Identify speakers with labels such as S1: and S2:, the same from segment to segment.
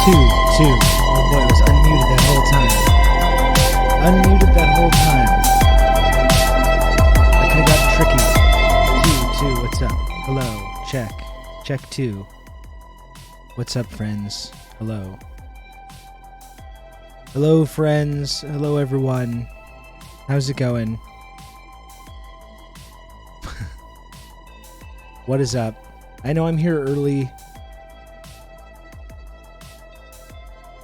S1: Two. Oh boy, it was unmuted that whole time. Unmuted that whole time. I could have gotten tricky. Two. What's up? Hello. Check. Check 2. What's up, friends? Hello. Hello, friends. Hello, everyone. How's it going? What is up? I know I'm here early.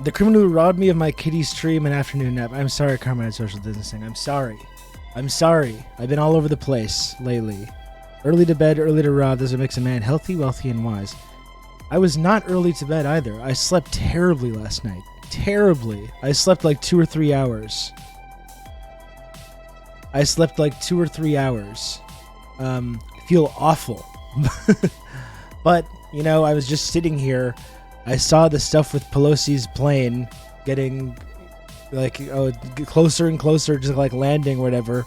S1: The criminal who robbed me of my kitty stream and afternoon nap. I'm sorry, Carmine Social Distancing. I'm sorry. I've been all over the place lately. Early to bed, early to rob. Doesn't makes a man healthy, wealthy, and wise. I was not early to bed either. I slept terribly last night. Terribly. I slept like 2 or 3 hours. I feel awful. But, you know, I was just sitting here. I saw the stuff with Pelosi's plane getting like closer and closer, just like landing or whatever.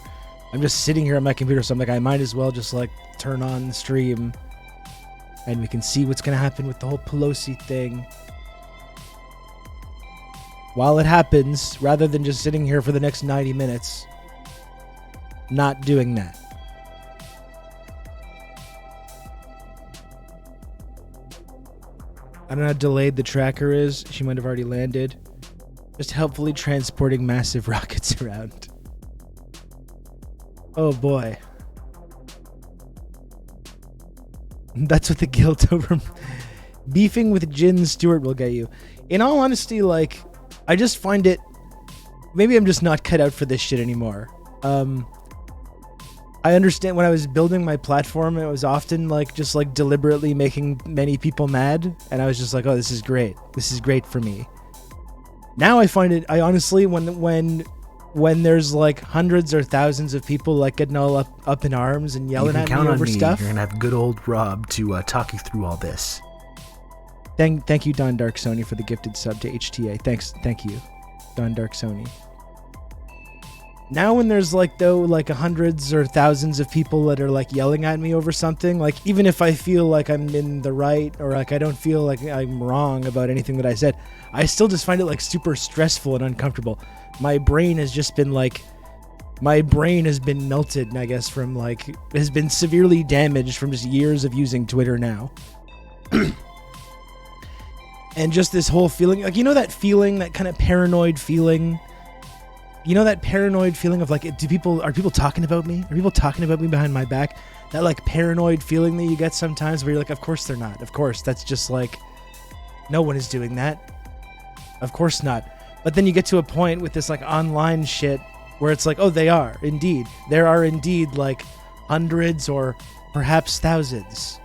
S1: I'm just sitting here on my computer, so I'm like, I might as well just like turn on the stream and we can see what's going to happen with the whole Pelosi thing while it happens, rather than just sitting here for the next 90 minutes not doing that. I don't know how delayed the tracker is. She might have already landed. Just helpfully transporting massive rockets around. Oh boy. That's what the guilt over beefing with Jon Stewart will get you. In all honesty, like, I just find it... Maybe I'm just not cut out for this shit anymore. I understand when I was building my platform, it was often like just like deliberately making many people mad, and I was just like, oh, this is great. This is great for me. Now I find it, I honestly, when there's like hundreds or thousands of people like getting all up in arms and yelling at me over stuff.
S2: You're gonna have good old Rob to talk you through all this.
S1: Thank you, Don Dark Sony, for the gifted sub to HTA. Thank you, Don Dark Sony. Now when there's like hundreds or thousands of people that are like yelling at me over something, like even if I feel like I'm in the right or like I don't feel like I'm wrong about anything that I said, I still just find it like super stressful and uncomfortable. My brain has been melted, I guess, from like, has been severely damaged from just years of using Twitter now. And just this whole feeling, like, you know that feeling, that kind of paranoid feeling? You know that paranoid feeling of like, are people talking about me? Are people talking about me behind my back? That like paranoid feeling that you get sometimes where you're like, of course they're not. Of course, that's just like, no one is doing that. Of course not. But then you get to a point with this like online shit where it's like, oh, they are indeed. There are indeed like hundreds or perhaps thousands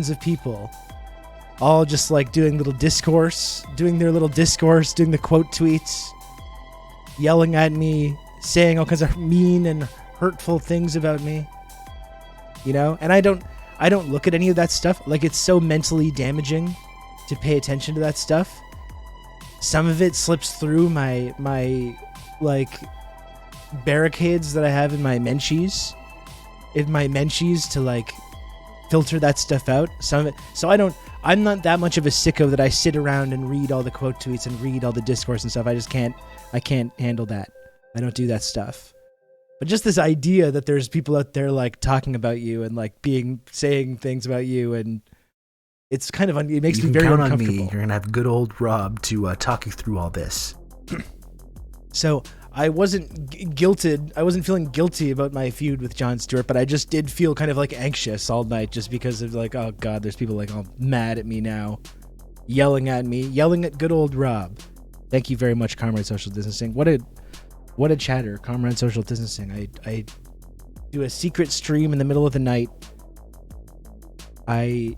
S1: of people all just like doing their little discourse, doing the quote tweets, yelling at me, saying all kinds of mean and hurtful things about me, you know? And I don't look at any of that stuff. Like, it's so mentally damaging to pay attention to that stuff. Some of it slips through my like barricades that I have in my Menchies to like filter that stuff out. Some of it, so I'm not that much of a sicko that I sit around and read all the quote tweets and read all the discourse and stuff. I can't handle that. I don't do that stuff. But just this idea that there's people out there like talking about you and like saying things about you, and it's kind of it makes me very uncomfortable.
S2: You can count on me. You're gonna have good old Rob to talk you through all this.
S1: So I wasn't guilted. I wasn't feeling guilty about my feud with Jon Stewart, but I just did feel kind of like anxious all night, just because of like, oh god, there's people like all mad at me now, yelling at good old Rob. Thank you very much, Comrade Social Distancing. What a chatter, Comrade Social Distancing. I do a secret stream in the middle of the night. I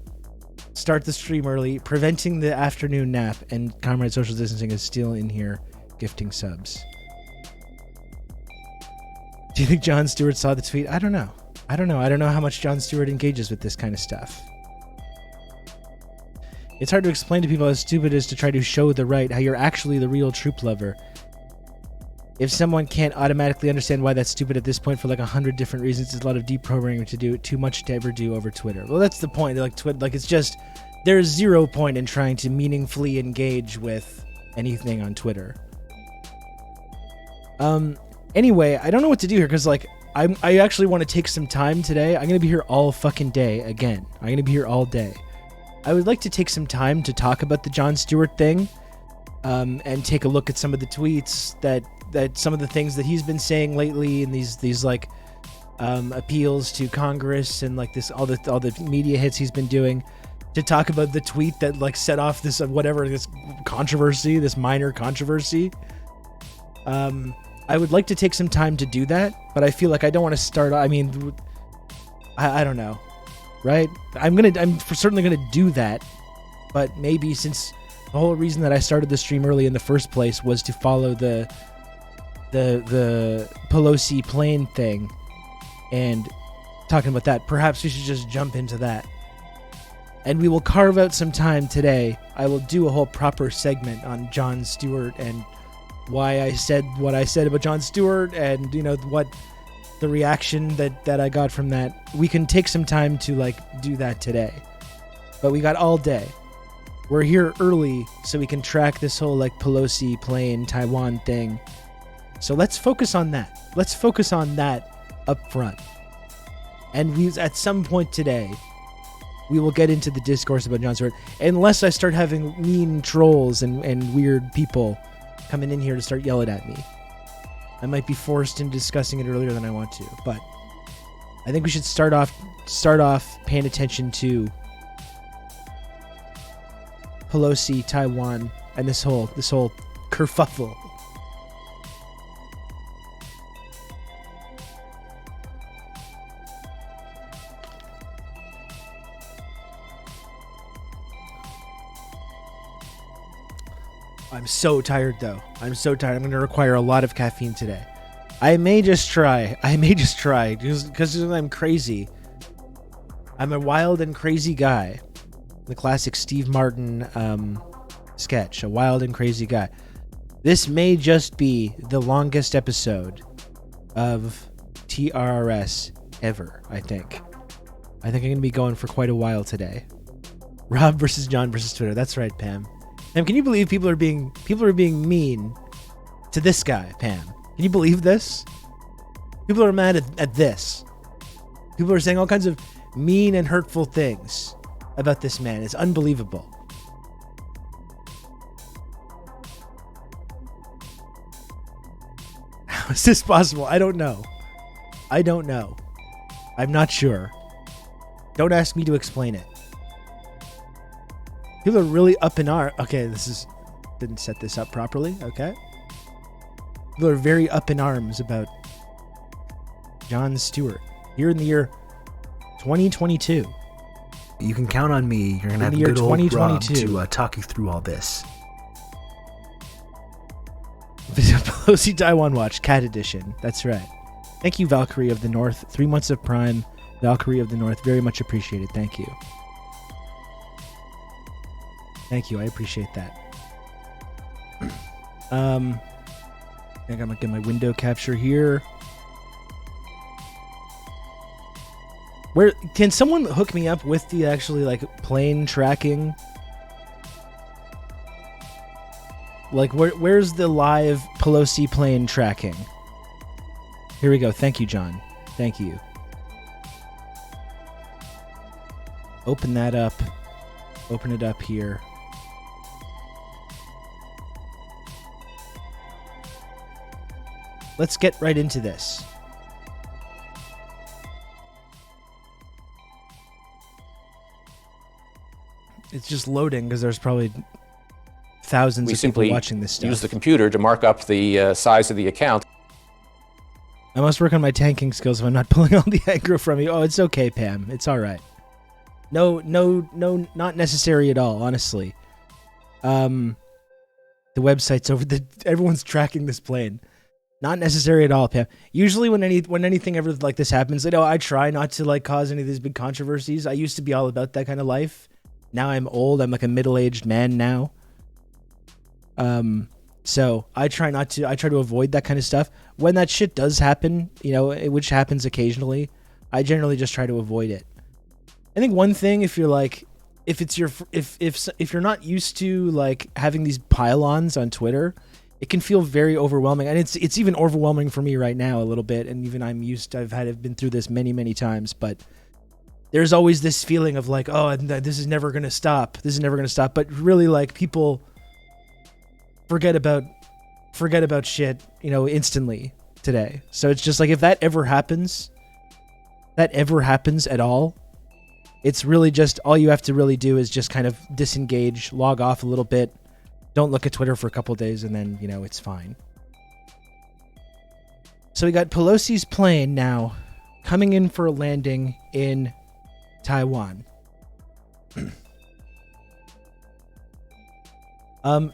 S1: start the stream early, preventing the afternoon nap, and Comrade Social Distancing is still in here gifting subs. Do you think Jon Stewart saw the tweet? I don't know. I don't know how much Jon Stewart engages with this kind of stuff. It's hard to explain to people how stupid it is to try to show the right, how you're actually the real troop lover. If someone can't automatically understand why that's stupid at this point for like 100 different reasons, it's a lot of deprogramming to do, too much to ever do over Twitter. Well, that's the point. Like it's just there's zero point in trying to meaningfully engage with anything on Twitter. Anyway, I don't know what to do here because like I actually want to take some time today. I'm gonna be here all fucking day again. I'm gonna be here all day. I would like to take some time to talk about the Jon Stewart thing, and take a look at some of the tweets that some of the things that he's been saying lately, and these like appeals to Congress and like this all the media hits he's been doing. To talk about the tweet that like set off this this controversy, this minor controversy. I would like to take some time to do that, but I feel like I don't want to start. I mean, I don't know, right? I'm certainly gonna do that, but maybe since the whole reason that I started the stream early in the first place was to follow the Pelosi plane thing and talking about that, perhaps we should just jump into that. And we will carve out some time today. I will do a whole proper segment on Jon Stewart and why I said what I said about Jon Stewart, and you know what the reaction that I got from that. We can take some time to like do that today, but we got all day. We're here early so we can track this whole like Pelosi plane Taiwan thing. So let's focus on that. Let's focus on that up front. And we at some point today we will get into the discourse about Jon Stewart, unless I start having mean trolls and weird people coming in here to start yelling at me. I might be forced into discussing it earlier than I want to, but I think we should start off paying attention to Pelosi, Taiwan, and this whole kerfuffle. I'm so tired though. I'm so tired. I'm going to require a lot of caffeine today. I may just try because I'm crazy. I'm a wild and crazy guy. The classic Steve Martin sketch, a wild and crazy guy. This may just be the longest episode of TRRS ever, I think. I think I'm going to be going for quite a while today. Rob versus John versus Twitter. That's right, Pam. Pam, can you believe people are being mean to this guy, Pam? Can you believe this? People are mad at this. People are saying all kinds of mean and hurtful things about this man. It's unbelievable. How is this possible? I don't know. I'm not sure. Don't ask me to explain it. People are really up in arms. Okay, didn't set this up properly. Okay. People are very up in arms about Jon Stewart here in the year 2022.
S2: You can count on me. You're going to have a good old Rob to talk you through all this.
S1: Pelosi Taiwan Watch, Cat Edition. That's right. Thank you, Valkyrie of the North. 3 months of Prime, Valkyrie of the North. Very much appreciated. Thank you. Thank you. I appreciate that. I gotta get my window capture here. Where can someone hook me up with the actually like plane tracking? Like where's the live Pelosi plane tracking? Here we go. Thank you, John. Thank you. Open that up. Open it up here. Let's get right into this. It's just loading because there's probably thousands of people watching this stuff.
S3: We simply use the computer to mark up the size of the account.
S1: I must work on my tanking skills if I'm not pulling all the aggro from you. Oh, it's okay, Pam. It's all right. No, not necessary at all, honestly. The website's over. Everyone's tracking this plane. Not necessary at all, Pam. Usually when anything ever like this happens, I try not to like cause any of these big controversies. I used to be all about that kind of life. Now I'm old. I'm like a middle-aged man now. So I try to avoid that kind of stuff. When that shit does happen, which happens occasionally, I generally just try to avoid it. I think one thing, if you're like if you're not used to like having these pylons on Twitter, it can feel very overwhelming, and it's even overwhelming for me right now a little bit. And even I've been through this many times, but there's always this feeling of like, oh, this is never gonna stop. This is never gonna stop. But really, like, people forget about shit, instantly today. So it's just like, if that ever happens at all, it's really just, all you have to really do is just kind of disengage, log off a little bit, don't look at Twitter for a couple days, and then, it's fine. So we got Pelosi's plane now coming in for a landing in Taiwan.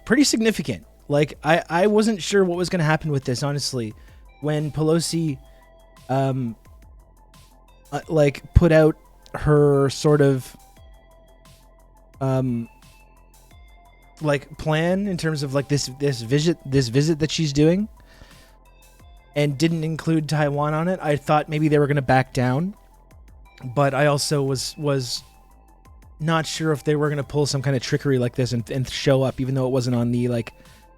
S1: Pretty significant. Like, I wasn't sure what was going to happen with this, honestly, when Pelosi, put out her sort of, plan in terms of like this visit that she's doing, and didn't include Taiwan on it. I thought maybe they were going to back down, but I also was not sure if they were going to pull some kind of trickery like this and show up, even though it wasn't on the like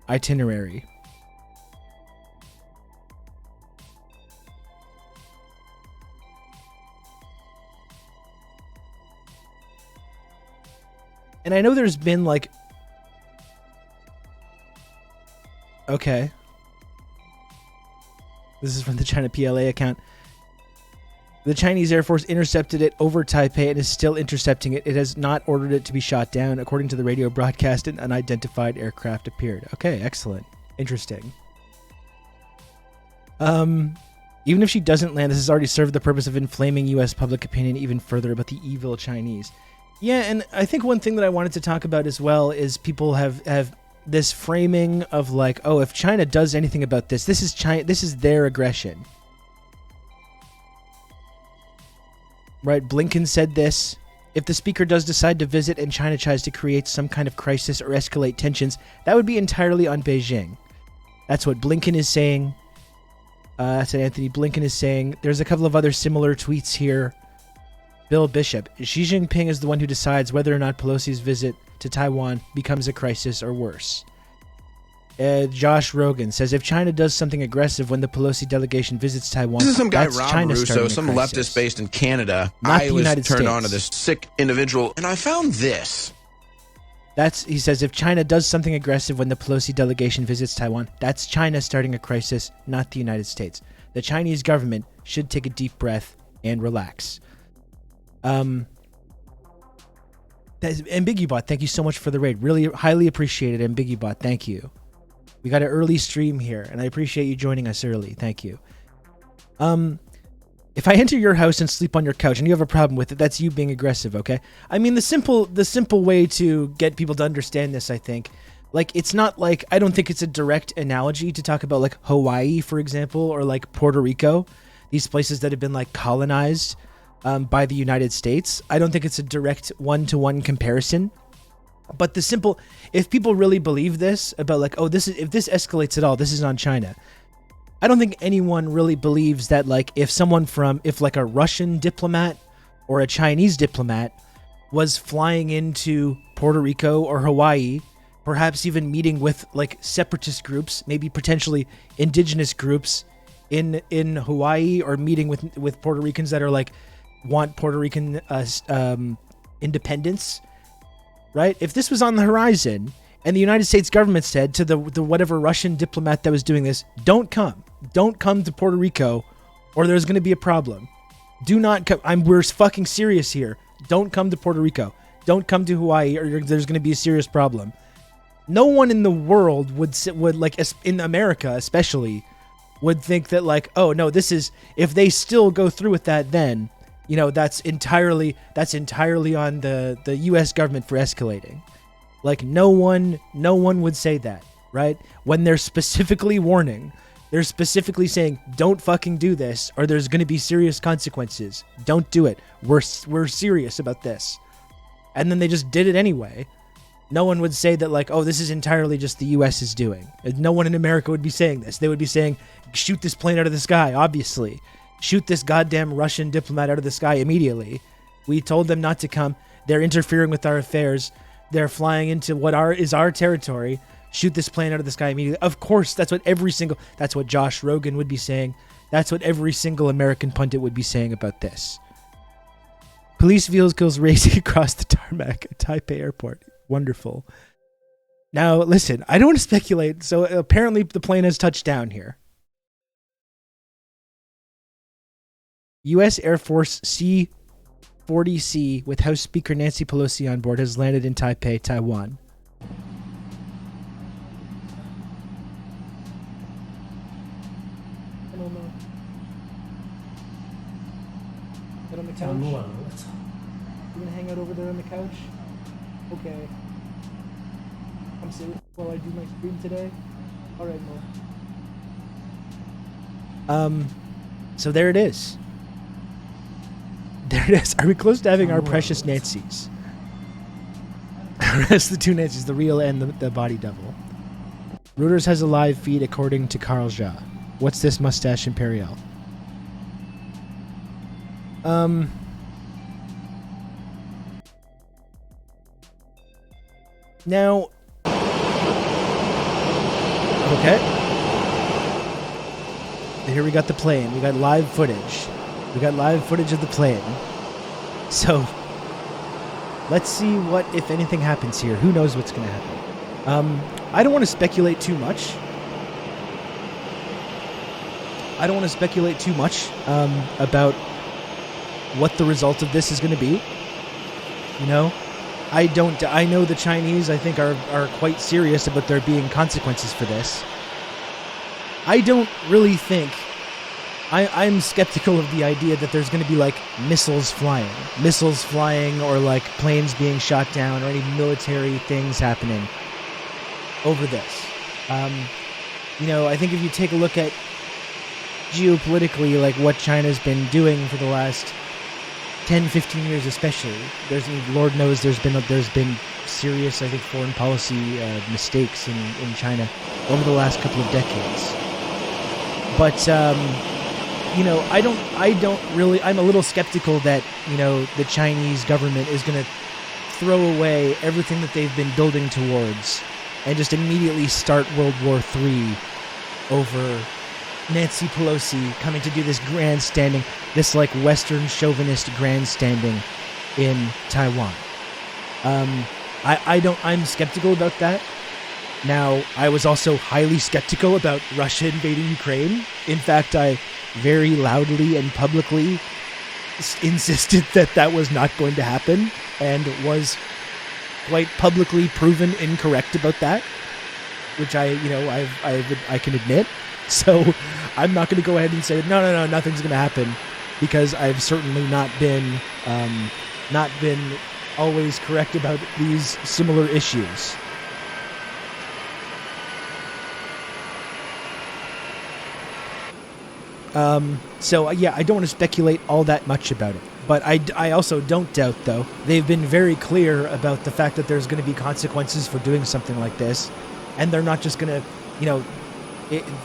S1: itinerary. And I know there's been like, okay, this is from the China PLA account. The Chinese Air Force intercepted it over Taipei and is still intercepting it. It has not ordered it to be shot down. According to the radio broadcast, an unidentified aircraft appeared. Okay, excellent. Interesting. Even if she doesn't land, this has already served the purpose of inflaming U.S. public opinion even further about the evil Chinese. Yeah, and I think one thing that I wanted to talk about as well is people have this framing of like, oh, if China does anything about this, this is their aggression. Right? Blinken said this. If the speaker does decide to visit and China tries to create some kind of crisis or escalate tensions, that would be entirely on Beijing. That's what Blinken is saying. That's what Anthony Blinken is saying. There's a couple of other similar tweets here. Bill Bishop. Xi Jinping is the one who decides whether or not Pelosi's visit to Taiwan becomes a crisis or worse. Josh Rogan says, if China does something aggressive when the Pelosi delegation visits Taiwan,
S4: this is some guy,
S1: that's
S4: Rob
S1: China
S4: Russo, some leftist based in Canada.
S1: Not
S4: I
S1: the
S4: was
S1: United
S4: turned
S1: States.
S4: on to this sick individual, and I found this.
S1: He says, if China does something aggressive when the Pelosi delegation visits Taiwan, that's China starting a crisis, not the United States. The Chinese government should take a deep breath and relax. Ambiguibot, thank you so much for the raid. Really highly appreciated, Ambiguibot. Thank you. We got an early stream here, and I appreciate you joining us early. Thank you. If I enter your house and sleep on your couch and you have a problem with it, that's you being aggressive, okay? I mean, the simple way to get people to understand this, I think, like, it's not like, I don't think it's a direct analogy to talk about like Hawaii, for example, or like Puerto Rico, these places that have been like colonized by the United States. I don't think it's a direct one-to-one comparison. But if people really believe this about like, oh, if this escalates at all, this is on China. I don't think anyone really believes that like if like a Russian diplomat or a Chinese diplomat was flying into Puerto Rico or Hawaii, perhaps even meeting with like separatist groups, maybe potentially indigenous groups in Hawaii, or meeting with Puerto Ricans that are like, want Puerto Rican independence, right? If this was on the horizon and the United States government said to the whatever Russian diplomat that was doing this, don't come to Puerto Rico or there's going to be a problem. Do not come. We're fucking serious here. Don't come to Puerto Rico. Don't come to Hawaii or there's going to be a serious problem. No one in the world would like, in America especially, would think that like, oh no, if they still go through with that, then that's entirely on the U.S. government for escalating. Like, no one would say that, right? When they're specifically warning, they're specifically saying, don't fucking do this, or there's going to be serious consequences. Don't do it. We're serious about this. And then they just did it anyway. No one would say that like, oh, this is entirely just the U.S. is doing. No one in America would be saying this. They would be saying, shoot this plane out of the sky, obviously. Shoot this goddamn Russian diplomat out of the sky immediately. We told them not to come. They're interfering with our affairs. They're flying into what is our territory. Shoot this plane out of the sky immediately. Of course, that's what that's what Josh Rogan would be saying. That's what every single American pundit would be saying about this. Police vehicles racing across the tarmac at Taipei Airport. Wonderful. Now, listen, I don't want to speculate. So apparently the plane has touched down here. U.S. Air Force C-40C with House Speaker Nancy Pelosi on board has landed in Taipei, Taiwan. I don't know. Sit on the couch? You gonna hang out over there on the couch? Okay. I'm serious while I do my stream today? Alright, Mo. So there it is. There it is. Are we close to having our precious Nancy's? That's the two Nancy's, the real and the body double. Reuters has a live feed according to Carl Jha. What's this mustache imperial? Now, okay. Here we got the plane. We got live footage. We got live footage of the plane. So, let's see what, if anything, happens here. Who knows what's going to happen? I don't want to speculate too much. About what the result of this is going to be. You know? I know the Chinese, I think, are quite serious about there being consequences for this. I don't really think... I'm skeptical of the idea that there's going to be, like, missiles flying, or, like, planes being shot down, or any military things happening over this. You know, I think if you take a look at geopolitically, like, what China's been doing for the last 10, 15 years especially, Lord knows there's been serious, I think, foreign policy mistakes in China over the last couple of decades. But, you know, I'm a little skeptical that, you know, the Chinese government is going to throw away everything that they've been building towards and just immediately start World War III over Nancy Pelosi coming to do this grandstanding, this like Western chauvinist grandstanding in Taiwan. I'm skeptical about that. Now, I was also highly skeptical about Russia invading Ukraine. In fact, I very loudly and publicly insisted that was not going to happen, and was quite publicly proven incorrect about that, which I can admit. So I'm not going to go ahead and say no, nothing's going to happen, because I've certainly not been always correct about these similar issues. So yeah, I don't want to speculate all that much about it, but I also don't doubt, though, they've been very clear about the fact that there's going to be consequences for doing something like this, and they're not just going to, you know,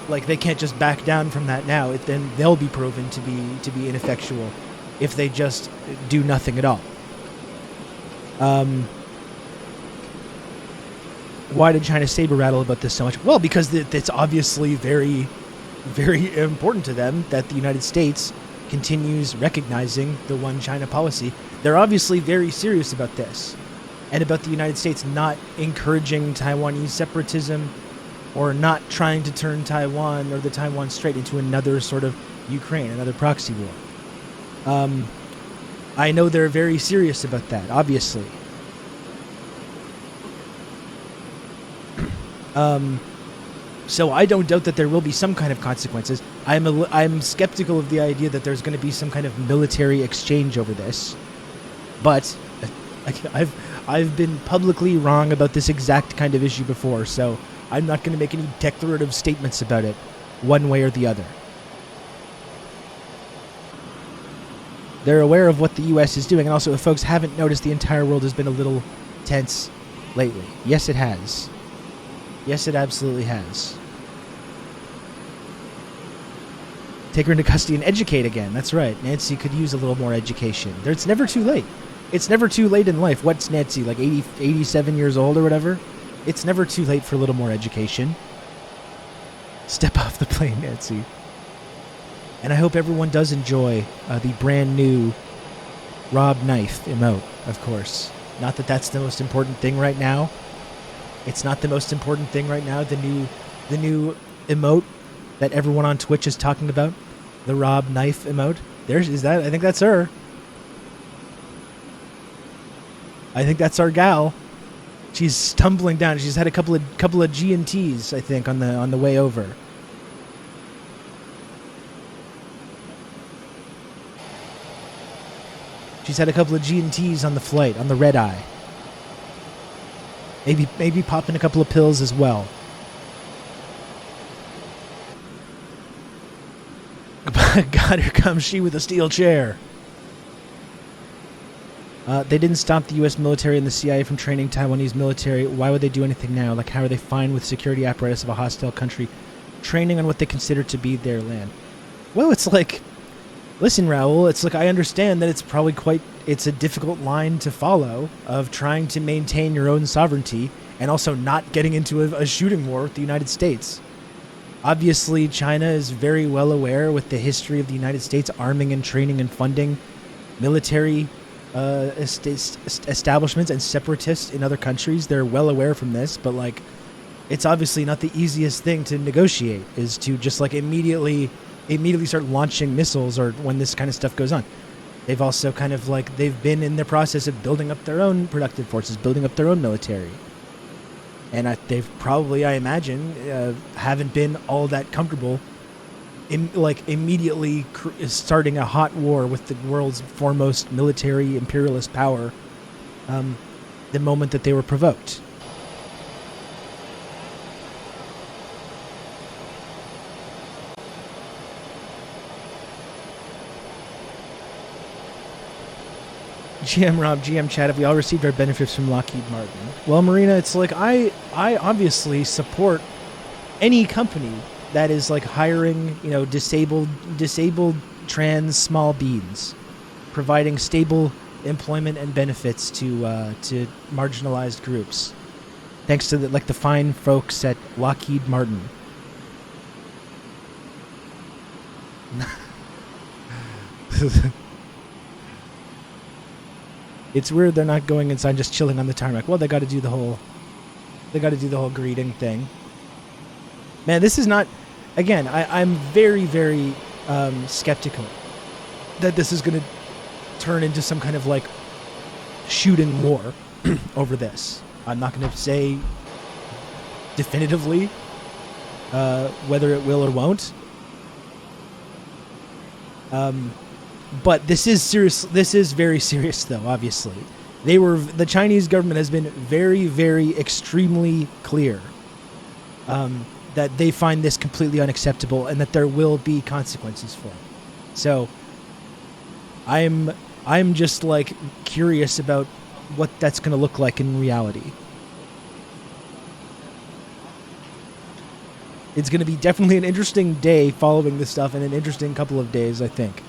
S1: they can't just back down from that now. Then they'll be proven to be ineffectual if they just do nothing at all. Why did China saber rattle about this so much? Well, because it's obviously very, very important to them that the United States continues recognizing the one China policy. They're obviously very serious about this, and about the United States not encouraging Taiwanese separatism, or not trying to turn Taiwan or the Taiwan Strait into another sort of Ukraine, another proxy war. I know they're very serious about that, obviously. So I don't doubt that there will be some kind of consequences. I'm skeptical of the idea that there's going to be some kind of military exchange over this. But I've been publicly wrong about this exact kind of issue before, so I'm not going to make any declarative statements about it, one way or the other. They're aware of what the U.S. is doing, and also, if folks haven't noticed, the entire world has been a little tense lately. Yes, it has. Yes, it absolutely has. Take her into custody and educate again. That's right. Nancy could use a little more education. It's never too late. It's never too late in life. What's Nancy, like 80, 87 years old or whatever? It's never too late for a little more education. Step off the plane, Nancy. And I hope everyone does enjoy the brand new Rob Knife emote, of course. Not that that's the most important thing right now. It's not the most important thing right now. The new emote that everyone on Twitch is talking about, the Rob Knife emote. I think that's her. I think that's our gal. She's stumbling down. She's had a couple of G&Ts, I think, on the way over. She's had a couple of G&Ts on the flight, on the red eye. Maybe popping a couple of pills as well. God, here comes she with a steel chair. They didn't stop the U.S. military and the CIA from training Taiwanese military. Why would they do anything now? Like, how are they fine with security apparatus of a hostile country training on what they consider to be their land? Well, it's like, listen, Raoul, it's like, I understand that it's probably it's a difficult line to follow of trying to maintain your own sovereignty and also not getting into a shooting war with the United States. Obviously, China is very well aware with the history of the United States arming and training and funding military establishments and separatists in other countries. They're well aware from this, but like, it's obviously not the easiest thing to negotiate, is to just like immediately start launching missiles or when this kind of stuff goes on. They've also kind of like, they've been in the process of building up their own productive forces, building up their own military. And they've probably, I imagine, haven't been all that comfortable immediately starting a hot war with the world's foremost military imperialist power the moment that they were provoked. GM Rob, GM Chad, have we all received our benefits from Lockheed Martin? Well, Marina, it's like I obviously support any company that is like hiring, disabled trans small beings, providing stable employment and benefits to marginalized groups. Thanks to the fine folks at Lockheed Martin. It's weird they're not going inside, just chilling on the tarmac. Well, they got to do the whole greeting thing. Man, this is not. Again, I'm very, very skeptical that this is going to turn into some kind of like shooting war over this. I'm not going to say definitively whether it will or won't. But this is serious. This is very serious, though. Obviously, the Chinese government has been very, very extremely clear that they find this completely unacceptable and that there will be consequences for it. So, I'm just like curious about what that's going to look like in reality. It's going to be definitely an interesting day following this stuff and an interesting couple of days, I think.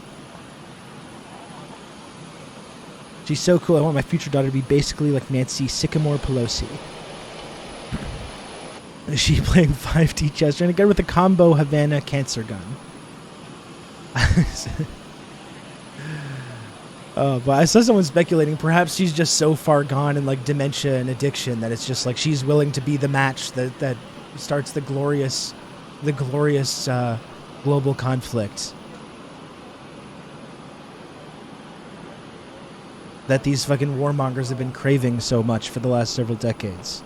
S1: She's so cool. I want my future daughter to be basically like Nancy Sycamore Pelosi. Is she playing 5D chess? Trying to get her with a combo Havana cancer gun. But I saw someone speculating perhaps she's just so far gone in like dementia and addiction that it's just like she's willing to be the match that starts the glorious global conflict that these fucking warmongers have been craving so much for the last several decades.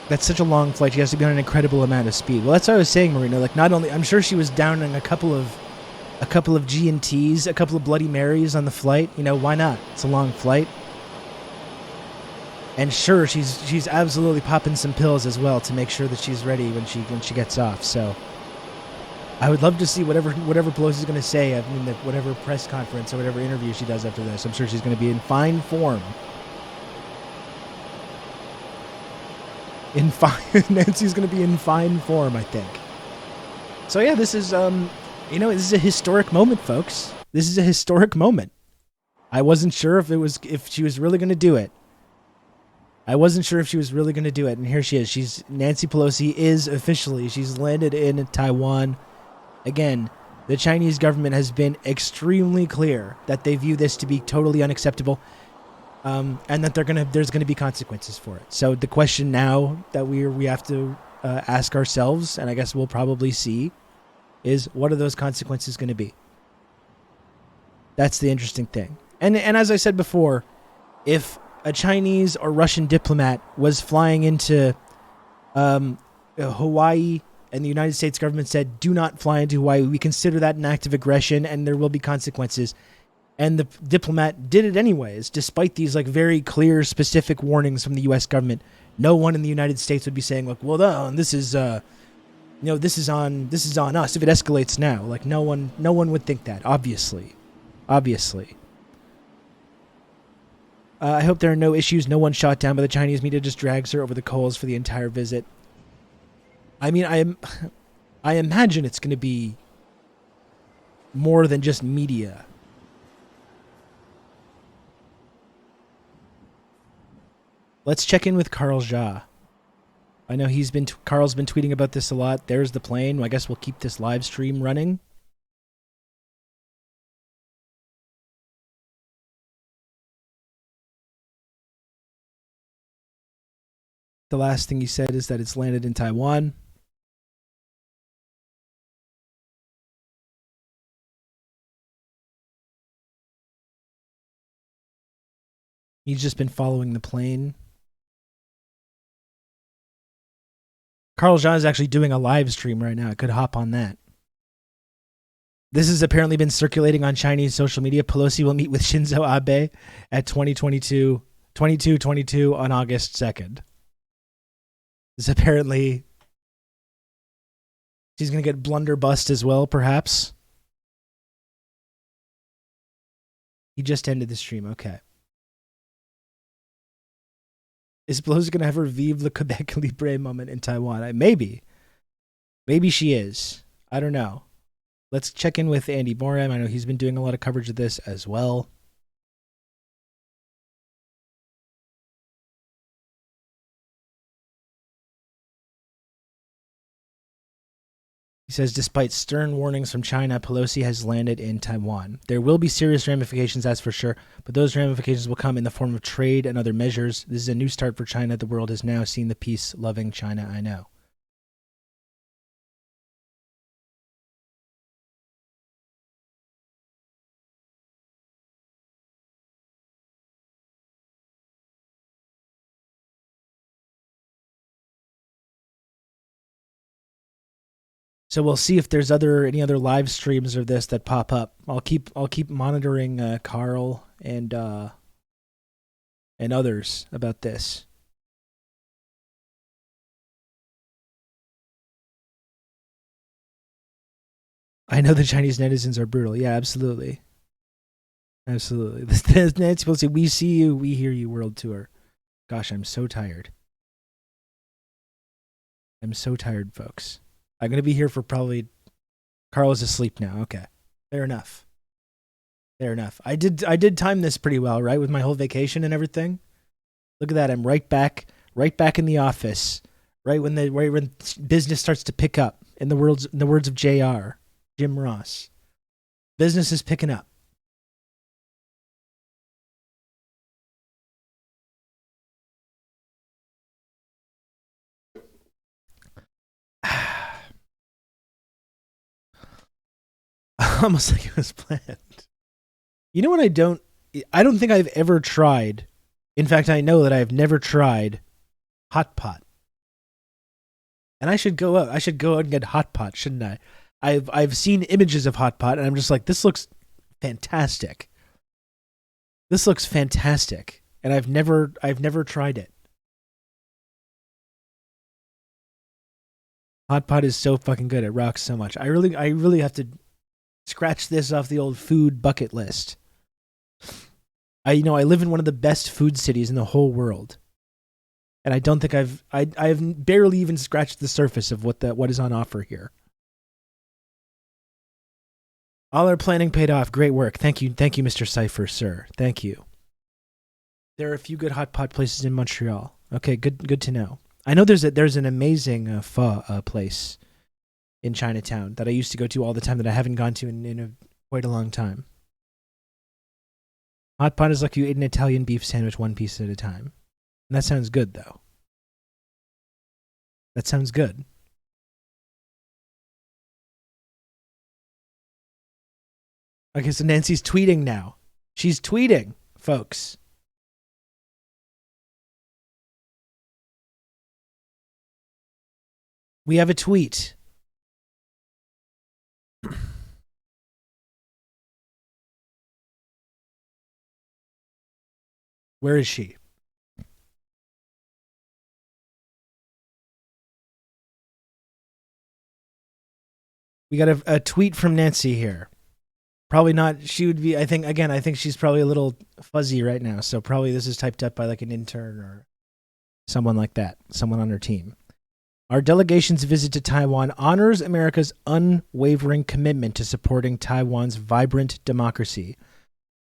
S1: That's such a long flight. She has to be on an incredible amount of speed. Well, that's what I was saying, Marina. Like, not only, I'm sure she was downing a couple of G&Ts, a couple of Bloody Marys on the flight. Why not? It's a long flight. And sure, she's absolutely popping some pills as well to make sure that she's ready when she gets off. So I would love to see whatever Pelosi's going to say in whatever press conference or whatever interview she does after this. I'm sure she's going to be in fine form. Nancy's going to be in fine form, I think. So yeah, this is this is a historic moment, folks. This is a historic moment. I wasn't sure if she was really going to do it. And here she is. Nancy Pelosi is officially, she's landed in Taiwan. Again, the Chinese government has been extremely clear that they view this to be totally unacceptable, and that there's gonna be consequences for it. So the question now that we have to ask ourselves, and I guess we'll probably see, is what are those consequences going to be? That's the interesting thing. And as I said before, if a Chinese or Russian diplomat was flying into Hawaii and the United States government said, do not fly into Hawaii, we consider that an act of aggression and there will be consequences, and the diplomat did it anyways, despite these like very clear, specific warnings from the U.S. government, no one in the United States would be saying, like, well, no, this is this is on us if it escalates now. Like, no one would think that, obviously. I hope there are no issues. No one shot down, but the Chinese media just drags her over the coals for the entire visit. I mean, I imagine it's going to be more than just media. Let's check in with Carl Jha. I know Carl's been tweeting about this a lot. There's the plane. I guess we'll keep this live stream running. The last thing he said is that it's landed in Taiwan. He's just been following the plane. Carl Jha is actually doing a live stream right now. I could hop on that. This has apparently been circulating on Chinese social media. Pelosi will meet with Shinzo Abe at 2222 on August 2nd. This apparently... She's going to get blunderbussed as well, perhaps. He just ended the stream. Okay. Is Pelosi going to have her Vive le Quebec Libre moment in Taiwan? Maybe. Maybe she is. I don't know. Let's check in with Andy Moram. I know he's been doing a lot of coverage of this as well. He says, despite stern warnings from China, Pelosi has landed in Taiwan. There will be serious ramifications, that's for sure, but those ramifications will come in the form of trade and other measures. This is a new start for China. The world has now seen the peace-loving China I know. So we'll see if there's any other live streams of this that pop up. I'll keep monitoring Carl and others about this. I know the Chinese netizens are brutal. Yeah, absolutely. Absolutely. Nancy Pelosi, we see you, we hear you world tour. Gosh, I'm so tired. I'm so tired, folks. I'm going to be here for probably... Carl is asleep now. Okay. Fair enough. Fair enough. I did time this pretty well, right? With my whole vacation and everything. Look at that. I'm right back in the office. Right when business starts to pick up. In the words of JR, Jim Ross. Business is picking up. Almost like it was planned. You know what I don't think I've ever tried. In fact, I know that I've never tried hot pot. And I should go out and get hot pot, shouldn't I? I've seen images of hot pot and I'm just like, this looks fantastic. This looks fantastic. And I've never tried it. Hot pot is so fucking good. It rocks so much. I really have to scratch this off the old food bucket list. I live in one of the best food cities in the whole world. And I don't think I've barely even scratched the surface of what is on offer here. All our planning paid off. Great work. Thank you, Mr. Cypher, sir. Thank you. There are a few good hot pot places in Montreal. Okay, good to know. I know there's an amazing pho place in Chinatown that I used to go to all the time that I haven't gone to in quite a long time. Hot pot is like you ate an Italian beef sandwich one piece at a time. And that sounds good, though. That sounds good. Okay, so Nancy's tweeting now. She's tweeting, folks. We have a tweet. Where is she? We got a tweet from Nancy here. Probably not. She would be, I think she's probably a little fuzzy right now. So probably this is typed up by like an intern or someone like that, someone on her team. Our delegation's visit to Taiwan honors America's unwavering commitment to supporting Taiwan's vibrant democracy.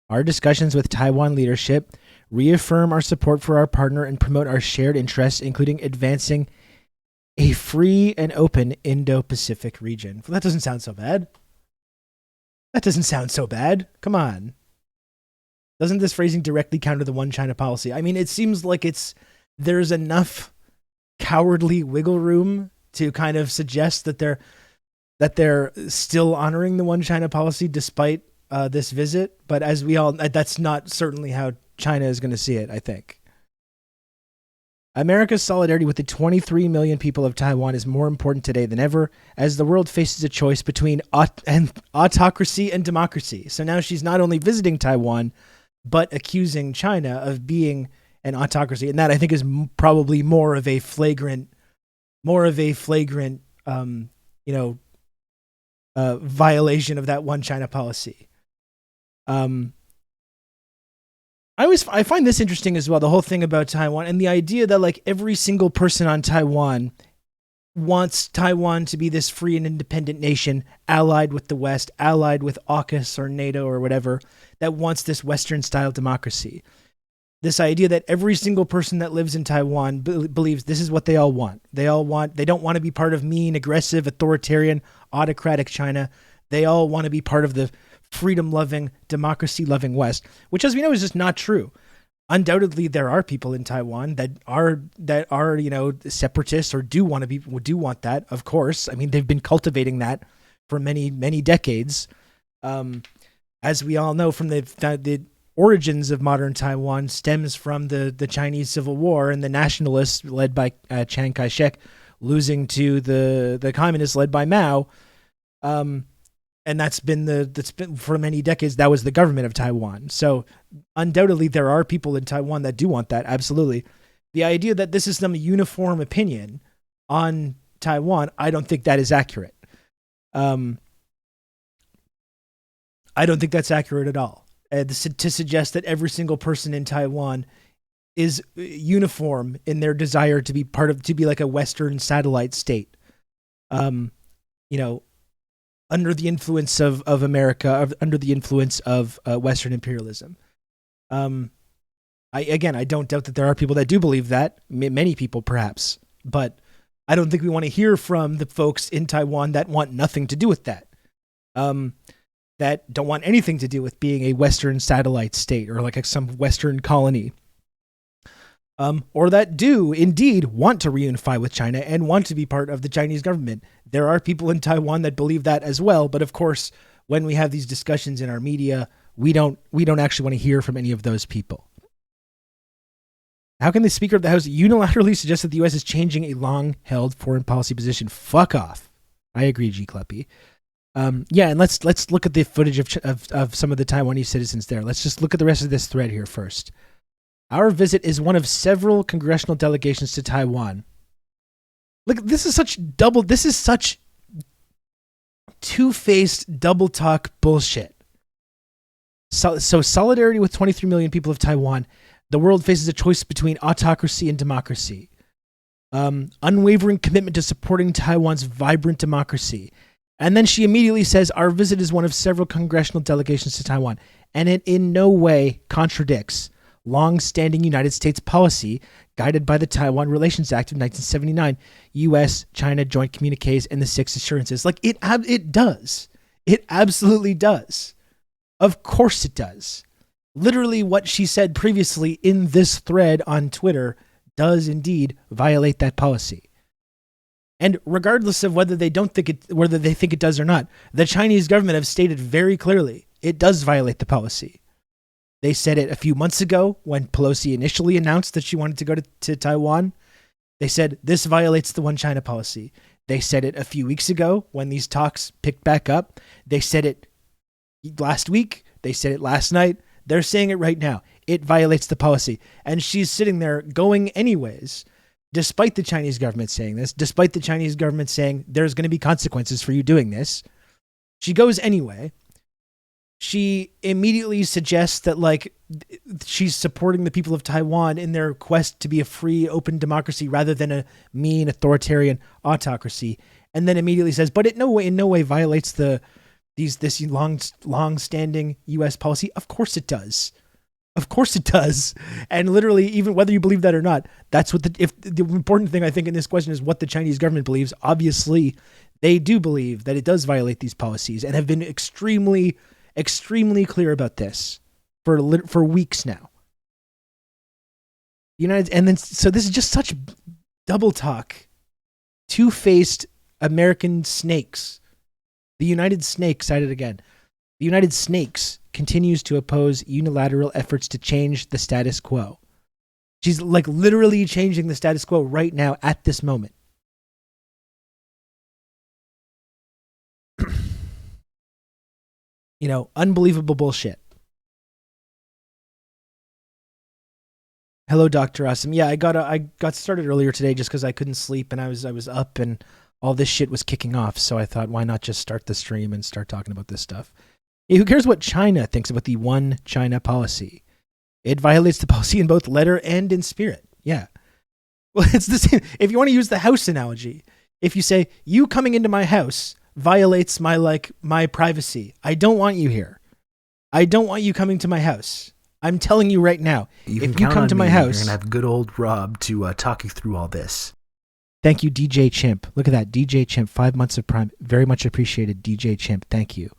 S1: Our discussions with Taiwan leadership reaffirm our support for our partner and promote our shared interests, including advancing a free and open Indo-Pacific region. Well, that doesn't sound so bad. That doesn't sound so bad. Come on. Doesn't this phrasing directly counter the one China policy? I mean, it seems like there's enough cowardly wiggle room to kind of suggest that they're still honoring the one China policy despite this visit. But as we all, that's not certainly how China is going to see it, I think. America's solidarity with the 23 million people of Taiwan is more important today than ever as the world faces a choice between autocracy and democracy. So now she's not only visiting Taiwan, but accusing China of being an autocracy. And that I think is probably more of a flagrant violation of that one China policy. I find this interesting as well, the whole thing about Taiwan and the idea that like every single person on Taiwan wants Taiwan to be this free and independent nation, allied with the West, allied with AUKUS or NATO or whatever, that wants this Western-style democracy. This idea that every single person that lives in Taiwan believes this is what they all want. They don't want to be part of mean, aggressive, authoritarian, autocratic China. They all want to be part of the freedom-loving, democracy-loving West, which, as we know, is just not true. Undoubtedly, there are people in Taiwan that are separatists or do want that. Of course, I mean they've been cultivating that for many decades. As we all know, from the origins of modern Taiwan stems from the Chinese Civil War and the nationalists led by Chiang Kai-shek losing to the communists led by Mao. And that's been for many decades, that was the government of Taiwan. So undoubtedly there are people in Taiwan that do want that. Absolutely. The idea that this is some uniform opinion on Taiwan, I don't think that is accurate. I don't think that's accurate at all. To suggest that every single person in Taiwan is uniform in their desire to be like a Western satellite state. Under the influence of America, under the influence of Western imperialism. I don't doubt that there are people that do believe that, many people perhaps, but I don't think we want to hear from the folks in Taiwan that want nothing to do with that, that don't want anything to do with being a Western satellite state or like some Western colony. Or that do indeed want to reunify with China and want to be part of the Chinese government. There are people in Taiwan that believe that as well. But of course, when we have these discussions in our media, we don't actually want to hear from any of those people. How can the Speaker of the House unilaterally suggest that the U.S. is changing a long-held foreign policy position? Fuck off. I agree, G. Cluppy. And let's look at the footage of some of the Taiwanese citizens there. Let's just look at the rest of this thread here first. Our visit is one of several congressional delegations to Taiwan. Look, this is such two-faced double talk bullshit. So solidarity with 23 million people of Taiwan. The world faces a choice between autocracy and democracy. Unwavering commitment to supporting Taiwan's vibrant democracy. And then she immediately says, our visit is one of several congressional delegations to Taiwan, and it in no way contradicts long-standing United States policy guided by the Taiwan Relations Act of 1979, U.S.-China Joint Communiques, and the 6 assurances. Like, it does. It absolutely does. Of course it does. Literally what she said previously in this thread on Twitter does indeed violate that policy. And regardless of whether they think it does or not, the Chinese government have stated very clearly it does violate the policy. They said it a few months ago when Pelosi initially announced that she wanted to go to Taiwan. They said this violates the One China policy. They said it a few weeks ago when these talks picked back up. They said it last week. They said it last night. They're saying it right now. It violates the policy. And she's sitting there going anyways, despite the Chinese government saying this, despite the Chinese government saying there's going to be consequences for you doing this. She goes anyway. She immediately suggests that, like, she's supporting the people of Taiwan in their quest to be a free, open democracy rather than a mean, authoritarian autocracy. And then immediately says, but it in no way violates this long-standing U.S. policy. Of course it does. Of course it does. And literally, even whether you believe that or not, that's what the important thing I think in this question is what the Chinese government believes. Obviously, they do believe that it does violate these policies and have been extremely clear about this for weeks now. So this is just such double talk, two-faced American snakes. The United Snakes, cited again. The United Snakes continues to oppose unilateral efforts to change the status quo. She's like literally changing the status quo right now at this moment. You know, unbelievable bullshit. Hello, Dr. Awesome. Yeah, I got started earlier today just because I couldn't sleep and I was up and all this shit was kicking off. So I thought, why not just start the stream and start talking about this stuff? Hey, who cares what China thinks about the One China policy? It violates the policy in both letter and in spirit. Yeah. Well, it's the same. If you want to use the house analogy, if you say you coming into my house violates my privacy. I don't want you here. I don't want you coming to my house. I'm telling you right now. If you come to my house,
S2: you're gonna have good old Rob to talk you through all this.
S1: Thank you, DJ Chimp. Look at that, DJ Chimp. 5 months of Prime. Very much appreciated, DJ Chimp. Thank you.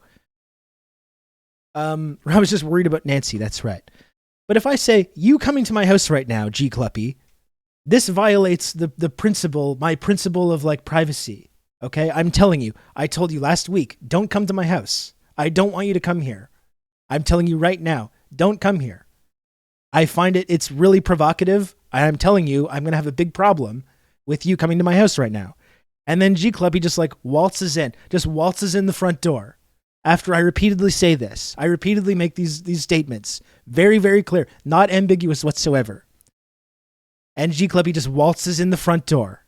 S1: I was just worried about Nancy. That's right. But if I say you coming to my house right now, G Cluppy, this violates the principle, my principle of like privacy. Okay, I'm telling you. I told you last week, don't come to my house. I don't want you to come here. I'm telling you right now, don't come here. I find it's really provocative. I'm telling you, I'm going to have a big problem with you coming to my house right now. And then G Club, he just like waltzes in the front door. After I repeatedly say this, I repeatedly make these statements very, very clear, not ambiguous whatsoever. And G Club, he just waltzes in the front door.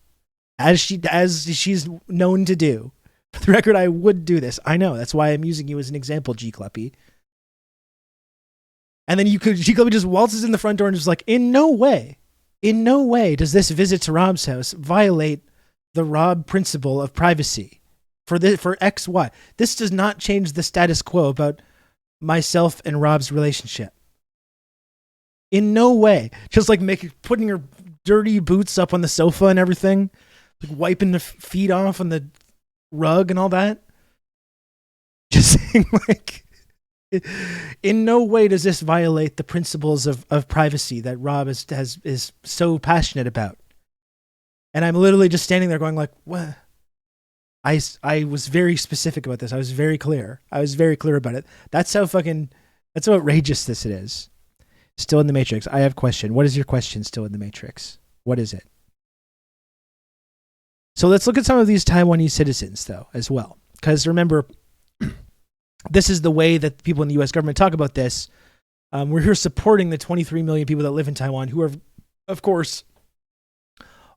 S1: As she's known to do. For the record, I would do this. I know. That's why I'm using you as an example, G Cluppy. And then G Cluppy just waltzes in the front door and just like, in no way does this visit to Rob's house violate the Rob principle of privacy for X, Y. This does not change the status quo about myself and Rob's relationship. In no way. Just like putting her dirty boots up on the sofa and everything. Like wiping the feet off on the rug and all that. Just saying, like, in no way does this violate the principles of privacy that Rob is so passionate about. And I'm literally just standing there going like, what? I was very specific about this. I was very clear. About it. That's how outrageous this is. Still in the Matrix. I have a question. What is your question, Still in the Matrix? What is it? So let's look at some of these Taiwanese citizens, though, as well. Because remember, this is the way that people in the U.S. government talk about this. We're here supporting the 23 million people that live in Taiwan who are, of course,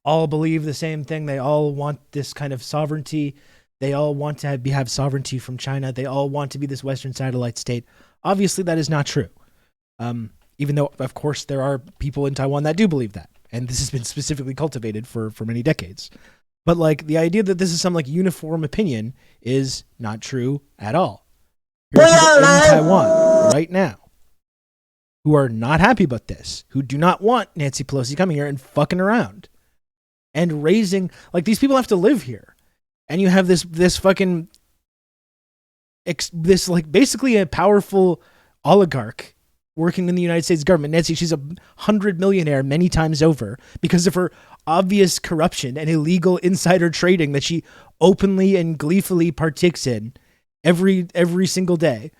S1: all believe the same thing. They all want this kind of sovereignty. They all want to have sovereignty from China. They all want to be this Western satellite state. Obviously, that is not true. Even though, of course, there are people in Taiwan that do believe that. And this has been specifically cultivated for many decades. But like the idea that this is some like uniform opinion is not true at all. Here are people in Taiwan right now who are not happy about this, who do not want Nancy Pelosi coming here and fucking around and raising, like, these people have to live here. And you have this fucking, this like basically a powerful oligarch working in the United States government. Nancy, she's 100 millionaire many times over because of her obvious corruption and illegal insider trading that she openly and gleefully partakes in every single day.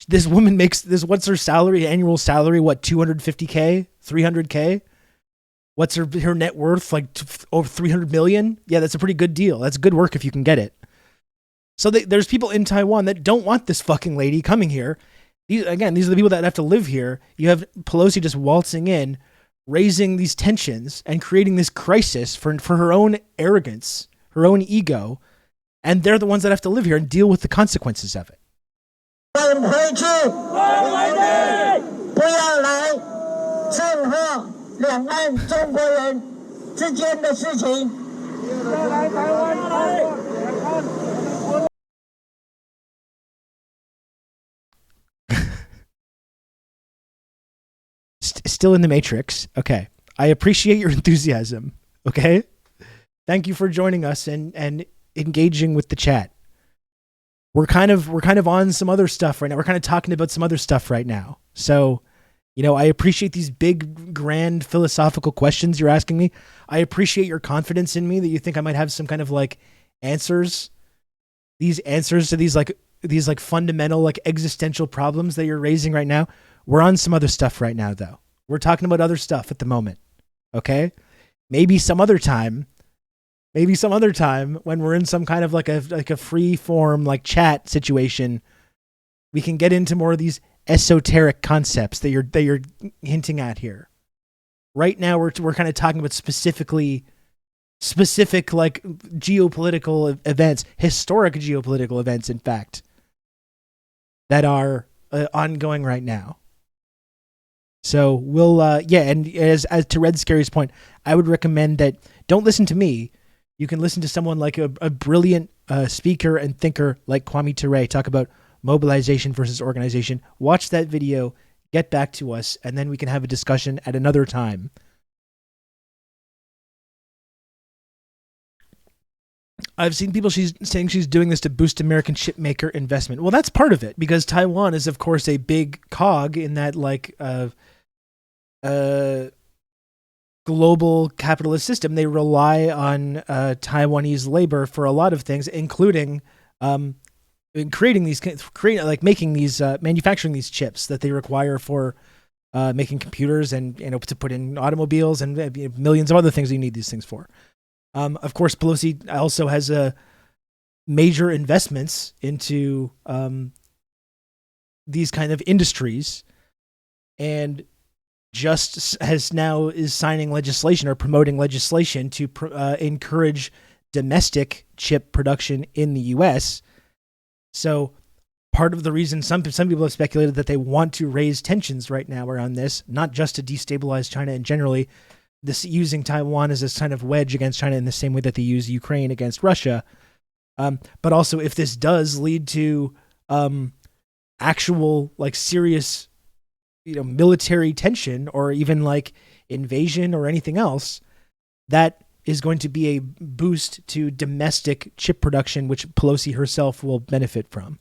S1: This woman makes this, what's her salary, annual salary, what, 250K, 300K? What's her net worth? Like over 300 million? Yeah, that's a pretty good deal. That's good work if you can get it. So there's people in Taiwan that don't want this fucking lady coming here. These are the people that have to live here. You have Pelosi just waltzing in, raising these tensions and creating this crisis for her own arrogance, her own ego, and they're the ones that have to live here and deal with the consequences of it. Still in the Matrix. Okay. I appreciate your enthusiasm. Okay. Thank you for joining us and engaging with the chat. We're kind of on some other stuff right now. We're kind of talking about some other stuff right now. So, I appreciate these big, grand philosophical questions you're asking me. I appreciate your confidence in me that you think I might have some kind of like answers. These answers to these fundamental, like existential problems that you're raising right now. We're on some other stuff right now, though. We're talking about other stuff at the moment. Okay? Maybe some other time when we're in some kind of like a free form, like chat situation, we can get into more of these esoteric concepts that you're hinting at here. Right now, we're kind of talking about specific like geopolitical events, historic geopolitical events, in fact, that are ongoing right now. So we'll, and as to Red Scary's point, I would recommend that don't listen to me. You can listen to someone like a brilliant speaker and thinker like Kwame Ture talk about mobilization versus organization. Watch that video, get back to us, and then we can have a discussion at another time. I've seen people saying she's doing this to boost American chipmaker investment. Well, that's part of it, because Taiwan is, of course, a big cog in that global capitalist system. They rely on Taiwanese labor for a lot of things, including manufacturing these chips that they require for making computers and to put in automobiles and millions of other things you need these things for. Of course, Pelosi also has major investments into these kind of industries, and just is signing legislation or promoting legislation to encourage domestic chip production in the U.S. So part of the reason some people have speculated that they want to raise tensions right now around this, not just to destabilize China and generally, this using Taiwan as a kind of wedge against China in the same way that they use Ukraine against Russia. But also, if this does lead to actual like serious military tension or even like invasion or anything else, that is going to be a boost to domestic chip production, which Pelosi herself will benefit from.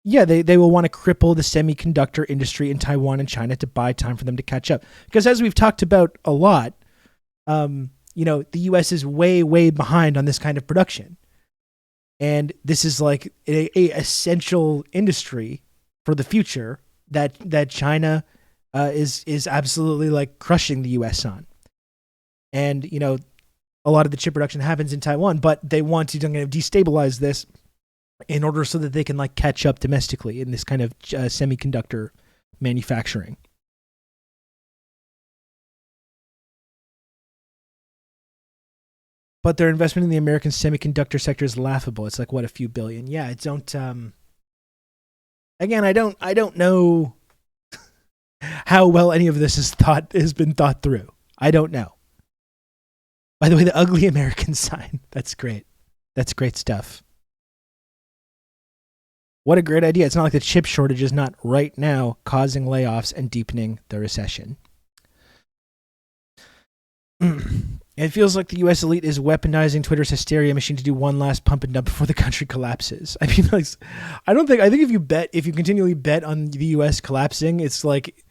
S1: Yeah, they will want to cripple the semiconductor industry in Taiwan and China to buy time for them to catch up. Because as we've talked about a lot, the U.S. is way, way behind on this kind of production. And this is like a essential industry for the future that China is absolutely like crushing the U.S. on. And, a lot of the chip production happens in Taiwan, but they want to destabilize this in order so that they can like catch up domestically in this kind of semiconductor manufacturing. But their investment in the American semiconductor sector is laughable. It's like, what, a few billion? Yeah, I don't. Again, I don't know how well any of this has been thought through. I don't know. By the way, the ugly American sign. That's great. That's great stuff. What a great idea. It's not like the chip shortage is not right now causing layoffs and deepening the recession. It feels like the U.S. elite is weaponizing Twitter's hysteria machine to do one last pump and dump before the country collapses. I mean, like, I think if you continually bet on the U.S. collapsing, it's like,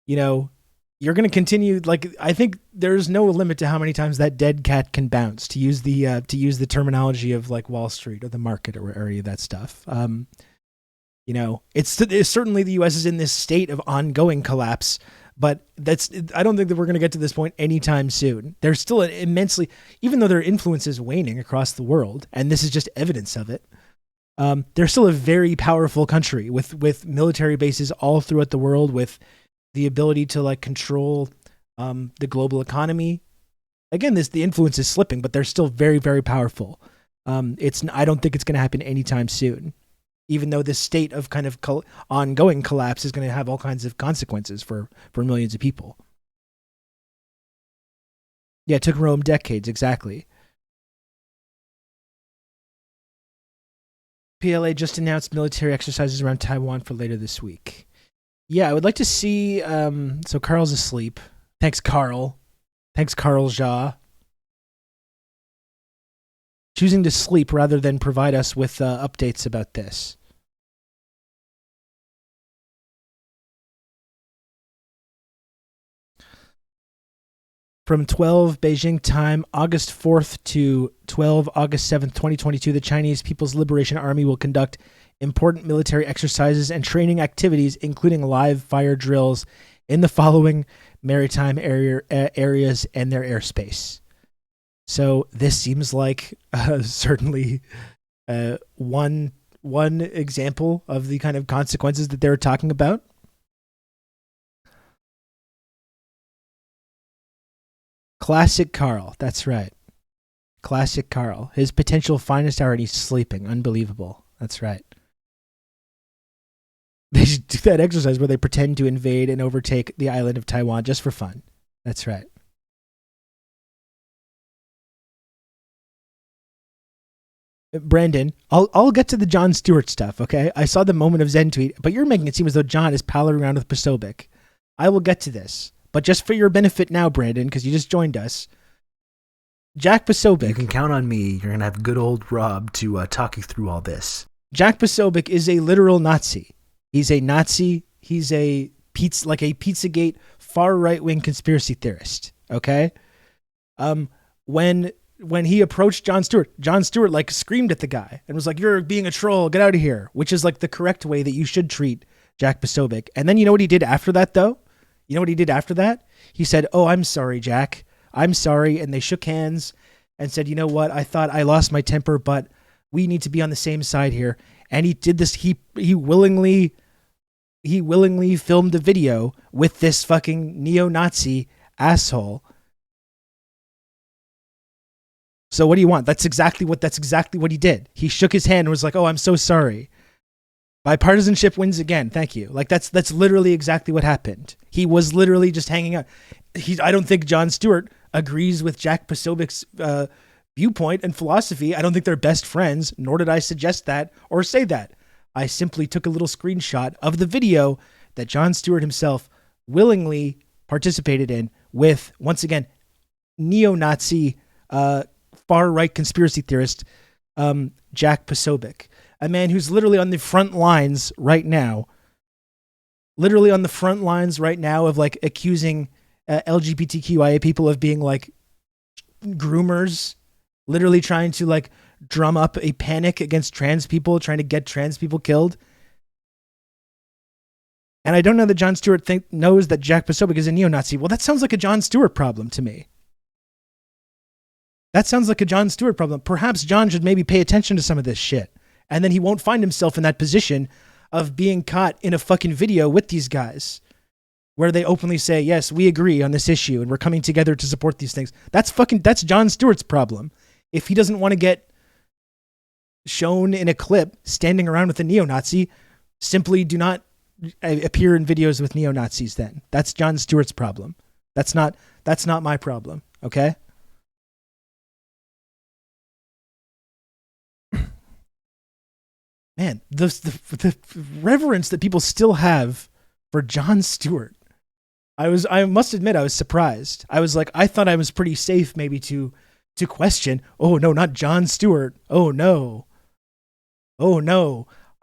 S1: you know, you're going to continue. Like, I think there's no limit to how many times that dead cat can bounce, to use the terminology of like Wall Street or the market or any of that stuff. You know, it's certainly the U.S. is in this state of ongoing collapse. But I don't think that we're going to get to this point anytime soon. There's still an immensely, even though their influence is waning across the world, and this is just evidence of it, they're still a very powerful country with military bases all throughout the world, with the ability to like control the global economy. Again, the influence is slipping, but they're still very, very powerful. I don't think it's going to happen anytime soon, even though this state of kind of ongoing collapse is going to have all kinds of consequences for millions of people. Yeah, it took Rome decades, exactly. PLA just announced military exercises around Taiwan for later this week. Yeah, I would like to see... so Carl's asleep. Thanks, Carl. Thanks, Carl Jha. Choosing to sleep rather than provide us with updates about this. From 12 Beijing time, August 4th to 12 August 7th, 2022, the Chinese People's Liberation Army will conduct important military exercises and training activities, including live fire drills in the following maritime areas and their airspace. So this seems like certainly one example of the kind of consequences that they're talking about. Classic Carl. That's right. Classic Carl. His potential finest hour and he's sleeping. Unbelievable. That's right. They should do that exercise where they pretend to invade and overtake the island of Taiwan just for fun. That's right. Brandon, I'll get to the Jon Stewart stuff, okay? I saw the Moment of Zen tweet, but you're making it seem as though Jon is palling around with Posobiec. I will get to this. But just for your benefit now, Brandon, because you just joined us, Jack Posobiec.
S2: You can count on me. You're going to have good old Rob to talk you through all this.
S1: Jack Posobiec is a literal Nazi. He's a Nazi. He's a Pizzagate far right-wing conspiracy theorist, okay? When he approached Jon Stewart like screamed at the guy and was like, "You're being a troll, get out of here," which is like the correct way that you should treat Jack Posobiec. And then you know what he did after that, though? You know what he did after that? He said, "Oh, I'm sorry, Jack. I'm sorry." And they shook hands and said, "You know what? I thought I lost my temper, but we need to be on the same side here." And he did this. He willingly filmed a video with this fucking neo-Nazi asshole. So what do you want? That's exactly what he did. He shook his hand and was like, "Oh, I'm so sorry." Bipartisanship wins again. Thank you. Like that's literally exactly what happened. He was literally just hanging out. I don't think Jon Stewart agrees with Jack Posobiec's viewpoint and philosophy. I don't think they're best friends, nor did I suggest that or say that. I simply took a little screenshot of the video that Jon Stewart himself willingly participated in with, once again, neo-Nazi, far-right conspiracy theorist Jack Posobiec. A man who's literally on the front lines right now of like accusing LGBTQIA people of being like groomers, literally trying to like drum up a panic against trans people, trying to get trans people killed. And I don't know that Jon Stewart knows that Jack Posobiec is a neo-Nazi. Well, that sounds like a Jon Stewart problem to me. That sounds like a Jon Stewart problem. Perhaps Jon should maybe pay attention to some of this shit. And then he won't find himself in that position of being caught in a fucking video with these guys where they openly say, "Yes, we agree on this issue and we're coming together to support these things." That's Jon Stewart's problem. If he doesn't want to get shown in a clip standing around with a neo-Nazi, simply do not appear in videos with neo-Nazis then. That's Jon Stewart's problem. That's not my problem, okay? man, the reverence that people still have for Jon Stewart. I must admit, I was surprised. I was like, I thought I was pretty safe maybe to question. Oh no, not Jon Stewart. Oh no.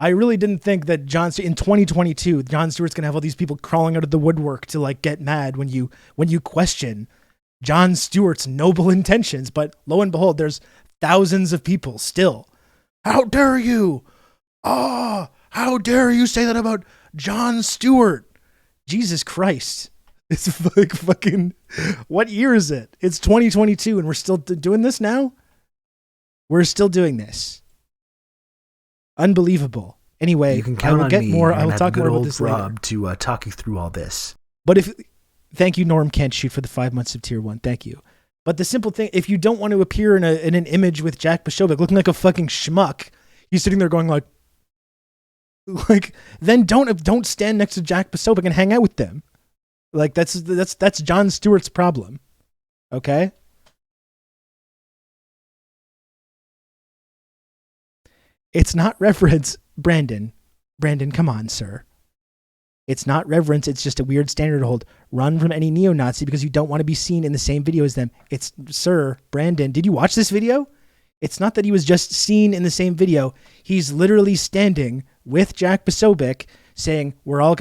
S1: I really didn't think that in 2022, Jon Stewart's gonna have all these people crawling out of the woodwork to like get mad when you question Jon Stewart's noble intentions. But lo and behold, there's thousands of people still. How dare you? How dare you say that about Jon Stewart? Jesus Christ. It's like fucking, what year is it? It's 2022 and we're still doing this now? We're still doing this. Unbelievable. Anyway,
S2: you can count
S1: I will get
S2: on me.
S1: more. I will talk more about this later.
S2: Rob to talk you through all this.
S1: But thank you, Norm Kent Shoot, for the 5 months of tier 1. Thank you. But the simple thing, if you don't want to appear in an image with Jack Posobiec looking like a fucking schmuck, he's sitting there going like, then don't stand next to Jack Posobiec and hang out with them. Like that's Jon Stewart's problem. Okay? It's not reverence, Brandon. Brandon, come on, sir. It's not reverence, it's just a weird standard to hold. Run from any neo-Nazi because you don't want to be seen in the same video as them. It's, sir, Brandon, did you watch this video? It's not that he was just seen in the same video. He's literally standing with Jack Posobiec saying,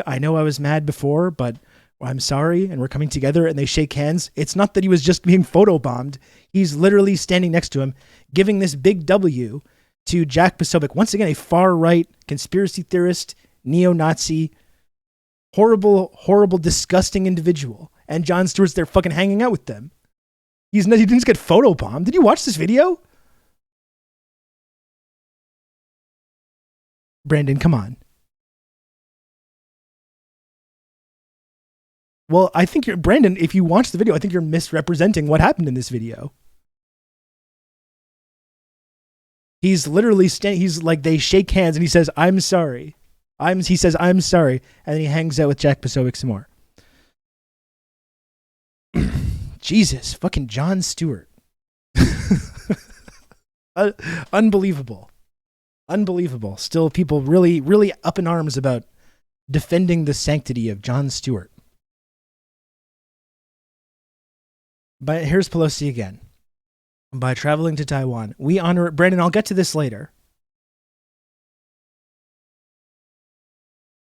S1: I know I was mad before, but I'm sorry, and we're coming together, and they shake hands. It's not that he was just being photobombed. He's literally standing next to him, giving this big W to Jack Posobiec. Once again, a far-right conspiracy theorist, neo-Nazi, horrible, horrible, disgusting individual. And Jon Stewart's there fucking hanging out with them. He didn't just get photobombed. Did you watch this video? Brandon, come on. Well, I think Brandon, if you watch the video, I think you're misrepresenting what happened in this video. He's literally he's like, they shake hands and he says, I'm sorry. He says, I'm sorry. And then he hangs out with Jack Posobiec some more. Jesus, fucking Jon Stewart. Unbelievable. Unbelievable. Still people really, really up in arms about defending the sanctity of Jon Stewart. But here's Pelosi again. By traveling to Taiwan, we honor, Brandon, I'll get to this later.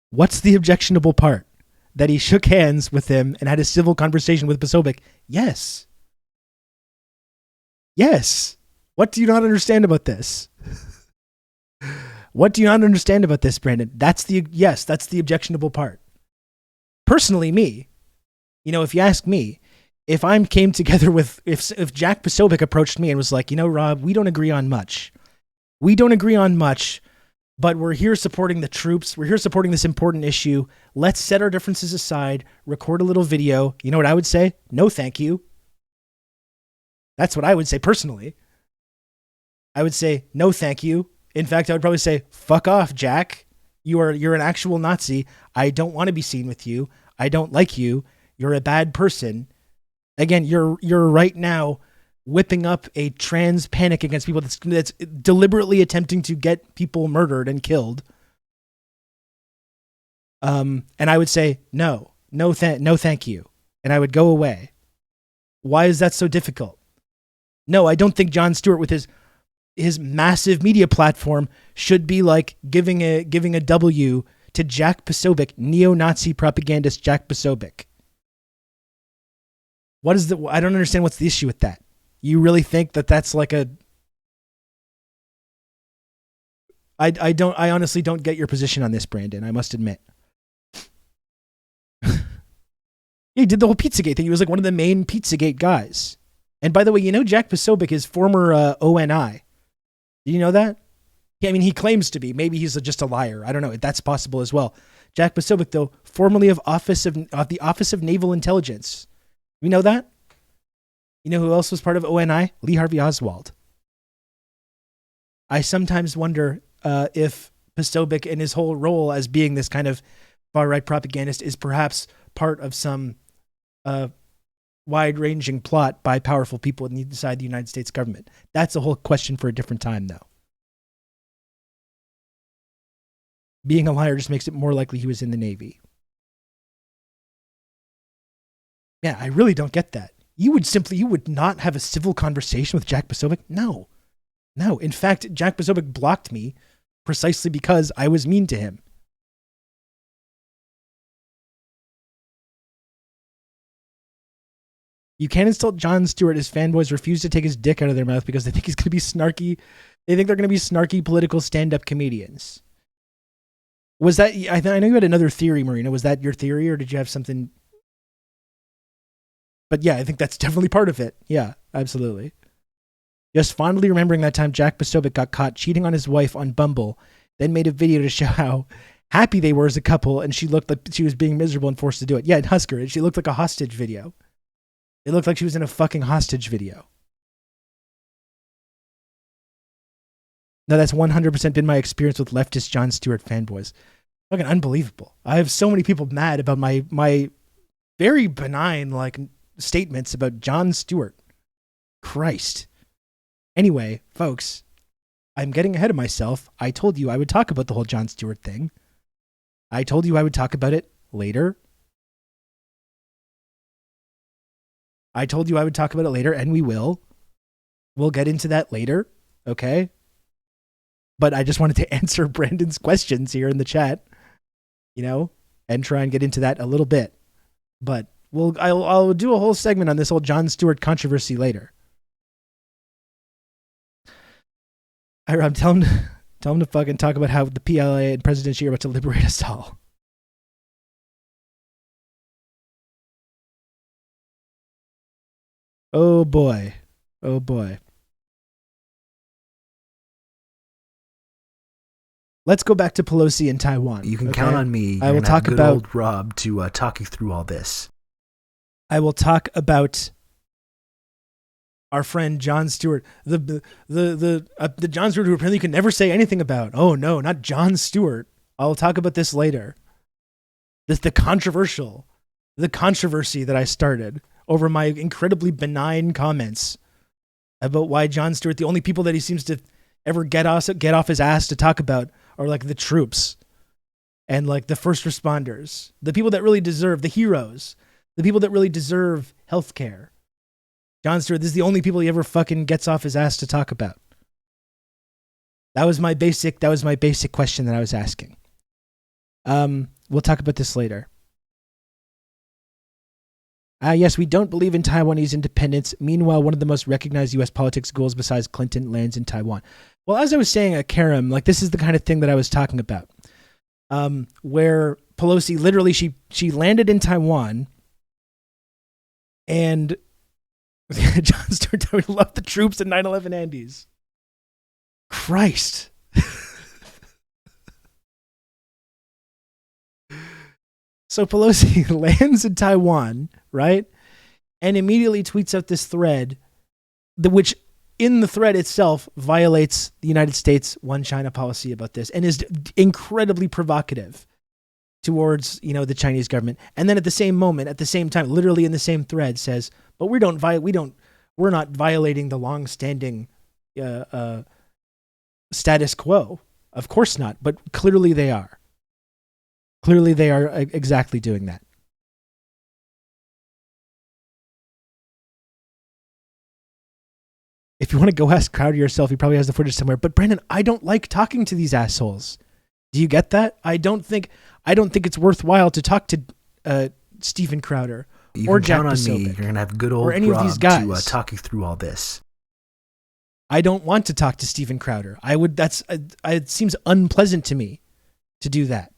S1: What's the objectionable part? That he shook hands with him and had a civil conversation with Posobiec? Yes. Yes. What do you not understand about this? What do you not understand about this, Brandon? That's the objectionable part. Personally, me, if you ask me, if I came together with, if Jack Posobiec approached me and was like, Rob, we don't agree on much. But we're here supporting the troops. We're here supporting this important issue. Let's set our differences aside, record a little video. You know what I would say? No, thank you. That's what I would say personally. I would say, no, thank you. In fact, I would probably say, fuck off, Jack. You're an actual Nazi. I don't want to be seen with you. I don't like you. You're a bad person. Again, you're right now whipping up a trans panic against people that's deliberately attempting to get people murdered and killed. And I would say, no, thank you. And I would go away. Why is that so difficult? No, I don't think Jon Stewart with his massive media platform should be like giving a W to Jack Posobiec, neo-Nazi propagandist Jack Posobiec. I don't understand what's the issue with that. You really think that that's like I honestly don't get your position on this, Brandon, I must admit. He did the whole Pizzagate thing. He was like one of the main Pizzagate guys. And by the way, Jack Posobiec is former ONI. Do you know that? I mean, he claims to be. Maybe he's just a liar. I don't know. That's possible as well. Jack Posobiec, though, formerly of the Office of Naval Intelligence. You know that? You know who else was part of ONI? Lee Harvey Oswald. I sometimes wonder if Posobiec and his whole role as being this kind of far-right propagandist is perhaps part of some wide-ranging plot by powerful people inside the United States government. That's a whole question for a different time, though. being a liar just makes it more likely he was in the Navy. Yeah, I really don't get that. You would not have a civil conversation with Jack Posobiec? No. In fact, Jack Posobiec blocked me precisely because I was mean to him. You can't insult Jon Stewart as fanboys refuse to take his dick out of their mouth because they think he's going to be snarky. They think they're going to be snarky political stand-up comedians. Was that, I know you had another theory, Marina. Was that your theory, or did you have something? But yeah, I think that's definitely part of it. Yeah, absolutely. Just fondly remembering that time Jack Posobiec got caught cheating on his wife on Bumble, then made a video to show how happy they were as a couple, and she looked like she was being miserable and forced to do it. Yeah, in Husker, she looked like a hostage video. It looked like she was in a fucking hostage video. No, that's 100% been my experience with leftist Jon Stewart fanboys. Fucking unbelievable. I have so many people mad about my very benign statements about Jon Stewart. Christ. Anyway, folks, I'm getting ahead of myself. I told you I would talk about the whole Jon Stewart thing. I told you I would talk about it later. And we will. We'll get into that later, okay? But I just wanted to answer Brandon's questions here in the chat, and try and get into that a little bit. But I'll do a whole segment on this whole Jon Stewart controversy later. I'm telling him to fucking talk about how the PLA and President Xi are about to liberate us all. Oh boy. Let's go back to Pelosi and Taiwan.
S2: You can count on me.
S1: I will talk about
S2: old Rob to talk you through all this.
S1: I will talk about our friend Jon Stewart, the Jon Stewart who apparently could never say anything about. Oh no, not Jon Stewart. I'll talk about this later. The controversy that I started over my incredibly benign comments about why Jon Stewart, the only people that he seems to ever get off his ass to talk about are the troops and the first responders, the people that really deserve, the heroes, the people that really deserve healthcare. Jon Stewart, this is the only people he ever fucking gets off his ass to talk about. That was my basic question that I was asking. We'll talk about this later. Yes, we don't believe in Taiwanese independence. Meanwhile, one of the most recognized U.S. politics goals besides Clinton lands in Taiwan. Well, as I was saying at Karam, this is the kind of thing that I was talking about, where Pelosi literally she landed in Taiwan, and Jon Stewart, I love the troops and 9/11 Andes. Christ. So Pelosi lands in Taiwan, right? And immediately tweets out this thread, which in the thread itself violates the United States one China policy about this and is incredibly provocative towards, the Chinese government. And then at the same time, literally in the same thread says, but we're not violating the long-standing status quo. Of course not, but clearly they are. Clearly they are exactly doing that. If you want to go ask Crowder yourself, he probably has the footage somewhere. But Brandon, I don't like talking to these assholes. Do you get that? I don't think it's worthwhile to talk to Steven Crowder or Jack Posobiec.
S2: You're gonna have good old
S1: any
S2: Rob
S1: of these guys
S2: to talk you through all this.
S1: I don't want to talk to Steven Crowder. It seems unpleasant to me to do that.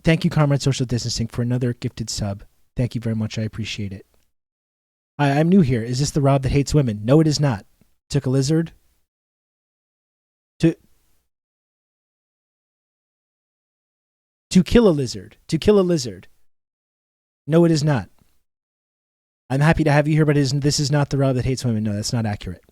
S1: Thank you, Comrade Social Distancing, for another gifted sub. Thank you very much. I appreciate it. I'm new here. Is this the Rob that hates women? No, it is not. Took a lizard to kill a lizard. To kill a lizard. No, it is not. I'm happy to have you here, but this is not the Rob that hates women. No, that's not accurate.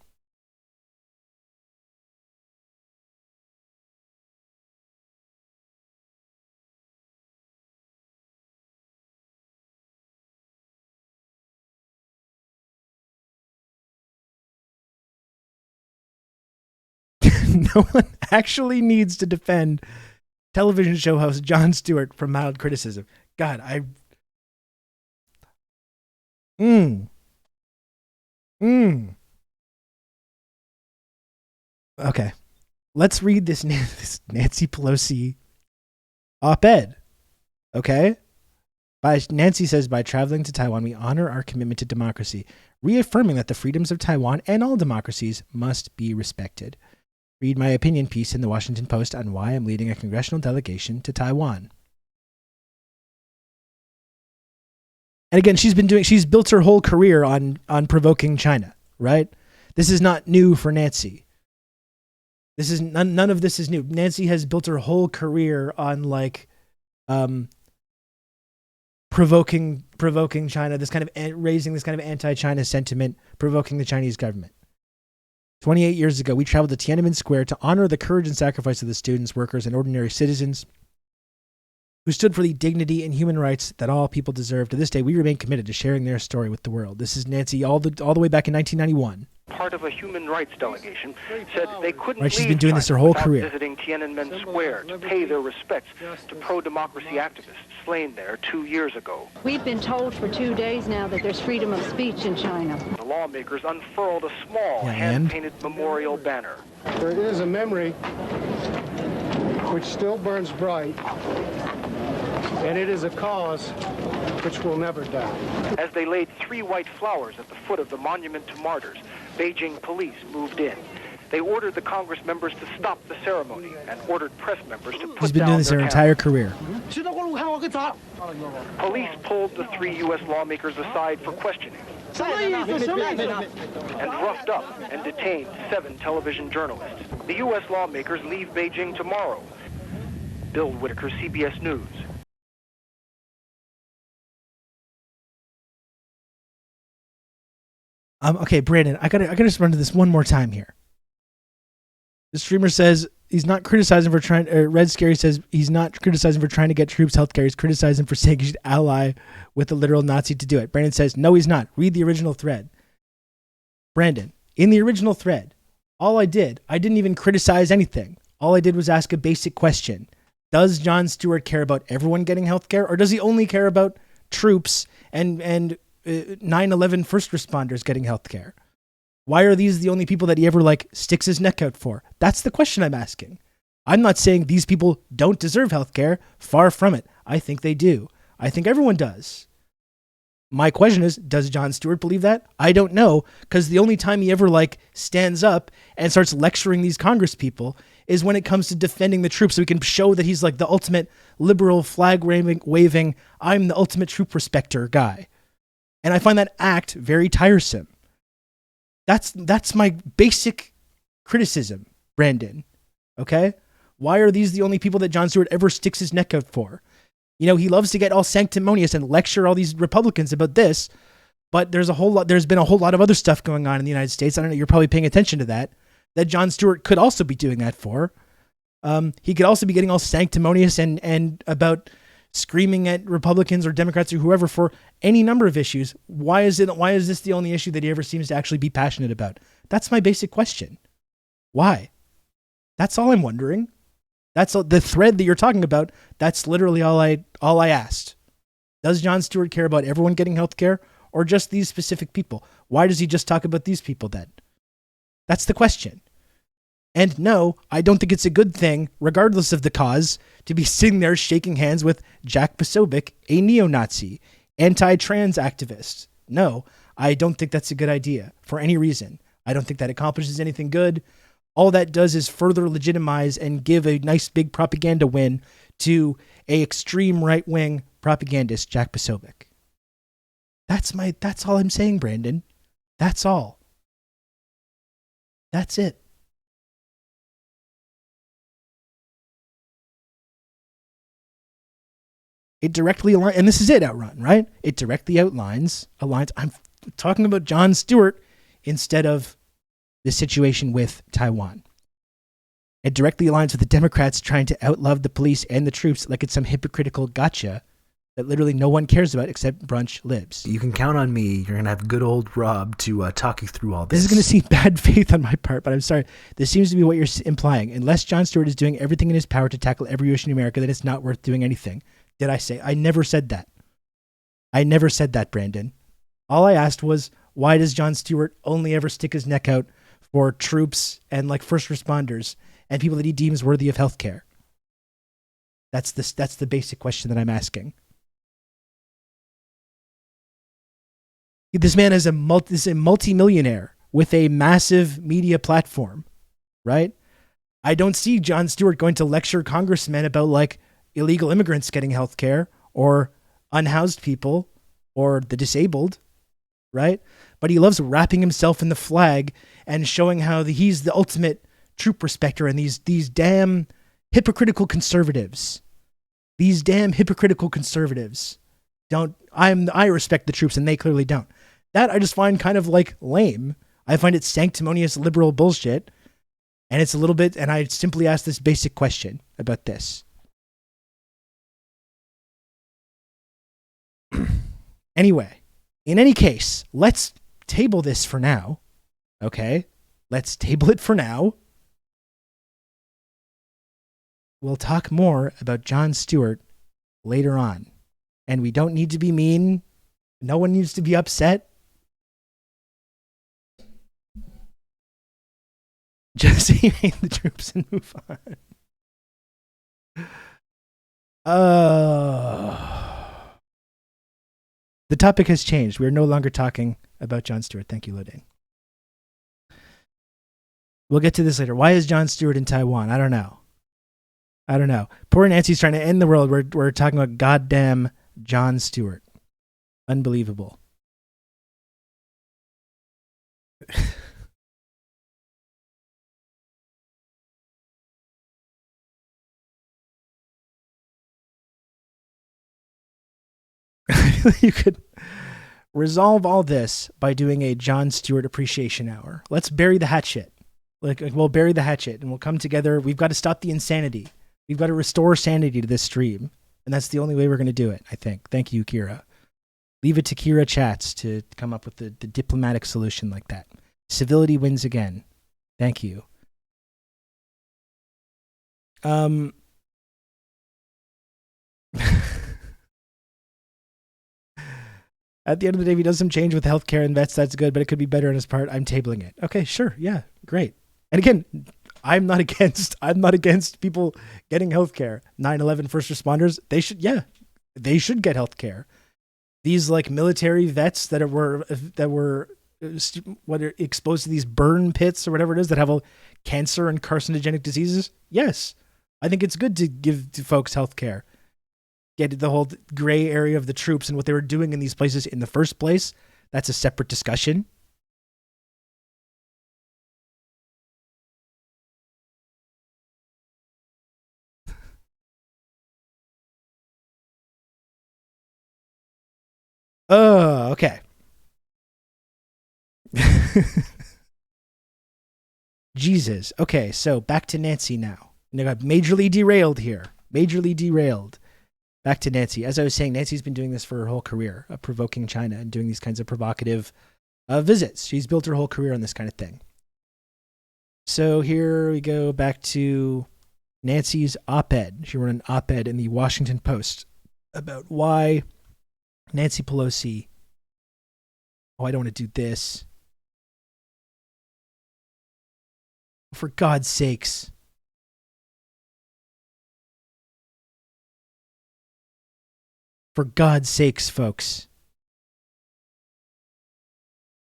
S1: no one actually needs to defend television show host Jon Stewart from mild criticism. God, Okay. Let's read this Nancy Pelosi op-ed. Okay? Nancy says, by traveling to Taiwan, we honor our commitment to democracy, reaffirming that the freedoms of Taiwan and all democracies must be respected. Read my opinion piece in the Washington Post on why I'm leading a congressional delegation to Taiwan. And again, she's built her whole career on provoking China, right? This is not new for Nancy. This is none of this is new. Nancy has built her whole career on provoking China, this kind of raising this kind of anti-China sentiment, provoking the Chinese government. 28 years ago, we traveled to Tiananmen Square to honor the courage and sacrifice of the students, workers, and ordinary citizens who stood for the dignity and human rights that all people deserve. To this day, we remain committed to sharing their story with the world. This is Nancy all the way back in 1991.
S5: Part of a human rights delegation said they couldn't
S1: leave she's been doing this her whole career.
S5: Visiting Tiananmen Square to pay their respects to pro-democracy activists slain there 2 years ago.
S6: We've been told for 2 days now that there's freedom of speech in China.
S5: The lawmakers unfurled a small hand-painted memorial banner.
S7: There is a memory which still burns bright, and it is a cause which will never die.
S5: As they laid 3 white flowers at the foot of the monument to martyrs, Beijing police moved in. They ordered the Congress members to stop the ceremony and ordered press members to put down their cameras.
S1: She's been doing this her entire career.
S5: Police pulled the 3 U.S. lawmakers aside for questioning and roughed up and detained 7 television journalists. The U.S. lawmakers leave Beijing tomorrow. Bill Whitaker, CBS News.
S1: Okay, Brandon, I gotta just run to this one more time here. The streamer says he's not criticizing for trying. Red Scary says he's not criticizing for trying to get troops healthcare. He's criticizing for saying he should ally with a literal Nazi to do it. Brandon says no, he's not. Read the original thread. Brandon, in the original thread, I didn't even criticize anything. All I did was ask a basic question: does Jon Stewart care about everyone getting healthcare, or does he only care about troops and 9/11 first responders getting healthcare? Why are these the only people that he ever sticks his neck out for? That's the question I'm asking. I'm not saying these people don't deserve healthcare. Far from it. I think they do. I think everyone does. My question is, does Jon Stewart believe that? I don't know, because the only time he ever stands up and starts lecturing these Congress people is when it comes to defending the troops, so he can show that he's the ultimate liberal flag waving, I'm the ultimate troop respecter guy. And I find that act very tiresome. That's my basic criticism, Brandon. Okay? Why are these the only people that Jon Stewart ever sticks his neck out for? He loves to get all sanctimonious and lecture all these Republicans about this, but there's been a whole lot of other stuff going on in the United States. I don't know, you're probably paying attention to that Jon Stewart could also be doing that for. He could also be getting all sanctimonious and about screaming at Republicans or Democrats or whoever for any number of issues. Why is this the only issue that he ever seems to actually be passionate about? That's my basic question. Why? That's all I'm wondering. That's the thread that you're talking about. That's literally all I asked. Does Jon Stewart care about everyone getting healthcare or just these specific people? Why does he just talk about these people then? That's the question. And no, I don't think it's a good thing, regardless of the cause, to be sitting there shaking hands with Jack Posobiec, a neo-Nazi, anti-trans activist. No, I don't think that's a good idea for any reason. I don't think that accomplishes anything good. All that does is further legitimize and give a nice big propaganda win to a extreme right-wing propagandist, Jack Posobiec. That's all I'm saying, Brandon. That's all. That's it. It directly aligns, and this is it, Outrun, right? It directly aligns. I'm talking about Jon Stewart instead of the situation with Taiwan. It directly aligns with the Democrats trying to outlove the police and the troops like it's some hypocritical gotcha that literally no one cares about except brunch libs.
S2: You can count on me. You're going to have good old Rob to talk you through all this.
S1: This is going to seem bad faith on my part, but I'm sorry. This seems to be what you're implying. Unless Jon Stewart is doing everything in his power to tackle every issue in America, then it's not worth doing anything. Did I say? I never said that. I never said that, Brandon. All I asked was, why does Jon Stewart only ever stick his neck out for troops and like first responders and people that he deems worthy of health care? That's the basic question that I'm asking. This man is a multi-millionaire with a massive media platform, right? I don't see Jon Stewart going to lecture congressmen about like illegal immigrants getting health care or unhoused people or the disabled, right? But he loves wrapping himself in the flag and showing how he's the ultimate troop respecter, and these damn hypocritical conservatives. These damn hypocritical conservatives I respect the troops and they clearly don't. That I just find kind of like lame. I find it sanctimonious liberal bullshit. And it's a little bit, and I simply ask this basic question about this. Anyway, in any case, let's table this for now. Okay? Let's table it for now. We'll talk more about Jon Stewart later on. And we don't need to be mean. No one needs to be upset. Just evade the troops and move on. The topic has changed. We are no longer talking about Jon Stewart. Thank you, Lodane. We'll get to this later. Why is Jon Stewart in Taiwan? I don't know. Poor Nancy's trying to end the world. We're talking about goddamn Jon Stewart. Unbelievable. You could resolve all this by doing a Jon Stewart appreciation hour. Let's bury the hatchet. We'll bury the hatchet and we'll come together. We've got to stop the insanity. We've got to restore sanity to this stream. And that's the only way we're going to do it, I think. Thank you, Kira. Leave it to Kira Chats to come up with the diplomatic solution like that. Civility wins again. Thank you. At the end of the day, if he does some change with healthcare and vets, that's good, but it could be better on his part. I'm tabling it. Okay, sure. Yeah, great. And again, I'm not against people getting healthcare. 9/11 first responders, they should get healthcare. These like military vets that were exposed to these burn pits or whatever it is that have cancer and carcinogenic diseases. Yes, I think it's good to give to folks healthcare. Get the whole gray area of the troops and what they were doing in these places in the first place. That's a separate discussion. Oh, okay. Jesus. Okay, so back to Nancy now. And I got majorly derailed here. Majorly derailed. Back to Nancy. As I was saying, Nancy's been doing this for her whole career, provoking China and doing these kinds of provocative visits. She's built her whole career on this kind of thing. So here we go back to Nancy's op-ed. She wrote an op-ed in the Washington Post about why Nancy Pelosi... Oh, I don't want to do this. For God's sakes. For God's sakes, folks.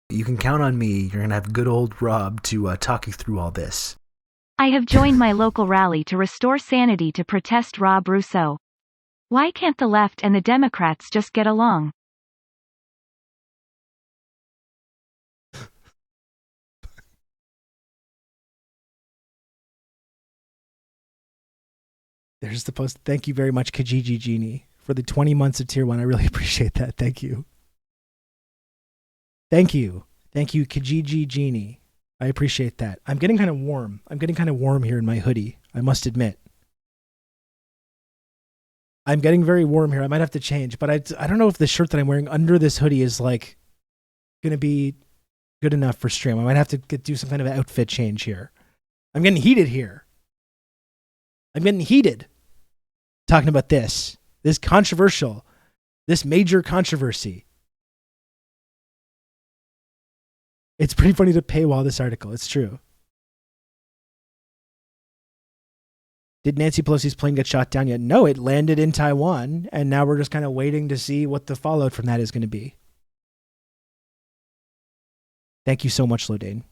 S2: You can count on me. You're going to have good old Rob to talk you through all this.
S8: I have joined my local rally to restore sanity to protest Rob Rousseau. Why can't the left and the Democrats just get along?
S1: There's the post. Thank you very much, Kijiji Genie, for the 20 months of Tier 1. I really appreciate that. Thank you. Thank you. Thank you, Kijiji Genie. I appreciate that. I'm getting kind of warm. I'm getting kind of warm here in my hoodie, I must admit. I'm getting very warm here. I might have to change, but I don't know if the shirt that I'm wearing under this hoodie is like going to be good enough for stream. I might have to do some kind of outfit change here. I'm getting heated here. I'm getting heated talking about this controversial, this major controversy. It's pretty funny to paywall this article. It's true. Did Nancy Pelosi's plane get shot down yet? No, it landed in Taiwan, and now we're just kind of waiting to see what the fallout from that is going to be. Thank you so much, Lodane.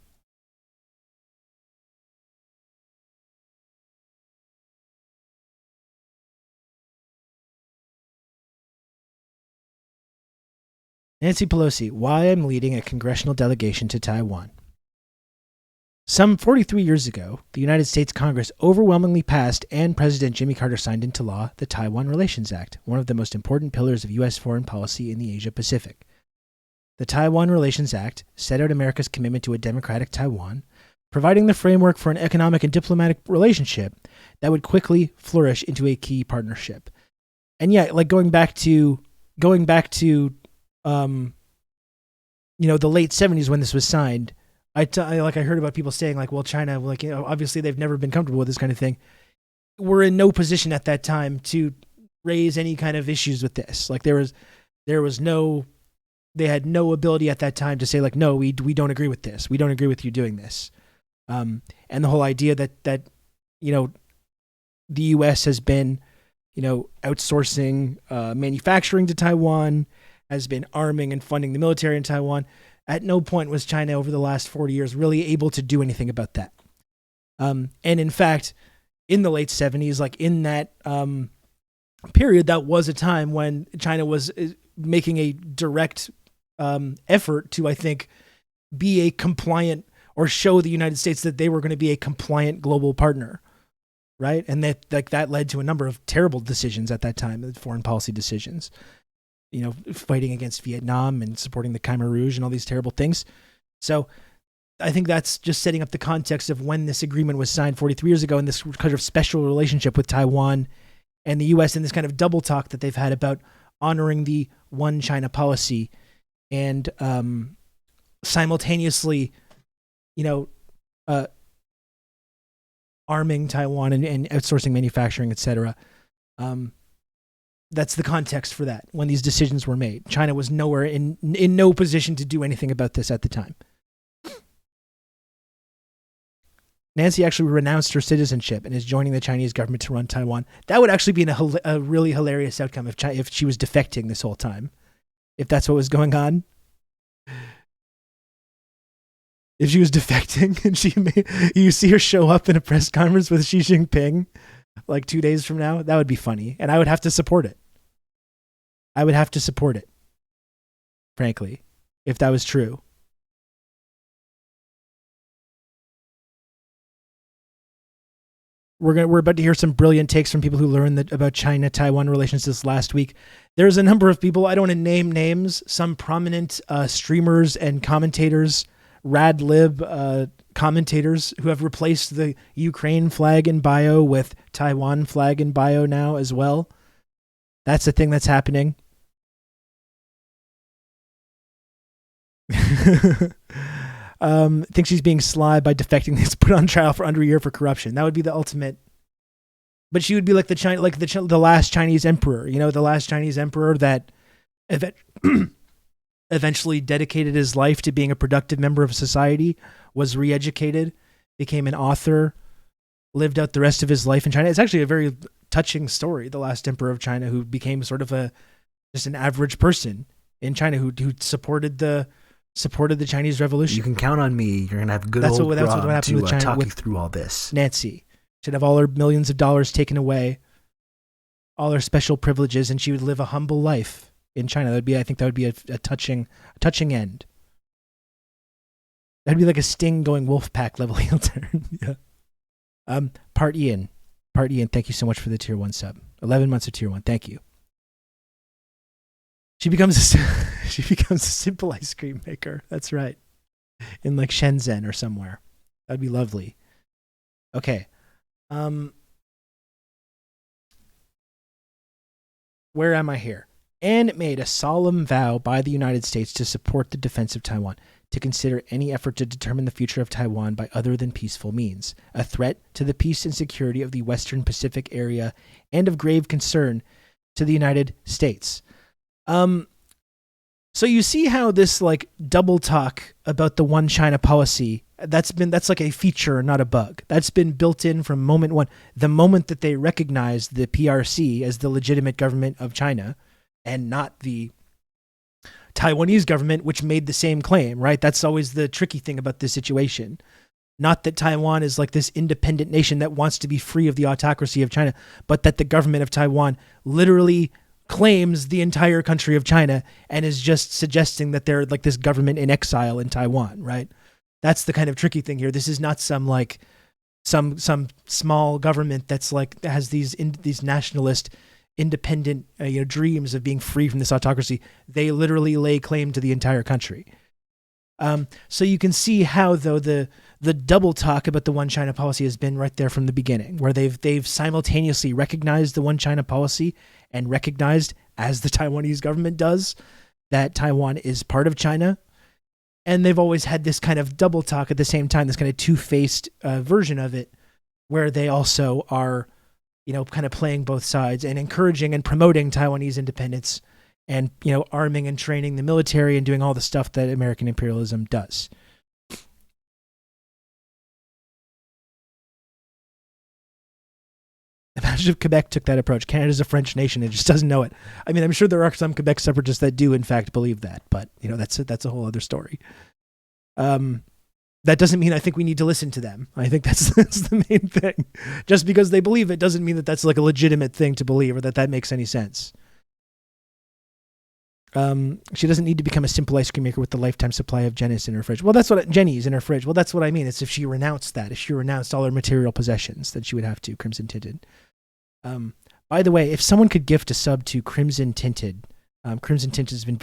S1: Nancy Pelosi, why I'm leading a congressional delegation to Taiwan. Some 43 years ago, the United States Congress overwhelmingly passed and President Jimmy Carter signed into law the Taiwan Relations Act, one of the most important pillars of U.S. foreign policy in the Asia-Pacific. The Taiwan Relations Act set out America's commitment to a democratic Taiwan, providing the framework for an economic and diplomatic relationship that would quickly flourish into a key partnership. And yeah, like going back to the late 70s when this was signed, I heard about people saying like, well, China, like, obviously they've never been comfortable with this kind of thing. We're in no position at that time to raise any kind of issues with this. Like they had no ability at that time to say like, no, we don't agree with this. We don't agree with you doing this. And the whole idea that the U.S. has been, outsourcing manufacturing to Taiwan, has been arming and funding the military in Taiwan. At no point was China over the last 40 years really able to do anything about that. And in fact, in the late 70s, like in that period, that was a time when China was making a direct effort to, I think, be a compliant or show the United States that they were going to be a compliant global partner, right? And that led to a number of terrible decisions at that time, foreign policy decisions. Fighting against Vietnam and supporting the Khmer Rouge and all these terrible things. So I think that's just setting up the context of when this agreement was signed 43 years ago and this kind of special relationship with Taiwan and the U.S. and this kind of double talk that they've had about honoring the one China policy and simultaneously, arming Taiwan and outsourcing manufacturing, etc. That's the context for that when these decisions were made. China was nowhere in no position to do anything about this at the time. Nancy actually renounced her citizenship and is joining the Chinese government to run Taiwan. That would actually be a really hilarious outcome if she was defecting this whole time, if that's what was going on. If she was defecting and you see her show up in a press conference with Xi Jinping like 2 days from now, that would be funny. And I would have to support it. Frankly, if that was true. We're about to hear some brilliant takes from people who learned about China-Taiwan relations this last week. There's a number of people, I don't want to name names, some prominent streamers and commentators, rad lib commentators who have replaced the Ukraine flag in bio with Taiwan flag in bio now as well. That's the thing that's happening. Thinks she's being sly by defecting. It's put on trial for under a year for corruption. That would be the ultimate. But she would be like the last Chinese emperor. The last Chinese emperor that eventually dedicated his life to being a productive member of society, was re-educated, became an author, lived out the rest of his life in China. It's actually a very touching story. The last emperor of China who became sort of just an average person in China who supported the Chinese Revolution.
S2: You can count on me. You're gonna have good old Rob to talk you through all this.
S1: Nancy should have all her millions of dollars taken away, all her special privileges, and she would live a humble life in China. I think that would be a touching end. That'd be like a Sting going Wolfpack level heel turn. Yeah. Part Ian, thank you so much for the tier 1 sub. 11 months of tier 1. Thank you. She becomes a simple ice cream maker. That's right. In like Shenzhen or somewhere. That'd be lovely. Okay. Where am I here? And made a solemn vow by the United States to support the defense of Taiwan, to consider any effort to determine the future of Taiwan by other than peaceful means, a threat to the peace and security of the Western Pacific area and of grave concern to the United States. So you see how this like double talk about the one China policy, that's like a feature, not a bug. That's been built in from moment one. The moment that they recognized the PRC as the legitimate government of China and not the Taiwanese government, which made the same claim, right? That's always the tricky thing about this situation. Not that Taiwan is like this independent nation that wants to be free of the autocracy of China, but that the government of Taiwan literally claims the entire country of China and is just suggesting that they're like this government in exile in Taiwan, right? That's the kind of tricky thing here. This is not some like some small government that's like has these nationalist independent dreams of being free from this autocracy. They literally lay claim to the entire country. So you can see how though the double talk about the one China policy has been right there from the beginning, where they've simultaneously recognized the one China policy and recognized, as the Taiwanese government does, that Taiwan is part of China. And they've always had this kind of double talk at the same time, this kind of two-faced version of it, where they also are, kind of playing both sides and encouraging and promoting Taiwanese independence and, arming and training the military and doing all the stuff that American imperialism does. Imagine if Quebec took that approach. Canada's a French nation. It just doesn't know it. I mean, I'm sure there are some Quebec separatists that do, in fact, believe that. But, that's a whole other story. That doesn't mean I think we need to listen to them. I think that's the main thing. Just because they believe it doesn't mean that that's like a legitimate thing to believe or that makes any sense. She doesn't need to become a simple ice cream maker with the lifetime supply of Jenny's in her fridge. Well, Jenny's in her fridge. Well, that's what I mean. It's if she renounced that, if she renounced all her material possessions, then she would have to. Crimson Tinted. By the way, if someone could gift a sub to Crimson Tinted, Crimson Tinted has been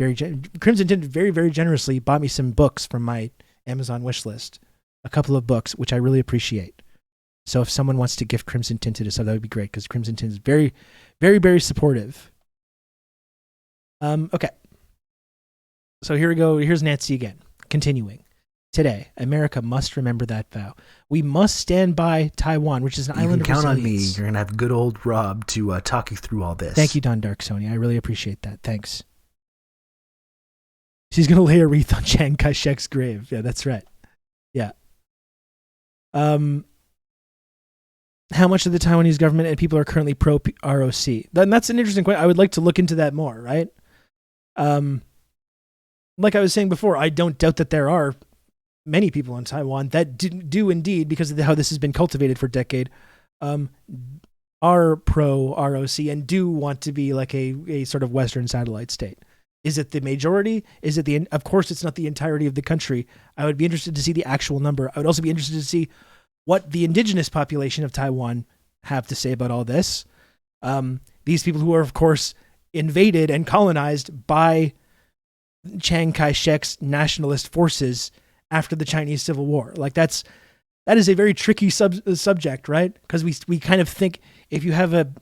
S1: Crimson Tinted very, very generously bought me some books from my Amazon wish list, a couple of books, which I really appreciate. So if someone wants to gift Crimson Tinted a sub, that would be great, because Crimson Tinted is very, very, very supportive. Okay. So here we go. Here's Nancy again. Continuing. Today, America must remember that vow. We must stand by Taiwan, which is an island of resilience. You can count on me. You're going to have good old Rob to talk you through all this. Thank you, Don Dark Sony. I really appreciate that. Thanks. She's going to lay a wreath on Chiang Kai-shek's grave. Yeah, that's right. Yeah. How much of the Taiwanese government and people are currently pro-ROC? Then that's an interesting question. I would like to look into that more, right? Like I was saying before, I don't doubt that there are many people in Taiwan that do indeed, because of how this has been cultivated for a decade, are pro-ROC and do want to be like a sort of Western satellite state. Is it the majority? Is it of course it's not the entirety of the country. I would be interested to see the actual number. I would also be interested to see what the indigenous population of Taiwan have to say about all this. These people who are, of course, invaded and colonized by Chiang Kai-shek's nationalist forces after the Chinese Civil War. Like that is a very tricky subject, right? Because we kind of think if you have a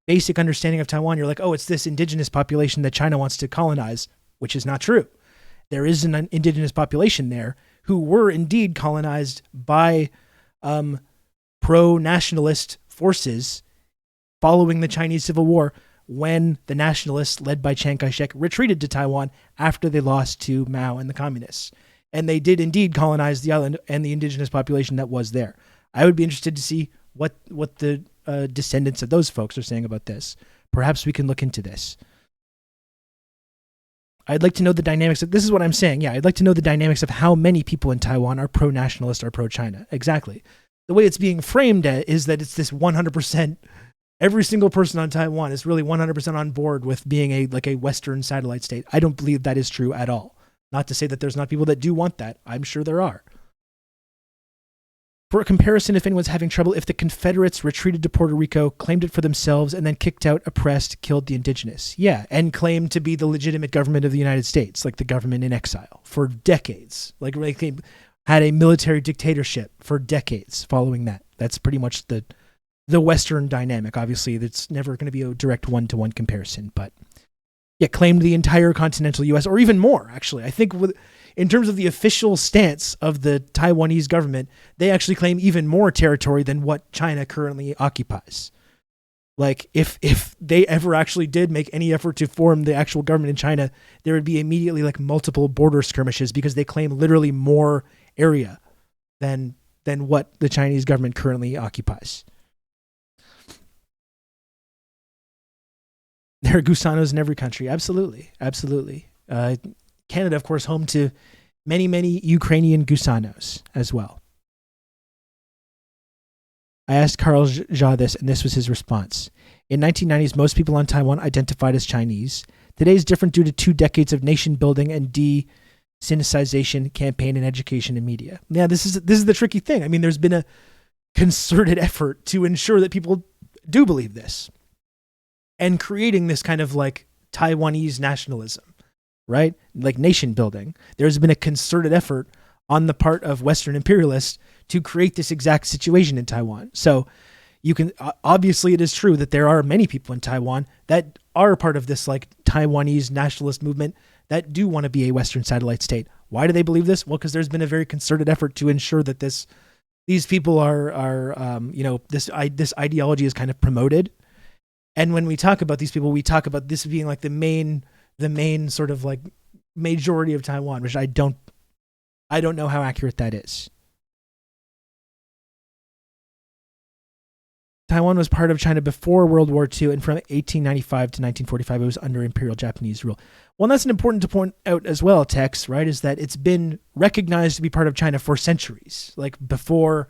S1: basic understanding of Taiwan, you're like, oh, it's this indigenous population that China wants to colonize, which is not true. There is an indigenous population there who were indeed colonized by pro-nationalist forces following the Chinese Civil War, when the nationalists led by Chiang Kai-shek retreated to Taiwan after they lost to Mao and the communists. And they did indeed colonize the island and the indigenous population that was there. I would be interested to see what the descendants of those folks are saying about this. Perhaps we can look into this. I'd like to know the dynamics. This is what I'm saying. Yeah, I'd like to know the dynamics of how many people in Taiwan are pro-nationalist or pro-China. Exactly. The way it's being framed is that it's this 100%. Every single person on Taiwan is really 100% on board with being a Western satellite state. I don't believe that is true at all. Not to say that there's not people that do want that. I'm sure there are. For a comparison, if anyone's having trouble, if the Confederates retreated to Puerto Rico, claimed it for themselves, and then kicked out, oppressed, killed the indigenous. Yeah, and claimed to be the legitimate government of the United States, like the government in exile, for decades. Like they had a military dictatorship for decades following that. That's pretty much the the Western dynamic. Obviously, it's never going to be a direct one-to-one comparison, but yeah, claimed the entire continental U.S., or even more, actually. I think in terms of the official stance of the Taiwanese government, they actually claim even more territory than what China currently occupies. Like, if they ever actually did make any effort to form the actual government in China, there would be immediately like multiple border skirmishes because they claim literally more area than what the Chinese government currently occupies. There are gusanos in every country. Absolutely. Absolutely. Canada, of course, home to many, many Ukrainian gusanos as well. I asked Carl Jha this, and this was his response. In 1990s, most people on Taiwan identified as Chinese. Today is different due to 2 decades of nation building and de-Sinicization campaign in education and media. Yeah, this is the tricky thing. I mean, there's been a concerted effort to ensure that people do believe this, and creating this kind of like Taiwanese nationalism, right? Like nation building. There's been a concerted effort on the part of Western imperialists to create this exact situation in Taiwan. So you can, obviously it is true that there are many people in Taiwan that are part of this like Taiwanese nationalist movement that do want to be a Western satellite state. Why do they believe this? Well, because there's been a very concerted effort to ensure that these people are this ideology is kind of promoted. And when we talk about these people, we talk about this being like the main sort of like majority of Taiwan, which I don't know how accurate that is. Taiwan was part of China before World War II, and from 1895 to 1945, it was under Imperial Japanese rule. Well, that's important to point out as well, Tex, right, is that it's been recognized to be part of China for centuries. Like before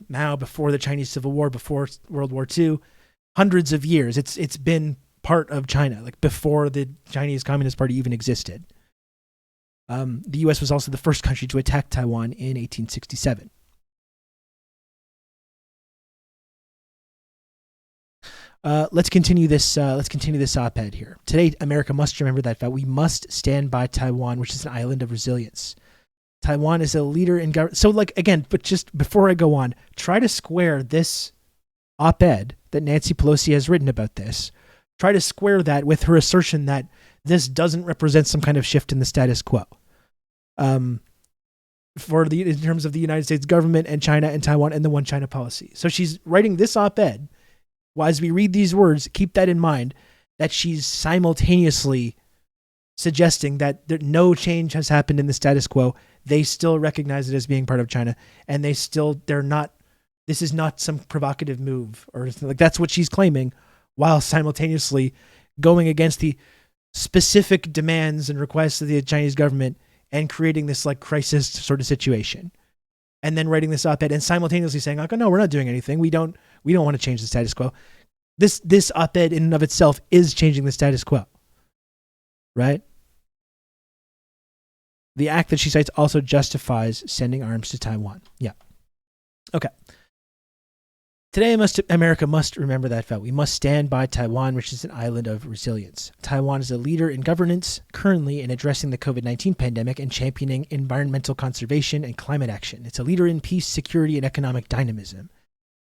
S1: Mao, before the Chinese Civil War, before World War II, hundreds of years. It's been part of China, like before the Chinese Communist Party even existed. The U.S. was also the first country to attack Taiwan in 1867. Let's continue this op-ed here. Today, America must remember that we must stand by Taiwan, which is an island of resilience. Taiwan is a leader in government. So, like, again, but just before I go on, try to square this op-ed that Nancy Pelosi has written about this. Try to square that with her assertion that this doesn't represent some kind of shift in the status quo. In terms of the United States government and China and Taiwan and the One China policy. So she's writing this op-ed. Well, as we read these words, keep that in mind, that she's simultaneously suggesting that no change has happened in the status quo. They still recognize it as being part of China, and they're not, this is not some provocative move, or like that's what she's claiming, while simultaneously going against the specific demands and requests of the Chinese government and creating this like crisis sort of situation. And then writing this op-ed and simultaneously saying, like, oh, no, we're not doing anything. We don't want to change the status quo. This op-ed in and of itself is changing the status quo, right? The act that she cites also justifies sending arms to Taiwan. Yeah. Okay. Today, America must remember that fact. We must stand by Taiwan, which is an island of resilience. Taiwan is a leader in governance, currently in addressing the COVID-19 pandemic and championing environmental conservation and climate action. It's a leader in peace, security, and economic dynamism,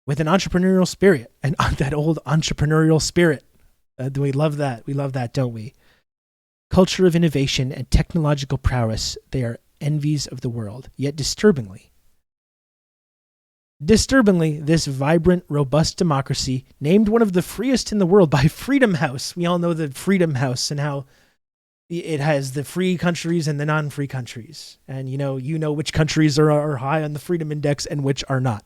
S1: with an entrepreneurial spirit, and that old entrepreneurial spirit. We love that. We love that, don't we? Culture of innovation and technological prowess, they are envies of the world. Yet disturbingly, this vibrant, robust democracy, named one of the freest in the world by Freedom House. We all know the Freedom House and how it has the free countries and the non-free countries. And you know which countries are high on the Freedom Index and which are not.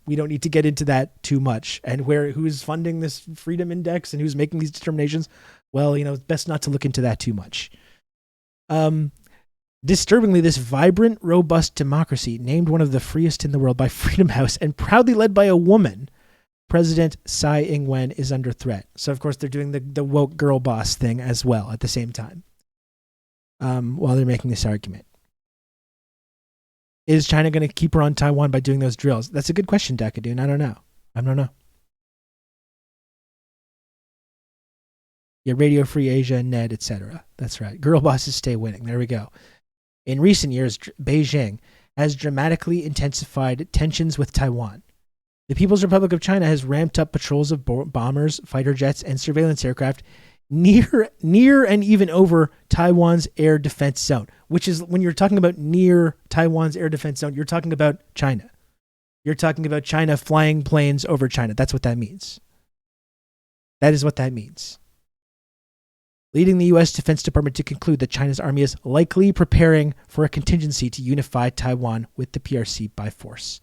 S1: We don't need to get into that too much. And who's funding this Freedom Index and who's making these determinations? Well, it's best not to look into that too much. Disturbingly, this vibrant, robust democracy, named one of the freest in the world by Freedom House and proudly led by a woman, President Tsai Ing-wen, is under threat. So, of course, they're doing the woke girl boss thing as well at the same time while they're making this argument. Is China going to keep her on Taiwan by doing those drills? That's a good question, Dakadoon. I don't know. Yeah, Radio Free Asia, Ned, etc. That's right. Girl bosses stay winning. There we go. In recent years, Beijing has dramatically intensified tensions with Taiwan. The People's Republic of China has ramped up patrols of bombers, fighter jets, and surveillance aircraft near and even over Taiwan's air defense zone, which is, when you're talking about near Taiwan's air defense zone, you're talking about China. You're talking about China flying planes over China. That's what that means. That is what that means. Leading the U.S. Defense Department to conclude that China's army is likely preparing for a contingency to unify Taiwan with the PRC by force.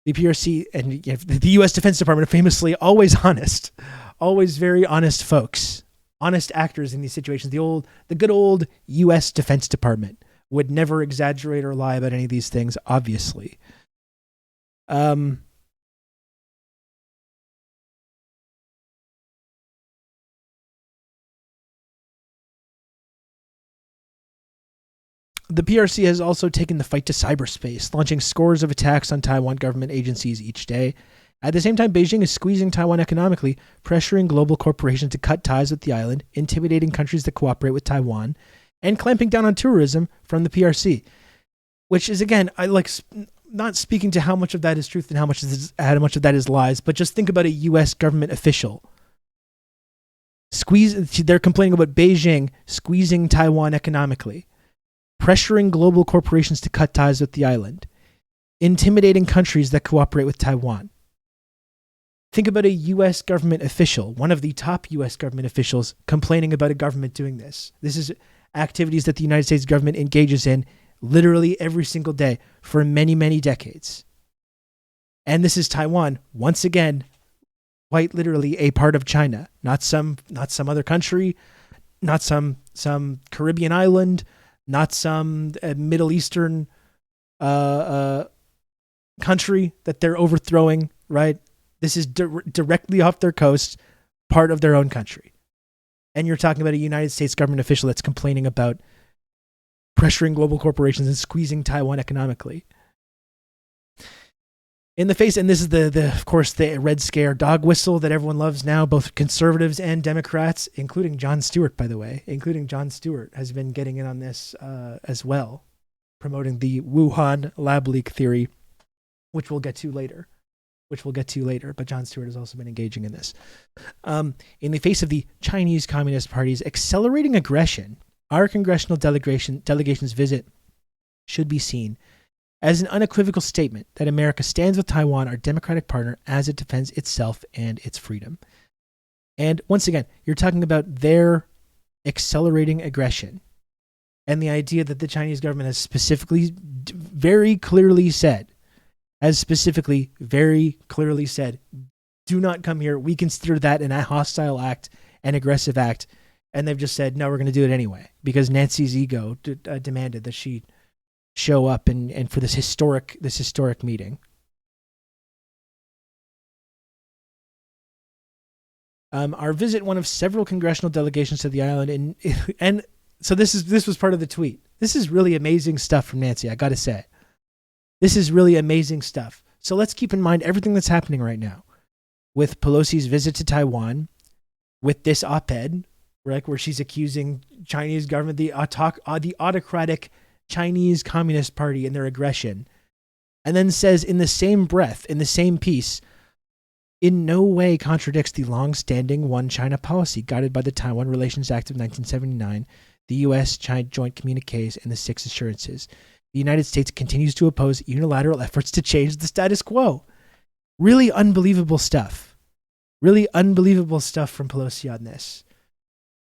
S1: The PRC and the U.S. Defense Department are famously always honest, always very honest folks, honest actors in these situations. The good old U.S. Defense Department would never exaggerate or lie about any of these things, obviously. The PRC has also taken the fight to cyberspace, launching scores of attacks on Taiwan government agencies each day. At the same time, Beijing is squeezing Taiwan economically, pressuring global corporations to cut ties with the island, intimidating countries that cooperate with Taiwan, and clamping down on tourism from the PRC. Which is, again, I like not speaking to how much of that is truth and how much of that is lies, but just think about a U.S. government official. They're complaining about Beijing squeezing Taiwan economically, pressuring global corporations to cut ties with the island, intimidating countries that cooperate with Taiwan. Think about a U.S. government official, one of the top U.S. government officials, complaining about a government doing this. This is activities that the United States government engages in literally every single day for many, many decades. And this is Taiwan, once again, quite literally a part of China, not some other country, not some Caribbean island, not some Middle Eastern country that they're overthrowing, right? This is directly off their coast, part of their own country. And you're talking about a United States government official that's complaining about pressuring global corporations and squeezing Taiwan economically. In the face, and this is of course, the Red Scare dog whistle that everyone loves now, both conservatives and Democrats, including Jon Stewart, by the way. Including Jon Stewart has been getting in on this as well, promoting the Wuhan lab leak theory, which we'll get to later. But Jon Stewart has also been engaging in this. In the face of the Chinese Communist Party's accelerating aggression, our congressional delegation's visit should be seen as an unequivocal statement that America stands with Taiwan, our democratic partner, as it defends itself and its freedom. And once again, you're talking about their accelerating aggression and the idea that the Chinese government has specifically, very clearly said, do not come here. We consider that a hostile act, an aggressive act. And they've just said, no, we're going to do it anyway, because Nancy's ego demanded that she show up and for this historic meeting. Our visit, one of several congressional delegations to the island, and so this was part of the tweet. This is really amazing stuff from Nancy, I gotta say. This is really amazing stuff. So let's keep in mind everything that's happening right now with Pelosi's visit to Taiwan, with this op-ed, right, where she's accusing Chinese government, the autocratic Chinese Communist Party and their aggression, and then says in the same breath, in the same piece, in no way contradicts the long-standing One China policy guided by the Taiwan Relations Act of 1979, the U.S.-China joint communiques, and the 6 assurances. The United States continues to oppose unilateral efforts to change the status quo. Really unbelievable stuff. Really unbelievable stuff from Pelosi on this.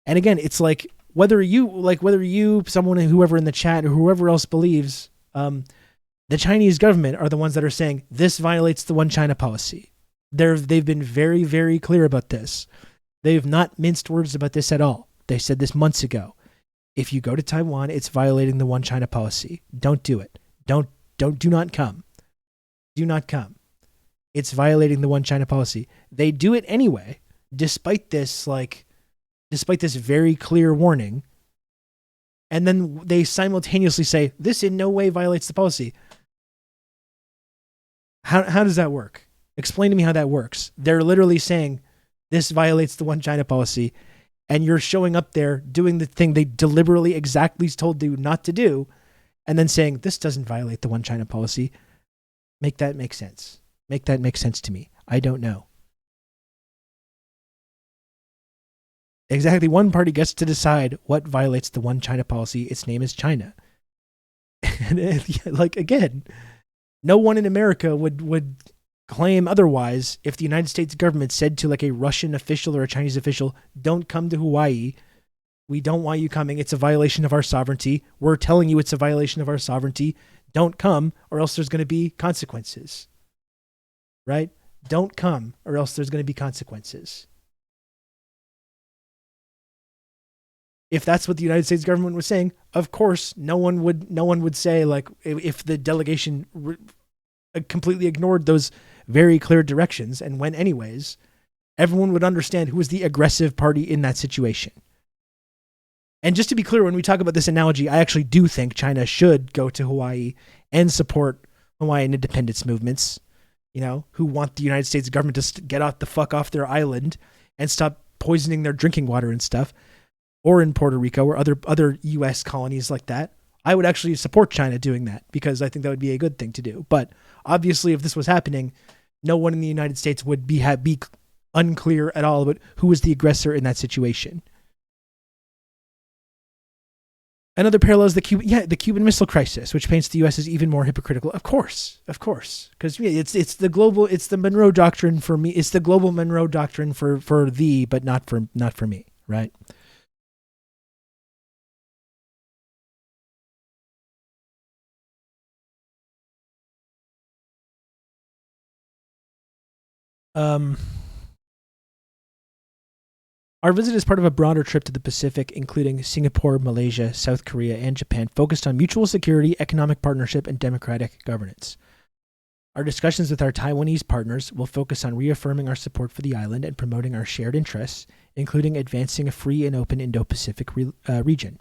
S1: And again, it's like, whether you, someone, whoever in the chat, or whoever else believes, the Chinese government are the ones that are saying this violates the One China policy. They've been very, very clear about this. They've not minced words about this at all. They said this months ago. If you go to Taiwan, it's violating the One China policy. Don't do it. Do not come. Do not come. It's violating the One China policy. They do it anyway, despite this very clear warning. And then they simultaneously say, this in no way violates the policy. How does that work? Explain to me how that works. They're literally saying this violates the One China policy, and you're showing up there doing the thing they deliberately exactly told you not to do, and then saying this doesn't violate the One China policy. Make that make sense. Make that make sense to me. I don't know. Exactly. One party gets to decide what violates the one China policy. Its name is China. And like, again, no one in America would claim otherwise if the United States government said to like a Russian official or a Chinese official, don't come to Hawaii. We don't want you coming. It's a violation of our sovereignty. We're telling you it's a violation of our sovereignty. Don't come or else there's going to be consequences. Right? Don't come or else there's going to be consequences. If that's what the United States government was saying, of course, no one would say, like, if the delegation completely ignored those very clear directions and went anyways, everyone would understand who was the aggressive party in that situation. And just to be clear, when we talk about this analogy, I actually do think China should go to Hawaii and support Hawaiian independence movements, who want the United States government to get the fuck off their island and stop poisoning their drinking water and stuff. Or in Puerto Rico or other U.S. colonies like that. I would actually support China doing that because I think that would be a good thing to do. But obviously, if this was happening, no one in the United States would be unclear at all about who was the aggressor in that situation. Another parallel is the Cuban Missile Crisis, which paints the U.S. as even more hypocritical. Of course, because it's the Monroe Doctrine for me. It's the global Monroe Doctrine for thee, but not for me, right? Our visit is part of a broader trip to the Pacific, including Singapore, Malaysia, South Korea, and Japan, focused on mutual security, economic partnership, and democratic governance. Our discussions with our Taiwanese partners will focus on reaffirming our support for the island and promoting our shared interests, including advancing a free and open Indo-Pacific region.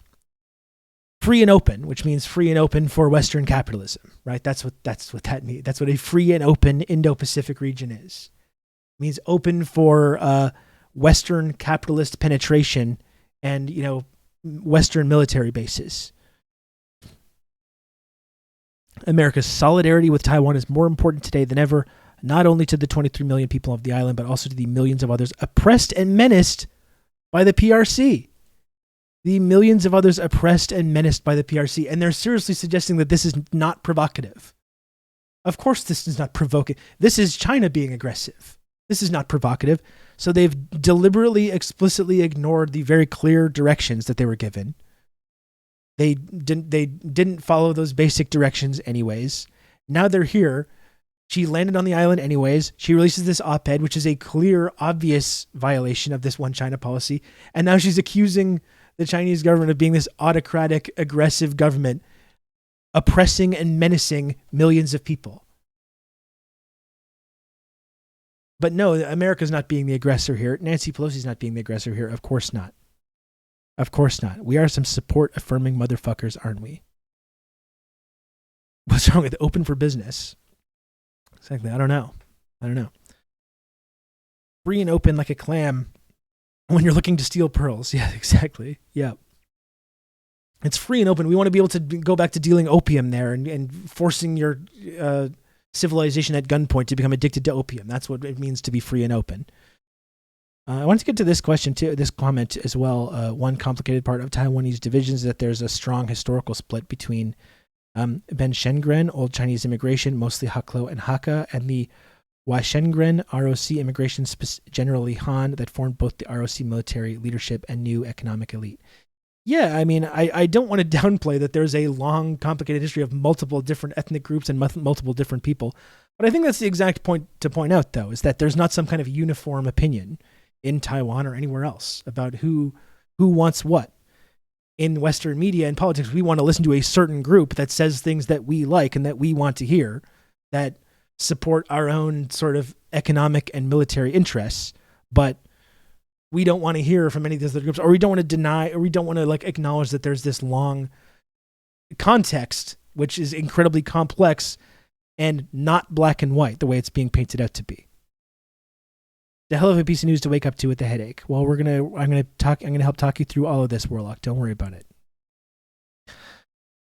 S1: Free and open, which means free and open for Western capitalism, right? That's what that means. That's what a free and open Indo-Pacific region is. It means open for Western capitalist penetration and, Western military bases. America's solidarity with Taiwan is more important today than ever, not only to the 23 million people of the island, but also to the millions of others oppressed and menaced by the PRC. The millions of others oppressed and menaced by the PRC. And they're seriously suggesting that this is not provocative. Of course, this is not provocative. This is China being aggressive. This is not provocative. So they've deliberately, explicitly ignored the very clear directions that they were given. They didn't follow those basic directions anyways. Now they're here. She landed on the island anyways. She releases this op-ed, which is a clear, obvious violation of this one China policy. And now she's accusing the Chinese government of being this autocratic, aggressive government, oppressing and menacing millions of people. But no, America's not being the aggressor here. Nancy Pelosi's not being the aggressor here. Of course not. Of course not. We are some support-affirming motherfuckers, aren't we? What's wrong with open for business? Exactly. I don't know. Free and open like a clam when you're looking to steal pearls. Yeah, exactly. Yeah. It's free and open. We want to be able to go back to dealing opium there and forcing your civilization at gunpoint to become addicted to opium. That's what it means to be free and open. I want to get to this question too, this comment as well. One complicated part of Taiwanese divisions is that there's a strong historical split between Ben Shengren, Old Chinese immigration, mostly Haklo and Hakka, and the Washengren ROC immigration, generally Han, that formed both the ROC military leadership and new economic elite. Yeah, I mean, I don't want to downplay that there's a long, complicated history of multiple different ethnic groups and multiple different people. But I think that's the exact point to point out, though, is that there's not some kind of uniform opinion in Taiwan or anywhere else about who wants what. In Western media and politics, we want to listen to a certain group that says things that we like and that we want to hear, that support our own sort of economic and military interests, but we don't want to hear from any of those other groups, or we don't want to deny, or we don't want to acknowledge that there's this long context, which is incredibly complex and not black and white the way it's being painted out to be. The hell of a piece of news to wake up to with the headache. Well, I'm gonna help talk you through all of this, Warlock. Don't worry about it.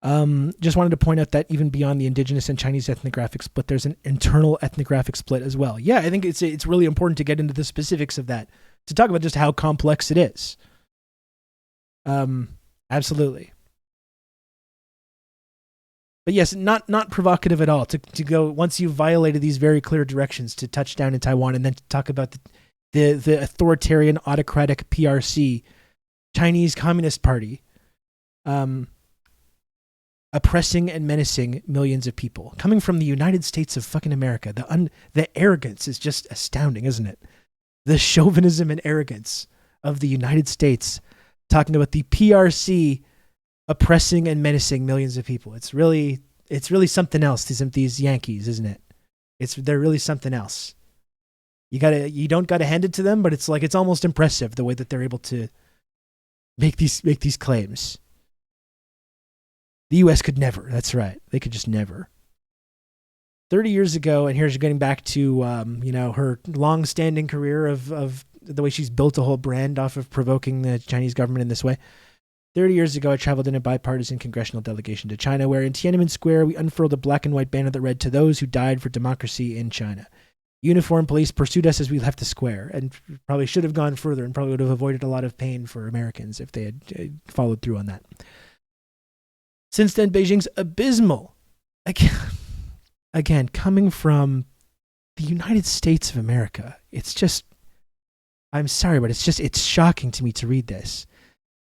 S1: Just wanted to point out that even beyond the indigenous and Chinese ethnographic split, there's an internal ethnographic split as well. Yeah, I think it's really important to get into the specifics of that, to talk about just how complex it is. Absolutely. But yes, not provocative at all to go, once you've violated these very clear directions, to touch down in Taiwan and then to talk about the authoritarian, autocratic PRC, Chinese Communist Party, oppressing and menacing millions of people, coming from the United States of fucking America. The arrogance is just astounding, isn't it? The chauvinism and arrogance of the United States, talking about the PRC oppressing and menacing millions of people. It's really something else. These Yankees, isn't it? They're really something else. You don't gotta hand it to them, but it's almost impressive the way that they're able to make these claims. The U.S. could never. That's right. They could just never. 30 years ago, and here's getting back to her long-standing career of the way she's built a whole brand off of provoking the Chinese government in this way. 30 years ago, I traveled in a bipartisan congressional delegation to China, where in Tiananmen Square, we unfurled a black and white banner that read, "To those who died for democracy in China." Uniformed police pursued us as we left the square, and probably should have gone further and probably would have avoided a lot of pain for Americans if they had followed through on that. Since then, Beijing's abysmal. Again, coming from the United States of America, it's just, I'm sorry, but it's shocking to me to read this.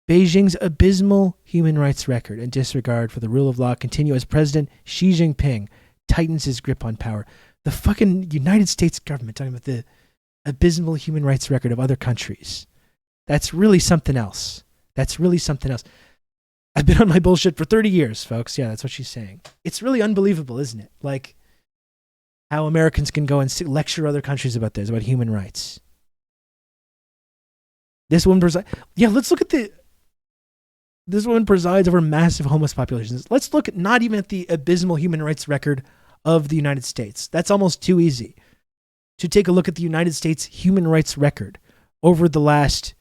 S1: Beijing's abysmal human rights record and disregard for the rule of law continue as President Xi Jinping tightens his grip on power. The fucking United States government talking about the abysmal human rights record of other countries. That's really something else. I've been on my bullshit for 30 years, folks. Yeah, that's what she's saying. It's really unbelievable, isn't it? Like, how Americans can go and lecture other countries about this, about human rights. This woman let's look at this woman presides over massive homeless populations. Let's look not even at the abysmal human rights record of the United States. That's almost too easy. To take a look at the United States human rights record over the last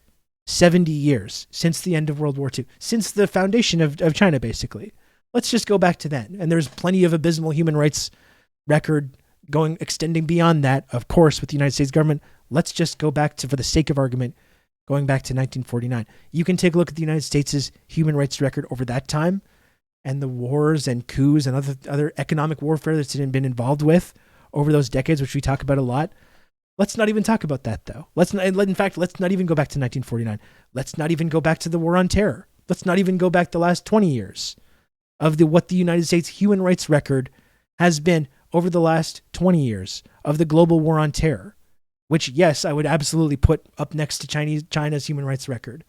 S1: 70 years, since the end of World War II, since the foundation of China, basically. Let's just go back to then. And there's plenty of abysmal human rights record extending beyond that, of course, with the United States government. Let's just go back to, for the sake of argument, going back to 1949. You can take a look at the United States' human rights record over that time and the wars and coups and other economic warfare that's been involved with over those decades, which we talk about a lot. Let's not even talk about that, though. Let's not even go back to 1949. Let's not even go back to the war on terror. Let's not even go back the last 20 years of what the United States human rights record has been over the last 20 years of the global war on terror, which, yes, I would absolutely put up next to China's human rights record.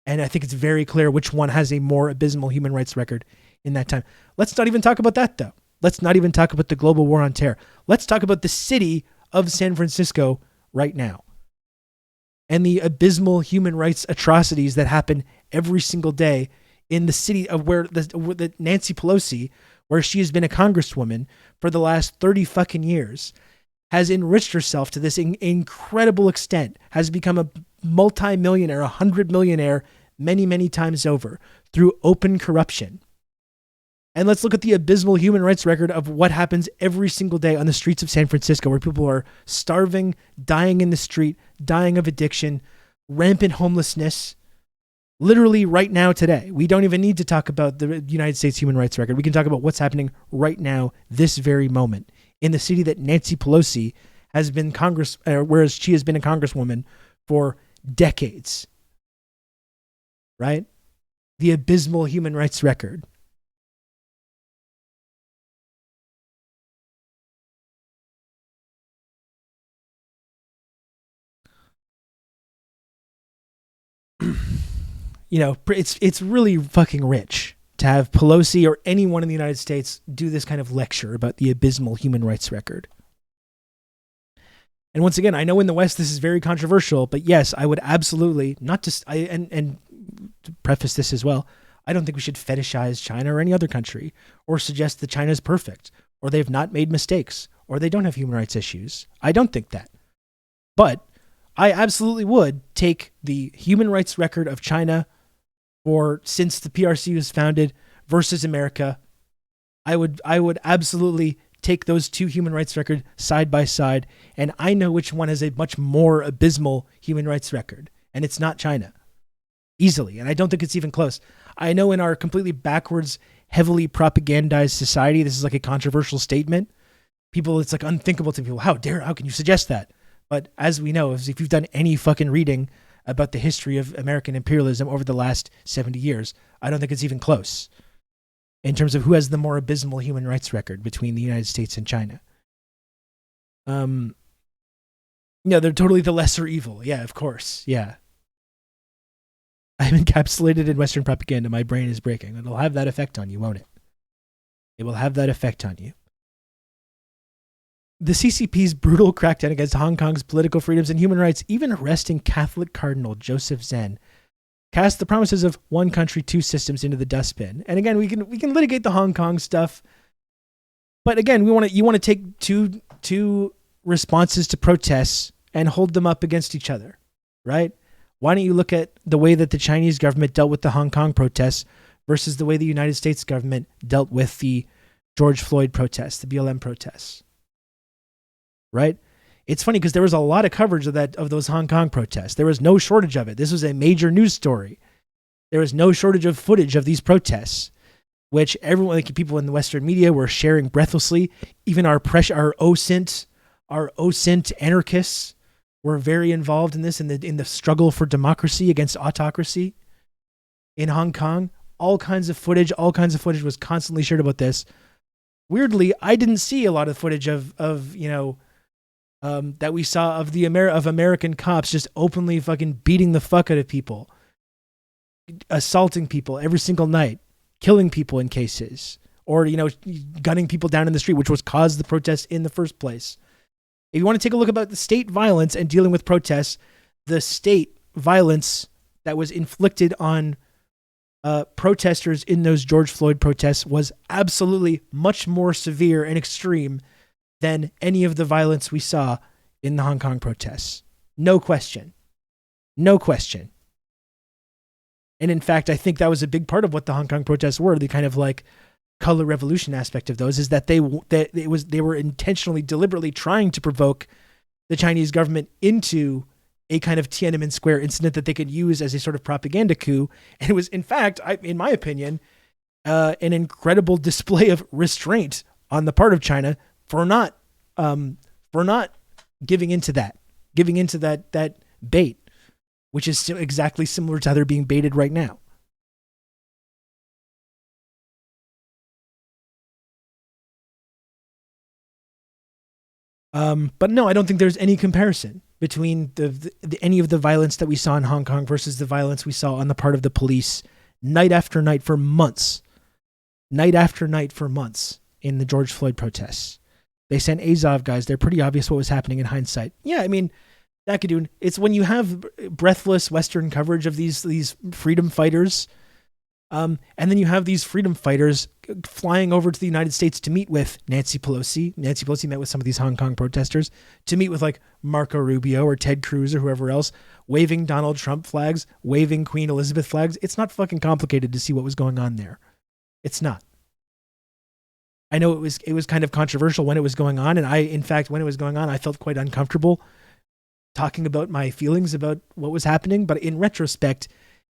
S1: And I think it's very clear which one has a more abysmal human rights record in that time. Let's not even talk about that, though. Let's not even talk about the global war on terror. Let's talk about the city of San Francisco right now and the abysmal human rights atrocities that happen every single day in the city of where the Nancy Pelosi, where she has been a congresswoman for the last 30 fucking years, has enriched herself to this incredible extent, has become a multi-millionaire, 100-millionaire many, many times over through open corruption. And let's look at the abysmal human rights record of what happens every single day on the streets of San Francisco, where people are starving, dying in the street, dying of addiction, rampant homelessness. Literally right now today. We don't even need to talk about the United States human rights record. We can talk about what's happening right now, this very moment, in the city that Nancy Pelosi has been whereas she has been a congresswoman for decades. Right? The abysmal human rights record. You know, it's really fucking rich to have Pelosi or anyone in the United States do this kind of lecture about the abysmal human rights record. And once again, I know in the West this is very controversial, but yes, I would absolutely and to preface this as well, I don't think we should fetishize China or any other country or suggest that China is perfect or they've not made mistakes or they don't have human rights issues. I don't think that. But I absolutely would take the human rights record of China since the PRC was founded versus America, I would absolutely take those two human rights records side by side, and I know which one has a much more abysmal human rights record, and it's not China. Easily, and I don't think it's even close. I know in our completely backwards, heavily propagandized society, this is like a controversial statement. People, it's like unthinkable to people. How can you suggest that? But as we know, if you've done any fucking reading about the history of American imperialism over the last 70 years, I don't think it's even close in terms of who has the more abysmal human rights record between the United States and China. They're totally the lesser evil. Yeah, of course. Yeah. I'm encapsulated in Western propaganda. My brain is breaking. It'll have that effect on you, won't it? It will have that effect on you. The CCP's brutal crackdown against Hong Kong's political freedoms and human rights, even arresting Catholic Cardinal Joseph Zen, cast the promises of one country, two systems into the dustbin. And again, we can litigate the Hong Kong stuff, but again, you want to take two responses to protests and hold them up against each other, right? Why don't you look at the way that the Chinese government dealt with the Hong Kong protests versus the way the United States government dealt with the George Floyd protests, the BLM protests, right? It's funny because there was a lot of coverage of those Hong Kong protests. There was no shortage of it. This was a major news story. There was no shortage of footage of these protests, which everyone, like people in the Western media, were sharing breathlessly. Even our OSINT anarchists were very involved in this, in the struggle for democracy against autocracy in Hong Kong. All kinds of footage was constantly shared about this. Weirdly, I didn't see a lot of footage of that we saw of American cops just openly fucking beating the fuck out of people, assaulting people every single night, killing people in cases, or gunning people down in the street, which was caused the protests in the first place. If you want to take a look about the state violence and dealing with protests, the state violence that was inflicted on protesters in those George Floyd protests was absolutely much more severe and extreme than any of the violence we saw in the Hong Kong protests. No question. No question. And in fact, I think that was a big part of what the Hong Kong protests were, the kind of like color revolution aspect of those, is that they were intentionally, deliberately trying to provoke the Chinese government into a kind of Tiananmen Square incident that they could use as a sort of propaganda coup. And it was, in fact, in my opinion, an incredible display of restraint on the part of China for not giving into that bait, which is exactly similar to how they're being baited right now. But no, I don't think there's any comparison between any of the violence that we saw in Hong Kong versus the violence we saw on the part of the police night after night for months in the George Floyd protests. They sent Azov guys. They're pretty obvious what was happening in hindsight. Yeah, I mean, that could do. It's when you have breathless Western coverage of these freedom fighters, and then you have these freedom fighters flying over to the United States to meet with Nancy Pelosi. Nancy Pelosi met with some of these Hong Kong protesters to meet with like Marco Rubio or Ted Cruz or whoever else, waving Donald Trump flags, waving Queen Elizabeth flags. It's not fucking complicated to see what was going on there. It's not. I know it was kind of controversial when it was going on, and when it was going on, I felt quite uncomfortable talking about my feelings about what was happening. But in retrospect,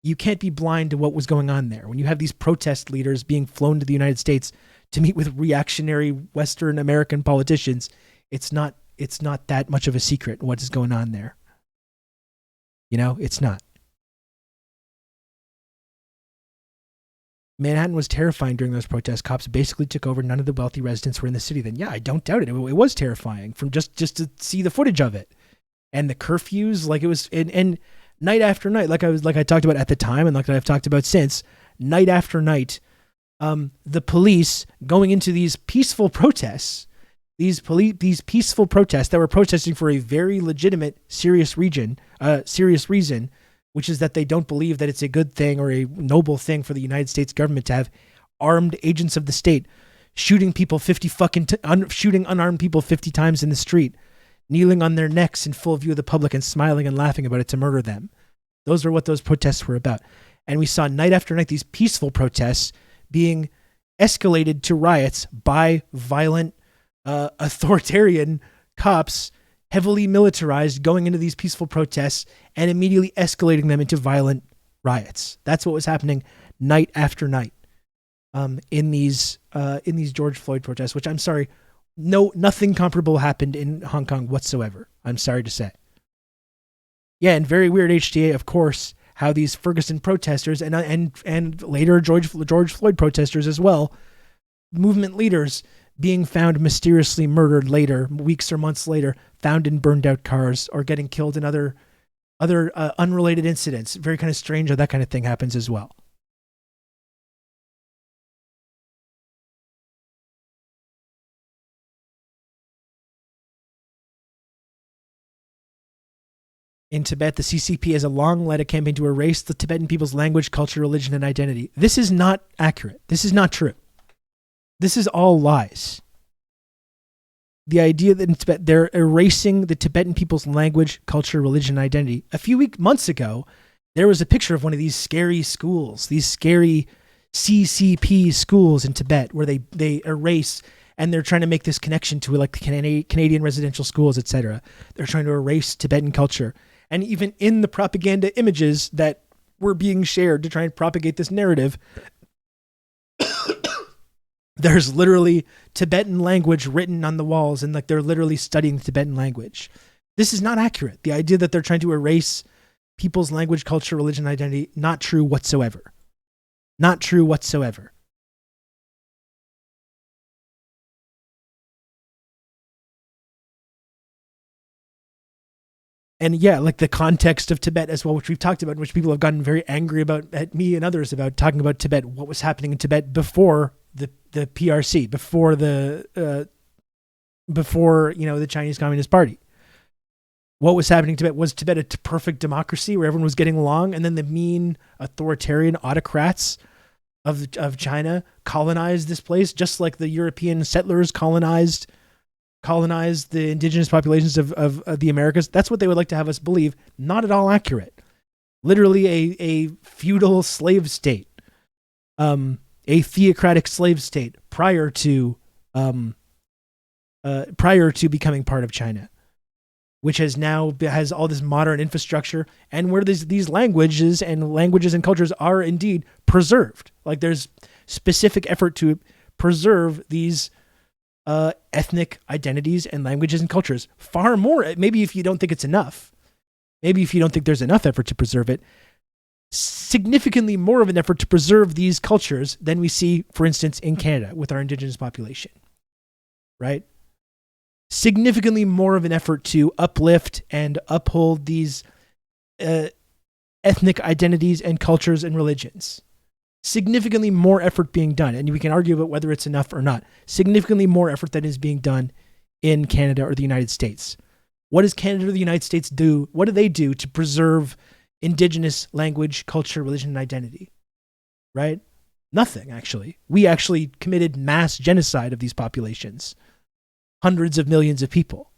S1: you can't be blind to what was going on there. When you have these protest leaders being flown to the United States to meet with reactionary Western American politicians, it's not that much of a secret what is going on there. It's not. Manhattan was terrifying during those protests. Cops basically took over. None of the wealthy residents were in the city then. Yeah, I don't doubt it. It was terrifying from just to see the footage of it. And the curfews, like it was, and night after night, like I talked about at the time, and like I've talked about since, night after night, the police going into these peaceful protests, these peaceful protests that were protesting for a very legitimate, serious reason, which is that they don't believe that it's a good thing or a noble thing for the United States government to have armed agents of the state shooting people shooting unarmed people 50 times in the street, kneeling on their necks in full view of the public and smiling and laughing about it to murder them. Those are what those protests were about. And we saw night after night these peaceful protests being escalated to riots by violent, authoritarian cops, heavily militarized, going into these peaceful protests and immediately escalating them into violent riots. That's what was happening night after night in these George Floyd protests, which I'm sorry, nothing comparable happened in Hong Kong whatsoever. I'm sorry to say. Yeah, and very weird, HTA, of course, how these Ferguson protesters and later George Floyd protesters as well, movement leaders being found mysteriously murdered later, weeks or months later, found in burned out cars or getting killed in other unrelated incidents. Very kind of strange how that kind of thing happens as well. In Tibet, the CCP has a long led a campaign to erase the Tibetan people's language, culture, religion, and identity. This is not accurate. This is not true. This is all lies. The idea that in Tibet, they're erasing the Tibetan people's language, culture, religion, and identity. A few months ago, there was a picture of one of these scary schools, these scary CCP schools in Tibet, where they erase, and they're trying to make this connection to like Canadian residential schools, etc. They're trying to erase Tibetan culture. And even in the propaganda images that were being shared to try and propagate this narrative, there's literally Tibetan language written on the walls, and like they're literally studying the Tibetan language. This is not accurate. The idea that they're trying to erase people's language, culture, religion, identity, not true whatsoever. Not true whatsoever. And yeah, like the context of Tibet as well, which we've talked about, which people have gotten very angry about at me and others about, talking about Tibet, what was happening in Tibet before the PRC, before the Chinese Communist Party. What was happening in Tibet? Was Tibet a perfect democracy where everyone was getting along, and then the mean authoritarian autocrats of China colonized this place, just like the European settlers colonized the indigenous populations of the Americas? That's what they would like to have us believe. Not at all accurate. Literally a feudal slave state, a theocratic slave state prior to becoming part of China, which has all this modern infrastructure, and where these languages and cultures are indeed preserved. Like there's specific effort to preserve these ethnic identities and languages and cultures. Far more, maybe if you don't think it's enough, maybe if you don't think there's enough effort to preserve it, significantly more of an effort to preserve these cultures than we see, for instance, in Canada with our indigenous population, right? Significantly more of an effort to uplift and uphold these ethnic identities and cultures and religions. Significantly more effort being done, and we can argue about whether it's enough or not. Significantly more effort that is being done in Canada or the United States. What does Canada or the United States do? What do they do to preserve indigenous language, culture, religion, and identity? Right? Nothing, actually. We actually committed mass genocide of these populations. Hundreds of millions of people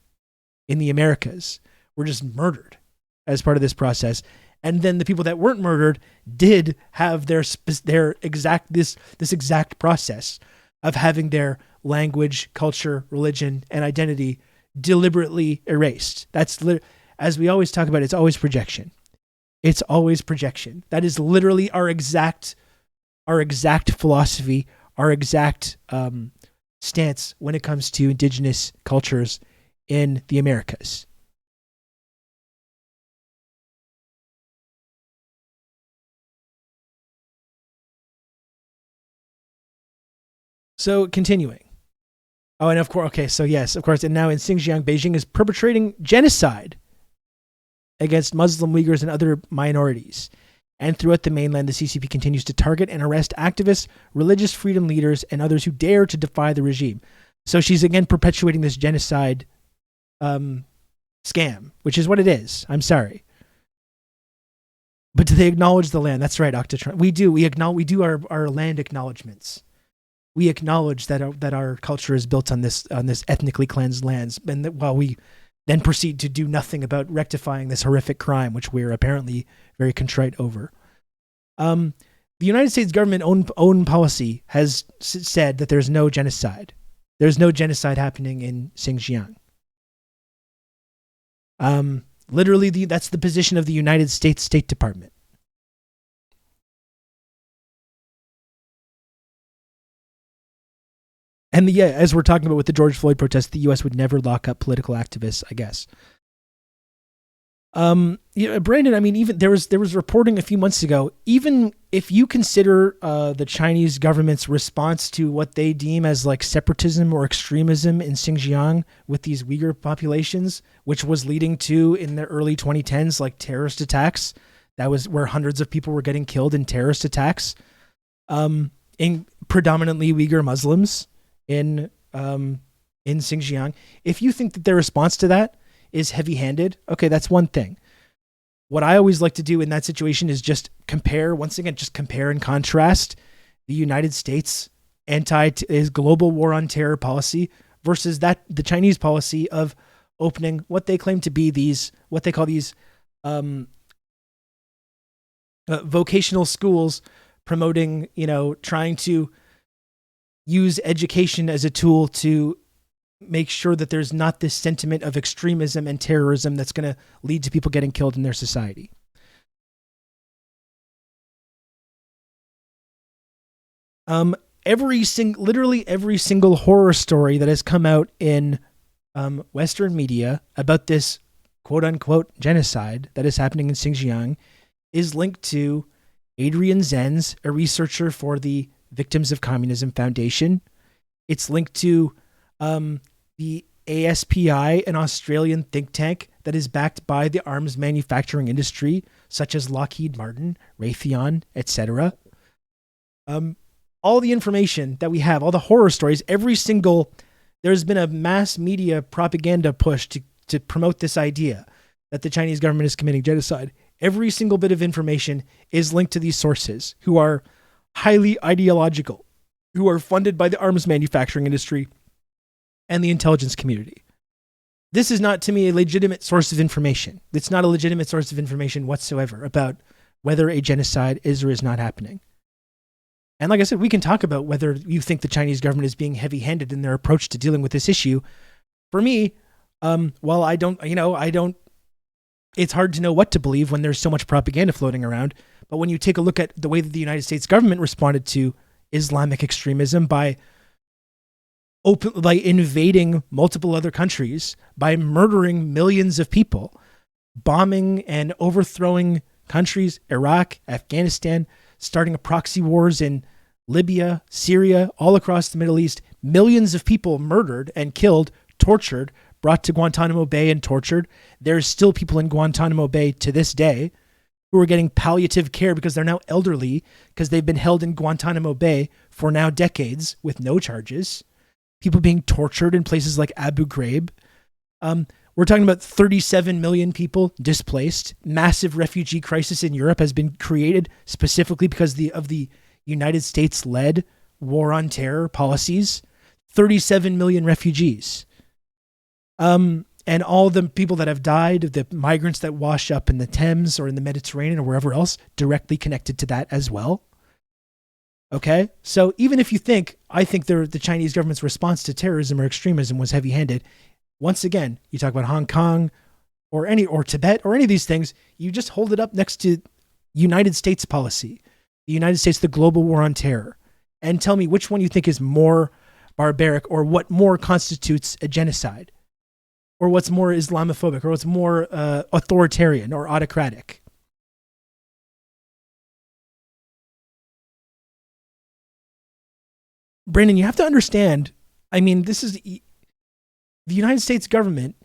S1: in the Americas were just murdered as part of this process. And then the people that weren't murdered did have this exact process of having their language, culture, religion, and identity deliberately erased. As we always talk about, it's always projection. It's always projection. That is literally our exact philosophy, our exact stance when it comes to indigenous cultures in the Americas. So continuing. Oh, and of course, okay, so yes, of course, and now in Xinjiang, Beijing is perpetrating genocide against Muslim Uyghurs and other minorities. And throughout the mainland, the CCP continues to target and arrest activists, religious freedom leaders, and others who dare to defy the regime. So she's again perpetuating this genocide scam, which is what it is. I'm sorry. But do they acknowledge the land? That's right, Octatron. We do. We do our land acknowledgements. We acknowledge that our culture is built on this ethnically cleansed lands, and that while we then proceed to do nothing about rectifying this horrific crime, which we're apparently very contrite over. The United States government own policy has said that there's no genocide. There's no genocide happening in Xinjiang. Literally, that's the position of the United States State Department. And as we're talking about with the George Floyd protests, the U.S. would never lock up political activists, I guess. Brandon, I mean, even there was reporting a few months ago, even if you consider the Chinese government's response to what they deem as like separatism or extremism in Xinjiang with these Uyghur populations, which was leading to, in the early 2010s, like terrorist attacks, that was where hundreds of people were getting killed in terrorist attacks, in predominantly Uyghur Muslims in Xinjiang. If you think that their response to that is heavy-handed, okay, that's one thing. What I always like to do in that situation is just compare and contrast the United States his global war on terror policy versus the Chinese policy of opening what they claim to be what they call these vocational schools, promoting, trying to use education as a tool to make sure that there's not this sentiment of extremism and terrorism that's going to lead to people getting killed in their society. Literally every single horror story that has come out in Western media about this quote unquote genocide that is happening in Xinjiang is linked to Adrian Zenz, a researcher for the Victims of Communism Foundation. It's linked to the ASPI, an Australian think tank that is backed by the arms manufacturing industry, such as Lockheed Martin, Raytheon, etc. All the information that we have, all the horror stories, there's been a mass media propaganda push to promote this idea that the Chinese government is committing genocide. Every single bit of information is linked to these sources who are highly ideological, who are funded by the arms manufacturing industry and the intelligence community. This is not, to me, a legitimate source of information. It's not a legitimate source of information whatsoever about whether a genocide is or is not happening. And like I said, we can talk about whether you think the Chinese government is being heavy-handed in their approach to dealing with this issue. For me, while it's hard to know what to believe when there's so much propaganda floating around. But when you take a look at the way that the United States government responded to Islamic extremism by invading multiple other countries, by murdering millions of people, bombing and overthrowing countries, Iraq, Afghanistan, starting proxy wars in Libya, Syria, all across the Middle East, millions of people murdered and killed, tortured, brought to Guantanamo Bay and tortured. There's still people in Guantanamo Bay to this day who are getting palliative care because they're now elderly, because they've been held in Guantanamo Bay for now decades with no charges. People being tortured in places like Abu Ghraib. We're talking about 37 million people displaced. Massive refugee crisis in Europe has been created specifically because of the United States-led war on terror policies. 37 million refugees. And all the people that have died, the migrants that wash up in the Thames or in the Mediterranean or wherever else, directly connected to that as well. Okay? So even if I think the Chinese government's response to terrorism or extremism was heavy-handed, once again, you talk about Hong Kong or Tibet or any of these things, you just hold it up next to United States policy, the United States, the global war on terror, and tell me which one you think is more barbaric or what more constitutes a genocide, or what's more Islamophobic, or what's more authoritarian or autocratic. Brandon, you have to understand, I mean, this is the United States government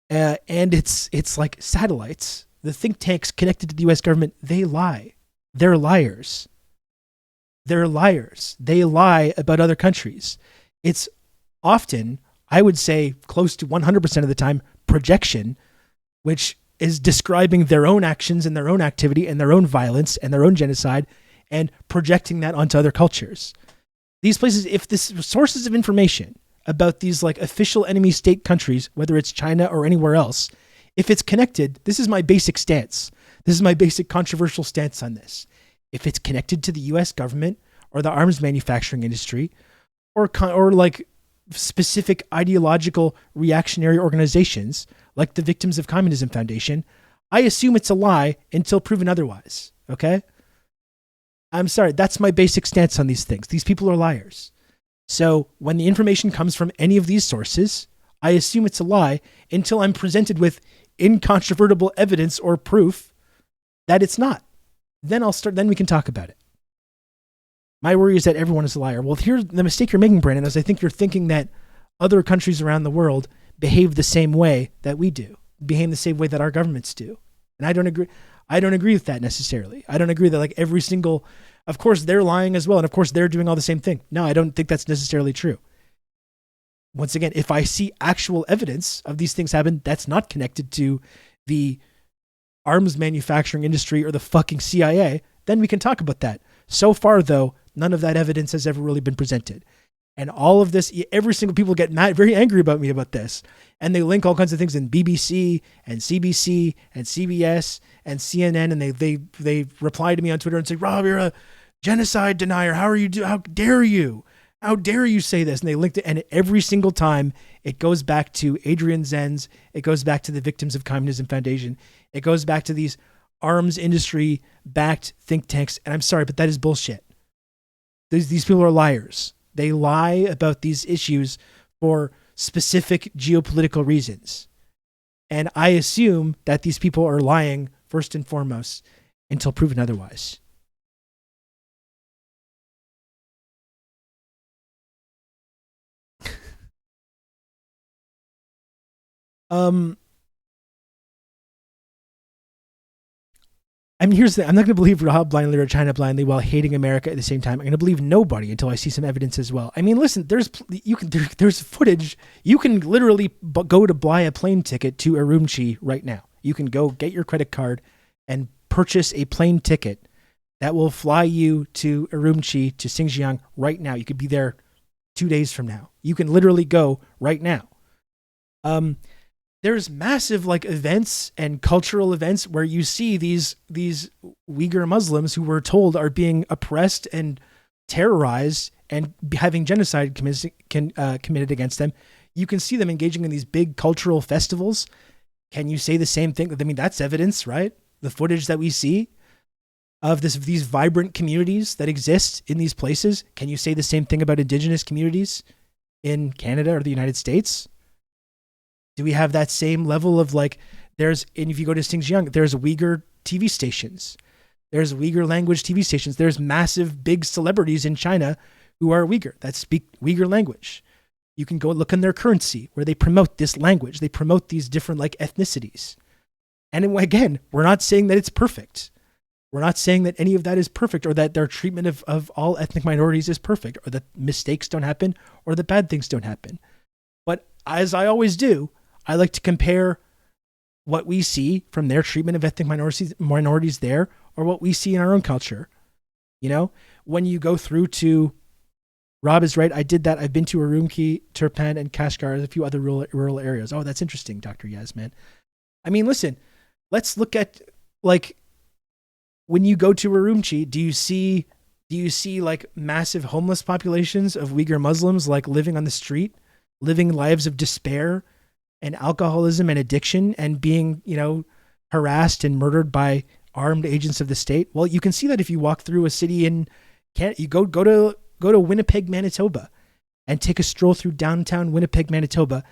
S1: and its like satellites, the think tanks connected to the U.S. government, they lie. They're liars. They're liars. They lie about other countries. It's often, I would say close to 100% of the time, projection, which is describing their own actions and their own activity and their own violence and their own genocide and projecting that onto other cultures. These places, if this sources of information about these like official enemy state countries, whether it's China or anywhere else, if it's connected, this is my basic stance. This is my basic controversial stance on this. if it's connected to the U.S. government or the arms manufacturing industry, or like specific ideological reactionary organizations like the Victims of Communism Foundation, I assume it's a lie until proven otherwise. Okay? I'm sorry. That's my basic stance on these things. These people are liars. So when the information comes from any of these sources, I assume it's a lie until I'm presented with incontrovertible evidence or proof that it's not. Then we can talk about it. My worry is that everyone is a liar. Well, here's the mistake you're making, Brandon, is I think you're thinking that other countries around the world behave the same way that we do, behave the same way that our governments do. And I don't agree. I don't agree with that necessarily. I don't agree that like every single, of course they're lying as well. And of course they're doing all the same thing. No, I don't think that's necessarily true. Once again, if I see actual evidence of these things happen, that's not connected to the arms manufacturing industry or the fucking CIA, then we can talk about that. So far, though, none of that evidence has ever really been presented. And all of this, every single people get mad, very angry about me about this. And they link all kinds of things in BBC and CBC and CBS and CNN. And they reply to me on Twitter and say, Rob, you're a genocide denier. How dare you? How dare you say this? And they linked it. And every single time it goes back to Adrian Zenz. It goes back to the Victims of Communism Foundation. It goes back to these arms industry backed think tanks. And I'm sorry, but that is bullshit. These people are liars. They lie about these issues for specific geopolitical reasons. And I assume that these people are lying first and foremost until proven otherwise. I mean, here's the thing. I'm not going to believe Rahab blindly or China blindly while hating America at the same time. I'm going to believe nobody until I see some evidence as well. I mean, listen, there's footage. You can literally go to buy a plane ticket to Urumqi right now. You can go get your credit card and purchase a plane ticket that will fly you to Urumqi, to Xinjiang right now. You could be there 2 days from now. You can literally go right now. There's massive like events and cultural events where you see these Uyghur Muslims who we're told are being oppressed and terrorized and having genocide committed against them. You can see them engaging in these big cultural festivals. Can you say the same thing? I mean, that's evidence, right? The footage that we see of these vibrant communities that exist in these places. Can you say the same thing about indigenous communities in Canada or the United States? Do we have that same level of like, and if you go to Xinjiang, there's Uyghur TV stations. There's Uyghur language TV stations. There's massive big celebrities in China who are Uyghur that speak Uyghur language. You can go look in their currency where they promote this language. They promote these different like ethnicities. And again, we're not saying that it's perfect. We're not saying that any of that is perfect or that their treatment of all ethnic minorities is perfect or that mistakes don't happen or that bad things don't happen. But as I always do, I like to compare what we see from their treatment of ethnic minorities there or what we see in our own culture. You know, when you go through to, Rob is right, I did that. I've been to Urumqi, Turpan, and Kashgar, and a few other rural areas. Oh, that's interesting, Dr. Yasman. I mean, listen, let's look at, like, when you go to Urumqi, do you see like massive homeless populations of Uyghur Muslims like living on the street, living lives of despair and alcoholism and addiction and being, you know, harassed and murdered by armed agents of the state? Well, you can see that if you walk through a city in Canada. You go to Winnipeg, Manitoba, and take a stroll through downtown Winnipeg, Manitoba.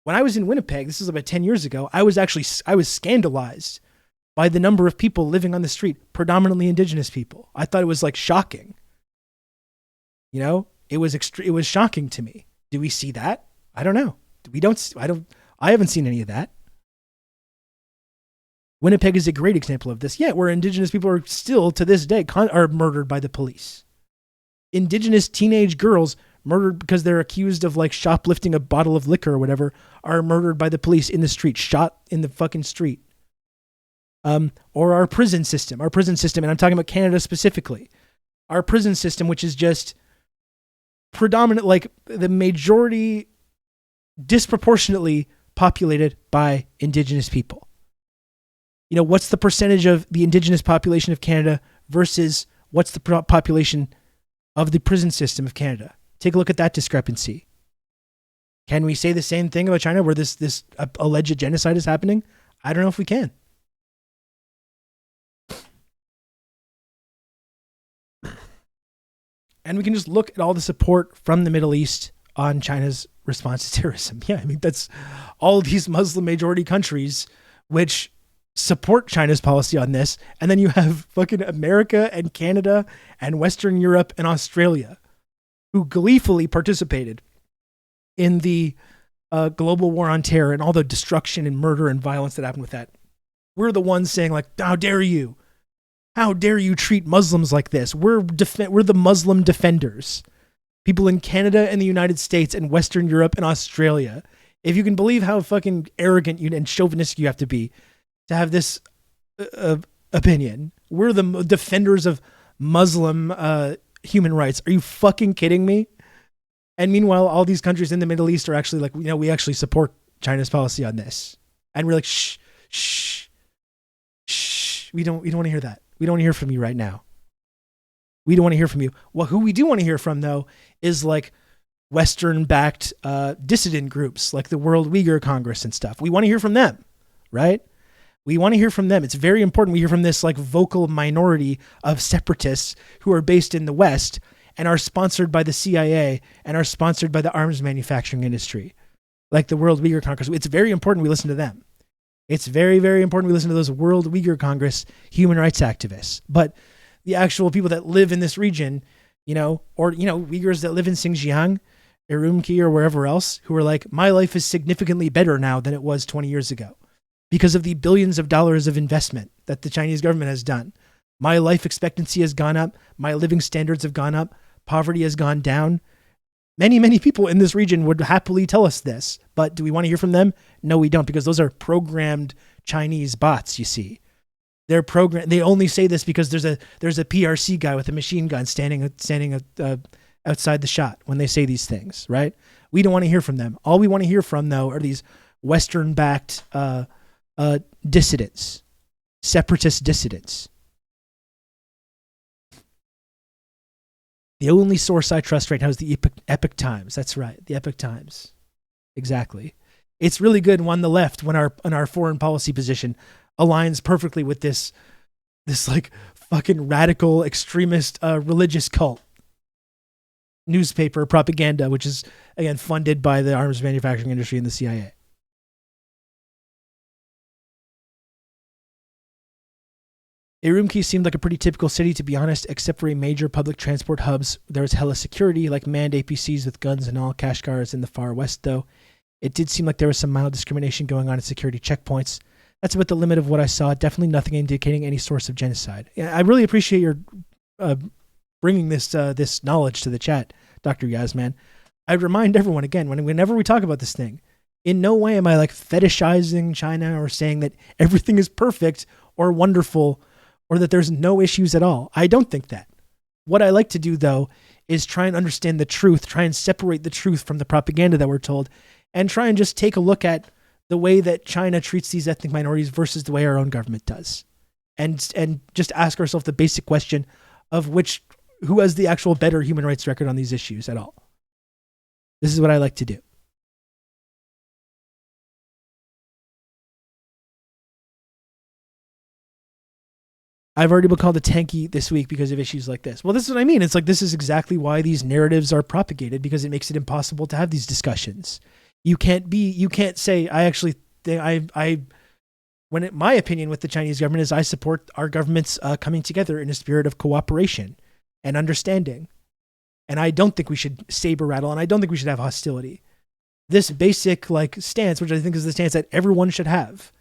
S1: When I was in Winnipeg, this is about 10 years ago, I was scandalized by the number of people living on the street, predominantly indigenous people. I thought it was like shocking. You know, it was shocking to me. Do we see that? I don't know. I haven't seen any of that. Winnipeg is a great example of this. Yeah, where indigenous people are still to this day are murdered by the police. Indigenous teenage girls murdered because they're accused of like shoplifting a bottle of liquor or whatever are murdered by the police in the street, shot in the fucking street. Or our prison system, and I'm talking about Canada specifically. Our prison system, which is just predominant, like the majority disproportionately populated by indigenous people. You know, what's the percentage of the indigenous population of Canada versus what's the population of the prison system of Canada? Take a look at that discrepancy. Can we say the same thing about China where this alleged genocide is happening? I don't know if we can. And we can just look at all the support from the Middle East on China's response to terrorism. Yeah, I mean, that's all of these Muslim majority countries which support China's policy on this. And then you have fucking America and Canada and Western Europe and Australia who gleefully participated in the global war on terror and all the destruction and murder and violence that happened with that. We're the ones saying like, how dare you? How dare you treat Muslims like this? We're the Muslim defenders. People in Canada and the United States and Western Europe and Australia. If you can believe how fucking arrogant and chauvinistic you have to be to have this opinion. We're the defenders of Muslim human rights. Are you fucking kidding me? And meanwhile, all these countries in the Middle East are actually like, we actually support China's policy on this. And we're like, shh. We don't want to hear that. We don't want to hear from you right now. We don't want to hear from you. Well, who we do want to hear from, though, is like Western-backed dissident groups like the World Uyghur Congress and stuff. We want to hear from them, right? We want to hear from them. It's very important we hear from this like vocal minority of separatists who are based in the West and are sponsored by the CIA and are sponsored by the arms manufacturing industry, like the World Uyghur Congress. It's very important we listen to them. It's very, very important we listen to those World Uyghur Congress human rights activists. But the actual people that live in this region, Uyghurs that live in Xinjiang, Urumqi, or wherever else, who are like, my life is significantly better now than it was 20 years ago because of the billions of dollars of investment that the Chinese government has done. My life expectancy has gone up. My living standards have gone up. Poverty has gone down. Many, many people in this region would happily tell us this, but do we want to hear from them? No, we don't, because those are programmed Chinese bots, you see. They're programmed. They only say this because there's a PRC guy with a machine gun standing outside the shot when they say these things, right? We don't want to hear from them. All we want to hear from, though, are these Western-backed dissidents, separatist dissidents. The only source I trust right now is the Epoch Times. That's right, the Epoch Times. Exactly. It's really good on the left when our foreign policy position aligns perfectly with this like fucking radical extremist religious cult newspaper propaganda, which is again funded by the arms manufacturing industry and the CIA. Urumqi seemed like a pretty typical city, to be honest, except for a major public transport hubs. There was hella security, like manned APCs with guns and all. Kashgar is in the far west, though. It did seem like there was some mild discrimination going on at security checkpoints. That's about the limit of what I saw. Definitely nothing indicating any source of genocide. Yeah, I really appreciate your bringing this knowledge to the chat, Dr. Yazman. I remind everyone again, whenever we talk about this thing, in no way am I like fetishizing China or saying that everything is perfect or wonderful or that there's no issues at all. I don't think that. What I like to do, though, is try and understand the truth, try and separate the truth from the propaganda that we're told, and try and just take a look at the way that China treats these ethnic minorities versus the way our own government does. And just ask ourselves the basic question of who has the actual better human rights record on these issues at all. This is what I like to do. I've already been called a tanky this week because of issues like this. Well, this is what I mean. It's like, this is exactly why these narratives are propagated, because it makes it impossible to have these discussions. You can't say, my opinion with the Chinese government is I support our governments coming together in a spirit of cooperation and understanding. And I don't think we should saber rattle, and I don't think we should have hostility. This basic stance, which I think is the stance that everyone should have,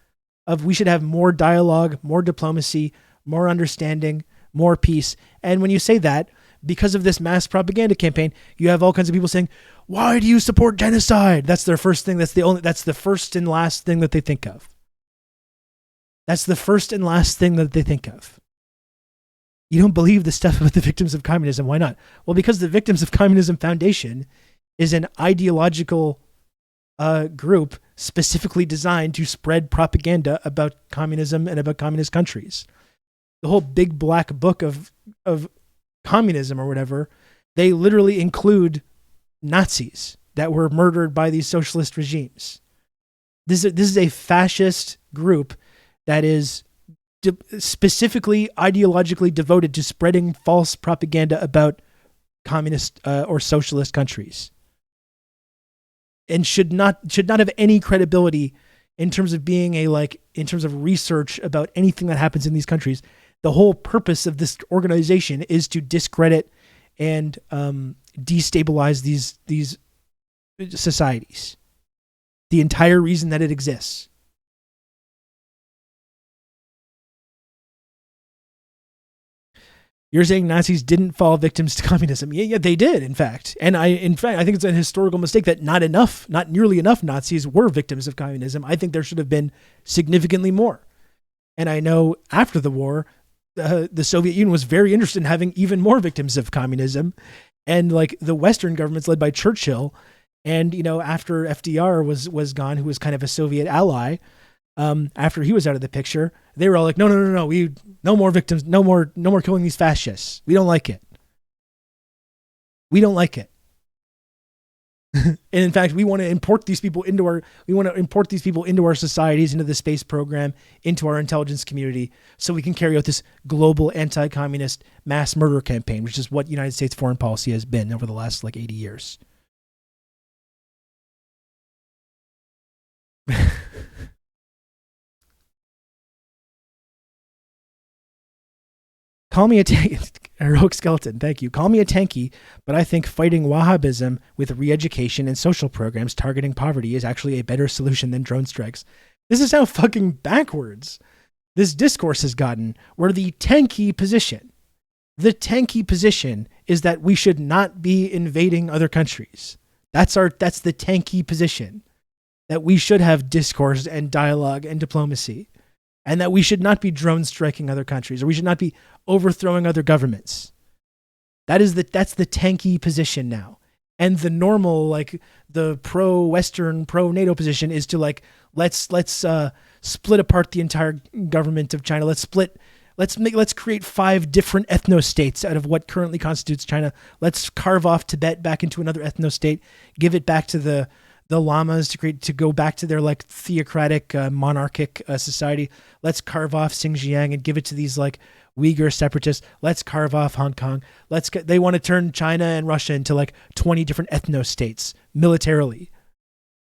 S1: of we should have more dialogue, more diplomacy, more understanding, more peace. And when you say that, because of this mass propaganda campaign, you have all kinds of people saying, why do you support genocide? That's their first thing. That's the first and last thing that they think of. That's the first and last thing that they think of. You don't believe the stuff about the victims of communism. Why not? Well, because the Victims of Communism Foundation is an ideological group specifically designed to spread propaganda about communism and about communist countries. The whole big black book of communism or whatever, they literally include Nazis that were murdered by these socialist regimes. This is a fascist group that is specifically ideologically devoted to spreading false propaganda about communist or socialist countries, and should not have any credibility in terms of being in terms of research about anything that happens in these countries. The whole purpose of this organization is to discredit and destabilize these societies. The entire reason that it exists. You're saying Nazis didn't fall victims to communism. Yeah, they did, in fact. And I think it's a historical mistake that not nearly enough Nazis were victims of communism. I think there should have been significantly more. And I know after the war, the Soviet Union was very interested in having even more victims of communism. And like the Western governments led by Churchill, and, you know, after FDR was gone, who was kind of a Soviet ally, after he was out of the picture, they were all like, no, no more victims, no more killing these fascists. We don't like it. And in fact, we want to import these people into our societies, into the space program, into our intelligence community, so we can carry out this global anti-communist mass murder campaign, which is what United States foreign policy has been over the last 80 years. Call me a heroic skeleton. Thank you. Call me a tanky, but I think fighting Wahhabism with re-education and social programs targeting poverty is actually a better solution than drone strikes. This is how fucking backwards this discourse has gotten, where the tanky position is that we should not be invading other countries. That's the tanky position, that we should have discourse and dialogue and diplomacy, and that we should not be drone striking other countries, or we should not be overthrowing other governments. That's the tanky position now. And the normal, the pro-Western, pro-NATO position is to let's split apart the entire government of China. Let's create 5 different ethno-states out of what currently constitutes China. Let's carve off Tibet back into another ethno-state, give it back to the lamas to go back to their theocratic monarchic society. Let's carve off Xinjiang and give it to these Uyghur separatists. Let's carve off Hong Kong. They want to turn China and Russia into 20 different ethno-states militarily,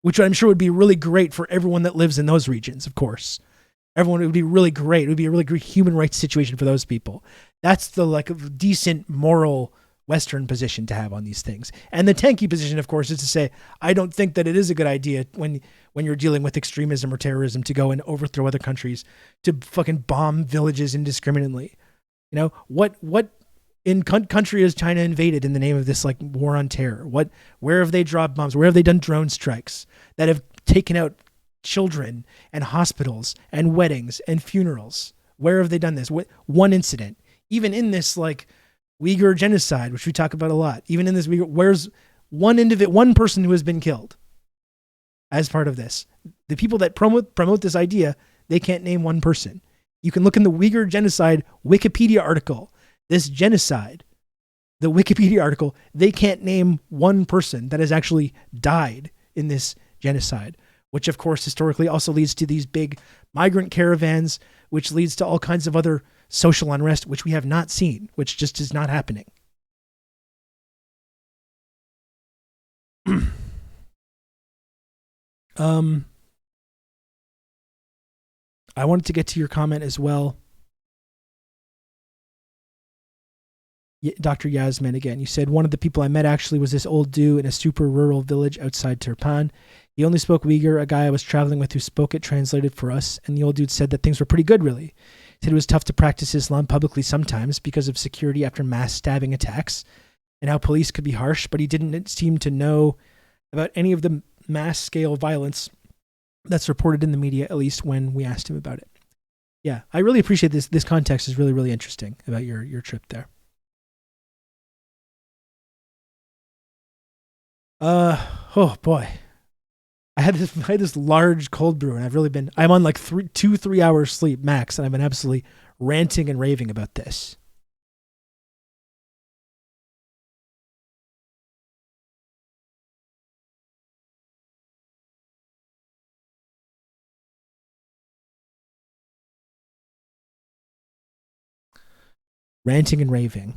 S1: which I'm sure would be really great for everyone that lives in those regions. Of course, it would be really great. It would be a really great human rights situation for those people. That's the decent moral Western position to have on these things. And the tanky position, of course, is to say, I don't think that it is a good idea when you're dealing with extremism or terrorism to go and overthrow other countries, to fucking bomb villages indiscriminately. You know, what in country has China invaded in the name of this war on terror? Where have they dropped bombs? Where have they done drone strikes that have taken out children and hospitals and weddings and funerals? Where have they done this? One incident, even in this Uyghur genocide, which we talk about a lot, even in this Uyghur, where's one person who has been killed as part of this? The people that promote this idea, they can't name one person. You can look in the Uyghur genocide Wikipedia article. This genocide, the Wikipedia article, they can't name one person that has actually died in this genocide, which of course historically also leads to these big migrant caravans, which leads to all kinds of other social unrest, which we have not seen, which just is not happening. I wanted to get to your comment as well. Dr. Yasmin again, you said one of the people I met actually was this old dude in a super rural village outside Turpan. He only spoke Uyghur. A guy I was traveling with who spoke it translated for us, and the old dude said that things were pretty good, really. He said it was tough to practice Islam publicly sometimes because of security after mass stabbing attacks and how police could be harsh, but he didn't seem to know about any of the mass scale violence that's reported in the media, at least when we asked him about it. Yeah, I really appreciate this. This context is really, really interesting about your trip there. Oh boy. I had this large cold brew, and I'm on 3 hours sleep max, and I've been absolutely ranting and raving about this. ranting and raving.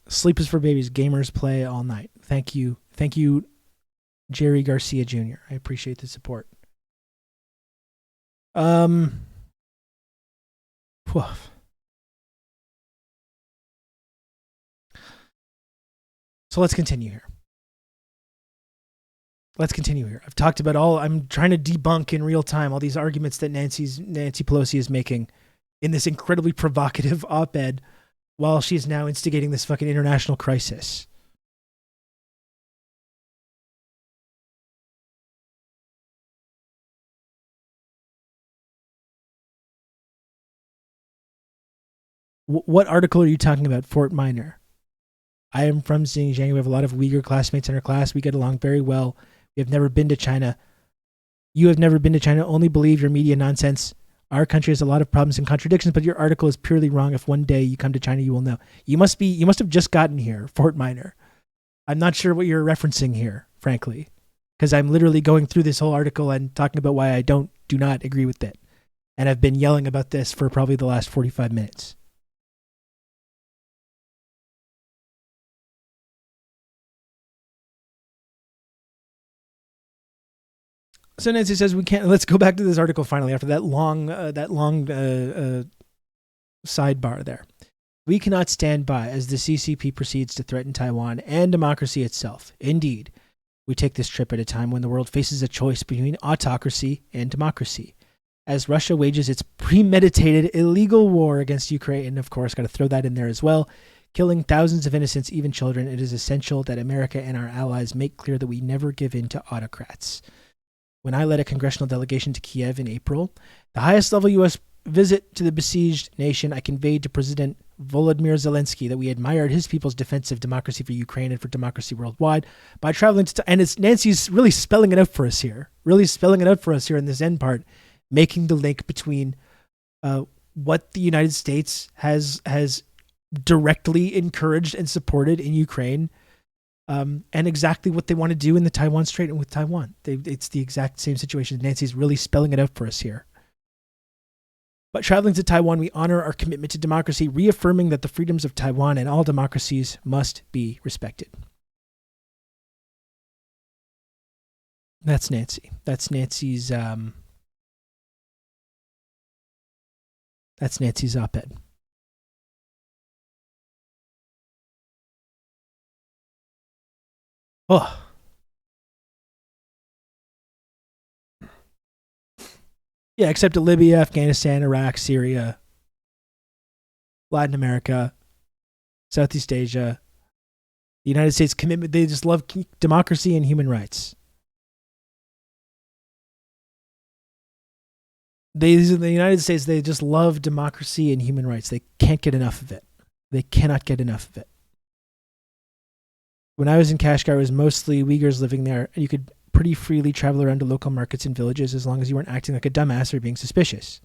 S1: Sleep is for babies. Gamers play all night. Thank you, Jerry Garcia Jr. I appreciate the support. Woof. So let's continue here. I've talked about I'm trying to debunk in real time all these arguments that Nancy Pelosi is making in this incredibly provocative op-ed while she's now instigating this fucking international crisis. What article are you talking about, Fort Minor? I am from Xinjiang. We have a lot of Uyghur classmates in our class. We get along very well. We have never been to China. You have never been to China. Only believe your media nonsense. Our country has a lot of problems and contradictions, but your article is purely wrong. If one day you come to China, you will know. You must have just gotten here, Fort Minor. I'm not sure what you're referencing here, frankly, because I'm literally going through this whole article and talking about why I do not agree with it. And I've been yelling about this for probably the last 45 minutes. So Nancy says we can't. Let's go back to this article finally after that long sidebar there. We cannot stand by as the CCP proceeds to threaten Taiwan and democracy itself. Indeed, we take this trip at a time when the world faces a choice between autocracy and democracy. As Russia wages its premeditated illegal war against Ukraine, and of course, got to throw that in there as well, killing thousands of innocents, even children, it is essential that America and our allies make clear that we never give in to autocrats. When I led a congressional delegation to Kiev in April, the highest level U.S. visit to the besieged nation, I conveyed to President Volodymyr Zelensky that we admired his people's defense of democracy for Ukraine and for democracy worldwide by traveling to... And it's Nancy's really spelling it out for us here. Really spelling it out for us here in this end part, making the link between what the United States has directly encouraged and supported in Ukraine, and exactly what they want to do in the Taiwan Strait and with Taiwan. It's the exact same situation. Nancy's really spelling it out for us here. But traveling to Taiwan, we honor our commitment to democracy, reaffirming that the freedoms of Taiwan and all democracies must be respected. That's Nancy. That's Nancy's op-ed. Oh. Yeah, except to Libya, Afghanistan, Iraq, Syria, Latin America, Southeast Asia, the United States commitment, they just love democracy and human rights. The United States, they just love democracy and human rights. They can't get enough of it. They cannot get enough of it. When I was in Kashgar, it was mostly Uyghurs living there, and you could pretty freely travel around to local markets and villages as long as you weren't acting like a dumbass or being suspicious.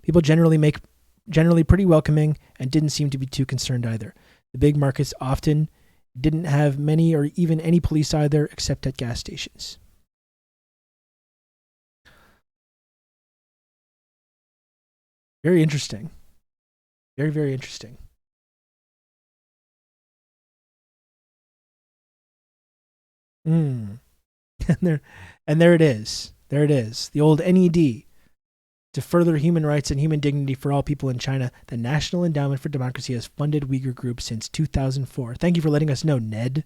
S1: People generally pretty welcoming and didn't seem to be too concerned either. The big markets often didn't have many or even any police either, except at gas stations. Very interesting. Very, very interesting. And there it is. There it is. The old NED. To further human rights and human dignity for all people in China, the National Endowment for Democracy has funded Uyghur groups since 2004. Thank you for letting us know, Ned.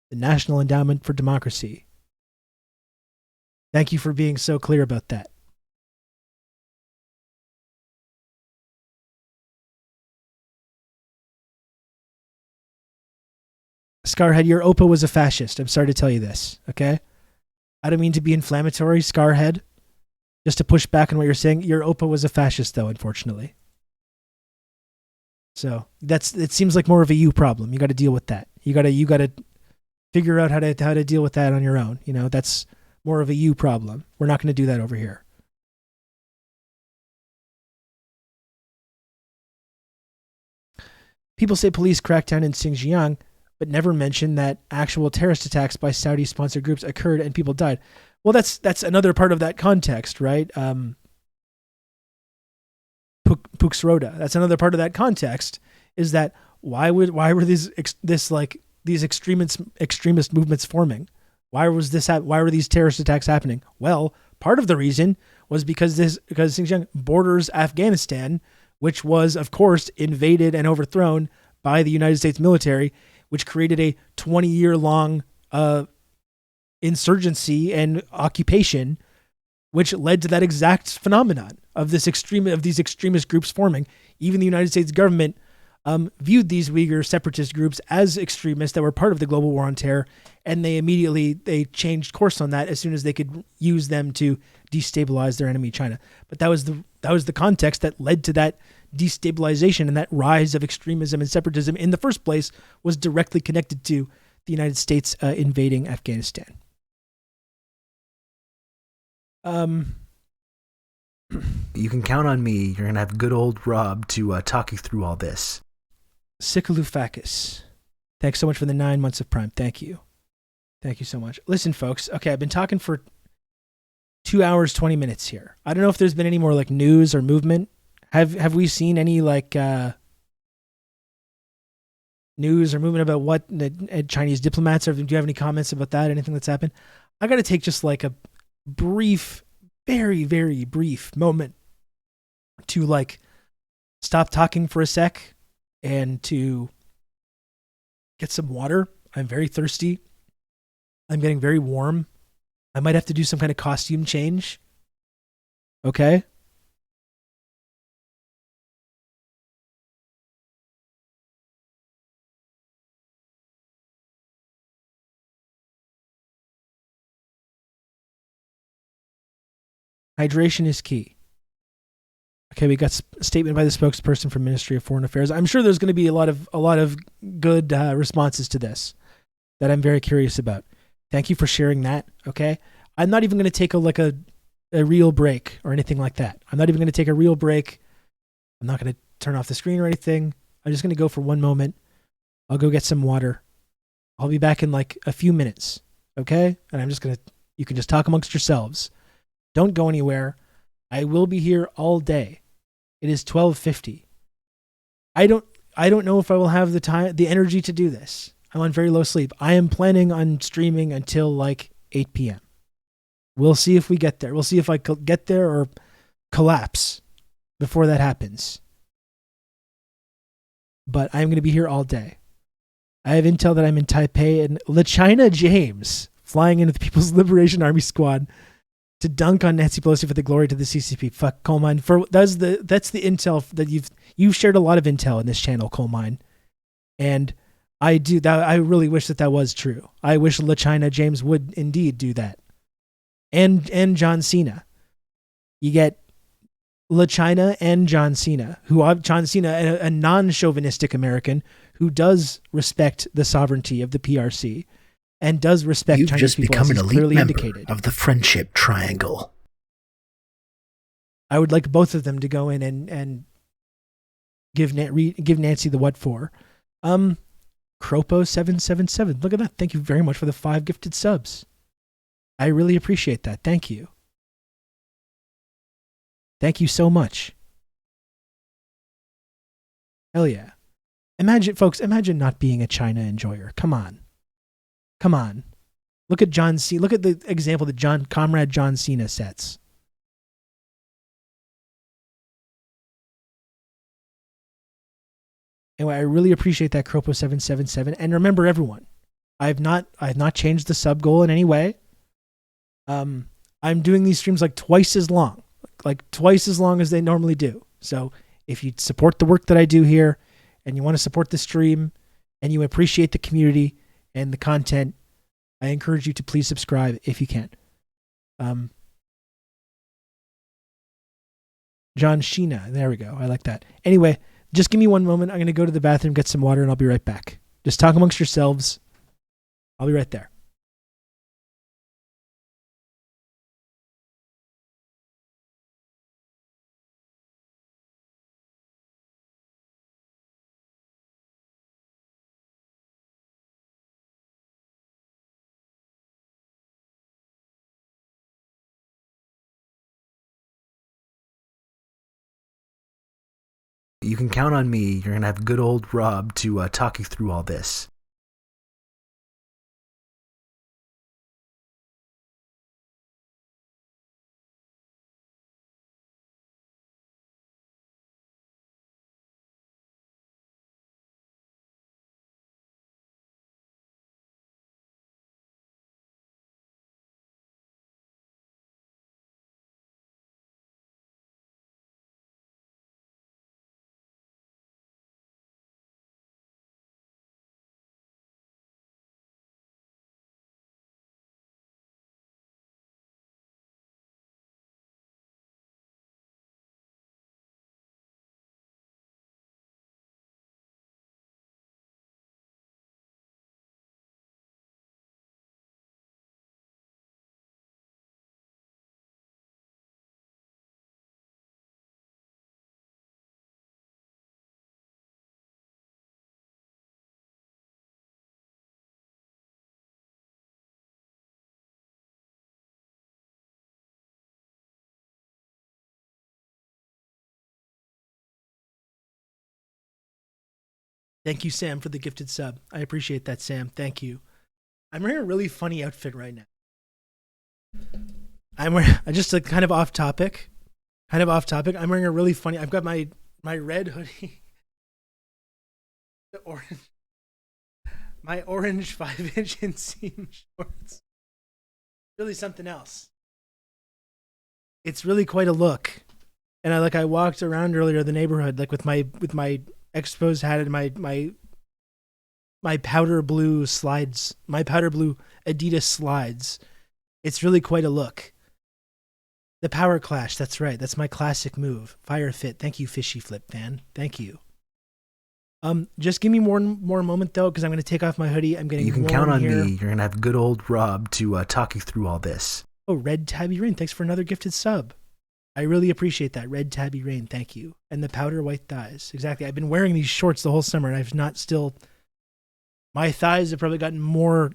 S1: The National Endowment for Democracy. Thank you for being so clear about that. Scarhead, your Opa was a fascist. I'm sorry to tell you this, okay? I don't mean to be inflammatory, Scarhead. Just to push back on what you're saying, your Opa was a fascist, though, unfortunately. So it seems like more of a you problem. You got to deal with that. You got to figure out how to deal with that on your own. You know, that's more of a you problem. We're not going to do that over here. People say police crackdown in Xinjiang but never mention that actual terrorist attacks by Saudi-sponsored groups occurred and people died. Well, that's another part of that context, right? Puxroda. That's another part of that context. Is that why were these extremist movements forming? Why were these terrorist attacks happening? Well, part of the reason was because Xinjiang borders Afghanistan, which was, of course, invaded and overthrown by the United States military, which created a 20-year-long insurgency and occupation, which led to that exact phenomenon of these extremist groups forming. Even the United States government viewed these Uyghur separatist groups as extremists that were part of the global war on terror, and they changed course on that as soon as they could use them to destabilize their enemy, China. But that was the context that led to that destabilization, and that rise of extremism and separatism in the first place was directly connected to the United States invading Afghanistan.
S2: You can count on me. You're going to have good old Rob to talk you through all this.
S1: Sikalufakis. Thanks so much for the 9 months of Prime. Thank you. Thank you so much. Listen, folks. Okay, I've been talking for 2 hours, 20 minutes here. I don't know if there's been any more like news or movement. Have we seen any like news or movement about what the Chinese diplomats, or do you have any comments about that? Anything that's happened? I got to take just like a brief, very, very brief moment to like stop talking for a sec and to get some water. I'm very thirsty. I'm getting very warm. I might have to do some kind of costume change. Okay? Hydration is key. Okay, we got a statement by the spokesperson from Ministry of Foreign Affairs. I'm sure there's going to be a lot of good responses to this that I'm very curious about. Thank you for sharing that. Okay, I'm not even going to take a real break or anything like that. I'm not even going to take a real break. I'm not going to turn off the screen or anything. I'm just going to go for one moment. I'll go get some water. I'll be back in like a few minutes. Okay, and you can just talk amongst yourselves. Don't go anywhere. I will be here all day. It is 12:50. I don't know if I will have the energy to do this. I'm on very low sleep. I am planning on streaming until like 8 p.m. We'll see if we get there. We'll see if I get there or collapse before that happens. But I'm going to be here all day. I have intel that I'm in Taipei, and LaChina James flying into the People's Liberation Army Squad to dunk on Nancy Pelosi for the glory to the CCP. Fuck, Coal Mine. That's the intel that you've shared a lot of intel in this channel, Coal Mine, and I really wish that was true. I wish LaChina James would indeed do that, and John Cena. You get LaChina and John Cena, John Cena, a non-chauvinistic American who does respect the sovereignty of the PRC. And does respect
S2: You've
S1: Chinese
S2: just
S1: people,
S2: become
S1: as
S2: an
S1: is
S2: elite
S1: clearly
S2: member
S1: indicated.
S2: of the Friendship Triangle.
S1: I would like both of them to go in and give Nancy the what for. Cropo777. Look at that. Thank you very much for the 5 gifted subs. I really appreciate that. Thank you. Thank you so much. Hell yeah. Imagine not being a China enjoyer. Come on. Look at John Cena. Look at the example that Comrade John Cena sets. Anyway, I really appreciate that, Cropo777. And remember, everyone, I have not changed the sub goal in any way. I'm doing these streams like twice as long as they normally do. So if you support the work that I do here, and you want to support the stream, and you appreciate the community and the content, I encourage you to please subscribe if you can. John Sheena. There we go. I like that. Anyway, just give me one moment. I'm going to go to the bathroom, get some water, and I'll be right back. Just talk amongst yourselves. I'll be right there.
S2: You can count on me. You're going to have good old Rob to talk you through all this.
S1: Thank you, Sam, for the gifted sub. I appreciate that, Sam. Thank you. I'm wearing a really funny outfit right now. I'm wearing, just like kind of off topic. I'm wearing a really funny, I've got my red hoodie. The orange. My orange 5-inch inseam shorts. Really something else. It's really quite a look. And I walked around earlier the neighborhood like with my exposed hat and my powder blue slides, my powder blue Adidas slides. It's really quite a look. The power clash, that's right. That's my classic move. Fire fit. Thank you, Fishy Flip fan. Thank you. Just give me one more moment though, because I'm going to take off my hoodie. I'm getting warm here.
S2: You can count on me. You're going to have good old Rob to talk you through all this.
S1: Oh, Red Tabby Rain. Thanks for another gifted sub. I really appreciate that. Red Tabby Rain. Thank you. And the powder white thighs. Exactly. I've been wearing these shorts the whole summer and I've not still... My thighs have probably gotten more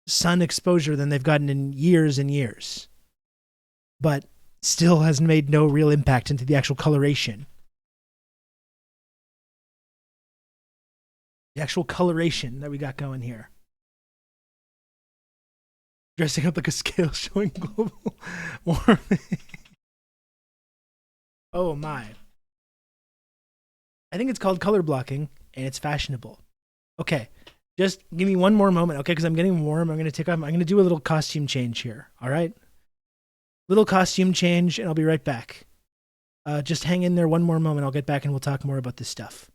S1: sun exposure than they've gotten in years and years. But still has made no real impact into the actual coloration. The actual coloration that we got going here. Dressing up like a scale showing global warming. Oh my. I think it's called color blocking and it's fashionable. Okay. Just give me one more moment, okay? Because I'm getting warm. I'm going to take off. I'm going to do a little costume change here. All right? Little costume change and I'll be right back. Just hang in there one more moment. I'll get back and we'll talk more about this stuff.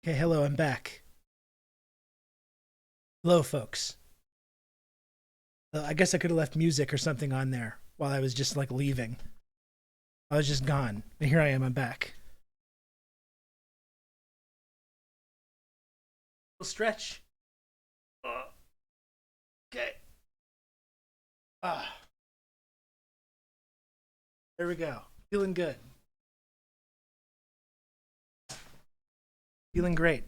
S1: Okay, hello, I'm back. Hello, folks. I guess I could have left music or something on there while I was just like leaving. I was just gone. And here I am, I'm back. Little stretch. Okay. There we go. Feeling good. Feeling great.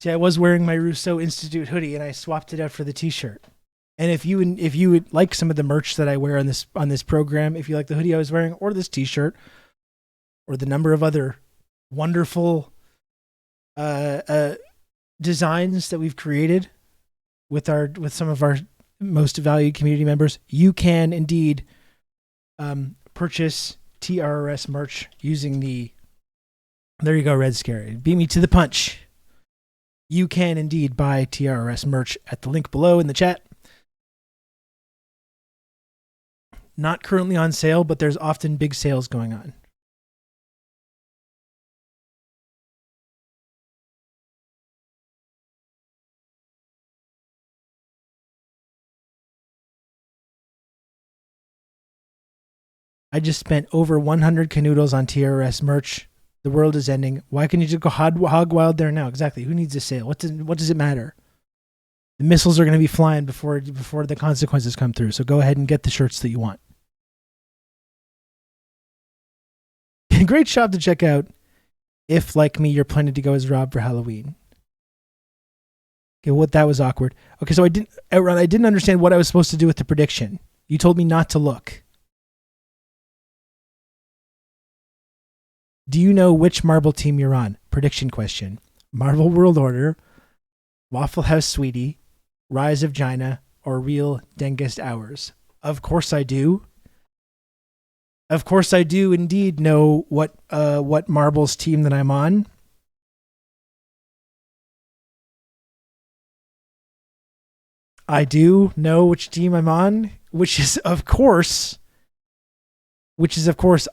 S1: See, I was wearing my Rousseau Institute hoodie and I swapped it out for the t-shirt. And if you would like some of the merch that I wear on this program, if you like the hoodie I was wearing or this t-shirt or the number of other wonderful designs that we've created with some of our most valued community members, you can indeed purchase TRRS merch using there you go, Red Scary. Beat me to the punch. You can indeed buy TRRS merch at the link below in the chat. Not currently on sale, but there's often big sales going on. I just spent over 100 canoodles on TRS merch. The world is ending. Why can't you just go hog wild there now? Exactly. Who needs a sale? What does it matter? The missiles are going to be flying before the consequences come through. So go ahead and get the shirts that you want. Great shop to check out if, like me, you're planning to go as Rob for Halloween. Okay, that was awkward. Okay, so I didn't understand what I was supposed to do with the prediction. You told me not to look. Do you know which Marvel team you're on? Prediction question. Marvel World Order, Waffle House Sweetie, Rise of Jaina, or Real Dengist Hours? Of course I do. Of course I do indeed know what Marvel's team that I'm on. I do know which team I'm on, which is of course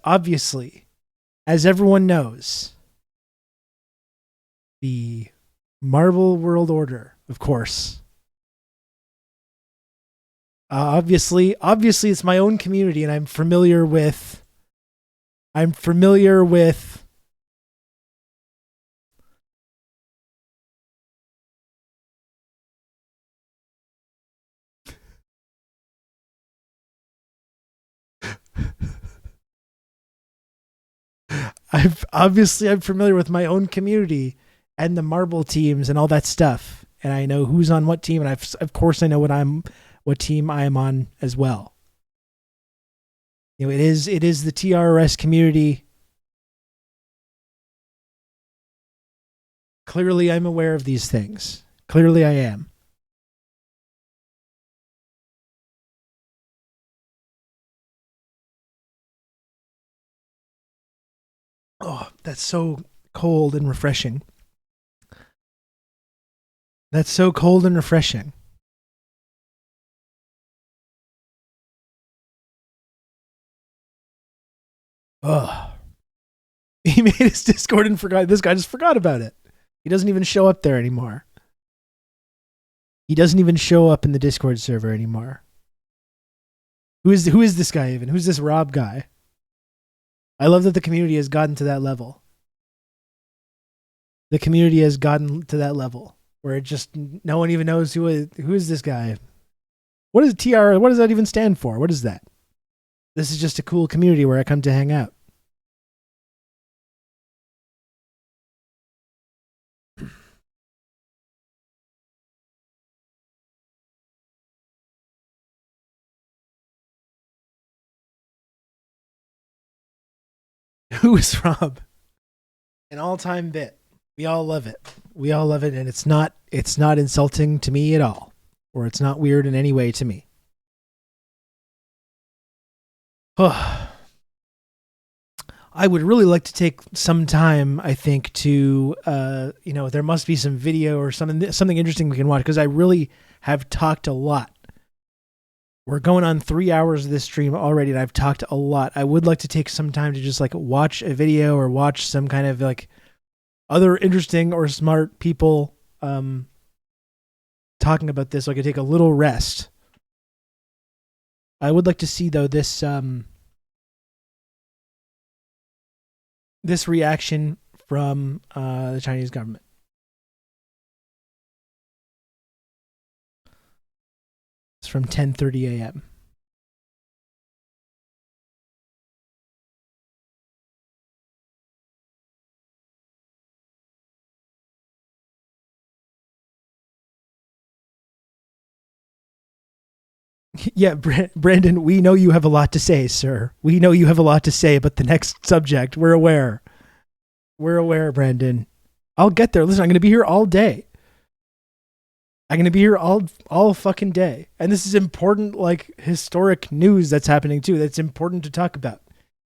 S1: obviously, as everyone knows, the Marvel World Order, of course. Obviously it's my own community and I'm familiar with I'm familiar with my own community and the Marvel teams and all that stuff. And I know who's on what team, and of course I know what team I am on as well. You know, it is the TRRS community. Clearly I'm aware of these things. Clearly I am. Oh, that's so cold and refreshing. That's so cold and refreshing. Ugh. He made his Discord and forgot. This guy just forgot about it. He doesn't even show up there anymore. He doesn't even show up in the Discord server anymore. Who is this guy even? Who's this Rob guy? I love that the community has gotten to that level. The community has gotten to that level where it just no one even knows who is this guy. What is TR? What does that even stand for? What is that? This is just a cool community where I come to hang out. Who is Rob? An all-time bit. We all love it. We all love it, and it's not insulting to me at all, or it's not weird in any way to me. I would really like to take some time, I think, to there must be some video or something interesting we can watch, because I really have talked a lot. We're going on 3 hours of this stream already, and I've talked a lot. I would like to take some time to just like watch a video or watch some kind of like other interesting or smart people talking about this, so I could take a little rest. I would like to see though this this reaction from the Chinese government. It's from 10:30 a.m. Yeah, Brandon, we know you have a lot to say, sir. We know you have a lot to say about the next subject. We're aware. We're aware, Brandon. I'll get there. Listen, I'm going to be here all day. I'm going to be here all fucking day. And this is important, like, historic news that's happening, too. That's important to talk about.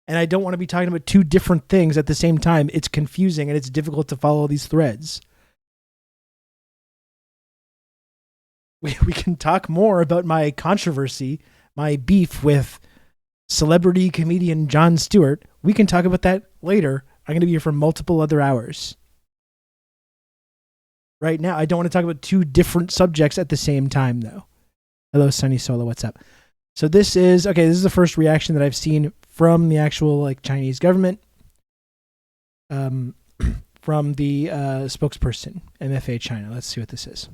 S1: And I don't want to be talking about two different things at the same time. It's confusing and it's difficult to follow these threads. We can talk more about my controversy, my beef with celebrity comedian Jon Stewart. We can talk about that later. I'm going to be here for multiple other hours. Right now, I don't want to talk about two different subjects at the same time, though. Hello, Sunny Solo. What's up? So this is the first reaction that I've seen from the actual like Chinese government, from the spokesperson, MFA China. Let's see what this is.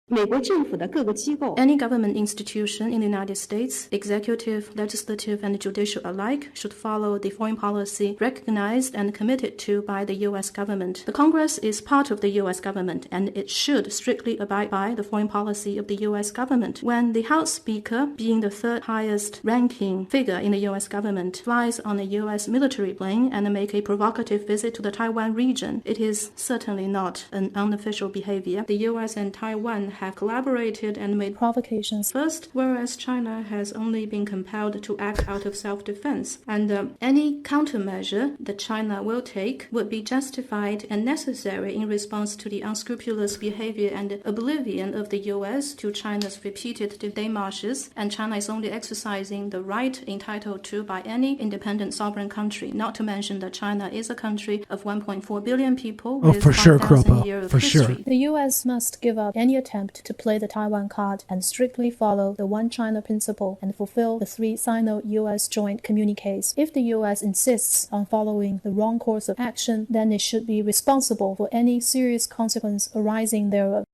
S9: Any government institution in the United States, executive, legislative, and judicial alike, should follow the foreign policy recognized and committed to by the U.S. government. The Congress is part of the U.S. government, and it should strictly abide by the foreign policy of the U.S. government. When the House Speaker, being the third highest ranking figure in the U.S. government, flies on a U.S. military plane and make a provocative visit to the Taiwan region, it is certainly not an unofficial behavior. The U.S. and Taiwan have collaborated and made provocations first, whereas China has only been compelled to act out of self-defense. And any countermeasure that China will take would be justified and necessary in response to the unscrupulous behavior and oblivion of the U.S. to China's repeated démarches, and China is only exercising the right entitled to by any independent sovereign country, not to mention that China is a country of 1.4 billion people with 5,000 years of history.
S10: The U.S. must give up any attempt to play the Taiwan card and strictly follow the One China principle and fulfill the 3 Sino-U.S. joint communiques. If the U.S. insists on following the wrong course of action, then it should be responsible for any serious consequence arising thereof.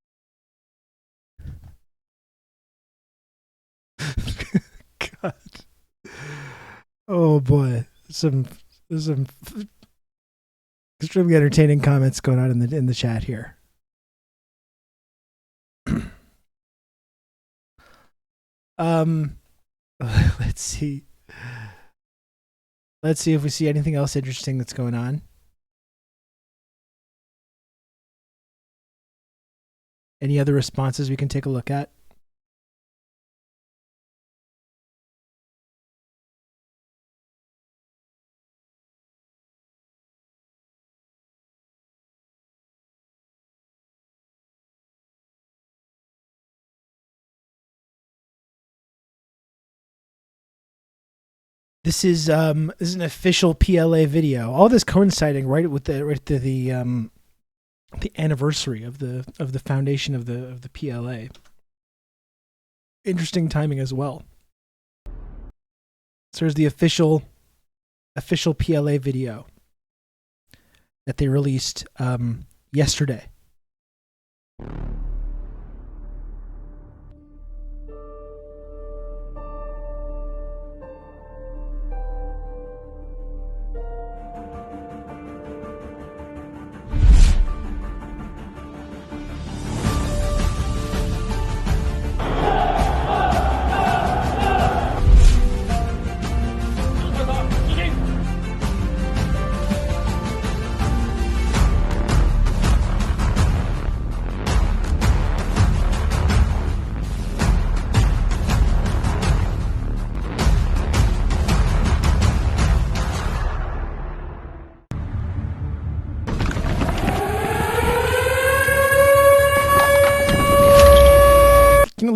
S1: God. Oh boy. There's some extremely entertaining comments going on in the chat here. Let's see. Let's see if we see anything else interesting that's going on. Any other responses we can take a look at? This is an official PLA video. All this coinciding right with the anniversary of the foundation of the PLA. Interesting timing as well. So there's the official PLA video that they released yesterday.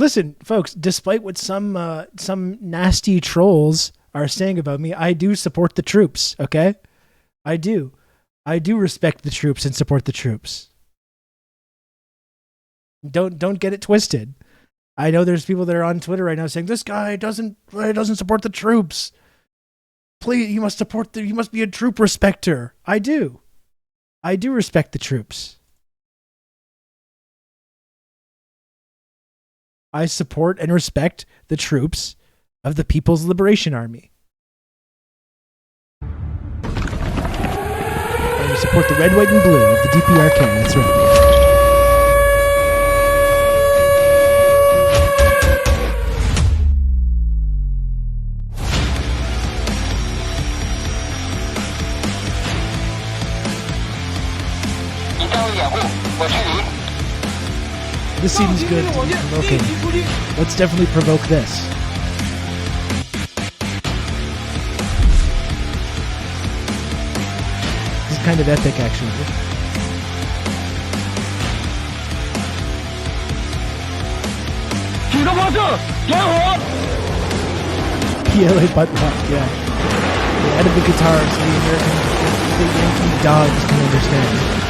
S1: listen, folks, despite what some nasty trolls are saying about me, I do support the troops, okay? I do respect the troops and support the troops. Don't get it twisted. I know there's people that are on Twitter right now saying this guy doesn't support the troops. Please, you must be a troop respecter. I do respect the troops. I support and respect the troops of the People's Liberation Army. And we support the red, white, and blue of the DPRK. That's right. This seems good to be provoking. Let's definitely provoke this. This is kind of epic, actually. PLA butt rock, yeah. The end of the guitars, the Yankee dogs can understand.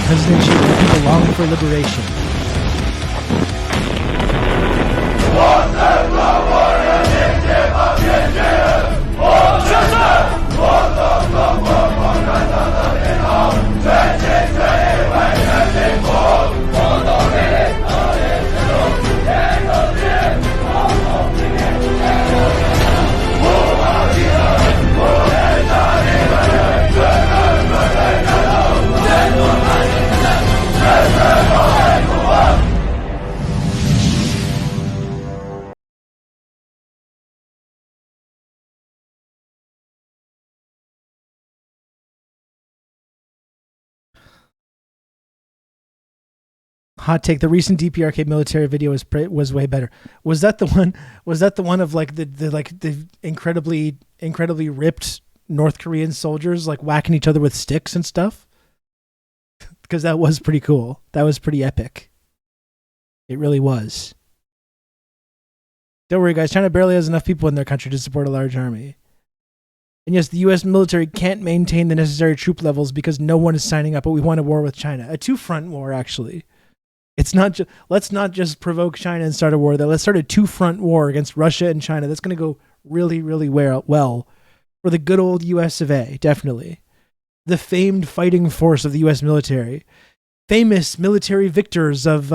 S1: President Xi and people longing for liberation. Hot take: the recent DPRK military video was way better. Was that the one? Was that the one of like the incredibly ripped North Korean soldiers like whacking each other with sticks and stuff? Because that was pretty cool. That was pretty epic. It really was. Don't worry, guys. China barely has enough people in their country to support a large army. And yes, the U.S. military can't maintain the necessary troop levels because no one is signing up, but we want a war with China. A two-front war, actually. It's not let's not just provoke China and start a war. Let's start a two-front war against Russia and China. That's going to go really, really well for the good old U.S. of A, definitely. The famed fighting force of the U.S. military. Famous military victors of,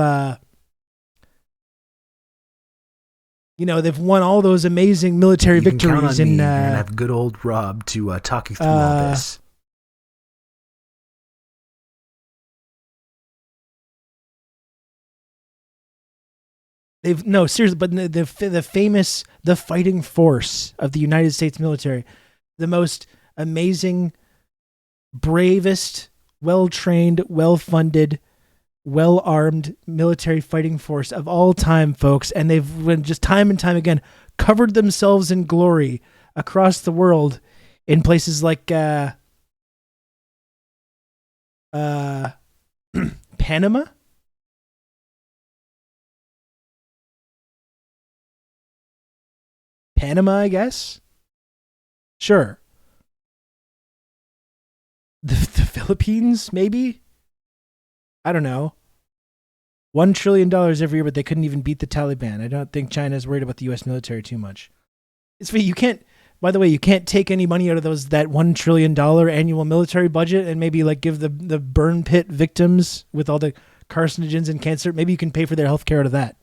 S1: they've won all those amazing military victories.
S2: Count on me.
S1: You're
S2: gonna have good old Rob to talk you through all this.
S1: Seriously, but the fighting force of the United States military, the most amazing, bravest, well-trained, well-funded, well-armed military fighting force of all time, folks. And they've just time and time again covered themselves in glory across the world in places like Panama. Panama, I guess. Sure. The Philippines, maybe? I don't know. $1 trillion every year, but they couldn't even beat the Taliban. I don't think China's worried about the U.S. military too much. You can't take any money out of that $1 trillion annual military budget and maybe like give the burn pit victims with all the carcinogens and cancer. Maybe you can pay for their health care out of that.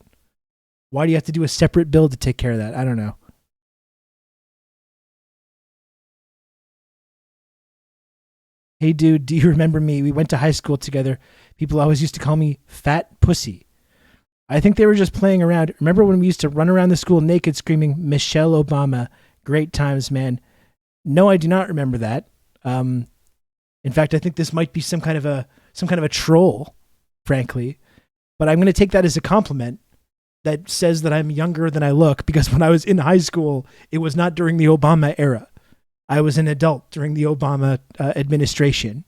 S1: Why do you have to do a separate bill to take care of that? I don't know. Hey, dude, do you remember me? We went to high school together. People always used to call me Fat Pussy. I think they were just playing around. Remember when we used to run around the school naked screaming, Michelle Obama? Great times, man. No, I do not remember that. In fact, I think this might be some kind of a troll, frankly. But I'm going to take that as a compliment that says that I'm younger than I look, because when I was in high school, it was not during the Obama era. I was an adult during the Obama administration.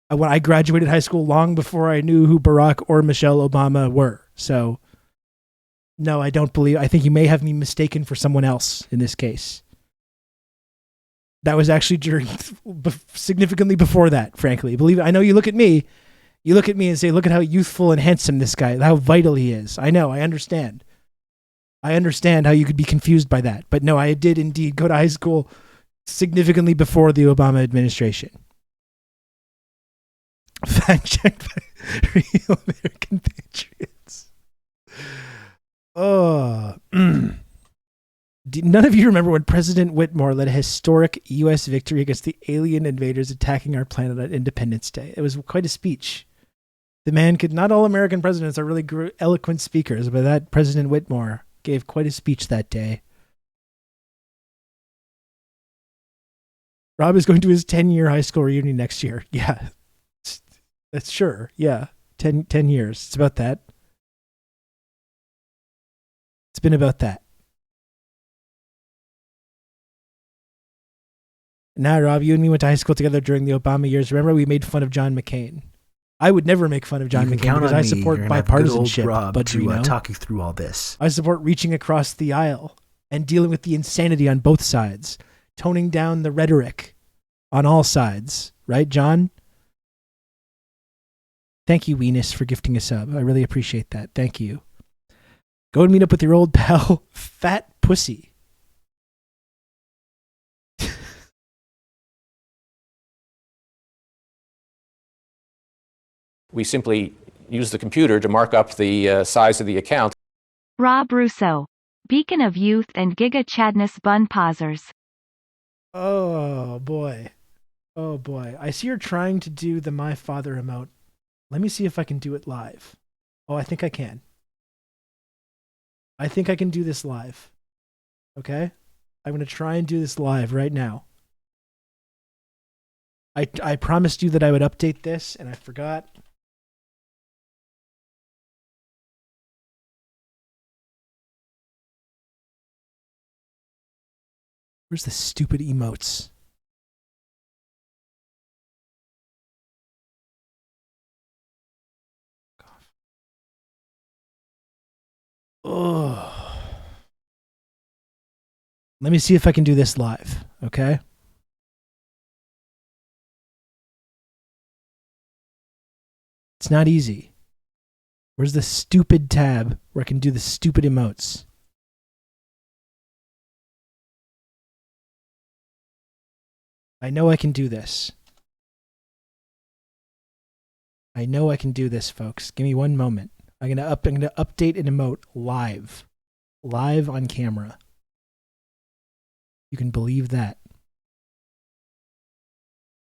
S1: When I graduated high school long before I knew who Barack or Michelle Obama were. So, no, I think you may have me mistaken for someone else in this case. That was actually significantly before that, frankly. Believe it. I know you look at me and say, look at how youthful and handsome this guy, how vital he is. I know, I understand. I understand how you could be confused by that. But no, I did indeed go to high school significantly before the Obama administration. Fact checked by Real American Patriots. Oh. None of you remember when President Whitmore led a historic U.S. victory against the alien invaders attacking our planet on Independence Day. It was quite a speech. The man could, not all American presidents are really eloquent speakers, but that President Whitmore gave quite a speech that day. Rob is going to his 10-year high school reunion next year. Yeah, that's sure. Yeah, 10 years. It's about that. It's been about that. Now, Rob, you and me went to high school together during the Obama years. Remember, we made fun of John McCain. I would never make fun of John McCain because I support bipartisanship. But
S2: to talk you through all this.
S1: I support reaching across the aisle and dealing with the insanity on both sides, toning down the rhetoric on all sides. Right, John? Thank you, Weenus, for gifting a sub. I really appreciate that. Thank you. Go and meet up with your old pal, Fat Pussy.
S3: We simply use the computer to mark up the size of the account.
S8: Rob Russo, beacon of youth and Giga Chadness bun pausers.
S1: Oh boy. Oh boy. I see you're trying to do the My Father emote. Let me see if I can do it live. Oh, I think I can. I think I can do this live. Okay? I'm going to try and do this live right now. I promised you that I would update this, and I forgot. Where's the stupid emotes? Oh. Let me see if I can do this live, okay? It's not easy. Where's the stupid tab where I can do the stupid emotes? I know I can do this. I know I can do this, folks. Give me one moment. I'm gonna update an emote live on camera. You can believe that.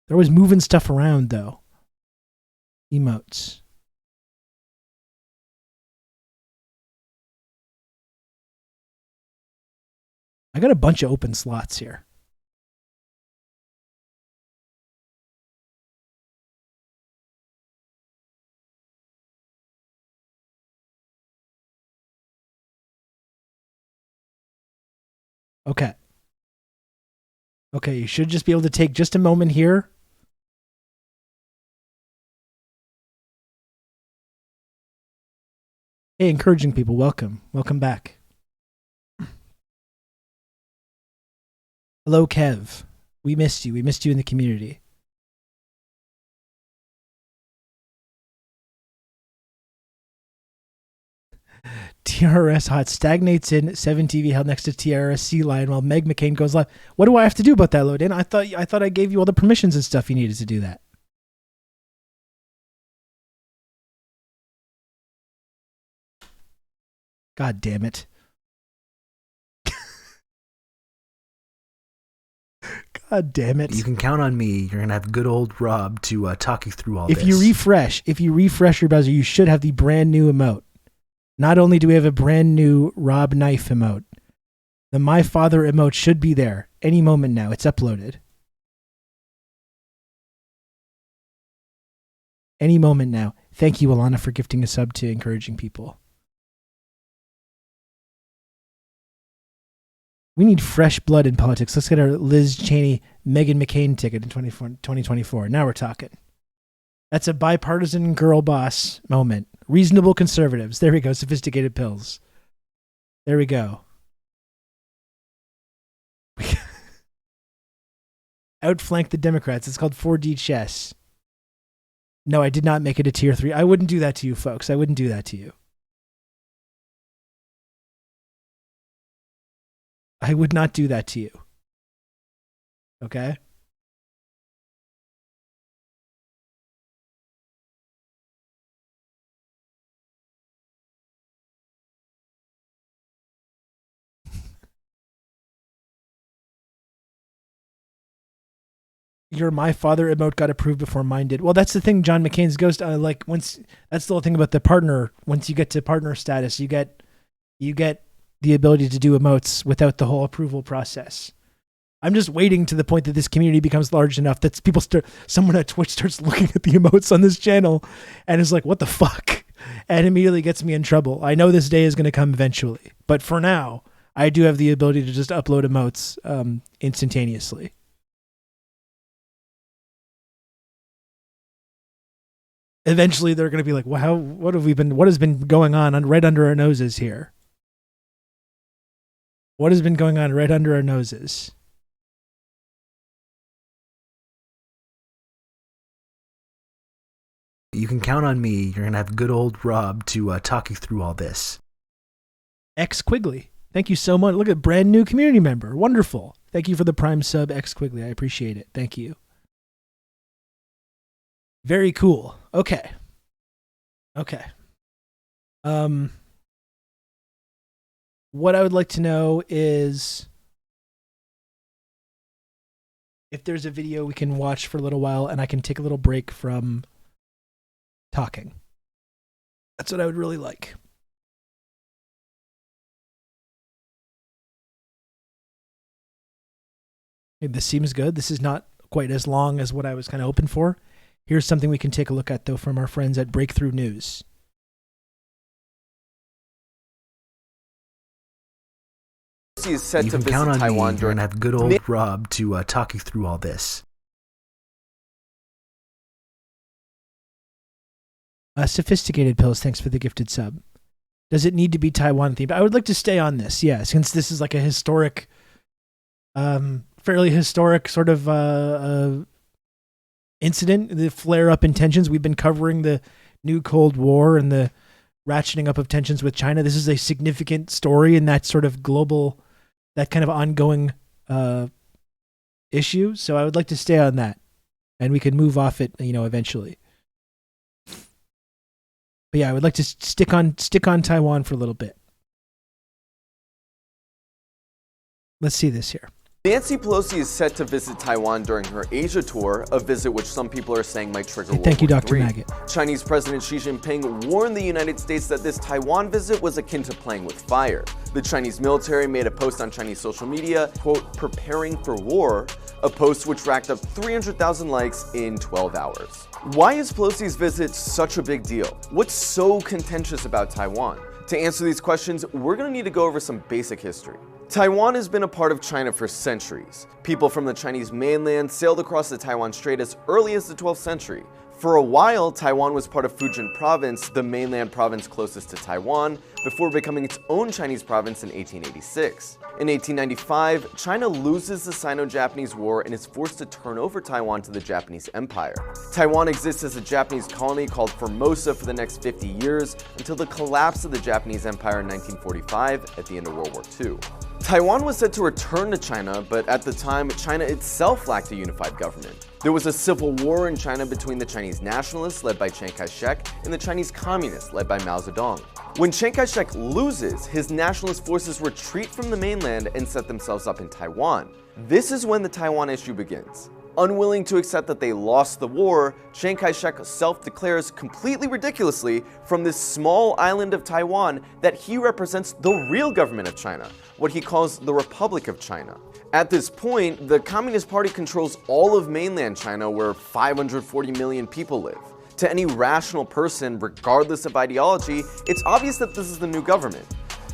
S1: They're always moving stuff around, though. Emotes. I got a bunch of open slots here. Okay. Okay, you should just be able to take just a moment here. Hey, encouraging people, welcome. Welcome back. Hello, Kev. We missed you. We missed you in the community. TRRS hot stagnates in 7 TV held next to TRRS Sea Lion while Meg McCain goes live. What do I have to do about that, Lodan? I thought I gave you all the permissions and stuff you needed to do that. God damn it. God damn it.
S2: You can count on me. You're going to have good old Rob to talk you through all this.
S1: If you refresh your browser, you should have the brand new emote. Not only do we have a brand new Rob Knife emote, the My Father emote should be there any moment now. It's uploaded. Any moment now. Thank you, Alana, for gifting a sub to encouraging people. We need fresh blood in politics. Let's get our Liz Cheney, Meghan McCain ticket in 2024. Now we're talking. That's a bipartisan girl boss moment. Reasonable conservatives. There we go. Sophisticated pills. There we go. Outflank the Democrats. It's called 4D chess. No, I did not make it a tier 3. I wouldn't do that to you, folks. I wouldn't do that to you. I would not do that to you. Okay? Your My Father emote got approved before mine did. Well, that's the thing. John McCain's ghost. That's the whole thing about the partner. Once you get to partner status, you get the ability to do emotes without the whole approval process. I'm just waiting to the point that this community becomes large enough that someone at Twitch starts looking at the emotes on this channel and is like, "What the fuck?" and immediately gets me in trouble. I know this day is going to come eventually, but for now, I do have the ability to just upload emotes instantaneously. Eventually, they're going to be like, "Wow, what has been going on right under our noses here? What has been going on right under our noses?"
S2: You can count on me. You're going to have good old Rob to talk you through all this.
S1: X Quigley, thank you so much. Look at brand new community member. Wonderful. Thank you for the Prime sub, X Quigley. I appreciate it. Thank you. Very cool. Okay. What I would like to know is if there's a video we can watch for a little while and I can take a little break from talking. That's what I would really like. Okay, this seems good. This is not quite as long as what I was kind of hoping for. Here's something we can take a look at, though, from our friends at Breakthrough News.
S11: Is set
S2: you
S11: to
S2: can
S11: visit
S2: count on
S11: Taiwan
S2: me. You're going to have good old Rob to talk you through all this.
S1: Sophisticated Pills, thanks for the gifted sub. Does it need to be Taiwan themed? I would like to stay on this, yeah, since this is like a historic, fairly historic sort of incident, the flare-up in tensions. We've been covering the new Cold War and the ratcheting up of tensions with China. This is a significant story in that sort of global, that kind of ongoing issue. So I would like to stay on that, and we can move off it, eventually. But yeah, I would like to stick on Taiwan for a little bit. Let's see this here.
S11: Nancy Pelosi is set to visit Taiwan during her Asia tour, a visit which some people are saying might trigger World
S1: Thank you,
S11: War
S1: Dr.
S11: III.
S1: Maggot.
S11: Chinese President Xi Jinping warned the United States that this Taiwan visit was akin to playing with fire. The Chinese military made a post on Chinese social media, quote, "preparing for war," a post which racked up 300,000 likes in 12 hours. Why is Pelosi's visit such a big deal? What's so contentious about Taiwan? To answer these questions, we're going to need to go over some basic history. Taiwan has been a part of China for centuries. People from the Chinese mainland sailed across the Taiwan Strait as early as the 12th century. For a while, Taiwan was part of Fujian province, the mainland province closest to Taiwan, before becoming its own Chinese province in 1886. In 1895, China loses the Sino-Japanese War and is forced to turn over Taiwan to the Japanese Empire. Taiwan exists as a Japanese colony called Formosa for the next 50 years, until the collapse of the Japanese Empire in 1945 at the end of World War II. Taiwan was set to return to China, but at the time, China itself lacked a unified government. There was a civil war in China between the Chinese nationalists, led by Chiang Kai-shek, and the Chinese communists, led by Mao Zedong. When Chiang Kai-shek loses, his nationalist forces retreat from the mainland and set themselves up in Taiwan. This is when the Taiwan issue begins. Unwilling to accept that they lost the war, Chiang Kai-shek self-declares completely ridiculously from this small island of Taiwan that he represents the real government of China, what he calls the Republic of China. At this point, the Communist Party controls all of mainland China, where 540 million people live. To any rational person, regardless of ideology, it's obvious that this is the new government.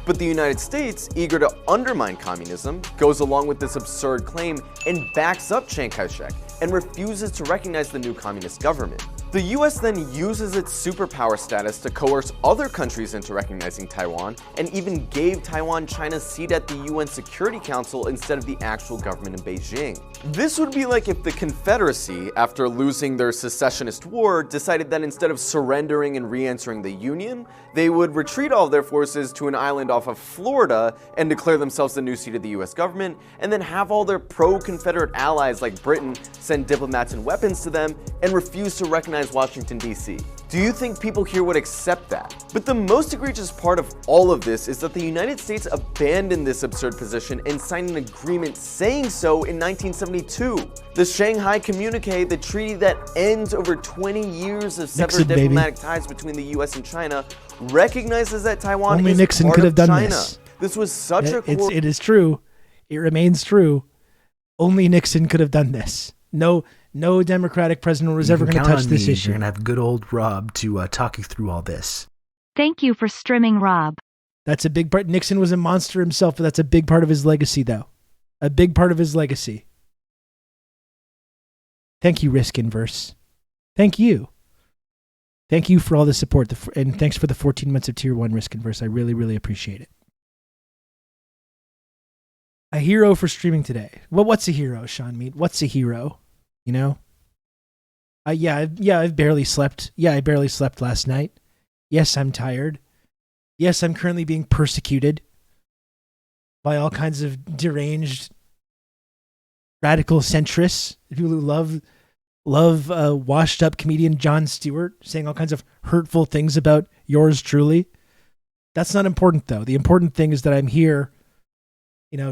S11: But the United States, eager to undermine communism, goes along with this absurd claim and backs up Chiang Kai-shek and refuses to recognize the new communist government. The US then uses its superpower status to coerce other countries into recognizing Taiwan, and even gave Taiwan China's seat at the UN Security Council instead of the actual government in Beijing. This would be like if the Confederacy, after losing their secessionist war, decided that instead of surrendering and re-entering the Union, they would retreat all of their forces to an island off of Florida and declare themselves the new seat of the US government, and then have all their pro-Confederate allies like Britain send diplomats and weapons to them and refuse to recognize Washington, D.C. Do you think people here would accept that? But the most egregious part of all of this is that the United States abandoned this absurd position and signed an agreement saying so in 1972. The Shanghai Communique, the treaty that ends over 20 years of severed diplomatic ties between the US and China, recognizes that Taiwan
S1: Only
S11: is
S1: Nixon
S11: part
S1: could have
S11: of
S1: done
S11: China.
S1: this.
S11: Was such a core...
S1: It is true. It remains true. Only Nixon could have done this. No Democratic president was ever going to touch this issue.
S2: You're going to have good old Rob to talk you through all this.
S8: Thank you for streaming, Rob.
S1: That's a big part. Nixon was a monster himself, but that's a big part of his legacy, though. A big part of his legacy. Thank you, Risk Inverse. Thank you. Thank you for all the support, and thanks for the 14 months of Tier 1 Risk Inverse. I really, really appreciate it. A hero for streaming today. Well, what's a hero, Sean Mead? What's a hero? You know? I've barely slept. Yeah, I barely slept last night. Yes, I'm tired. Yes, I'm currently being persecuted by all kinds of deranged radical centrists, people who love washed up comedian Jon Stewart saying all kinds of hurtful things about yours truly. That's not important, though. The important thing is that I'm here,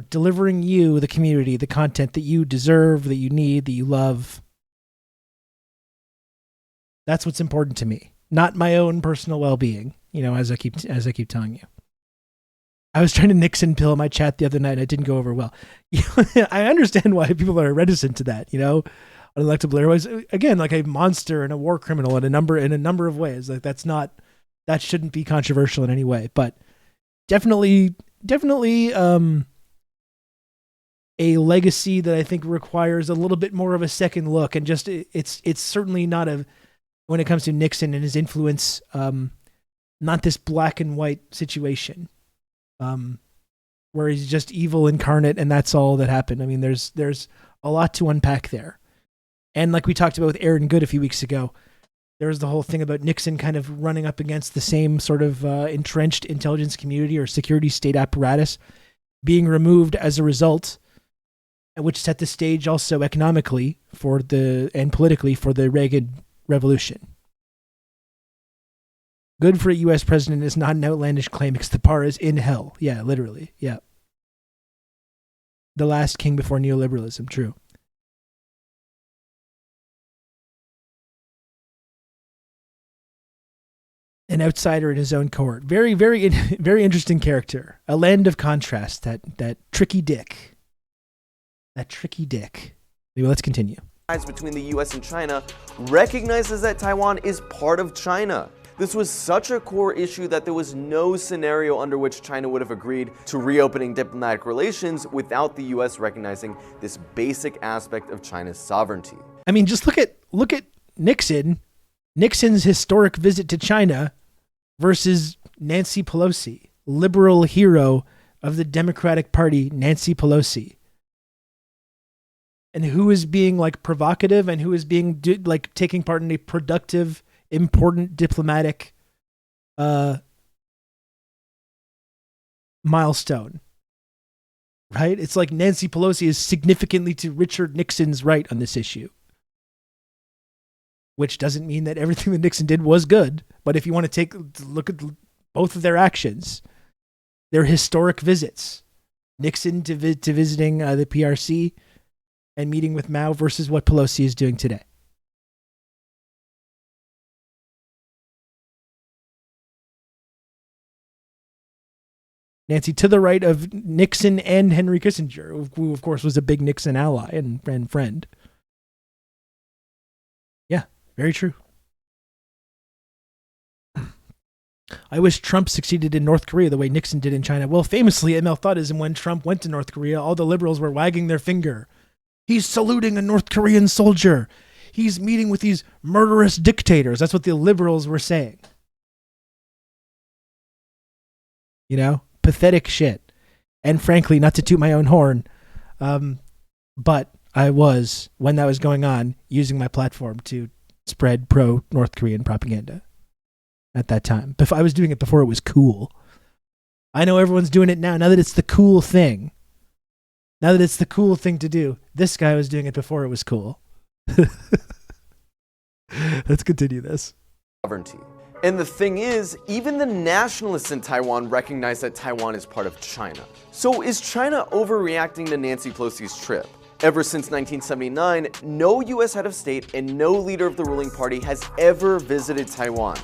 S1: delivering you, the community, the content that you deserve, that you need, that you love. That's what's important to me, not my own personal well-being, as I keep telling you. I was trying to Nixon pill my chat the other night and it didn't go over well. I understand why people are reticent to that, Unelectable airways, again, like a monster and a war criminal in a number of ways. Like that shouldn't be controversial in any way, but definitely a legacy that I think requires a little bit more of a second look, and just it's certainly not when it comes to Nixon and his influence, not this black and white situation, where he's just evil incarnate and that's all that happened. I mean, there's a lot to unpack there. And like we talked about with Aaron Good a few weeks ago, there was the whole thing about Nixon kind of running up against the same sort of entrenched intelligence community or security state apparatus being removed as a result, which set the stage also economically and politically for the Reagan Revolution. Good for a U.S. president is not an outlandish claim because the bar is in hell. Yeah, literally. Yeah. The last king before neoliberalism. True. An outsider in his own cohort. Very, very, very interesting character. A land of contrast. That tricky dick. That tricky dick. Anyway, let's continue.
S11: Between the US and China recognizes that Taiwan is part of China. This was such a core issue that there was no scenario under which China would have agreed to reopening diplomatic relations without the US recognizing this basic aspect of China's sovereignty.
S1: I mean, just look at Nixon. Nixon's historic visit to China versus Nancy Pelosi, liberal hero of the Democratic Party, Nancy Pelosi. And who is being provocative and who is being taking part in a productive, important diplomatic milestone, right? It's like Nancy Pelosi is significantly to Richard Nixon's right on this issue, which doesn't mean that everything that Nixon did was good. But if you want to look at both of their actions, their historic visits, Nixon to visiting the PRC and meeting with Mao versus what Pelosi is doing today. Nancy to the right of Nixon and Henry Kissinger, who of course was a big Nixon ally and friend. Yeah, very true. I wish Trump succeeded in North Korea the way Nixon did in China. Well, famously, ML thought is when Trump went to North Korea, all the liberals were wagging their finger. He's saluting a North Korean soldier. He's meeting with these murderous dictators. That's what the liberals were saying. You know, pathetic shit. And frankly, not to toot my own horn, but I was, when that was going on, using my platform to spread pro-North Korean propaganda at that time. But I was doing it before it was cool. I know everyone's doing it now that it's the cool thing. Now that it's the cool thing to do. This guy was doing it before it was cool. Let's continue this.
S11: Sovereignty. And the thing is, even the nationalists in Taiwan recognize that Taiwan is part of China. So is China overreacting to Nancy Pelosi's trip? Ever since 1979, no US head of state and no leader of the ruling party has ever visited Taiwan.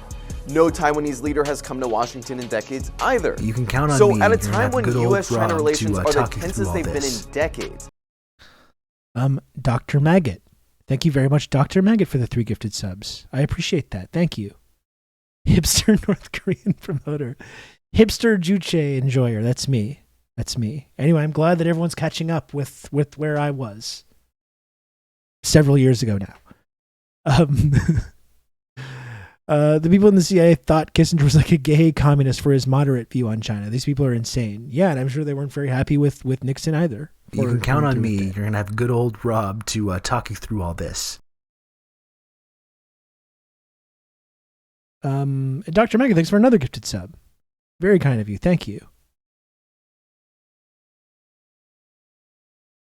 S11: No Taiwanese leader has come to Washington in decades either.
S2: You can count on
S11: so
S2: me.
S11: At a time when US-China relations are the
S2: talk you through
S11: tensest
S2: all
S11: they've been
S2: this.
S11: in decades.
S1: Dr. Maggot. Thank you very much, Dr. Maggot, for the 3 gifted subs. I appreciate that. Thank you. Hipster North Korean promoter. Hipster Juche enjoyer. That's me. That's me. Anyway, I'm glad that everyone's catching up with where I was several years ago now. The people in the CIA thought Kissinger was like a gay communist for his moderate view on China. These people are insane. Yeah, and I'm sure they weren't very happy with Nixon either.
S2: You can count on me. You're going to have good old Rob to talk you through all this.
S1: Dr. Megan, thanks for another gifted sub. Very kind of you. Thank you.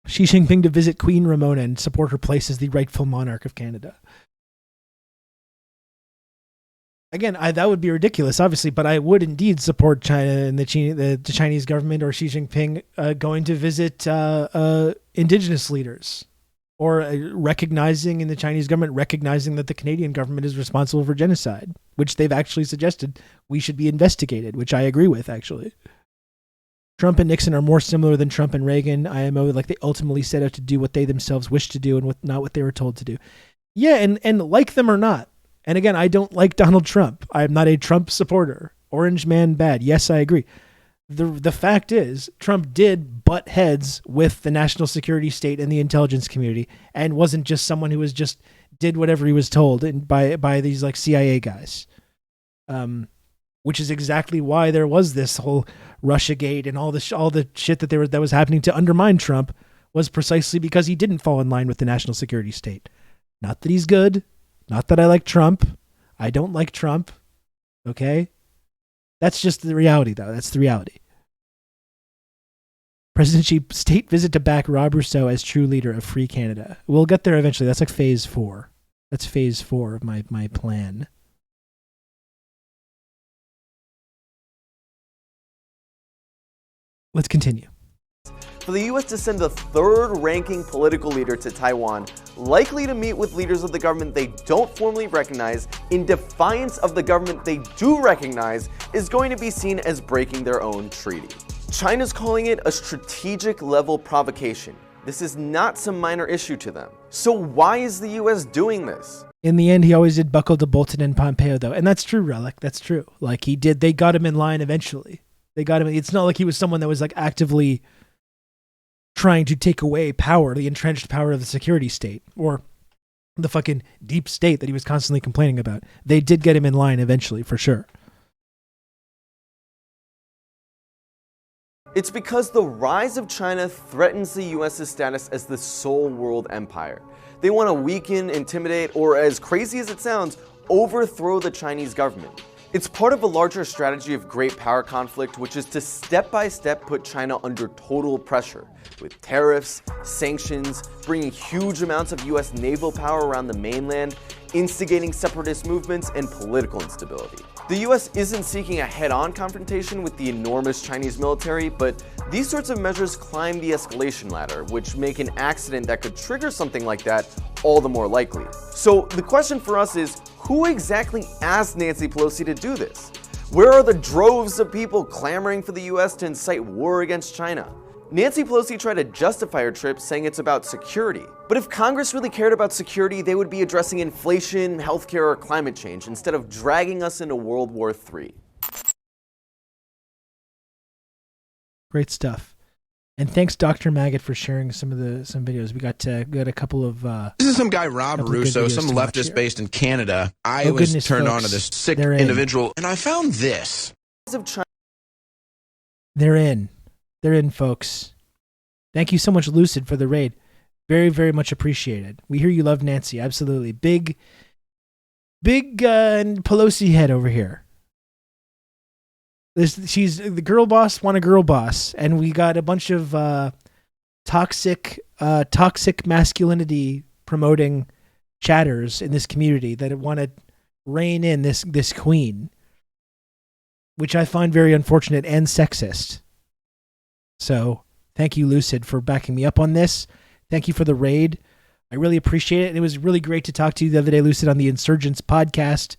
S1: Xi Jinping to visit Queen Ramona and support her place as the rightful monarch of Canada. Again, that would be ridiculous, obviously, but I would indeed support China and the Chinese government or Xi Jinping going to visit indigenous leaders, or recognizing in the Chinese government, recognizing that the Canadian government is responsible for genocide, which they've actually suggested we should be investigated, which I agree with, actually. Trump and Nixon are more similar than Trump and Reagan, IMO, like they ultimately set out to do what they themselves wished to do and not what they were told to do. Yeah, and like them or not. And again, I don't like Donald Trump. I'm not a Trump supporter. Orange man bad. Yes, I agree. The fact is, Trump did butt heads with the national security state and the intelligence community, and wasn't just someone who was just did whatever he was told by these like CIA guys. Which is exactly why there was this whole Russiagate and all the shit that was happening to undermine Trump, was precisely because he didn't fall in line with the national security state. Not that he's good. Not that I like Trump. I don't like Trump. Okay? That's just the reality, though. That's the reality. President Xi state visit to back Rob Rousseau as true leader of Free Canada. We'll get there eventually. That's like phase 4. That's phase 4 of my plan. Let's continue.
S11: For the US to send the third-ranking political leader to Taiwan, likely to meet with leaders of the government they don't formally recognize, in defiance of the government they do recognize, is going to be seen as breaking their own treaty. China's calling it a strategic-level provocation. This is not some minor issue to them. So why is the US doing this?
S1: In the end, he always did buckle to Bolton and Pompeo, though. And that's true, Relic. That's true. Like, they got him in line eventually. They got him. It's not like he was someone that was like actively trying to take away power, the entrenched power of the security state, or the fucking deep state that he was constantly complaining about. They did get him in line eventually, for sure.
S11: It's because the rise of China threatens the US's status as the sole world empire. They want to weaken, intimidate, or as crazy as it sounds, overthrow the Chinese government. It's part of a larger strategy of great power conflict, which is to step-by-step put China under total pressure, with tariffs, sanctions, bringing huge amounts of US naval power around the mainland, instigating separatist movements, and political instability. The US isn't seeking a head-on confrontation with the enormous Chinese military, but these sorts of measures climb the escalation ladder, which make an accident that could trigger something like that all the more likely. So the question for us is, who exactly asked Nancy Pelosi to do this? Where are the droves of people clamoring for the US to incite war against China? Nancy Pelosi tried to justify her trip, saying it's about security. But if Congress really cared about security, they would be addressing inflation, healthcare, or climate change, instead of dragging us into World War III.
S1: Great stuff. And thanks, Dr. Maggot, for sharing some videos. We got a couple of.
S4: This is some guy, Rob Russo, some leftist based in Canada. I was turned on to this sick individual, and I found this.
S1: They're in. They're in, folks. Thank you so much, Lucid, for the raid. Very, very much appreciated. We hear you love Nancy. Absolutely. Big Pelosi head over here. She's the girl boss, want a girl boss. And we got a bunch of toxic masculinity promoting chatters in this community that want to rein in this queen, which I find very unfortunate and sexist. So thank you, Lucid, for backing me up on this. Thank you for the raid. I really appreciate it. It was really great to talk to you the other day, Lucid, on the Insurgents podcast.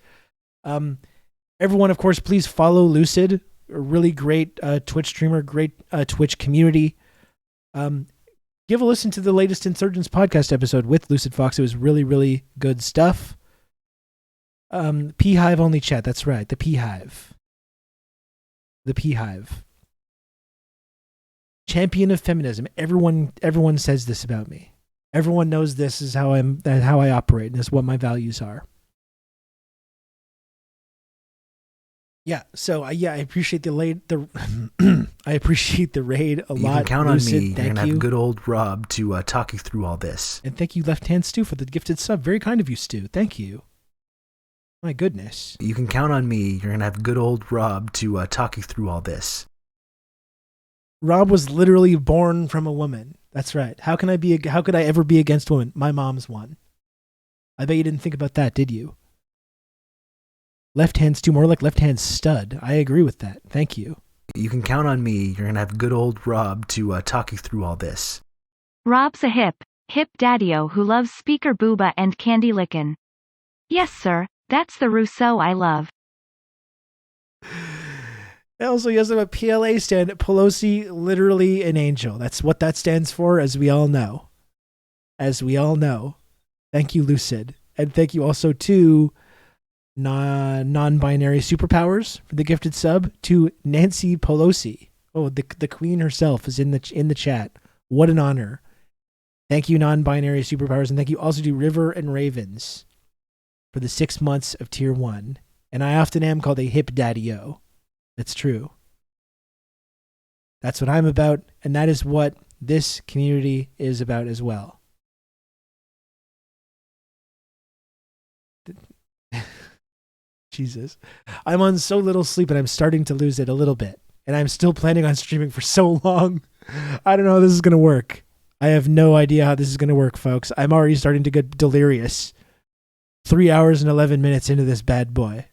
S1: Everyone, of course, please follow Lucid, a really great Twitch streamer, great Twitch community. Give a listen to the latest Insurgents podcast episode with Lucid Fox. It was really, really good stuff. P-Hive only chat. That's right. The P-Hive. The P-Hive. Champion of feminism. Everyone says this about me. Everyone knows this is how I operate, and this is what my values are. Yeah, so I appreciate I appreciate the raid a lot.
S2: You can count
S1: Lucid,
S2: on me. You're gonna
S1: thank you.
S2: have good old Rob to talk you through all this.
S1: And thank you, Left Hand Stu, for the gifted sub. Very kind of you, Stu. Thank you. My goodness.
S2: You can count on me. You're gonna have good old Rob to talk you through all this.
S1: Rob was literally born from a woman. That's right. How could I ever be against women? My mom's one. I bet you didn't think about that, did you? Left hand Stu, more like left hand stud. I agree with that. Thank you.
S2: You can count on me. You're gonna have good old Rob to talk you through all this.
S8: Rob's a hip daddy-o who loves speaker booba and candy lickin'. Yes, sir, that's the Rousseau I love.
S1: Also, yes, I'm a PLA stand. Pelosi, literally an angel. That's what that stands for, as we all know. As we all know. Thank you, Lucid. And thank you also to non-binary superpowers for the gifted sub, to Nancy Pelosi. Oh, the queen herself is in the chat. What an honor. Thank you, non-binary superpowers. And thank you also to River and Ravens for the 6 months of tier 1. And I often am called a hip daddy-o. It's true. That's what I'm about, and that is what this community is about as well. Jesus. I'm on so little sleep and I'm starting to lose it a little bit. And I'm still planning on streaming for so long. I don't know how this is going to work. I have no idea how this is going to work, folks. I'm already starting to get delirious. 3 hours and 11 minutes into this bad boy.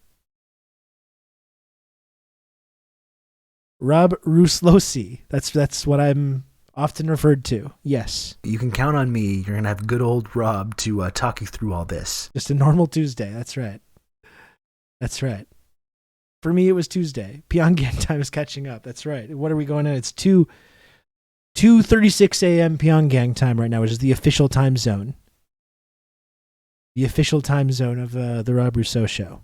S1: Rob Ruslosi. That's what I'm often referred to. Yes.
S2: You can count on me. You're gonna have good old Rob to talk you through all this.
S1: Just a normal Tuesday. That's right. That's right. For me, it was Tuesday. Pyongyang time is catching up. That's right. What are we going on? It's 2:36 a.m. Pyongyang time right now, which is the official time zone. The official time zone of the Rob Rousseau show.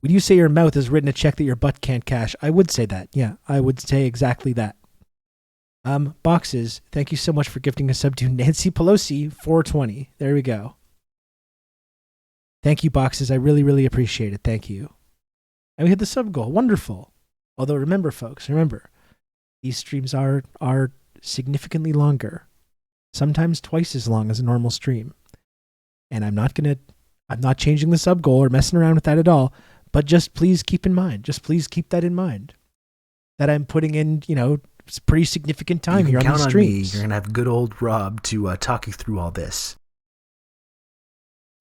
S1: Would you say your mouth has written a check that your butt can't cash? I would say that. Yeah, I would say exactly that. Boxes, thank you so much for gifting a sub to Nancy Pelosi 420. There we go. Thank you, Boxes. I really, really appreciate it. Thank you. And we hit the sub goal. Wonderful. Although remember, folks, these streams are significantly longer. Sometimes twice as long as a normal stream. And I'm not changing the sub goal or messing around with that at all. But just please keep in mind, that in mind, that I'm putting in, it's pretty significant time here on these streams.
S2: You're going to have good old Rob to talk you through all this.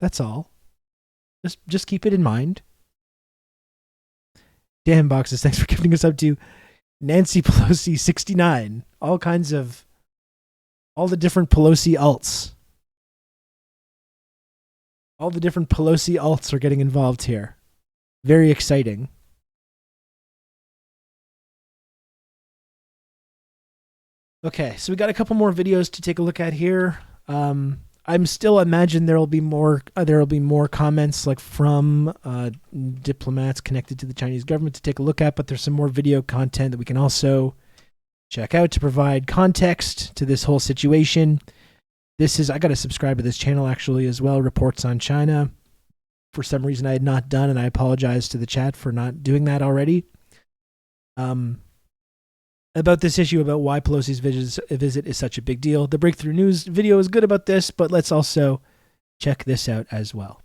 S1: That's all. Just keep it in mind. Damn, Boxes, thanks for giving us up to Nancy Pelosi 69. All the different Pelosi alts. All the different Pelosi alts are getting involved here. Very exciting. Okay, so we got a couple more videos to take a look at here. I'm still imagine there will be more comments like from diplomats connected to the Chinese government to take a look at, but there's some more video content that we can also check out to provide context to this whole situation. I got to subscribe to this channel actually as well, Reports on China. For some reason I had not done, and I apologize to the chat for not doing that already. About this issue about why Pelosi's visit is such a big deal. The Breakthrough News video is good about this, but let's also check this out as well.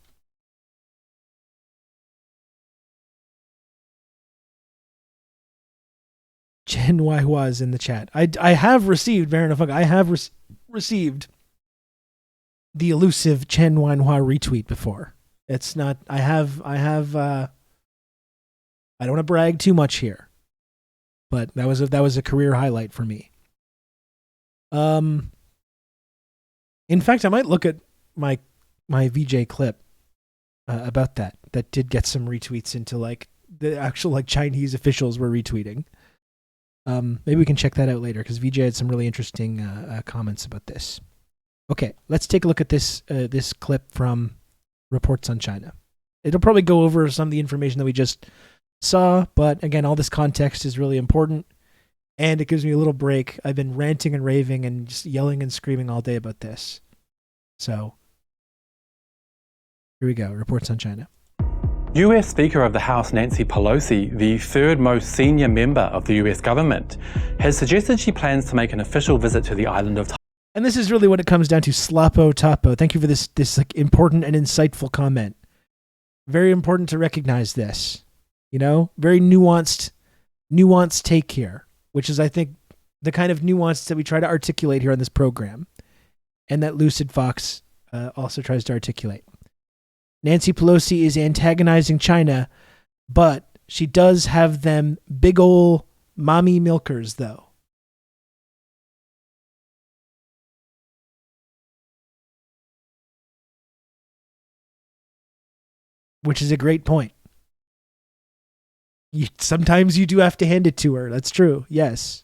S1: Chen Waihua is in the chat. I have received, Baron of Funk, I have received the elusive Chen Waihua retweet before. It's not, I don't want to brag too much here, but that was a career highlight for me. In fact, I might look at my VJ clip about that. That did get some retweets into like the actual like Chinese officials were retweeting. Maybe we can check that out later because VJ had some really interesting comments about this. Okay, let's take a look at this clip from Reports on China. It'll probably go over some of the information that we just saw, but again, all this context is really important, and it gives me a little break. I've been ranting and raving and just yelling and screaming all day about this. So, here we go, Reports on China.
S12: US Speaker of the House Nancy Pelosi, the third most senior member of the US government, has suggested she plans to make an official visit to the island of Taiwan.
S1: And this is really what it comes down to, Slapo Tapo. Thank you for this like important and insightful comment. Very important to recognize this. You know, very nuanced take here, which is, I think, the kind of nuance that we try to articulate here on this program, and that Lucid Fox also tries to articulate. Nancy Pelosi is antagonizing China, but she does have them big ol' mommy milkers, though. Which is a great point. Sometimes you do have to hand it to her. That's true. Yes.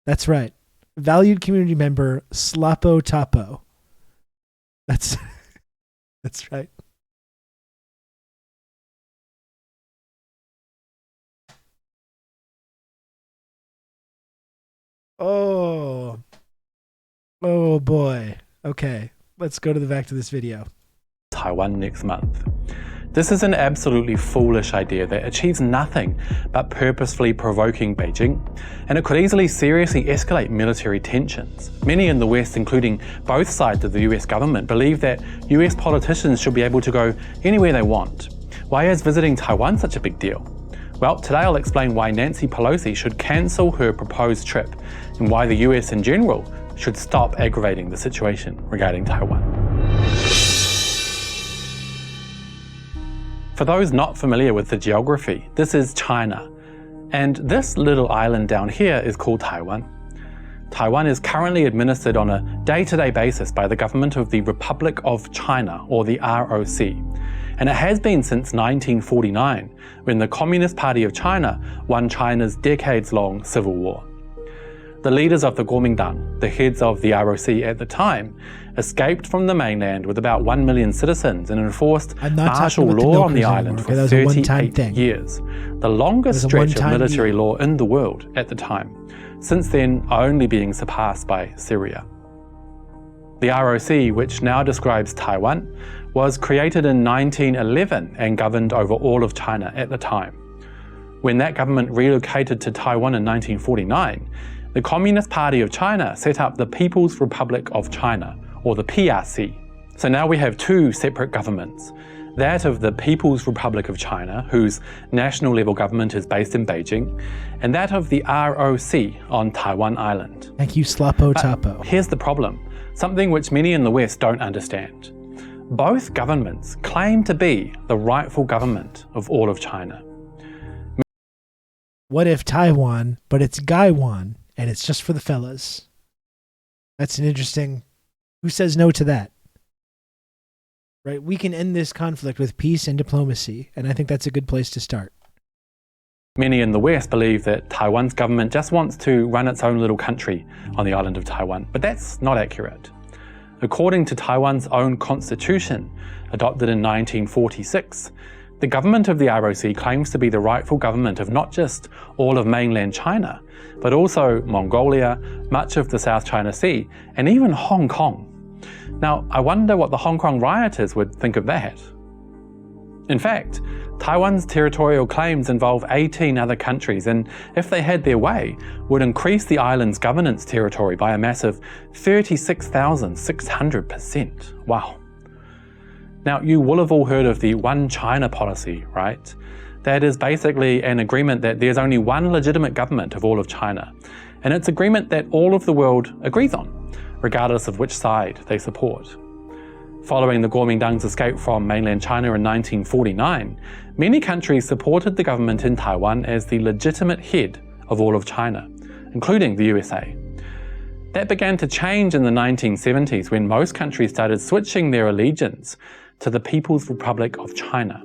S1: That's right. Valued community member, Slapo Tapo. That's right. Oh boy. Okay. Let's go to the back to this video.
S12: Taiwan next month. This is an absolutely foolish idea that achieves nothing but purposefully provoking Beijing, and it could easily seriously escalate military tensions. Many in the West, including both sides of the US government, believe that US politicians should be able to go anywhere they want. Why is visiting Taiwan such a big deal? Well, today I'll explain why Nancy Pelosi should cancel her proposed trip, and why the US in general should stop aggravating the situation regarding Taiwan. For those not familiar with the geography, this is China, and this little island down here is called Taiwan. Taiwan is currently administered on a day-to-day basis by the government of the Republic of China, or the ROC, and it has been since 1949, when the Communist Party of China won China's decades-long civil war. The leaders of the Kuomintang, the heads of the ROC at the time, escaped from the mainland with about 1 million citizens and enforced martial law on the island for 38 years, the longest stretch of military law in the world at the time, since then only being surpassed by Syria. The ROC, which now describes Taiwan, was created in 1911 and governed over all of China at the time. When that government relocated to Taiwan in 1949, the Communist Party of China set up the People's Republic of China, or the PRC. So now we have two separate governments, that of the People's Republic of China, whose national level government is based in Beijing, and that of the ROC on Taiwan Island.
S1: Thank you, Slapo Tapo.
S12: Here's the problem, something which many in the West don't understand. Both governments claim to be the rightful government of all of China.
S1: What if Taiwan, but it's Gaiwan, and it's just for the fellas? That's an interesting... Who says no to that? Right? We can end this conflict with peace and diplomacy, and I think that's a good place to start.
S12: Many in the West believe that Taiwan's government just wants to run its own little country on the island of Taiwan, but that's not accurate. According to Taiwan's own constitution, adopted in 1946, the government of the ROC claims to be the rightful government of not just all of mainland China, but also Mongolia, much of the South China Sea, and even Hong Kong. Now, I wonder what the Hong Kong rioters would think of that. In fact, Taiwan's territorial claims involve 18 other countries, and if they had their way, would increase the island's governance territory by a massive 36,600%. Wow. Now, you will have all heard of the One China policy, right? That is basically an agreement that there's only one legitimate government of all of China, and it's an agreement that all of the world agrees on, regardless of which side they support. Following the Kuomintang's escape from mainland China in 1949, many countries supported the government in Taiwan as the legitimate head of all of China, including the USA. That began to change in the 1970s when most countries started switching their allegiance to the People's Republic of China,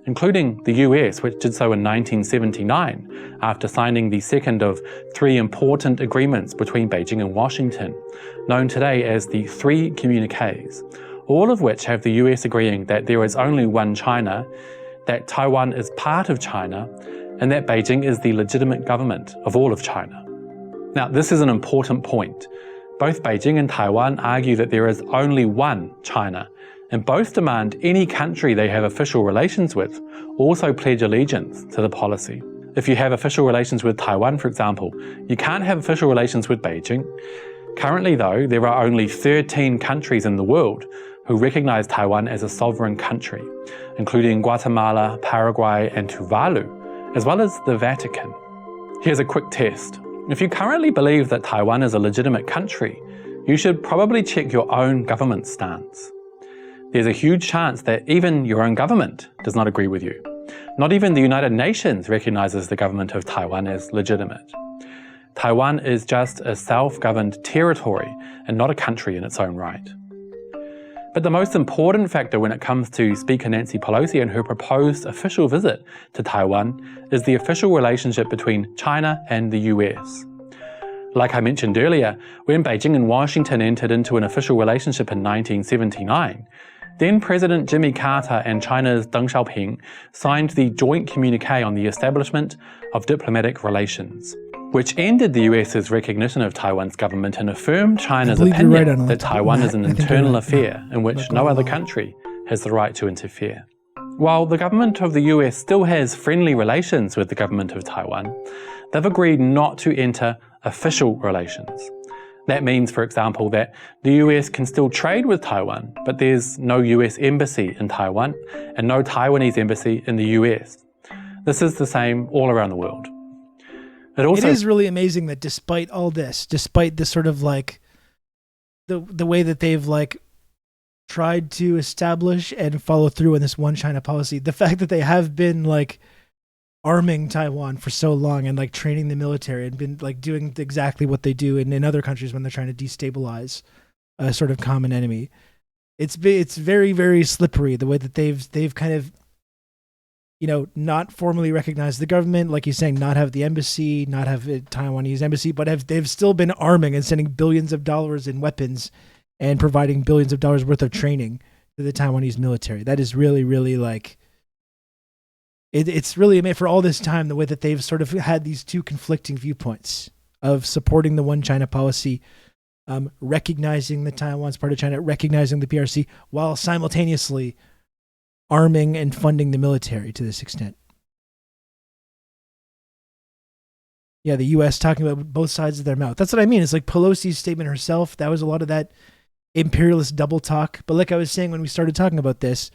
S12: including the US, which did so in 1979 after signing the second of three important agreements between Beijing and Washington, known today as the Three Communiques, all of which have the US agreeing that there is only one China, that Taiwan is part of China, and that Beijing is the legitimate government of all of China. Now, this is an important point. Both Beijing and Taiwan argue that there is only one China, and both demand any country they have official relations with also pledge allegiance to the policy. If you have official relations with Taiwan, for example, you can't have official relations with Beijing. Currently, though, there are only 13 countries in the world who recognize Taiwan as a sovereign country, including Guatemala, Paraguay, and Tuvalu, as well as the Vatican. Here's a quick test. If you currently believe that Taiwan is a legitimate country, you should probably check your own government stance. There's a huge chance that even your own government does not agree with you. Not even the United Nations recognizes the government of Taiwan as legitimate. Taiwan is just a self-governed territory and not a country in its own right. But the most important factor when it comes to Speaker Nancy Pelosi and her proposed official visit to Taiwan is the official relationship between China and the US. Like I mentioned earlier, when Beijing and Washington entered into an official relationship in 1979, then President Jimmy Carter and China's Deng Xiaoping signed the joint communique on the establishment of diplomatic relations, which ended the US's recognition of Taiwan's government and affirmed China's opinion that Taiwan is an internal affair in which no other country has the right to interfere. While the government of the US still has friendly relations with the government of Taiwan, they've agreed not to enter official relations. That means, for example, that the US can still trade with Taiwan, but there's no US embassy in Taiwan and no Taiwanese embassy in the US. This is the same all around the world.
S1: It is really amazing that despite all this, despite this sort of like the way that they've like tried to establish and follow through on this one China policy, the fact that they have been like arming Taiwan for so long and like training the military and been like doing exactly what they do in other countries when they're trying to destabilize a sort of common enemy. It's very, very slippery the way that they've kind of, you know, not formally recognize the government, like he's saying, not have the embassy, not have a Taiwanese embassy, but they've still been arming and sending billions of dollars in weapons and providing billions of dollars worth of training to the Taiwanese military. That is really, really like, it's really amazing for all this time, the way that they've sort of had these two conflicting viewpoints of supporting the one China policy, recognizing that Taiwan's part of China, recognizing the PRC, while simultaneously arming and funding the military to this extent. Yeah, the U.S. talking about both sides of their mouth. That's what I mean. It's like Pelosi's statement herself. That was a lot of that imperialist double talk. But like I was saying when we started talking about this,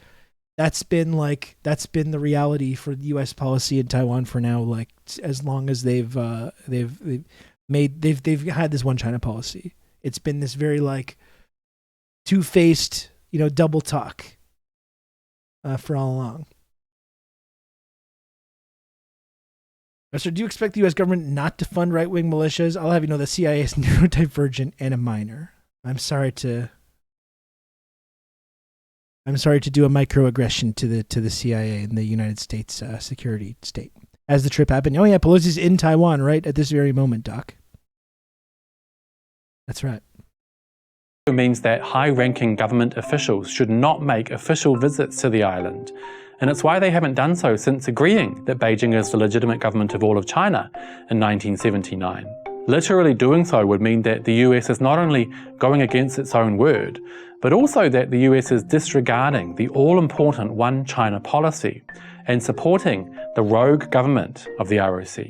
S1: that's been the reality for the U.S. policy in Taiwan for now. Like as long as they've had this one China policy, it's been this very like two-faced, you know, double talk. For all along. So do you expect the U.S. government not to fund right-wing militias? I'll have you know the CIA is neurodivergent and a minor. I'm sorry to do a microaggression to the CIA and the United States security state. as the trip happened. Oh yeah, Pelosi's in Taiwan right at this very moment, Doc. That's right.
S12: It means that high-ranking government officials should not make official visits to the island. And it's why they haven't done so since agreeing that Beijing is the legitimate government of all of China in 1979. Literally doing so would mean that the US is not only going against its own word, but also that the US is disregarding the all-important One China policy and supporting the rogue government of the ROC.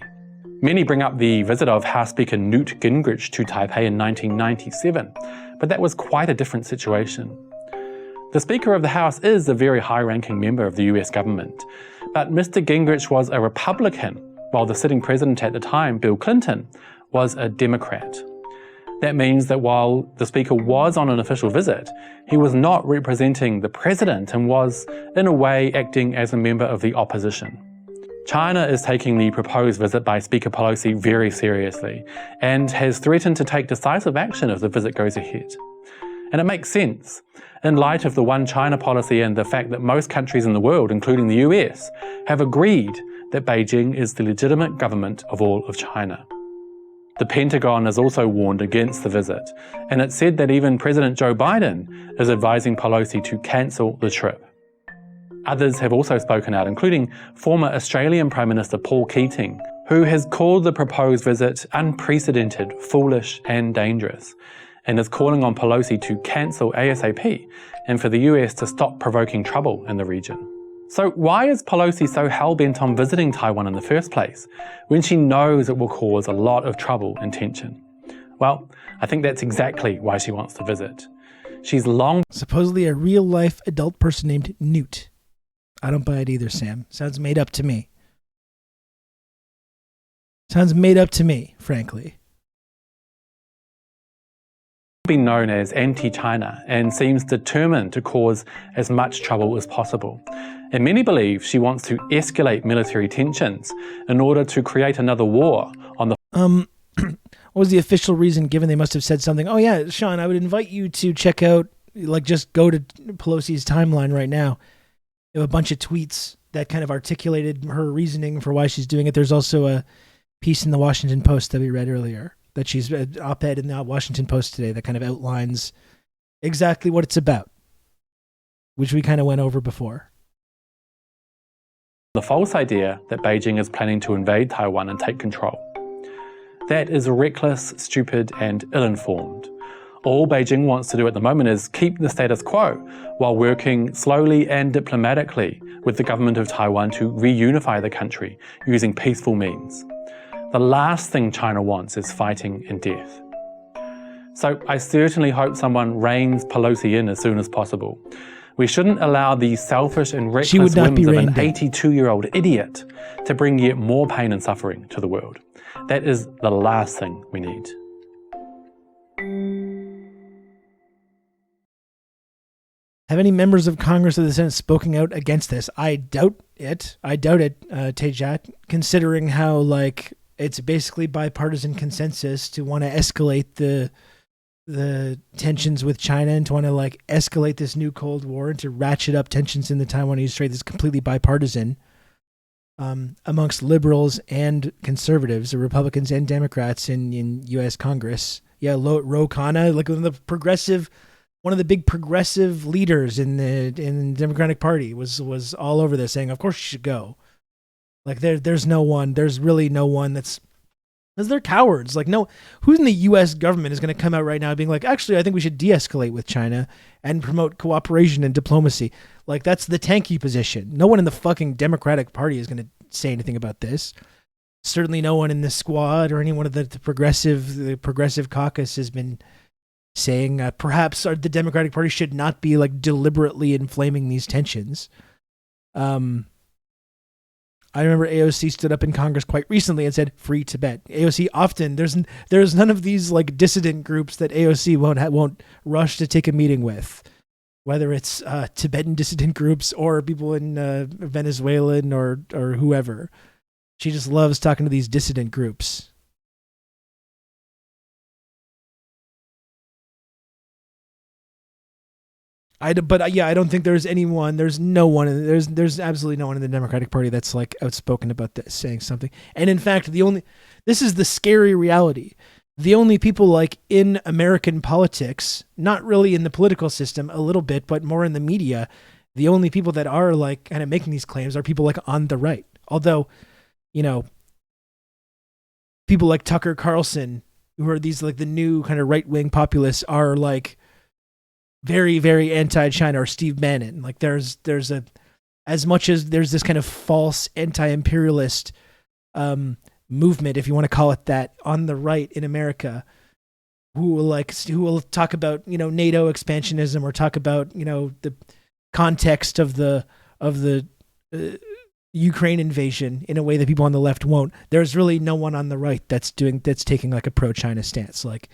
S12: Many bring up the visit of House Speaker Newt Gingrich to Taipei in 1997, but that was quite a different situation. The Speaker of the House is a very high-ranking member of the US government, but Mr. Gingrich was a Republican, while the sitting president at the time, Bill Clinton, was a Democrat. That means that while the Speaker was on an official visit, he was not representing the President and was, in a way, acting as a member of the opposition. China is taking the proposed visit by Speaker Pelosi very seriously and has threatened to take decisive action if the visit goes ahead. And it makes sense, in light of the One China policy and the fact that most countries in the world, including the US, have agreed that Beijing is the legitimate government of all of China. The Pentagon has also warned against the visit, and it said that even President Joe Biden is advising Pelosi to cancel the trip. Others have also spoken out, including former Australian Prime Minister Paul Keating, who has called the proposed visit unprecedented, foolish and dangerous, and is calling on Pelosi to cancel ASAP and for the US to stop provoking trouble in the region. So why is Pelosi so hell-bent on visiting Taiwan in the first place, when she knows it will cause a lot of trouble and tension? Well, I think that's exactly why she wants to visit. She's long...
S1: Supposedly a real-life adult person named Newt. I don't buy it either, Sam. Sounds made up to me. Sounds made up to me, frankly.
S12: Been known as anti-China and seems determined to cause as much trouble as possible. And many believe she wants to escalate military tensions in order to create another war on the...
S1: What was the official reason given? They must have said something. Oh yeah, Sean, I would invite you to check out, like, just go to Pelosi's timeline right now. There were a bunch of tweets that kind of articulated her reasoning for why she's doing it. There's also a piece in the Washington Post that we read earlier, that she's an op-ed in the Washington Post today that kind of outlines exactly what it's about, which we kind of went over before.
S12: The false idea that Beijing is planning to invade Taiwan and take control. That is reckless, stupid, and ill-informed. All Beijing wants to do at the moment is keep the status quo while working slowly and diplomatically with the government of Taiwan to reunify the country using peaceful means. The last thing China wants is fighting and death. So I certainly hope someone reins Pelosi in as soon as possible. We shouldn't allow the selfish and reckless whims of an 82-year-old idiot to bring yet more pain and suffering to the world. That is the last thing we need.
S1: Have any members of Congress or the Senate spoken out against this? I doubt it. Tejat, considering how, like, it's basically bipartisan consensus to want to escalate the tensions with China and to want to, like, escalate this new Cold War and to ratchet up tensions in the Taiwanese Strait. This is completely bipartisan amongst liberals and conservatives, or Republicans and Democrats in U.S. Congress. Yeah, Ro Khanna, like one of the big progressive leaders in the Democratic Party was all over this, saying, of course you should go. Like there's really no one because they're cowards. Like, no, who's in the U.S. government is going to come out right now being like, actually, I think we should de-escalate with China and promote cooperation and diplomacy. Like, that's the tanky position. No one in the fucking Democratic Party is going to say anything about this. Certainly no one in the Squad or any one of the progressive caucus has been saying perhaps the Democratic Party should not be, like, deliberately inflaming these tensions. I remember AOC stood up in Congress quite recently and said, "Free Tibet." AOC often, there's none of these, like, dissident groups that AOC won't rush to take a meeting with, whether it's Tibetan dissident groups or people in Venezuelan or whoever. She just loves talking to these dissident groups. Yeah, I don't think there's anyone. There's no one. There's absolutely no one in the Democratic Party that's like outspoken about this, saying something. And in fact, this is the scary reality. The only people like in American politics, not really in the political system, a little bit, but more in the media, the only people that are like kind of making these claims are people like on the right. Although, people like Tucker Carlson, who are these like the new kind of right-wing populists, are like very, very anti-China, or Steve Bannon. Like there's as much as there's this kind of false anti-imperialist movement, if you want to call it that, on the right in America, who will talk about NATO expansionism, or talk about the context of the Ukraine invasion in a way that people on the left won't. There's really no one on the right that's taking like a pro-China stance. Like,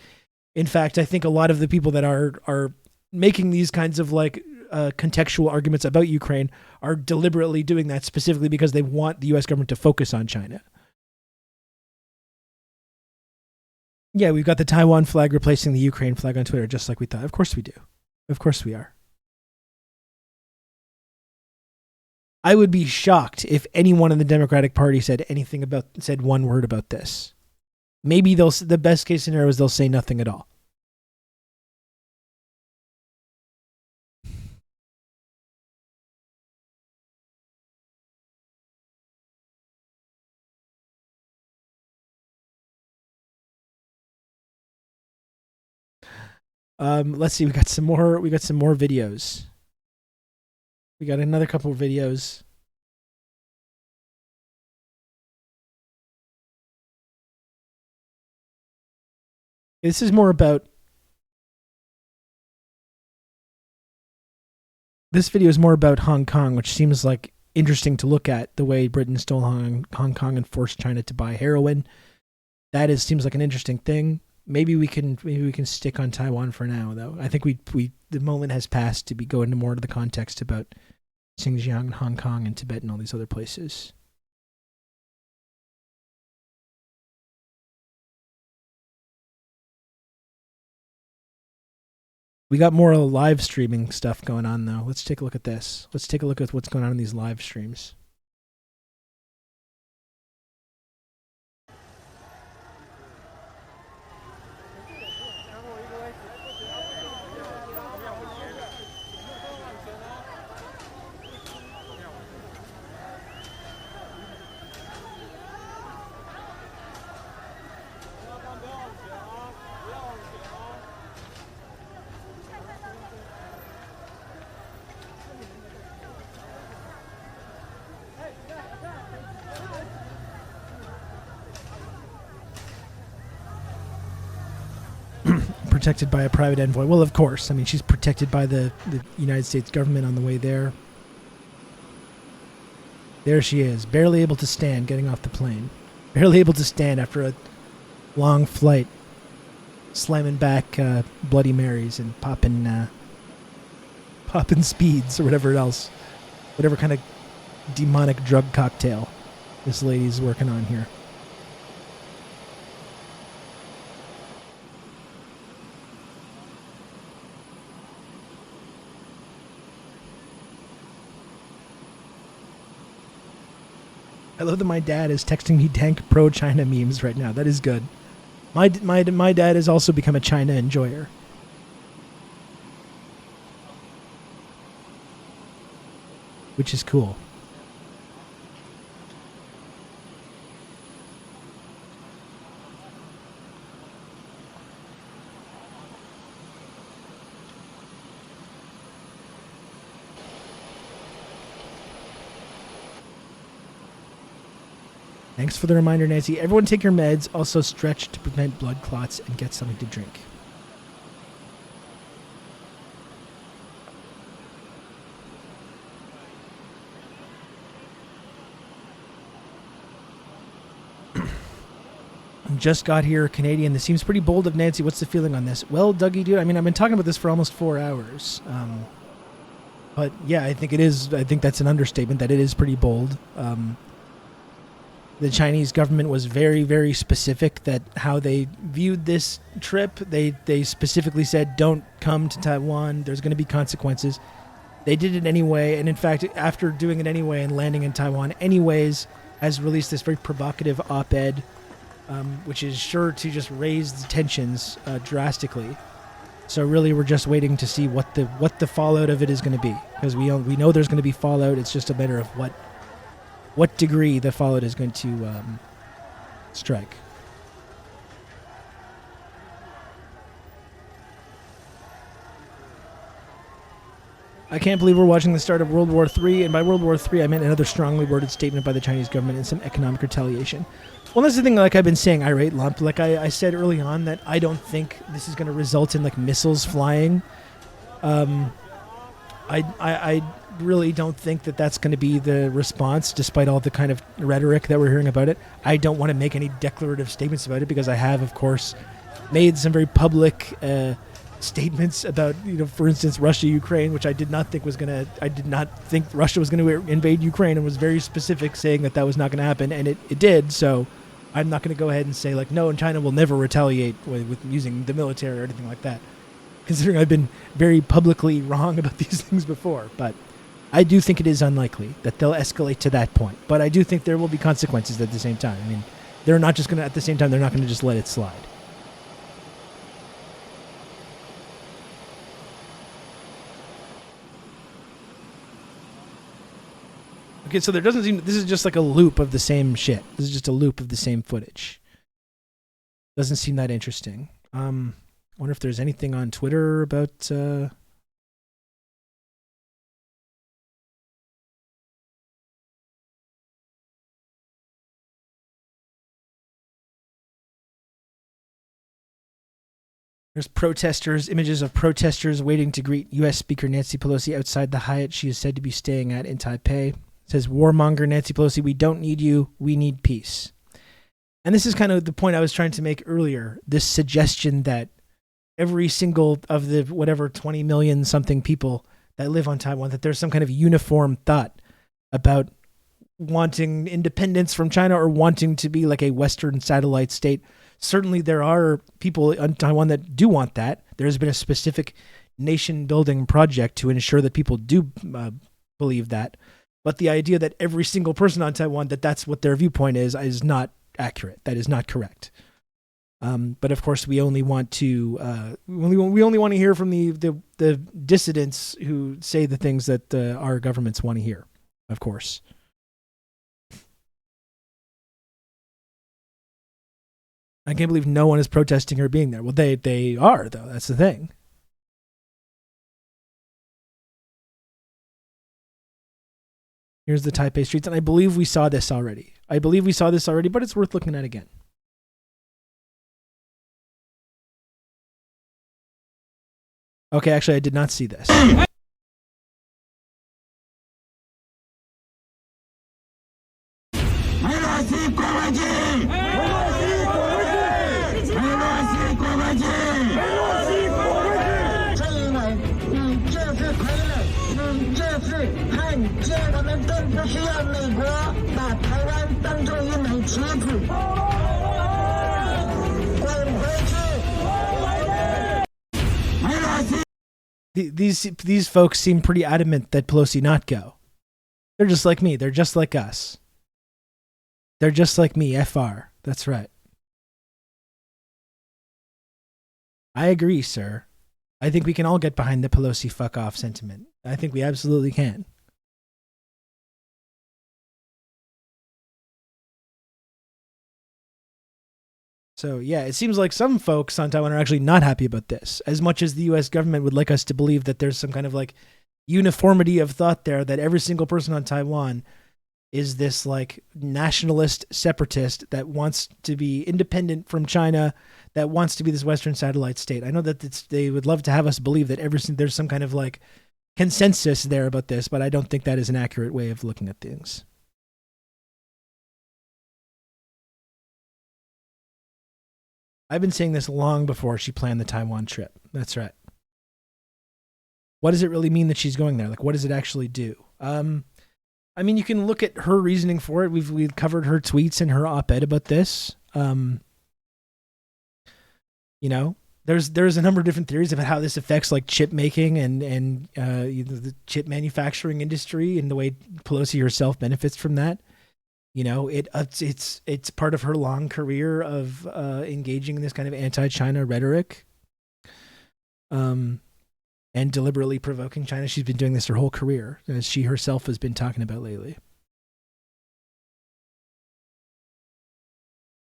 S1: in fact, I think a lot of the people that are making these kinds of like contextual arguments about Ukraine are deliberately doing that specifically because they want the U.S. government to focus on China. Yeah, we've got the Taiwan flag replacing the Ukraine flag on Twitter, just like we thought. Of course we do. Of course we are. I would be shocked if anyone in the Democratic Party said one word about this. Maybe the best case scenario is they'll say nothing at all. Let's see. We got some more videos. We got another couple of videos. This is more about. This video is more about Hong Kong, which seems like interesting to look at, the way Britain stole Hong Kong and forced China to buy heroin. Seems like an interesting thing. Maybe we can stick on Taiwan for now, though. I think the moment has passed to go into more of the context about Xinjiang, Hong Kong, and Tibet, and all these other places. We got more live streaming stuff going on, though. Let's take a look at this. Let's take a look at what's going on in these live streams. Protected by a private envoy. Well, of course. I mean, she's protected by the United States government on the way there. There she is, barely able to stand, getting off the plane. Barely able to stand after a long flight, slamming back Bloody Marys and popping speeds or whatever else. Whatever kind of demonic drug cocktail this lady's working on here. I love that my dad is texting me dank pro-China memes right now. That is good. My dad has also become a China enjoyer. Which is cool. Thanks for the reminder, Nancy. Everyone take your meds. Also stretch to prevent blood clots and get something to drink. Just got here, Canadian. This seems pretty bold of Nancy. What's the feeling on this? Well, Dougie, dude, I mean, I've been talking about this for almost 4 hours. But yeah, I think it is. I think that's an understatement that it is pretty bold. The Chinese government was very, very specific that how they viewed this trip. They specifically said, don't come to Taiwan. There's going to be consequences. They did it anyway. And in fact, after doing it anyway and landing in Taiwan anyways, has released this very provocative op-ed, which is sure to just raise the tensions drastically. So really, we're just waiting to see what the fallout of it is going to be. Because we know there's going to be fallout. It's just a matter of what degree the fallout is going to strike. I can't believe we're watching the start of World War III, and by World War III I meant another strongly worded statement by the Chinese government and some economic retaliation. Well, that's the thing, like I've been saying, irate lump, like I said early on that I don't think this is going to result in like missiles flying. I really don't think that that's going to be the response, despite all the kind of rhetoric that we're hearing about it. I don't want to make any declarative statements about it because I have, of course, made some very public statements about, for instance, Russia, Ukraine, which I did not think Russia was going to invade Ukraine, and was very specific saying that was not going to happen, and it did. So I'm not going to go ahead and say like, no, and China will never retaliate with using the military or anything like that, considering I've been very publicly wrong about these things before. But I do think it is unlikely that they'll escalate to that point. But I do think there will be consequences at the same time. I mean, they're not just going to, at the same time, they're not going to just let it slide. Okay, so there doesn't seem, this is just like a loop of the same shit. This is just a loop of the same footage. Doesn't seem that interesting. Wonder if there's anything on Twitter about... There's protesters, images of protesters waiting to greet U.S. Speaker Nancy Pelosi outside the Hyatt she is said to be staying at in Taipei. It says, warmonger Nancy Pelosi, we don't need you, we need peace. And this is kind of the point I was trying to make earlier, this suggestion that every single of the whatever 20 million something people that live on Taiwan, that there's some kind of uniform thought about wanting independence from China or wanting to be like a Western satellite state. Certainly there are people on Taiwan that do want that. There's been a specific nation-building project to ensure that people do believe that. But the idea that every single person on Taiwan, that's what their viewpoint is not accurate. That is not correct. But of course, we only want to we only want to hear from the dissidents who say the things that our governments want to hear. Of course. I can't believe no one is protesting her being there. Well, they are, though. That's the thing. Here's the Taipei streets, and I believe we saw this already. But it's worth looking at again. Okay, actually, I did not see this. These folks seem pretty adamant that Pelosi not go. They're just like me. They're just like us. They're just like me, FR. That's right. I agree, sir. I think we can all get behind the Pelosi fuck off sentiment. I think we absolutely can. So, yeah, it seems like some folks on Taiwan are actually not happy about this, as much as the U.S. government would like us to believe that there's some kind of like uniformity of thought there, that every single person on Taiwan is this like nationalist separatist that wants to be independent from China, that wants to be this Western satellite state. I know that they would love to have us believe that there's some kind of like consensus there about this, but I don't think that is an accurate way of looking at things. I've been saying this long before she planned the Taiwan trip. That's right. What does it really mean that she's going there? Like, what does it actually do? I mean, you can look at her reasoning for it. We've covered her tweets and her op-ed about this. You know, there's a number of different theories about how this affects like chip making and the chip manufacturing industry and the way Pelosi herself benefits from that. You know, it's part of her long career of engaging in this kind of anti-China rhetoric, and deliberately provoking China. She's been doing this her whole career, as she herself has been talking about lately.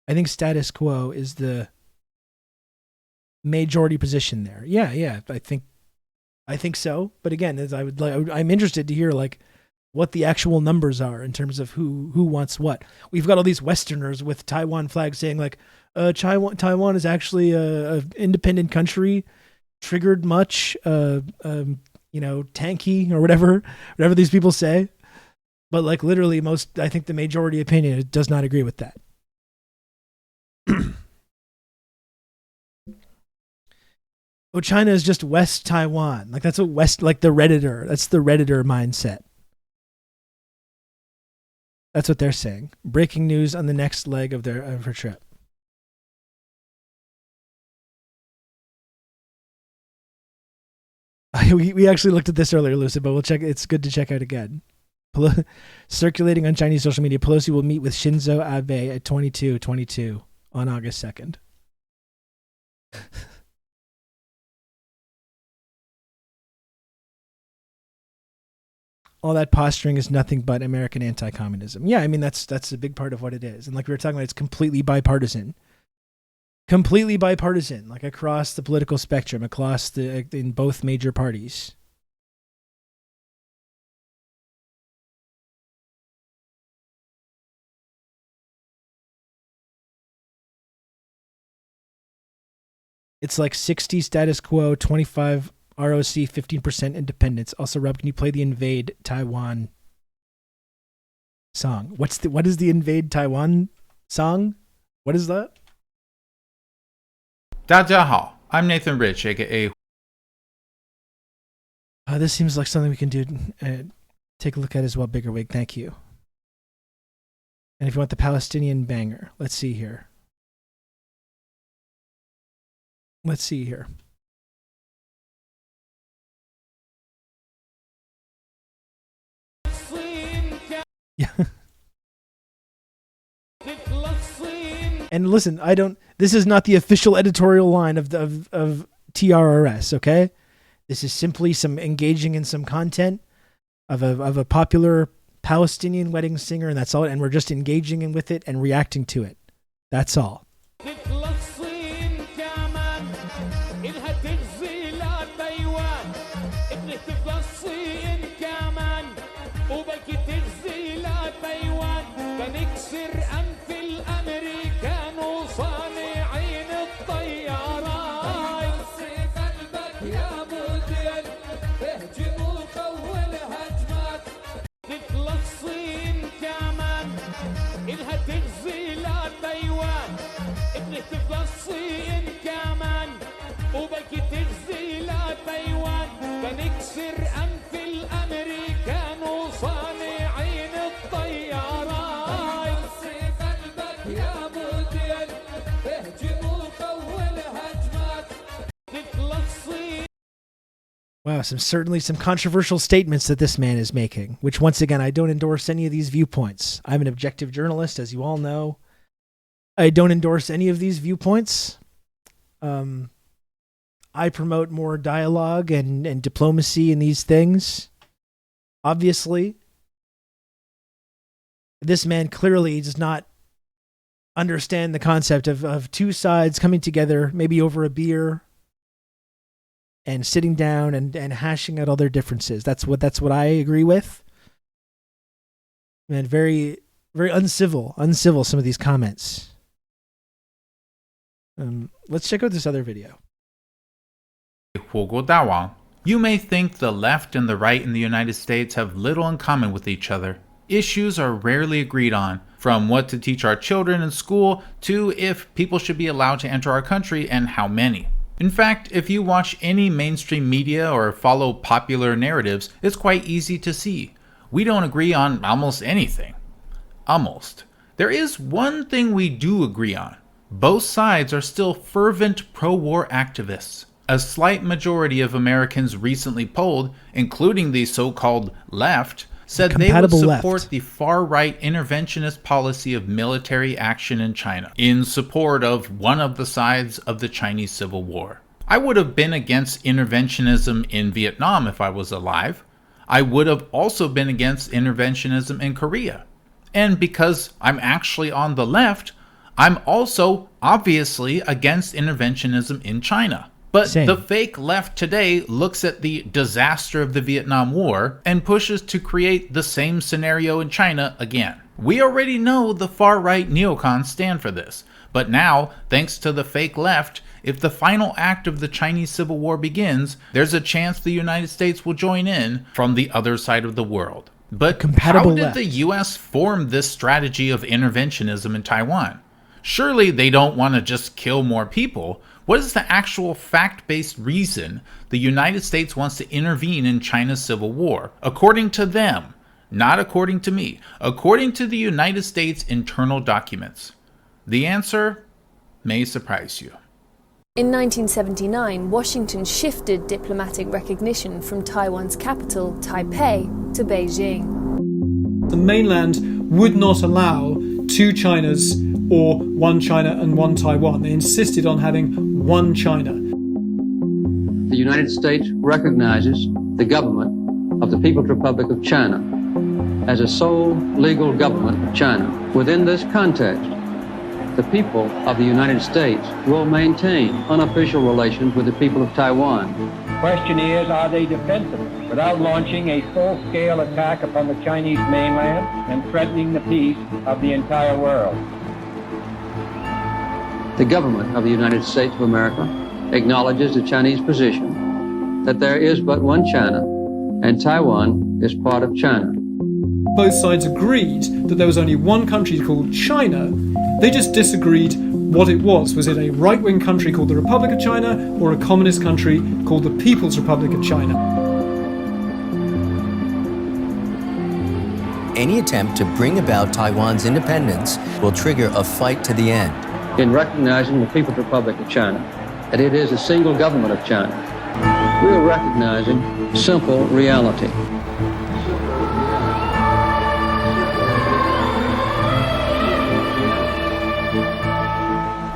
S1: I think status quo is the majority position there. Yeah, I think so. But again, I'm interested to hear like what the actual numbers are in terms of who wants what. We've got all these Westerners with Taiwan flags saying like, Taiwan is actually a independent country, triggered much, tanky or whatever these people say. But like literally I think the majority opinion does not agree with that. Oh, China is just West Taiwan. Like that's like the Redditor. That's the Redditor mindset. That's what they're saying. Breaking news on the next leg of her trip. We actually looked at this earlier, Lucid, but we'll check. It's good to check out again. Circulating on Chinese social media, Pelosi will meet with Shinzo Abe at 22:22 on August 2nd. All that posturing is nothing but American anti-communism. Yeah, I mean, that's a big part of what it is. And like we were talking about, it's completely bipartisan. Completely bipartisan, like across the political spectrum, in both major parties. It's like 60 status quo, 25 ROC, 15% independence. Also, Rob, can you play the Invade Taiwan song? What is the Invade Taiwan song? What is that?
S13: 大家好, I'm Nathan Rich, aka.
S1: This seems like something we can do. Take a look at as well, Bigger Wig. Thank you. And if you want the Palestinian banger, let's see here. Yeah. And listen, this is not the official editorial line of TRRS, okay? This is simply some engaging in some content of a popular Palestinian wedding singer, and that's all. And we're just engaging with it and reacting to it. That's all. Wow, certainly some controversial statements that this man is making, which once again, I don't endorse any of these viewpoints. I'm an objective journalist, as you all know. I don't endorse any of these viewpoints. I promote more dialogue and diplomacy in these things. Obviously, this man clearly does not understand the concept of two sides coming together, maybe over a beer, and sitting down and hashing out all their differences. That's what I agree with. Man, very, very uncivil some of these comments. Let's check out this other video.
S13: 火锅大王, you may think the left and the right in the United States have little in common with each other. Issues are rarely agreed on, from what to teach our children in school to if people should be allowed to enter our country and how many. In fact, if you watch any mainstream media or follow popular narratives, it's quite easy to see. We don't agree on almost anything. Almost. There is one thing we do agree on. Both sides are still fervent pro-war activists. A slight majority of Americans recently polled, including the so-called left, said they would support the far-right interventionist policy of military action in China in support of one of the sides of the Chinese Civil War. I would have been against interventionism in Vietnam if I was alive. I would have also been against interventionism in Korea. And because I'm actually on the left, I'm also obviously against interventionism in China. But the fake left today looks at the disaster of the Vietnam War and pushes to create the same scenario in China again. We already know the far-right neocons stand for this. But now, thanks to the fake left, if the final act of the Chinese Civil War begins, there's a chance the United States will join in from the other side of the world. But how did the US form this strategy of interventionism in Taiwan? Surely they don't want to just kill more people. What is the actual fact-based reason the United States wants to intervene in China's civil war? According to them, not according to me, according to the United States internal documents. The answer may surprise you.
S14: In 1979, Washington shifted diplomatic recognition from Taiwan's capital, Taipei, to Beijing.
S15: The mainland would not allow two Chinas or one China and one Taiwan. They insisted on having one China.
S16: The United States recognizes the government of the People's Republic of China as a sole legal government of China. Within this context, the people of the United States will maintain unofficial relations with the people of Taiwan.
S17: The question is, are they defensible without launching a full-scale attack upon the Chinese mainland and threatening the peace of the entire world?
S16: The government of the United States of America acknowledges the Chinese position that there is but one China and Taiwan is part of China.
S15: Both sides agreed that there was only one country called China. They just disagreed what it was. Was it a right-wing country called the Republic of China or a communist country called the People's Republic of China?
S18: Any attempt to bring about Taiwan's independence will trigger a fight to the end.
S16: In recognizing the People's Republic of China, that it is a single government of China, we are recognizing simple reality.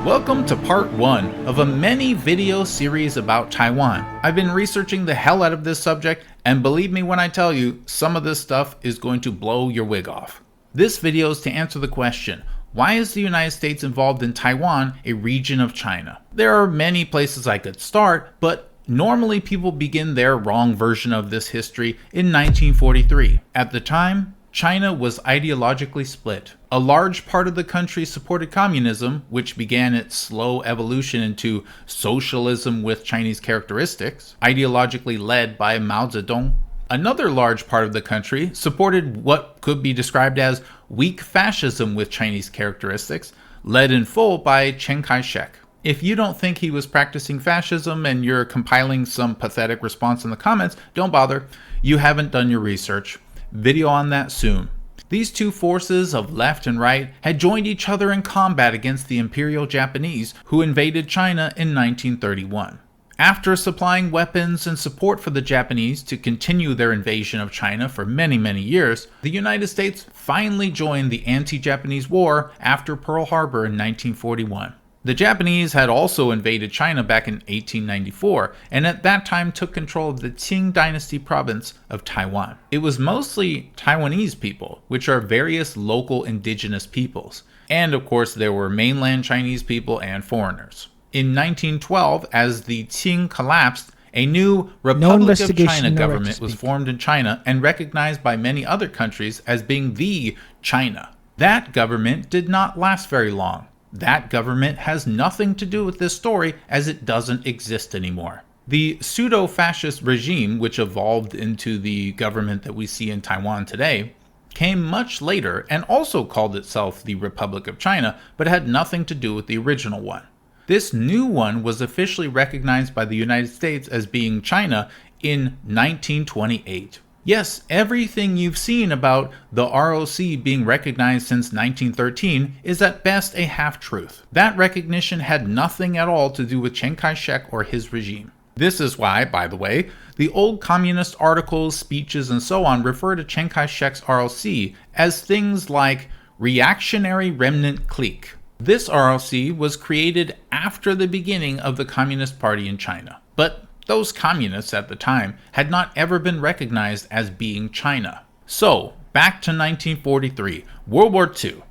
S13: Welcome to part 1 of a many video series about Taiwan. I've been researching the hell out of this subject, and believe me when I tell you, some of this stuff is going to blow your wig off. This video is to answer the question, why is the United States involved in Taiwan, a region of China? There are many places I could start, but normally people begin their wrong version of this history in 1943. At the time, China was ideologically split. A large part of the country supported communism, which began its slow evolution into socialism with Chinese characteristics, ideologically led by Mao Zedong. Another large part of the country supported what could be described as weak fascism with Chinese characteristics, led in full by Chiang Kai-shek. If you don't think he was practicing fascism and you're compiling some pathetic response in the comments, don't bother. You haven't done your research. Video on that soon. These two forces of left and right had joined each other in combat against the Imperial Japanese, who invaded China in 1931. After supplying weapons and support for the Japanese to continue their invasion of China for many, many years, the United States finally joined the anti-Japanese war after Pearl Harbor in 1941. The Japanese had also invaded China back in 1894, and at that time took control of the Qing Dynasty province of Taiwan. It was mostly Taiwanese people, which are various local indigenous peoples. And of course there were mainland Chinese people and foreigners. In 1912, as the Qing collapsed, a new Republic of China government was formed in China and recognized by many other countries as being the China. That government did not last very long. That government has nothing to do with this story as it doesn't exist anymore. The pseudo-fascist regime, which evolved into the government that we see in Taiwan today, came much later and also called itself the Republic of China, but had nothing to do with the original one. This new one was officially recognized by the United States as being China in 1928. Yes, everything you've seen about the ROC being recognized since 1913 is at best a half-truth. That recognition had nothing at all to do with Chiang Kai-shek or his regime. This is why, by the way, the old communist articles, speeches, and so on refer to Chiang Kai-shek's ROC as things like reactionary remnant clique. This ROC was created after the beginning of the Communist Party in China, but those communists at the time had not ever been recognized as being China. So, back to 1943, World War II.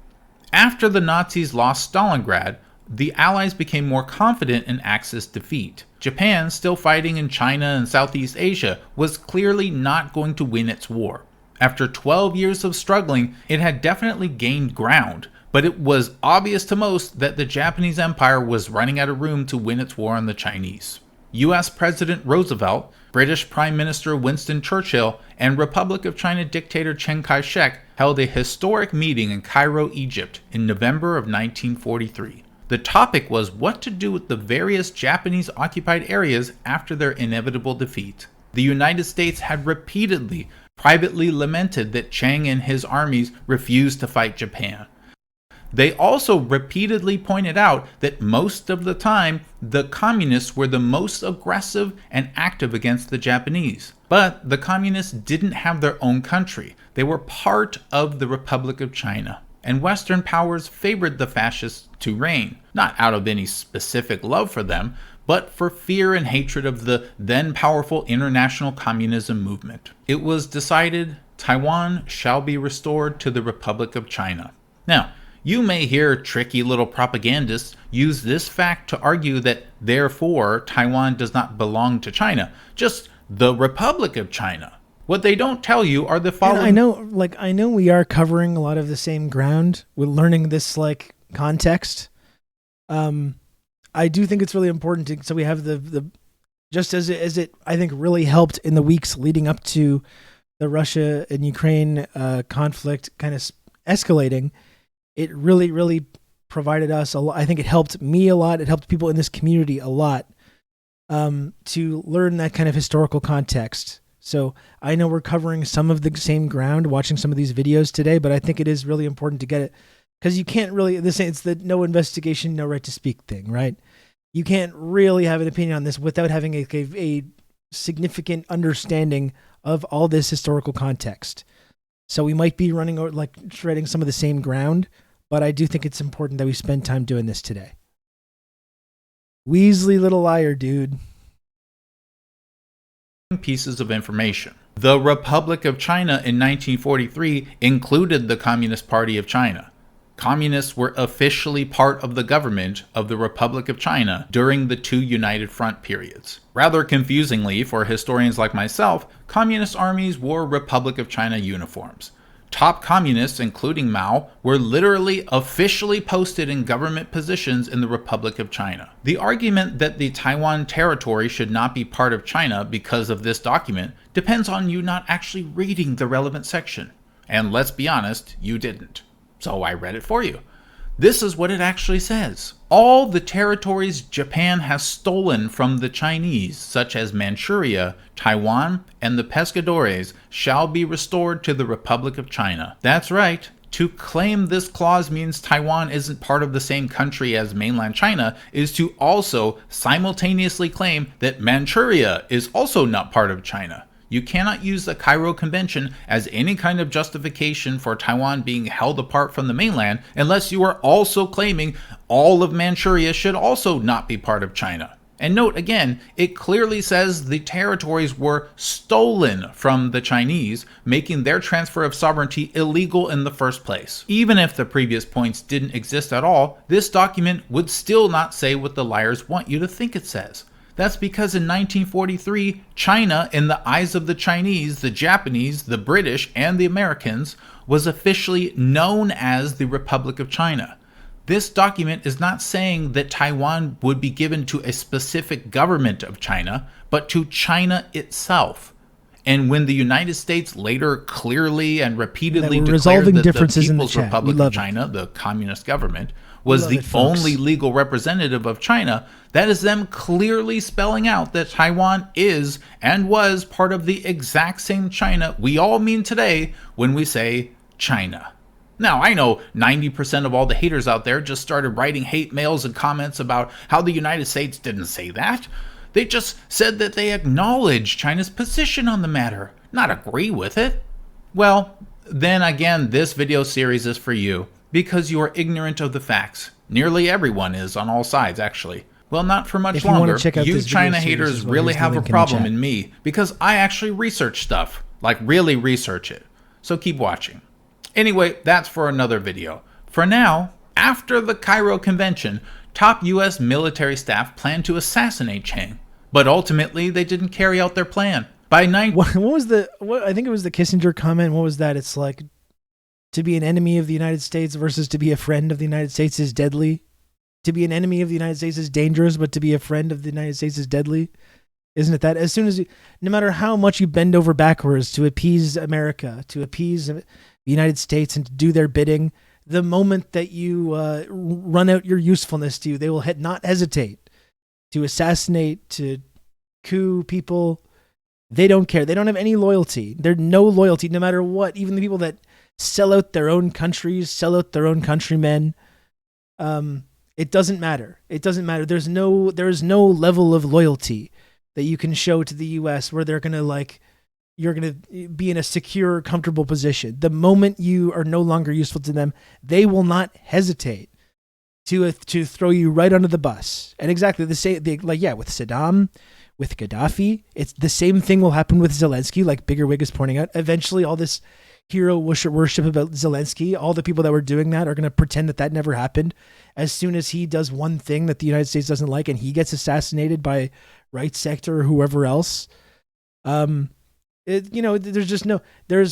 S13: After the Nazis lost Stalingrad, the Allies became more confident in Axis defeat. Japan, still fighting in China and Southeast Asia, was clearly not going to win its war. After 12 years of struggling, it had definitely gained ground, but it was obvious to most that the Japanese Empire was running out of room to win its war on the Chinese. US President Roosevelt, British Prime Minister Winston Churchill, and Republic of China dictator Chiang Kai-shek held a historic meeting in Cairo, Egypt in November of 1943. The topic was what to do with the various Japanese-occupied areas after their inevitable defeat. The United States had repeatedly privately lamented that Chiang and his armies refused to fight Japan. They also repeatedly pointed out that most of the time, the communists were the most aggressive and active against the Japanese. But the communists didn't have their own country. They were part of the Republic of China. And Western powers favored the fascists to reign, not out of any specific love for them, but for fear and hatred of the then powerful international communism movement. It was decided Taiwan shall be restored to the Republic of China. Now, you may hear tricky little propagandists use this fact to argue that therefore Taiwan does not belong to China, just the Republic of China. What they don't tell you are the following.
S1: And I know we are covering a lot of the same ground with learning this context. I do think it's really important so we have the just as it I think really helped in the weeks leading up to the Russia and Ukraine conflict kind of escalating. It really provided us a lot. I think it helped me a lot. It helped people in this community a lot to learn that kind of historical context. So I know we're covering some of the same ground, watching some of these videos today, but I think it is really important to get it because you can't really, it's the no investigation, no right to speak thing, right? You can't really have an opinion on this without having a significant understanding of all this historical context. So we might be running over, treading some of the same ground, but I do think it's important that we spend time doing this today. Weasley little liar, dude.
S13: Pieces of information. The Republic of China in 1943 included the Communist Party of China. Communists were officially part of the government of the Republic of China during the two United Front periods. Rather confusingly for historians like myself, communist armies wore Republic of China uniforms. Top communists, including Mao, were literally officially posted in government positions in the Republic of China. The argument that the Taiwan territory should not be part of China because of this document depends on you not actually reading the relevant section. And let's be honest, you didn't. So I read it for you. This is what it actually says. All the territories Japan has stolen from the Chinese, such as Manchuria, Taiwan, and the Pescadores, shall be restored to the Republic of China. That's right. To claim this clause means Taiwan isn't part of the same country as mainland China is to also simultaneously claim that Manchuria is also not part of China. You cannot use the Cairo Convention as any kind of justification for Taiwan being held apart from the mainland unless you are also claiming all of Manchuria should also not be part of China. And note again, it clearly says the territories were stolen from the Chinese, making their transfer of sovereignty illegal in the first place. Even if the previous points didn't exist at all, this document would still not say what the liars want you to think it says. That's because in 1943, China, in the eyes of the Chinese, the Japanese, the British, and the Americans, was officially known as the Republic of China. This document is not saying that Taiwan would be given to a specific government of China, but to China itself. And when the United States later clearly and repeatedly declared that the People's Republic of China, the communist government, was the only legal representative of China, that is them clearly spelling out that Taiwan is and was part of the exact same China we all mean today when we say China. Now, I know 90% of all the haters out there just started writing hate mails and comments about how the United States didn't say that. They just said that they acknowledge China's position on the matter, not agree with it. Well, then again, this video series is for you because you are ignorant of the facts. Nearly everyone is on all sides, actually. Well, not for much longer. You China haters really have a problem in me because I actually research stuff, like really research it. So keep watching. Anyway, that's for another video. For now, after the Cairo Convention, top US military staff planned to assassinate Chiang, but ultimately they didn't carry out their plan. By
S1: what was the I think it was the Kissinger comment. What was that? It's like, to be an enemy of the United States versus to be a friend of the United States is deadly. To be an enemy of the United States is dangerous, but to be a friend of the United States is deadly. Isn't it that? As soon as no matter how much you bend over backwards to appease America, to appease the United States and to do their bidding, the moment that you run out your usefulness to you, they will not hesitate to assassinate, to coup people. They don't care. They don't have any loyalty. There's no loyalty, no matter what. Even the people that sell out their own countries, sell out their own countrymen. It doesn't matter. It doesn't matter. There is no level of loyalty that you can show to the U.S. where they're gonna you're gonna be in a secure, comfortable position. The moment you are no longer useful to them, they will not hesitate to throw you right under the bus. And exactly the same. With Saddam, with Gaddafi, it's the same thing will happen with Zelensky. Like Bigger Wig is pointing out, eventually all this hero worship about Zelensky, all the people that were doing that are going to pretend that never happened. As soon as he does one thing that the United States doesn't like and he gets assassinated by right sector or whoever else, there's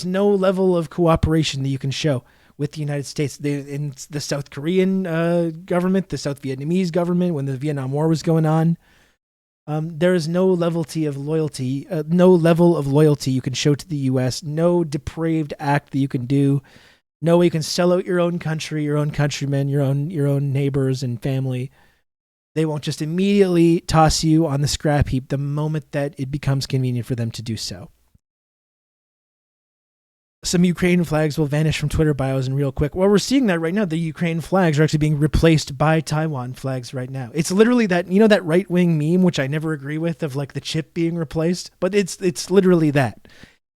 S1: no level of cooperation that you can show with the United States. In the South Korean government, the South Vietnamese government, when the Vietnam War was going on, there is no level of loyalty you can show to the U.S. No depraved act that you can do. No way you can sell out your own country, your own countrymen, your own neighbors and family. They won't just immediately toss you on the scrap heap the moment that it becomes convenient for them to do so. Some Ukraine flags will vanish from Twitter bios in real quick. Well, we're seeing that right now. The Ukraine flags are actually being replaced by Taiwan flags right now. It's literally that, that right-wing meme, which I never agree with, of like the chip being replaced, but it's literally that.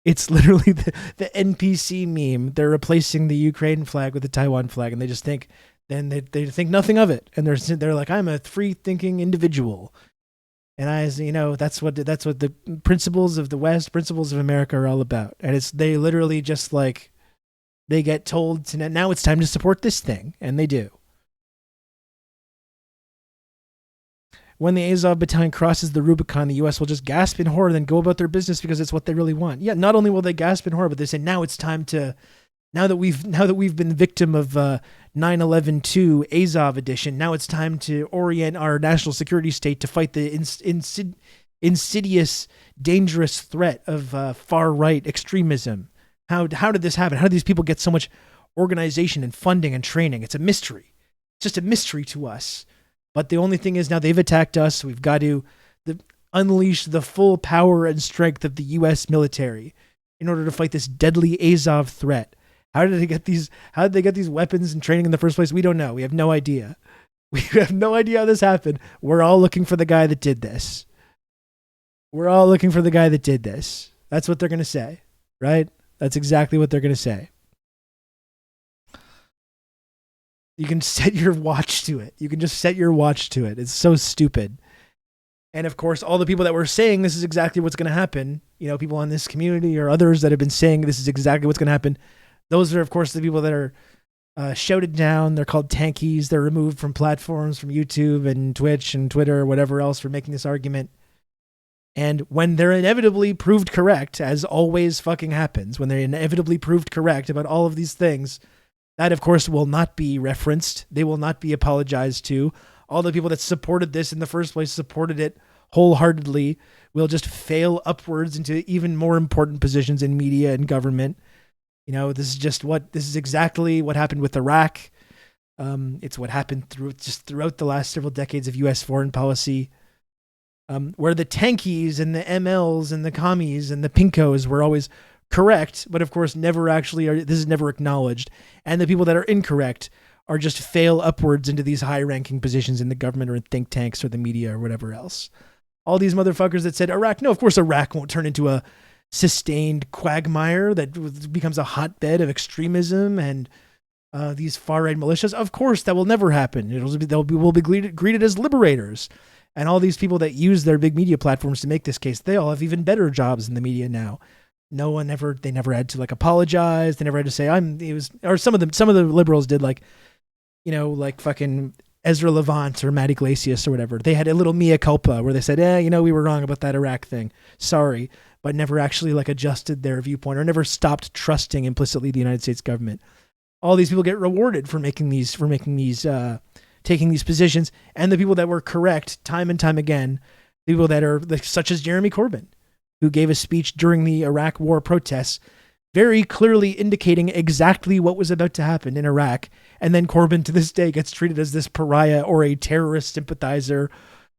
S1: It's literally the NPC meme. They're replacing the Ukraine flag with the Taiwan flag, and they just think, then they think nothing of it. And they're like, I'm a free-thinking individual. And that's what the principles of the West, principles of America are all about. And they literally just they get told to now it's time to support this thing. And they do. When the Azov battalion crosses the Rubicon, the U.S. will just gasp in horror, then go about their business because it's what they really want. Yeah, not only will they gasp in horror, but they say now it's time to, now that we've been victim of 9/11/2 Azov edition, now it's time to orient our national security state to fight the insidious, dangerous threat of far right extremism. How did this happen? How did these people get so much organization and funding and training? It's a mystery. It's just a mystery to us. But the only thing is now they've attacked us. So we've got to unleash the full power and strength of the U.S. military in order to fight this deadly Azov threat. How did they get these weapons and training in the first place? We don't know. We have no idea. We have no idea how this happened. We're all looking for the guy that did this. We're all looking for the guy that did this. That's what they're going to say, right? That's exactly what they're going to say. You can set your watch to it. You can just set your watch to it. It's so stupid. And of course, all the people that were saying this is exactly what's going to happen, people in this community or others that have been saying this is exactly what's going to happen, those are, of course, the people that are shouted down. They're called tankies. They're removed from platforms, from YouTube and Twitch and Twitter or whatever else for making this argument. And when they're inevitably proved correct, as always fucking happens, when they're inevitably proved correct about all of these things, that, of course, will not be referenced. They will not be apologized to. All the people that supported this in the first place, supported it wholeheartedly, will just fail upwards into even more important positions in media and government. This is exactly what happened with Iraq. It's what happened throughout the last several decades of U.S. foreign policy, where the tankies and the MLs and the commies and the pinkos were always correct, but of course never actually are. This is never acknowledged, and the people that are incorrect are just fail upwards into these high-ranking positions in the government or in think tanks or the media or whatever else. All these motherfuckers that said Iraq, no, of course Iraq won't turn into a sustained quagmire that becomes a hotbed of extremism and these far-right militias. Of course, that will never happen. We'll be greeted as liberators. And all these people that use their big media platforms to make this case, they all have even better jobs in the media now. They never had to like apologize. They never had to say some of the liberals did, like, you know, like fucking Ezra Levant or Matt Iglesias or whatever. They had a little mea culpa where they said, we were wrong about that Iraq thing. Sorry. But never actually like adjusted their viewpoint or never stopped trusting implicitly the United States government. All these people get rewarded for taking these positions, and the people that were correct time and time again, people that are like, such as Jeremy Corbyn, who gave a speech during the Iraq war protests, very clearly indicating exactly what was about to happen in Iraq. And then Corbyn to this day gets treated as this pariah or a terrorist sympathizer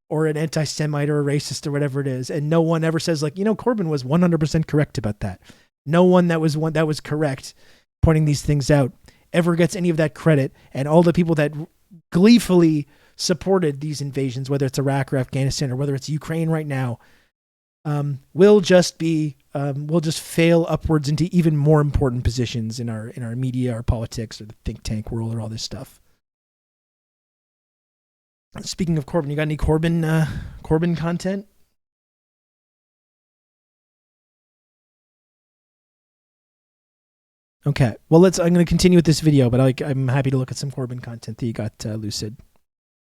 S1: or an anti-Semite or a racist or whatever it is. And no one ever says like, Corbyn was 100% correct about that. No one that was correct pointing these things out ever gets any of that credit. And all the people that gleefully supported these invasions, whether it's Iraq or Afghanistan or whether it's Ukraine right now, will just fail upwards into even more important positions in our media, our politics, or the think tank world, or all this stuff. Speaking of Corbyn, you got any Corbyn content? Okay, well I'm going to continue with this video, but I'm happy to look at some Corbyn content that you got, Lucid.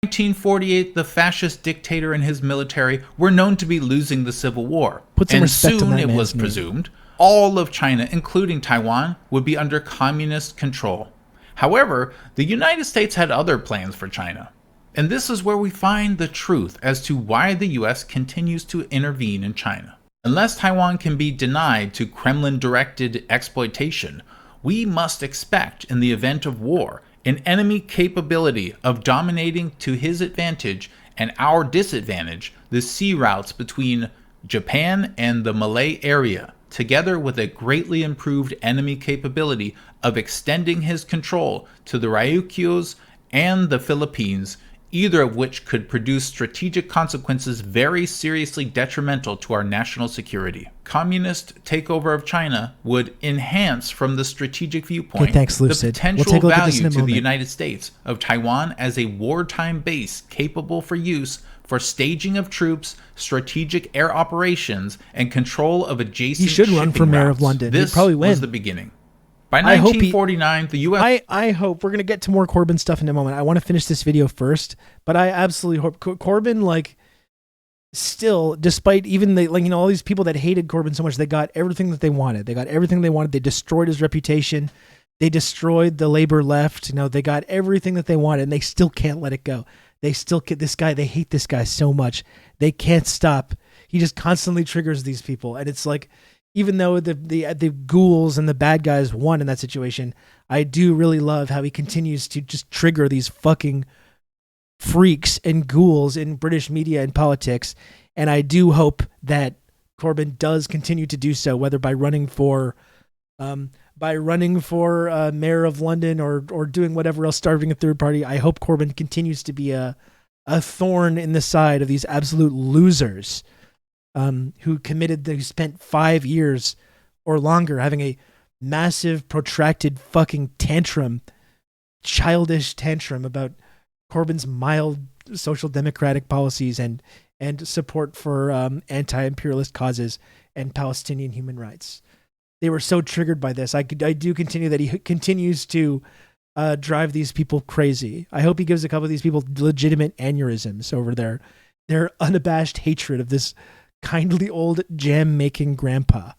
S13: 1948, the fascist dictator and his military were known to be losing the Civil War.
S1: Put some
S13: and
S1: respect
S13: soon
S1: on that
S13: it
S1: man's
S13: was
S1: name.
S13: presumed all of China, including Taiwan, would be under communist control. However, the United States had other plans for China. And this is where we find the truth as to why the US continues to intervene in China. Unless Taiwan can be denied to Kremlin-directed exploitation, we must expect, in the event of war, an enemy capability of dominating to his advantage and our disadvantage the sea routes between Japan and the Malay area, together with a greatly improved enemy capability of extending his control to the Ryukyus and the Philippines, either of which could produce strategic consequences very seriously detrimental to our national security. Communist takeover of China would enhance, from the strategic viewpoint, the potential value to the United States of Taiwan as a wartime base capable for use for staging of troops, strategic air operations, and control of adjacent
S1: He should run for mayor of London.
S13: This
S1: He'd probably win.
S13: was the beginning. By 1949, the U.S.
S1: I hope we're going to get to more Corbyn stuff in a moment. I want to finish this video first, but I absolutely hope Corbyn, still, despite even all these people that hated Corbyn so much, they got everything that they wanted. They destroyed his reputation. They destroyed the Labour left. They got everything that they wanted, and they still can't let it go. They still get this guy. They hate this guy so much. They can't stop. He just constantly triggers these people, and it's like, even though the ghouls and the bad guys won in that situation, I do really love how he continues to just trigger these fucking freaks and ghouls in British media and politics. And I do hope that Corbyn does continue to do so, whether by running for mayor of London or doing whatever else, starting a third party. I hope Corbyn continues to be a thorn in the side of these absolute losers. Who spent 5 years or longer having a massive, protracted fucking childish tantrum about Corbyn's mild social democratic policies and support for anti-imperialist causes and Palestinian human rights. They were so triggered by this. I do continue that he continues to drive these people crazy. I hope he gives a couple of these people legitimate aneurysms over their unabashed hatred of this kindly old jam-making grandpa.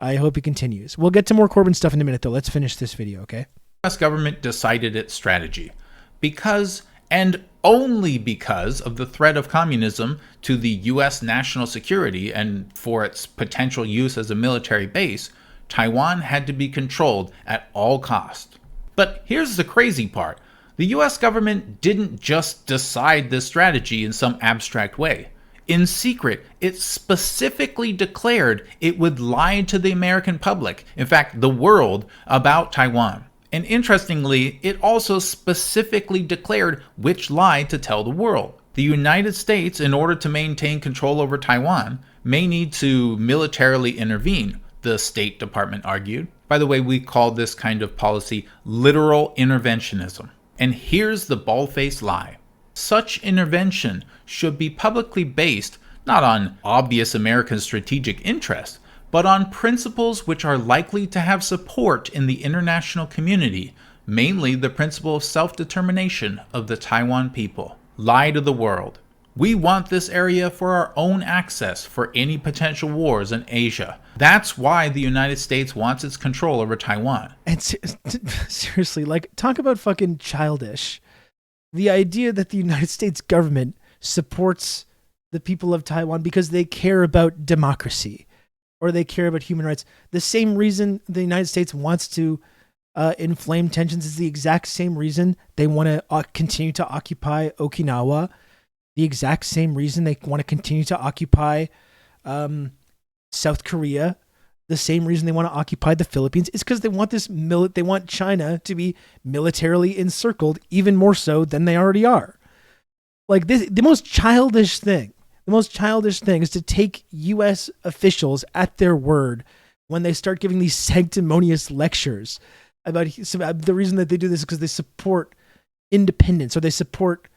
S1: I hope he continues. We'll get to more Corbyn stuff in a minute, though. Let's finish this video, okay?
S13: The U.S. government decided its strategy because, and only because, of the threat of communism to the U.S. national security and for its potential use as a military base. Taiwan had to be controlled at all cost. But here's the crazy part. The US government didn't just decide this strategy in some abstract way. In secret, it specifically declared it would lie to the American public, in fact, the world, about Taiwan. And interestingly, it also specifically declared which lie to tell the world. The United States, in order to maintain control over Taiwan, may need to militarily intervene, the State Department argued. By the way, we call this kind of policy literal interventionism. And here's the bald-faced lie. Such intervention should be publicly based not on obvious American strategic interest, but on principles which are likely to have support in the international community, mainly the principle of self-determination of the Taiwan people. Lie to the world. We want this area for our own access for any potential wars in Asia. That's why the United States wants its control over Taiwan.
S1: And seriously, like, talk about fucking childish. The idea that the United States government supports the people of Taiwan because they care about democracy or they care about human rights. The same reason the United States wants to inflame tensions is the exact same reason they want to continue to occupy Okinawa. The exact same reason they want to continue to occupy South Korea. The same reason they want to occupy the Philippines is because they want they want China to be militarily encircled even more so than they already are. Like this, the most childish thing is to take U.S. officials at their word when they start giving these sanctimonious lectures about the reason that they do this is because they support independence or they support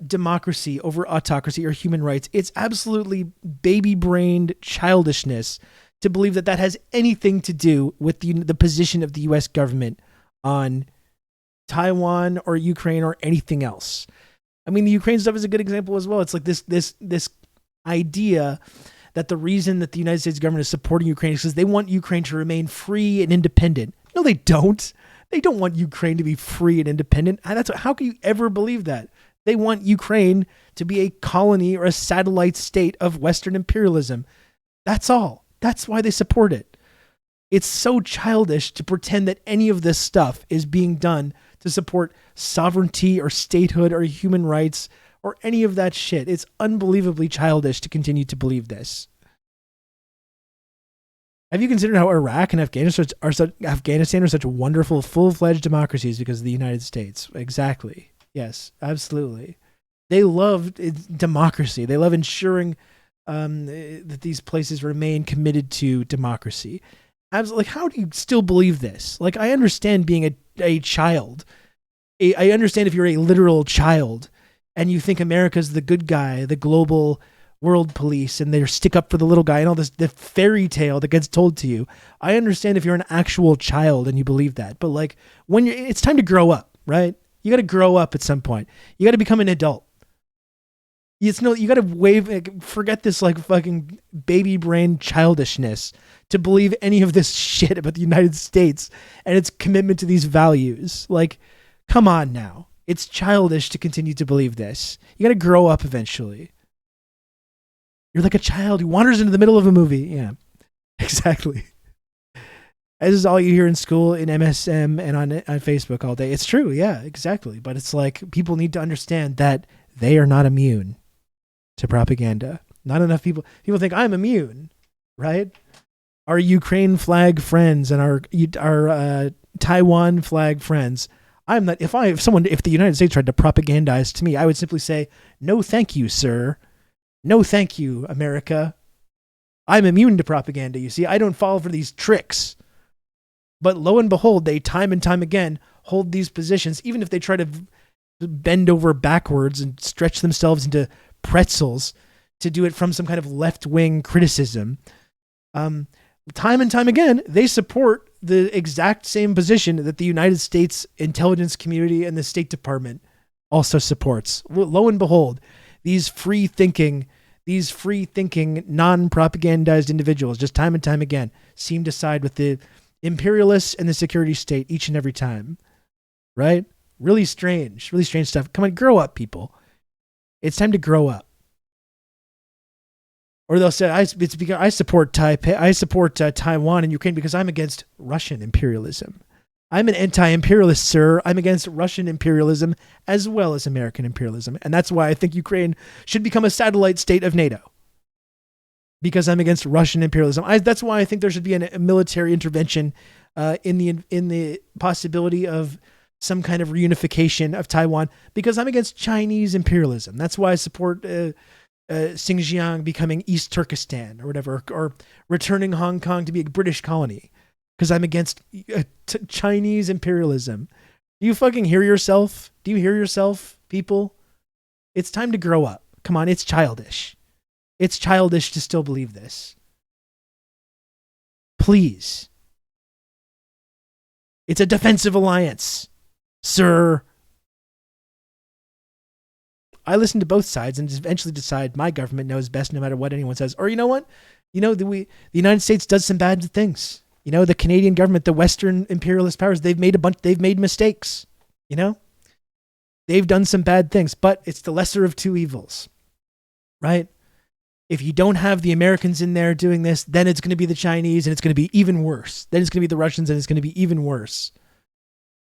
S1: democracy over autocracy or human rights. It's absolutely baby-brained childishness to believe that that has anything to do with the position of the U.S. government on Taiwan or Ukraine or anything else. I mean, the Ukraine stuff is a good example as well. It's like this idea that the reason that the United States government is supporting Ukraine is because they want Ukraine to remain free and independent. No, they don't. They don't want Ukraine to be free and independent. How can you ever believe that? They want Ukraine to be a colony or a satellite state of Western imperialism. That's all. That's why they support it. It's so childish to pretend that any of this stuff is being done to support sovereignty or statehood or human rights or any of that shit. It's unbelievably childish to continue to believe this. Have you considered how Iraq and Afghanistan are such wonderful, full-fledged democracies because of the United States? Exactly. Yes, absolutely. They love democracy. They love ensuring that these places remain committed to democracy. Like, how do you still believe this? Like, I understand being a child. I understand if you're a literal child and you think America's the good guy, the global world police, and they stick up for the little guy and all this, the fairy tale that gets told to you. I understand if you're an actual child and you believe that. But like, when it's time to grow up, right? You got to grow up at some point. You got to become an adult. You got to forget this like fucking baby brain childishness to believe any of this shit about the United States and its commitment to these values. Like, come on now. It's childish to continue to believe this. You got to grow up eventually. You're like a child who wanders into the middle of a movie. Yeah, exactly. This is all you hear in school, in MSM, and on Facebook all day. It's true, yeah, exactly. But it's like people need to understand that they are not immune to propaganda. Not enough people think I'm immune, right? Our Ukraine flag friends and our Taiwan flag friends. I'm not. If the United States tried to propagandize to me, I would simply say, "No, thank you, sir. No, thank you, America. I'm immune to propaganda. You see, I don't fall for these tricks." But lo and behold, they time and time again hold these positions, even if they try to bend over backwards and stretch themselves into pretzels to do it from some kind of left-wing criticism. Time and time again, they support the exact same position that the United States intelligence community and the State Department also supports. Lo and behold, these free-thinking, non-propagandized individuals, just time and time again, seem to side with the imperialists and the security state each and every time. Right? Really strange stuff. Come on, grow up, people. It's time to grow up. Or they'll say, it's because I support Taipei, I support Taiwan and Ukraine because I'm against Russian imperialism. I'm an anti-imperialist, sir. I'm against Russian imperialism as well as American imperialism. And that's why I think Ukraine should become a satellite state of NATO. Because I'm against Russian imperialism. That's why I think there should be a military intervention in the possibility of some kind of reunification of Taiwan, because I'm against Chinese imperialism. That's why I support Xinjiang becoming East Turkestan or whatever, or returning Hong Kong to be a British colony, because I'm against Chinese imperialism. Do you fucking hear yourself? Do you hear yourself, people? It's time to grow up. Come on, it's childish. It's childish to still believe this. Please. It's a defensive alliance, sir. I listen to both sides and eventually decide my government knows best no matter what anyone says. Or you know what? You know, the United States does some bad things. You know, the Canadian government, the Western imperialist powers, they've made mistakes. You know? They've done some bad things, but it's the lesser of two evils. Right? If you don't have the Americans in there doing this, then it's going to be the Chinese and it's going to be even worse. Then it's going to be the Russians and it's going to be even worse.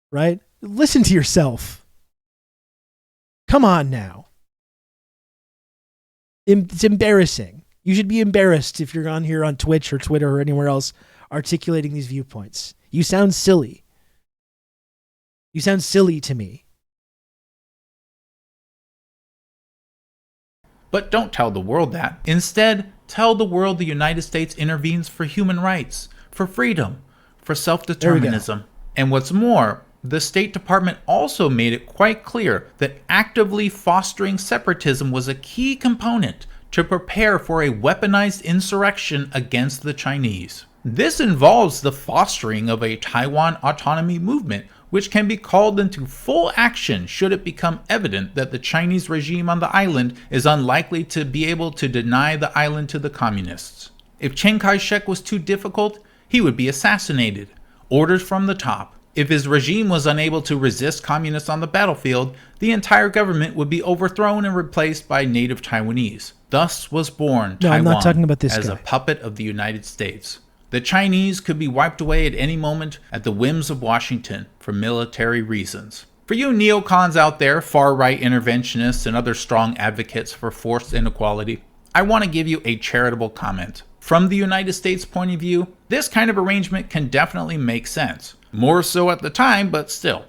S1: Right? Listen to yourself. Come on now. It's embarrassing. You should be embarrassed if you're on here on Twitch or Twitter or anywhere else articulating these viewpoints. You sound silly. You sound silly to me.
S13: But don't tell the world that. Instead, tell the world the United States intervenes for human rights, for freedom, for self-determinism. And what's more, the State Department also made it quite clear that actively fostering separatism was a key component to prepare for a weaponized insurrection against the Chinese. This involves the fostering of a Taiwan autonomy movement, which can be called into full action should it become evident that the Chinese regime on the island is unlikely to be able to deny the island to the communists. If Chiang Kai-shek was too difficult, he would be assassinated. Orders from the top. If his regime was unable to resist communists on the battlefield, the entire government would be overthrown and replaced by native Taiwanese. Thus was born Taiwan
S1: I'm not talking about this
S13: as
S1: guy.
S13: a puppet of the United States. The Chinese could be wiped away at any moment at the whims of Washington for military reasons. For you neocons out there, far-right interventionists and other strong advocates for forced inequality, I want to give you a charitable comment. From the United States point of view, this kind of arrangement can definitely make sense. More so at the time, but still.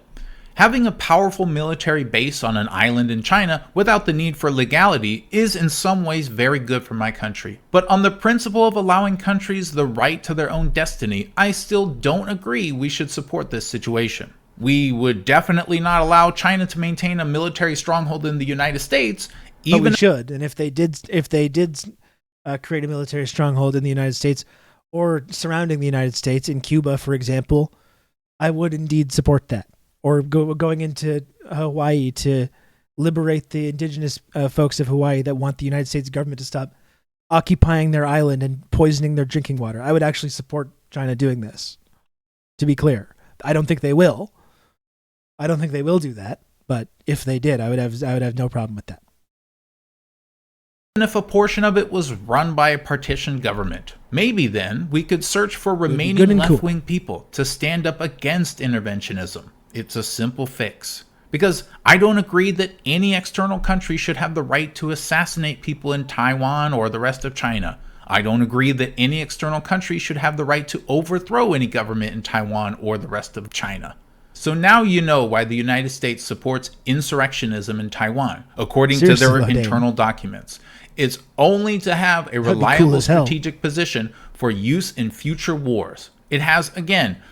S13: Having a powerful military base on an island in China without the need for legality is in some ways very good for my country. But on the principle of allowing countries the right to their own destiny, I still don't agree we should support this situation. We would definitely not allow China to maintain a military stronghold in the United States, even
S1: but we should. And if they did create a military stronghold in the United States or surrounding the United States, in Cuba, for example, I would indeed support that. Or going into Hawaii to liberate the indigenous folks of Hawaii that want the United States government to stop occupying their island and poisoning their drinking water. I would actually support China doing this, to be clear. I don't think they will. I don't think they will do that. But if they did, I would have no problem with that.
S13: Even if a portion of it was run by a partition government. Maybe then we could search for remaining left-wing people to stand up against interventionism. It's a simple fix. Because I don't agree that any external country should have the right to assassinate people in Taiwan or the rest of China. I don't agree that any external country should have the right to overthrow any government in Taiwan or the rest of China. So now you know why the United States supports insurrectionism in Taiwan, according to their internal documents. It's only to have a reliable strategic position for use in future wars. It has, again,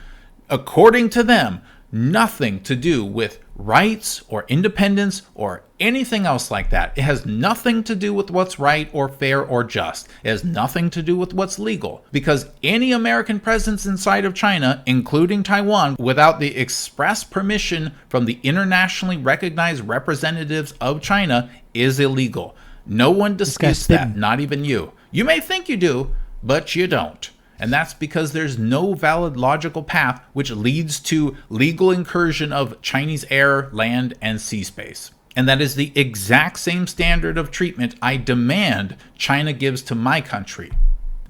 S13: according to them, nothing to do with rights or independence or anything else like that. It has nothing to do with what's right or fair or just. It has nothing to do with what's legal. Because any American presence inside of China, including Taiwan, without the express permission from the internationally recognized representatives of China is illegal. No one disputes that, not even you. You may think you do, but you don't. And that's because there's no valid logical path which leads to legal incursion of Chinese air, land, and sea space. And that is the exact same standard of treatment I demand China gives to my country.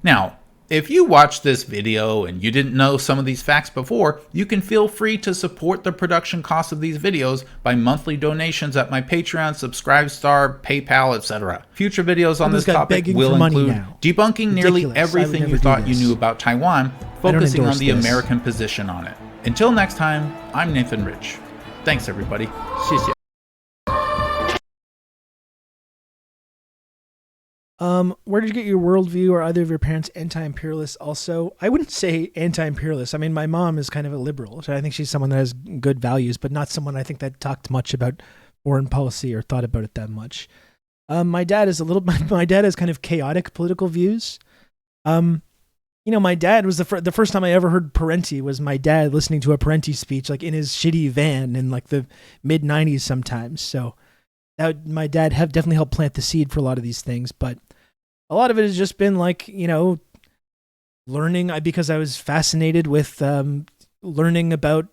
S13: Now, If you watched this video and you didn't know some of these facts before, you can feel free to support the production costs of these videos by monthly donations at my Patreon, Subscribestar, PayPal, etc. Future videos on this topic will include debunking nearly everything you thought you knew about Taiwan, focusing on the American position on it. Until next time, I'm Nathan Rich. Thanks everybody. 谢谢.
S1: Where did you get your worldview? Or either of your parents anti-imperialists also? I wouldn't say anti-imperialist. I mean, my mom is kind of a liberal, so I think she's someone that has good values, but not someone I think that talked much about foreign policy or thought about it that much. My dad is my dad has kind of chaotic political views. My dad was the first time I ever heard Parenti was my dad listening to a Parenti speech, like in his shitty van in like the mid 90s sometimes. So my dad definitely helped plant the seed for a lot of these things, but a lot of it has just been like, learning because I was fascinated with learning about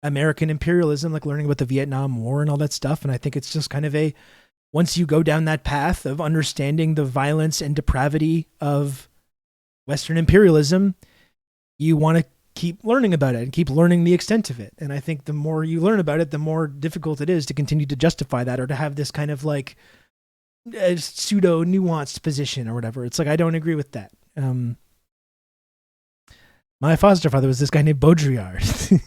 S1: American imperialism, like learning about the Vietnam War and all that stuff. And I think it's just kind of once you go down that path of understanding the violence and depravity of Western imperialism, you want to keep learning about it and keep learning the extent of it. And I think the more you learn about it, the more difficult it is to continue to justify that or to have this kind of like pseudo nuanced position or whatever. It's like, I don't agree with that. My foster father was this guy named Baudrillard.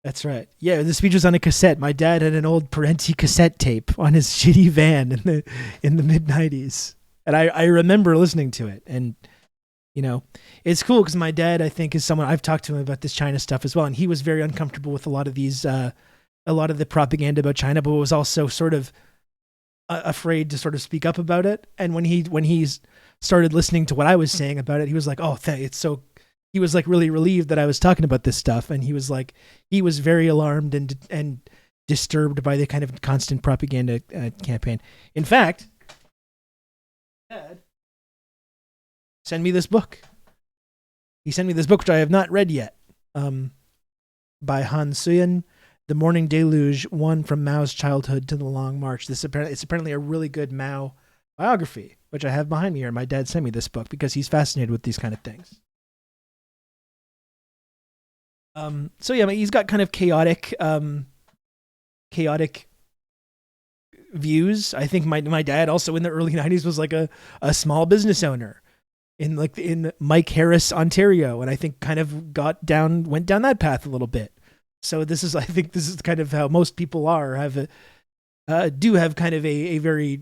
S1: That's right. Yeah, the speech was on a cassette. My dad had an old Parenti cassette tape on his shitty van in the mid 90s. And I remember listening to it. And it's cool because my dad, I think, is someone I've talked to him about this China stuff as well. And he was very uncomfortable with a lot of the propaganda about China, but was also sort of afraid to sort of speak up about it. And when he started listening to what I was saying about it, he was like, oh, he was like really relieved that I was talking about this stuff. And he was very alarmed and disturbed by the kind of constant propaganda campaign. In fact, Dad send me this book. He sent me this book, which I have not read yet, by Han Suyin, The Morning Deluge, One from Mao's Childhood to the Long March. It's apparently a really good Mao biography, which I have behind me here. My dad sent me this book because he's fascinated with these kind of things. So yeah, he's got kind of chaotic views. I think my dad also in the early 90s was like a small business owner in Mike Harris, Ontario, and I think kind of went down that path a little bit. So I think this is kind of how most people do have kind of a very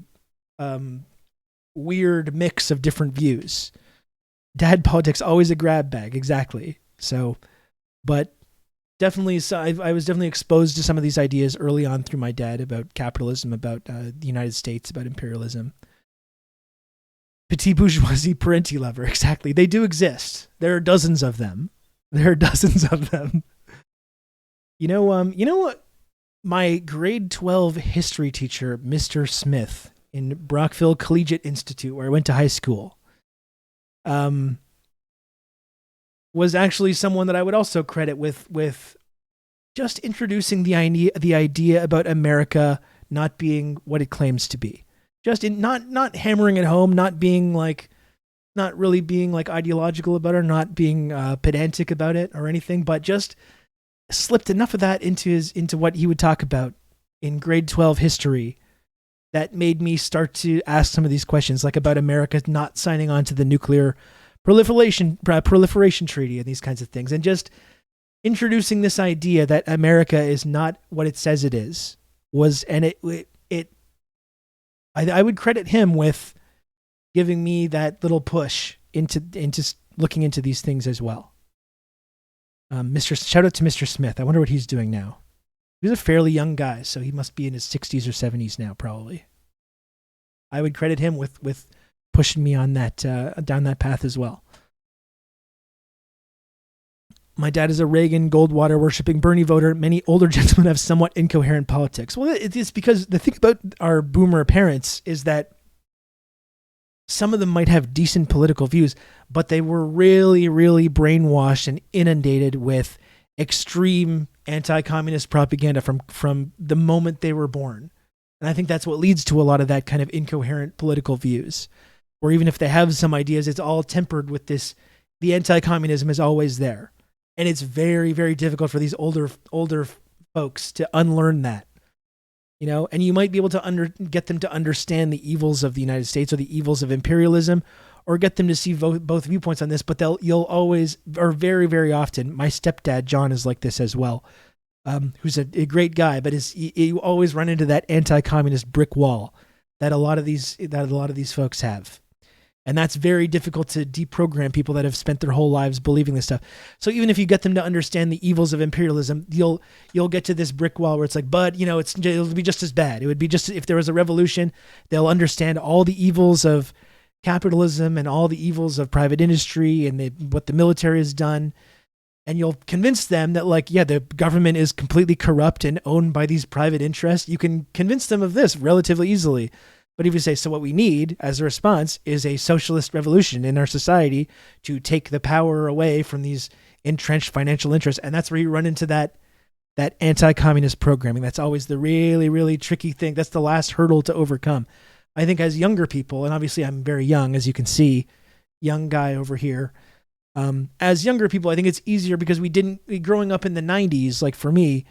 S1: weird mix of different views. Dad politics, always a grab bag, exactly. So, but definitely, so I was definitely exposed to some of these ideas early on through my dad about capitalism, about the United States, about imperialism. Petit bourgeoisie Parenti lover, exactly. They do exist. There are dozens of them. You know what? My grade 12 history teacher, Mr. Smith, in Brockville Collegiate Institute, where I went to high school, was actually someone that I would also credit with just introducing the idea about America not being what it claims to be. Just not hammering it home, not really being like ideological about it, not being pedantic about it or anything, but just slipped enough of that into what he would talk about in grade 12 history that made me start to ask some of these questions, like about America not signing on to the nuclear proliferation treaty and these kinds of things, and just introducing this idea that America is not what it says it is. I would credit him with giving me that little push into looking into these things as well. Shout out to Mr. Smith. I wonder what he's doing now. He's a fairly young guy, so he must be in his 60s or 70s now, probably. I would credit him with pushing me on that down that path as well. My dad is a Reagan, Goldwater worshipping Bernie voter. Many older gentlemen have somewhat incoherent politics. Well, it's because the thing about our boomer parents is that some of them might have decent political views, but they were really, really brainwashed and inundated with extreme anti-communist propaganda from the moment they were born. And I think that's what leads to a lot of that kind of incoherent political views, where even if they have some ideas, it's all tempered with this, the anti-communism is always there. And it's very, very difficult for these older folks to unlearn that, you know, and you might be able to get them to understand the evils of the United States or the evils of imperialism, or get them to see both viewpoints on this, but you'll always, or very, very often, my stepdad, John, is like this as well, who's a great guy, but you always run into that anti-communist brick wall that a lot of these folks have. And that's very difficult to deprogram people that have spent their whole lives believing this stuff. So even if you get them to understand the evils of imperialism, you'll get to this brick wall where it's like, but you know, it'll be just as bad. It would be just, if there was a revolution, they'll understand all the evils of capitalism and all the evils of private industry and what the military has done. And you'll convince them that, like, yeah, the government is completely corrupt and owned by these private interests. You can convince them of this relatively easily. But if you say, so what we need as a response is a socialist revolution in our society to take the power away from these entrenched financial interests. And that's where you run into that anti-communist programming. That's always the really, really tricky thing. That's the last hurdle to overcome. I think as younger people, and obviously I'm very young, as you can see, young guy over here. As younger people, I think it's easier because growing up in the 90s, like for me,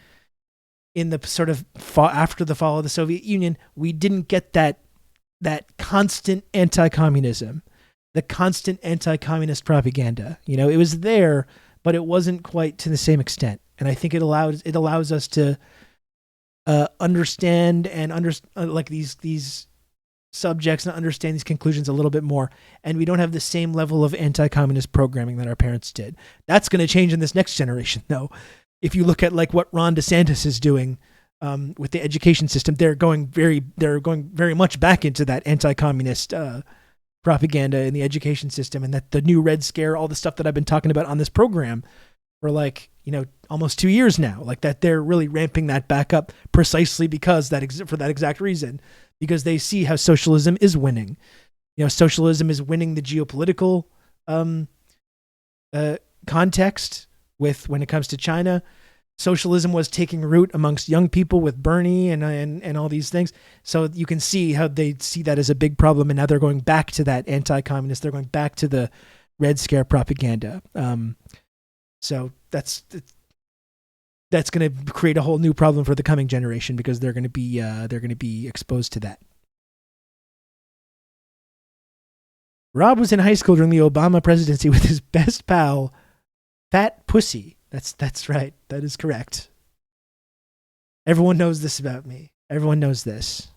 S1: in the sort of after the fall of the Soviet Union, we didn't get that constant anti-communism, the constant anti-communist propaganda. You know, it was there, but it wasn't quite to the same extent. And I think it allows us to understand and like these subjects and understand these conclusions a little bit more. And we don't have the same level of anti-communist programming that our parents did. That's going to change in this next generation, though. If you look at like what Ron DeSantis is doing with the education system, they're going very much back into that anti-communist propaganda in the education system, and that the new Red Scare, all the stuff that I've been talking about on this program for like, you know, almost 2 years now, like that they're really ramping that back up precisely because for that exact reason, because they see how socialism is winning. You know, socialism is winning the geopolitical context when it comes to China. Socialism was taking root amongst young people with Bernie and all these things. So you can see how they see that as a big problem, and now they're going back to that anti-communist. They're going back to the Red Scare propaganda. So that's going to create a whole new problem for the coming generation, because they're going to be exposed to that. Rob was in high school during the Obama presidency with his best pal, Fat Pussy. That's right. That is correct. Everyone knows this about me. Everyone knows this.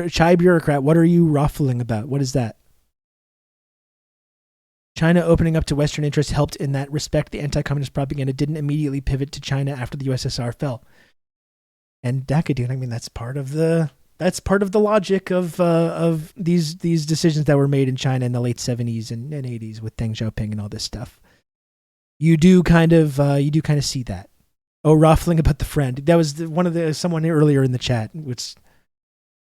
S1: Chai bureaucrat, what are you ruffling about? What is that? China opening up to Western interests helped in that respect. The anti-communist propaganda didn't immediately pivot to China after the USSR fell. And Dakadun, I mean, that's part of the logic of these decisions that were made in China in the late 70s and 80s with Deng Xiaoping and all this stuff. You do kind of see that. Oh, ruffling about the friend. That was someone earlier in the chat, which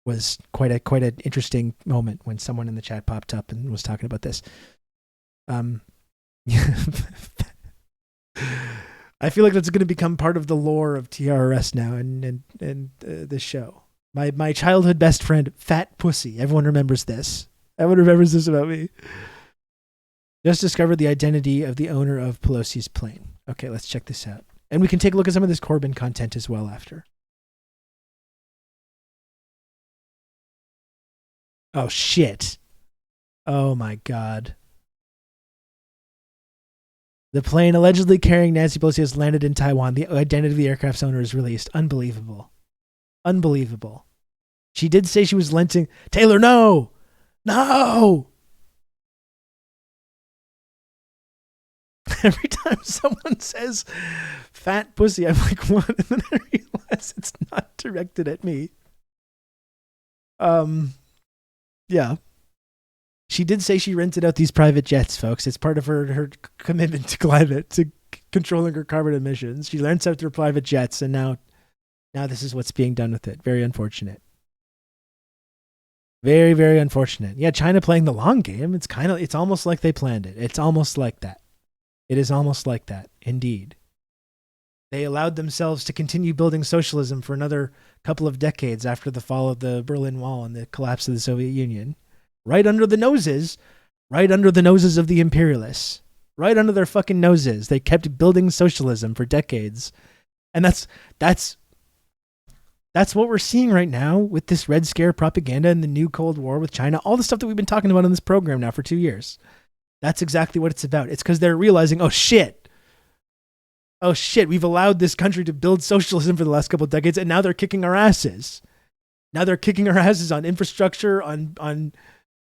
S1: was quite an interesting moment when someone in the chat popped up and was talking about this. I feel like that's going to become part of the lore of TRRS now and this show. My childhood best friend, Fat Pussy. Everyone remembers this. Everyone remembers this about me. Just discovered the identity of the owner of Pelosi's plane. Okay, let's check this out. And we can take a look at some of this Corbyn content as well after. Oh, shit. Oh, my God. The plane allegedly carrying Nancy Pelosi has landed in Taiwan. The identity of the aircraft's owner is released. Unbelievable. Unbelievable. She did say she was lenting. Taylor, no! No! Every time someone says Fat Pussy, I'm like, what? And then I realize it's not directed at me. Yeah. She did say she rented out these private jets, folks. It's part of her commitment to climate, to controlling her carbon emissions. She rents out their private jets, and now this is what's being done with it. Very unfortunate. Very, very unfortunate. Yeah, China playing the long game. It's almost like they planned it. It's almost like that. It is almost like that, indeed. They allowed themselves to continue building socialism for another couple of decades after the fall of the Berlin Wall and the collapse of the Soviet Union. Right under the noses of the imperialists. Right under their fucking noses. They kept building socialism for decades. And that's what we're seeing right now with this Red Scare propaganda and the new Cold War with China. All the stuff that we've been talking about on this program now for 2 years. That's exactly what it's about. It's because they're realizing, oh shit, we've allowed this country to build socialism for the last couple of decades, and now they're kicking our asses. Now they're kicking our asses on infrastructure, on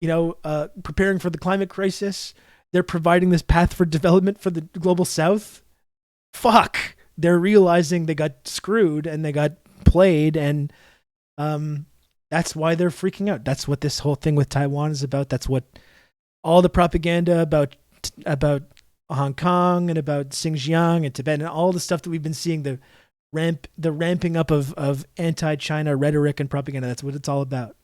S1: preparing for the climate crisis. They're providing this path for development for the global south. Fuck. They're realizing they got screwed and they got played, and that's why they're freaking out. That's what this whole thing with Taiwan is about. That's what all the propaganda about Hong Kong and about Xinjiang and Tibet and all the stuff that we've been seeing, the ramping up of anti-China rhetoric and propaganda. That's what it's all about.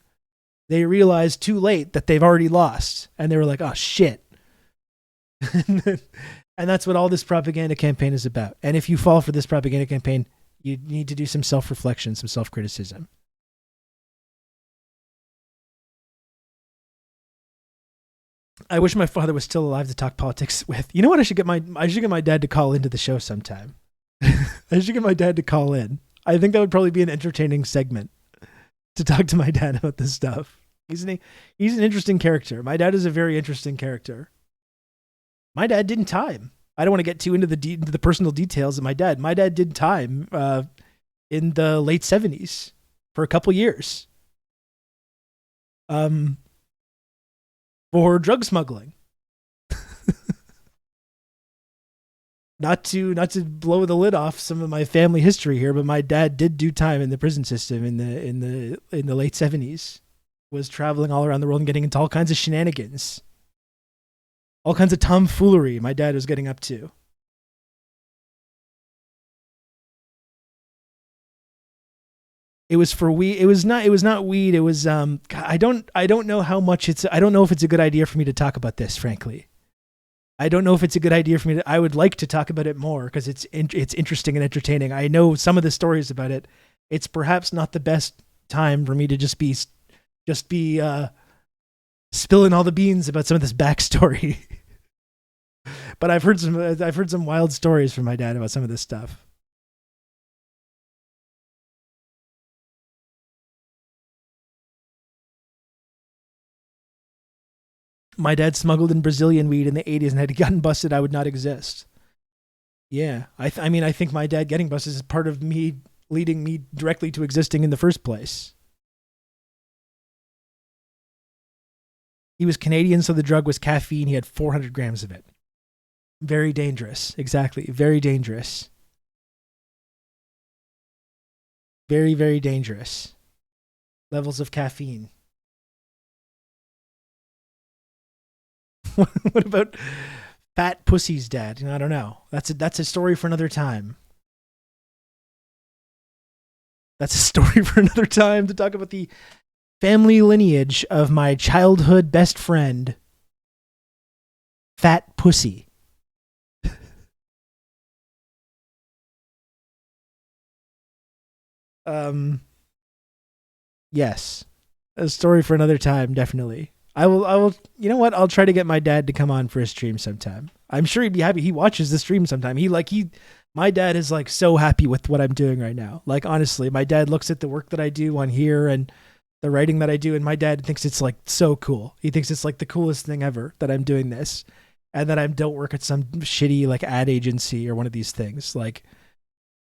S1: They realized too late that they've already lost, and they were like, oh shit. And that's what all this propaganda campaign is about. And if you fall for this propaganda campaign, you need to do some self-reflection, some self-criticism. I wish my father was still alive to talk politics with. You know what? I should get my dad to call into the show sometime. I should get my dad to call in. I think that would probably be an entertaining segment to talk to my dad about this stuff. He's an interesting character. My dad is a very interesting character. My dad did time. I don't want to get too into the personal details of my dad. My dad did time in the late 70s for a couple years. For drug smuggling. Not to blow the lid off some of my family history here, but my dad did do time in the prison system in the late 70s. Was traveling all around the world and getting into all kinds of shenanigans. All kinds of tomfoolery my dad was getting up to. It was for weed. It was not weed. It was I don't know how much it's. I don't know if it's a good idea for me to talk about this, frankly. I don't know if it's a good idea for me to. I would like to talk about it more because it's interesting and entertaining. I know some of the stories about it. It's perhaps not the best time for me to just be spilling all the beans about some of this backstory. But I've heard some wild stories from my dad about some of this stuff. My dad smuggled in Brazilian weed in the 80s, and had he gotten busted, I would not exist. Yeah, I think my dad getting busted is part of me leading me directly to existing in the first place. He was Canadian, so the drug was caffeine. He had 400 grams of it. Very dangerous. Exactly. Very dangerous. Very, very dangerous. Levels of caffeine. What about Fat Pussy's dad? I don't know. That's a story for another time. That's a story for another time to talk about the family lineage of my childhood best friend, Fat Pussy. Yes. A story for another time, definitely. I will, you know what? I'll try to get my dad to come on for a stream sometime. I'm sure he'd be happy. He watches the stream sometime. My dad is like so happy with what I'm doing right now. Like, honestly, my dad looks at the work that I do on here and the writing that I do, and my dad thinks it's like so cool. He thinks it's like the coolest thing ever that I'm doing this, and that I don't work at some shitty like ad agency or one of these things. Like,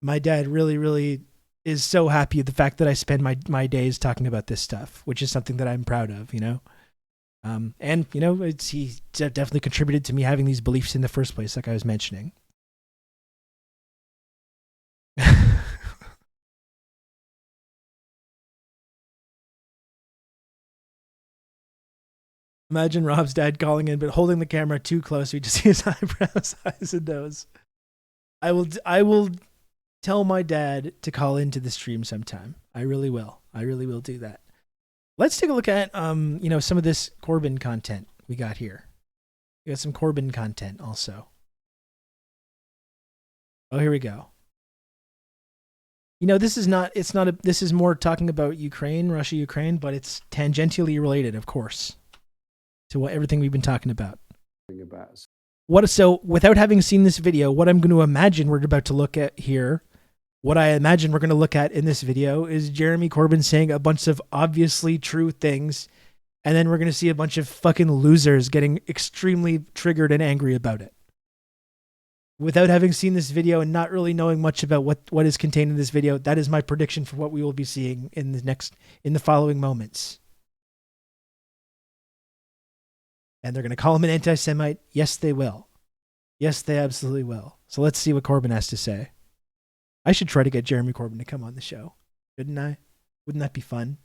S1: my dad really, really is so happy at the fact that I spend my days talking about this stuff, which is something that I'm proud of, you know? And you know, he definitely contributed to me having these beliefs in the first place, like I was mentioning. Imagine Rob's dad calling in, but holding the camera too close, so you just see his eyebrows, eyes, and nose. I will tell my dad to call into the stream sometime. I really will. I really will do that. Let's take a look at some of this Corbyn content we got here. We got some Corbyn content also. Oh, here we go. this is more talking about Ukraine, Russia, Ukraine, but it's tangentially related, of course, to everything we've been talking about. So without having seen this video, what I'm going to imagine we're about to look at here, what I imagine we're going to look at in this video is Jeremy Corbyn saying a bunch of obviously true things, and then we're going to see a bunch of fucking losers getting extremely triggered and angry about it. Without having seen this video and not really knowing much about what is contained in this video, that is my prediction for what we will be seeing in the following moments. And they're going to call him an anti-Semite. Yes, they will. Yes, they absolutely will. So let's see what Corbyn has to say. I should try to get Jeremy Corbyn to come on the show, shouldn't I? Wouldn't that be fun?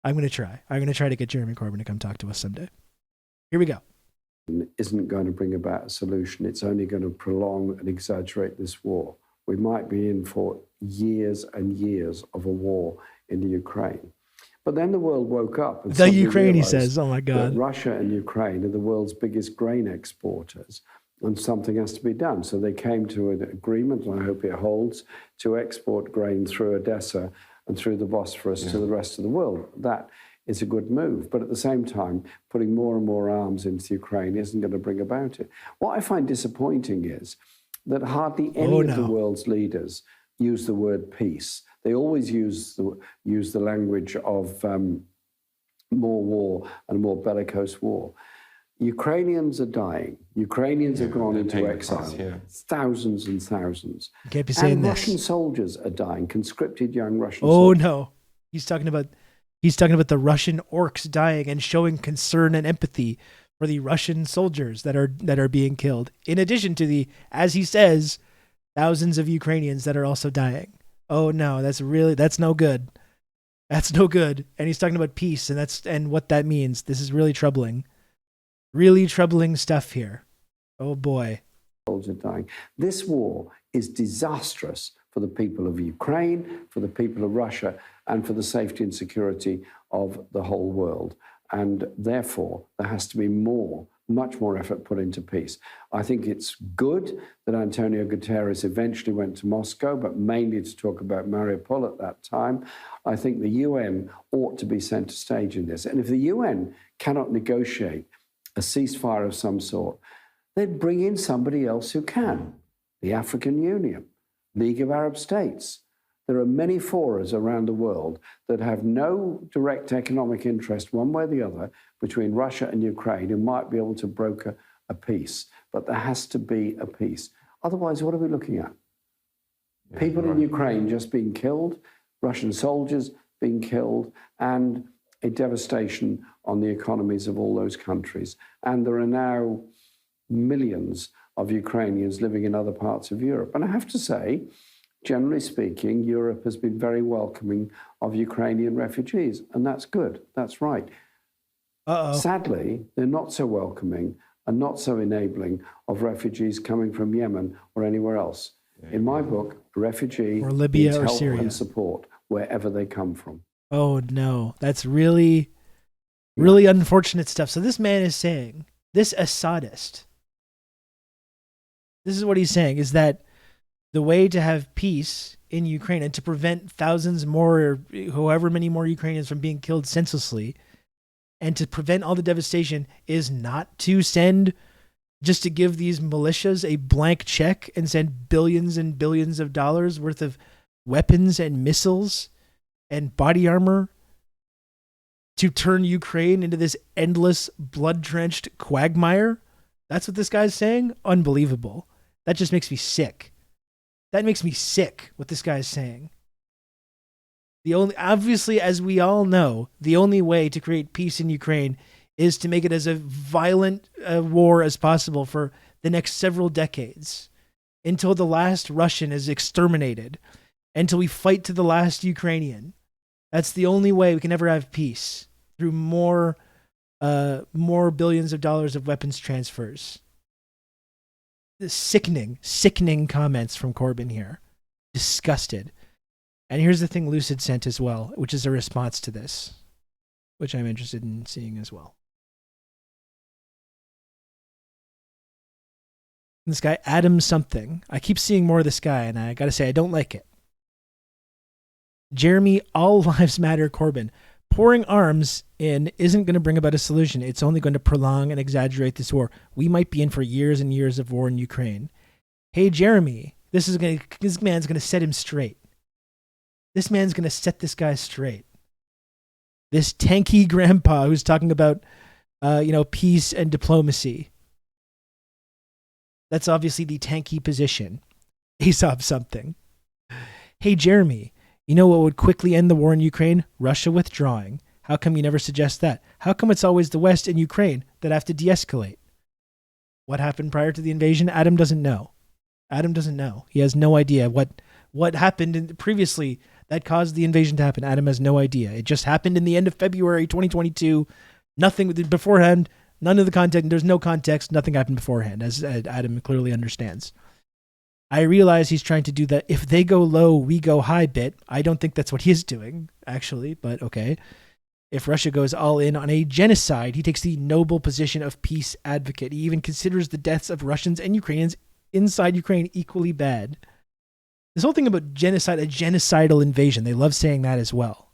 S1: I'm going to try. I'm going to try to get Jeremy Corbyn to come talk to us someday. Here we go.
S19: Isn't going to bring about a solution. It's only going to prolong and exaggerate this war. We might be in for years and years of a war in the Ukraine. But then the world woke up. And
S1: the Ukraine, he says, oh my God.
S19: Russia and Ukraine are the world's biggest grain exporters, and something has to be done. So they came to an agreement, and I hope it holds, to export grain through Odessa and through the Bosphorus to the rest of the world. That is a good move. But at the same time, putting more and more arms into Ukraine isn't going to bring about it. What I find disappointing is that hardly any of the world's leaders use the word peace. They always use the language of more war and more bellicose war. Ukrainians are dying. Ukrainians have gone into exile. Thousands and thousands.
S1: You can't be saying
S19: and
S1: this.
S19: Russian soldiers are dying, conscripted young Russian
S1: Oh
S19: soldiers.
S1: no. He's talking about the Russian orcs dying and showing concern and empathy for the Russian soldiers that are being killed. In addition to as he says, thousands of Ukrainians that are also dying. Oh no, that's no good. That's no good. And he's talking about peace and what that means. This is really troubling. Really troubling stuff here. Oh boy.
S19: Soldiers dying. This war is disastrous for the people of Ukraine, for the people of Russia, and for the safety and security of the whole world. And therefore, there has to be much more effort put into peace. I think it's good that Antonio Guterres eventually went to Moscow, but mainly to talk about Mariupol at that time. I think the UN ought to be center stage in this. And if the UN cannot negotiate a ceasefire of some sort, they'd bring in somebody else who can. The African Union, League of Arab States. There are many forums around the world that have no direct economic interest one way or the other between Russia and Ukraine who might be able to broker a peace. But there has to be a peace. Otherwise, what are we looking at? People in Ukraine just being killed, Russian soldiers being killed, and a devastation on the economies of all those countries. And there are now millions of Ukrainians living in other parts of Europe. And I have to say, generally speaking, Europe has been very welcoming of Ukrainian refugees, and that's good. That's right. Sadly, they're not so welcoming and not so enabling of refugees coming from Yemen or anywhere else. In my book, a refugee
S1: or Libya
S19: needs
S1: or
S19: help
S1: Syria
S19: and support wherever they come from.
S1: Oh no, that's really unfortunate stuff. So this man is saying, this Assadist, this is what he's saying, is that the way to have peace in Ukraine and to prevent thousands more, or however many more Ukrainians from being killed senselessly, and to prevent all the devastation is not to just to give these militias a blank check and send billions and billions of dollars worth of weapons and missiles and body armor to turn Ukraine into this endless blood-drenched quagmire. That's what this guy's saying? Unbelievable. That just makes me sick. That makes me sick, what this guy's saying. Obviously, as we all know, the only way to create peace in Ukraine is to make it as a violent war as possible for the next several decades, until the last Russian is exterminated, until we fight to the last Ukrainian. That's the only way we can ever have peace, through more billions of dollars of weapons transfers. The sickening comments from Corbyn here. Disgusted. And here's the thing Lucid sent as well, which is a response to this, which I'm interested in seeing as well. This guy, Adam something. I keep seeing more of this guy, and I got to say, I don't like it. Jeremy, All Lives Matter Corbyn. Pouring arms in isn't going to bring about a solution. It's only going to prolong and exaggerate this war. We might be in for years and years of war in Ukraine. Hey, Jeremy, this man's going to set him straight. This man's going to set this guy straight. This tanky grandpa who's talking about, peace and diplomacy. That's obviously the tanky position. Aesop something. Hey, Jeremy, you know what would quickly end the war in Ukraine? Russia withdrawing. How come you never suggest that? How come it's always the West and Ukraine that have to de-escalate? What happened prior to the invasion? Adam doesn't know. Adam doesn't know. He has no idea what happened previously that caused the invasion to happen. Adam has no idea. It just happened in the end of February 2022. Nothing beforehand. None of the context. There's no context. Nothing happened beforehand, as Adam clearly understands. I realize he's trying to do that. If they go low, we go high bit. I don't think that's what he's doing, actually, but okay. If Russia goes all in on a genocide, he takes the noble position of peace advocate. He even considers the deaths of Russians and Ukrainians inside Ukraine equally bad. This whole thing about genocide, a genocidal invasion, they love saying that as well.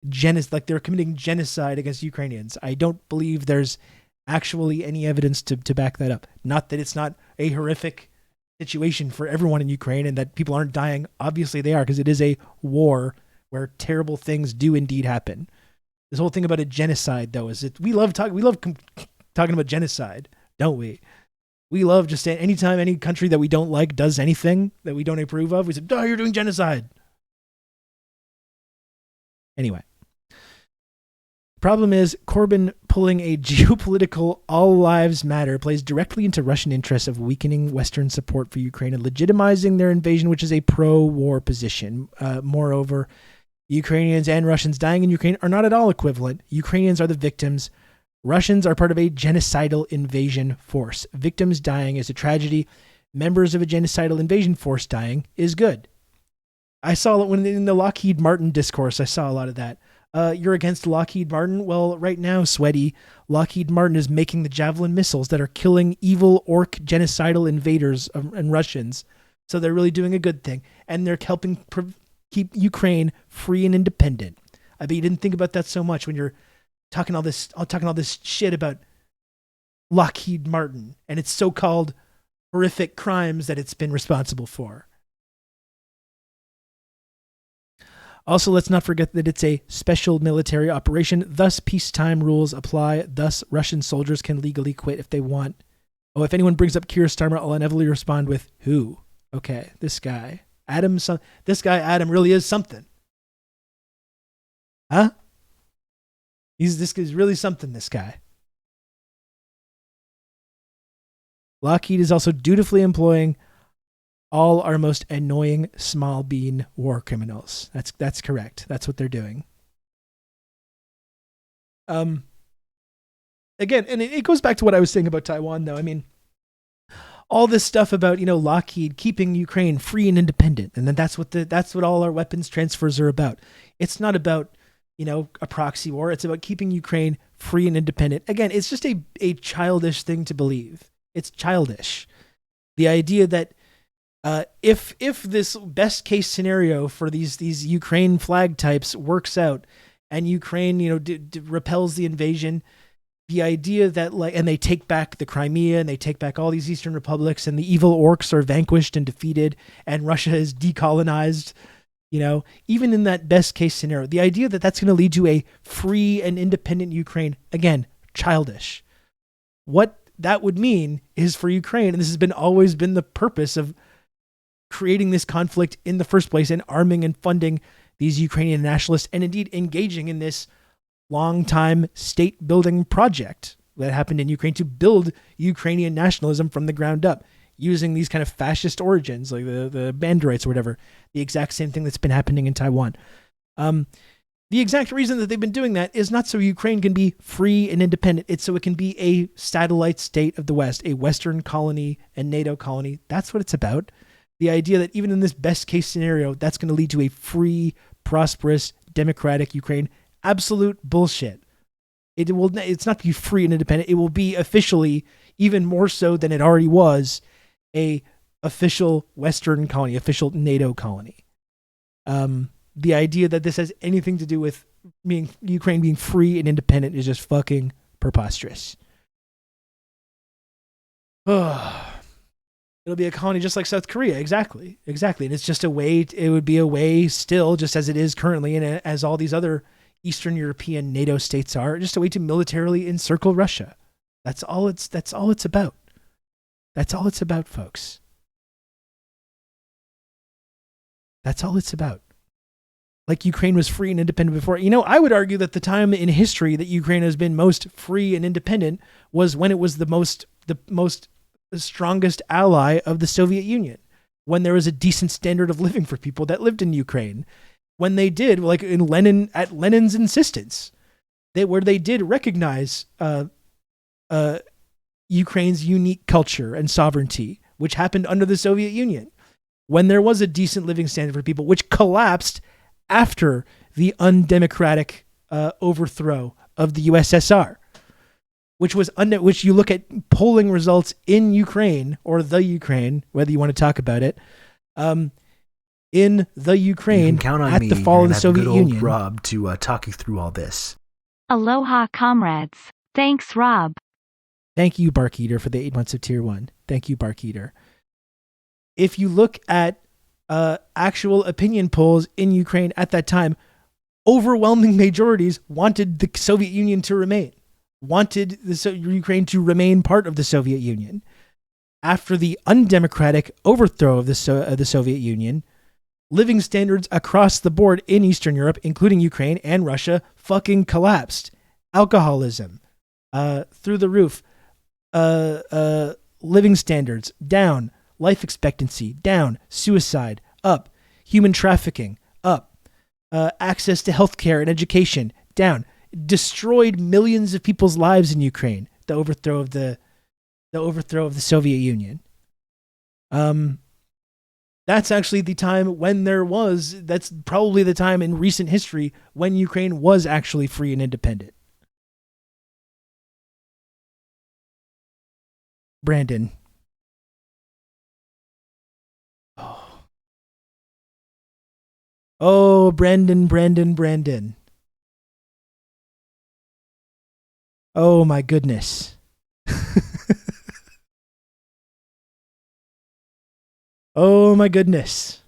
S1: Like they're committing genocide against Ukrainians. I don't believe there's actually any evidence to back that up. Not that it's not a horrific situation for everyone in Ukraine and that people aren't dying. Obviously they are, because it is a war where terrible things do indeed happen. This whole thing about a genocide, though, is that we love talking about genocide, don't we? We love just saying anytime any country that we don't like does anything that we don't approve of, we say, "Oh, you're doing genocide." Anyway, problem is Corbyn pulling a geopolitical all lives matter plays directly into Russian interests of weakening Western support for Ukraine and legitimizing their invasion, which is a pro-war position. Moreover, Ukrainians and Russians dying in Ukraine are not at all equivalent. Ukrainians are the victims. Russians are part of a genocidal invasion force. Victims dying is a tragedy. Members of a genocidal invasion force dying is good. I saw it when in the Lockheed Martin discourse. I saw a lot of that. You're against Lockheed Martin? Well, right now, sweaty, Lockheed Martin is making the Javelin missiles that are killing evil orc genocidal invaders and Russians. So they're really doing a good thing. And they're helping keep Ukraine free and independent. I bet you didn't think about that so much when you're talking all this shit about Lockheed Martin and its so-called horrific crimes that it's been responsible for. Also, let's not forget that it's a special military operation. Thus, peacetime rules apply. Thus, Russian soldiers can legally quit if they want. Oh, if anyone brings up Keir Starmer, I'll inevitably respond with, who? Okay, this guy. This guy, Adam, really is something. Huh? This guy's really something, this guy. Lockheed is also dutifully employing all our most annoying small bean war criminals. That's correct. That's what they're doing. Again, and it goes back to what I was saying about Taiwan, though. I mean, all this stuff about, Lockheed keeping Ukraine free and independent, and then that's what all our weapons transfers are about. It's not about, a proxy war. It's about keeping Ukraine free and independent. Again, it's just a childish thing to believe. It's childish. The idea that if this best case scenario for these Ukraine flag types works out, and Ukraine repels the invasion, the idea that and they take back the Crimea and they take back all these Eastern republics and the evil orcs are vanquished and defeated and Russia is decolonized, even in that best case scenario, the idea that that's going to lead to a free and independent Ukraine, again, childish. What that would mean is for Ukraine, and this has always been the purpose of creating this conflict in the first place and arming and funding these Ukrainian nationalists and indeed engaging in this long-time state-building project that happened in Ukraine to build Ukrainian nationalism from the ground up, using these kind of fascist origins, like the Banderites or whatever, the exact same thing that's been happening in Taiwan. The exact reason that they've been doing that is not so Ukraine can be free and independent. It's so it can be a satellite state of the West, a Western colony and NATO colony. That's what it's about. The idea that even in this best case scenario, that's going to lead to a free, prosperous, democratic Ukraine. Absolute bullshit. It's not to be free and independent. It will be officially even more so than it already was a official Western colony, official NATO colony. The idea that this has anything to do with Ukraine being free and independent is just fucking preposterous. It'll be a colony just like South Korea. Exactly. And it's just a way, it would be a way still, just as it is currently, and as all these other Eastern European NATO states are, just a way to militarily encircle Russia. That's all it's about. That's all it's about, folks. That's all it's about. Like Ukraine was free and independent before. I would argue that the time in history that Ukraine has been most free and independent was when it was the strongest ally of the Soviet Union, when there was a decent standard of living for people that lived in Ukraine, when they did, like at Lenin's insistence, where they did recognize Ukraine's unique culture and sovereignty, which happened under the Soviet Union, when there was a decent living standard for people, which collapsed after the undemocratic overthrow of the USSR. Which you look at polling results in Ukraine, or the Ukraine, whether you want to talk about it, in the Ukraine at the fall of the Soviet Union.
S2: Old Rob to talk you through all this.
S8: Aloha, comrades. Thanks, Rob.
S1: Thank you, Bark Eater, for the 8 months of Tier 1. Thank you, Bark Eater. If you look at actual opinion polls in Ukraine at that time, overwhelming majorities wanted the Soviet Union to remain. Wanted Ukraine to remain part of the Soviet Union. After the undemocratic overthrow of the Soviet Union, living standards across the board in Eastern Europe, including Ukraine and Russia, fucking collapsed. Alcoholism, through the roof. Living standards, down. Life expectancy, down. Suicide, up. Human trafficking, up. Access to healthcare and education, down. Destroyed millions of people's lives in Ukraine. The overthrow of the Soviet Union. That's actually the time when that's probably the time in recent history when Ukraine was actually free and independent. Brandon. Oh, Brandon. Oh my goodness. Oh my goodness.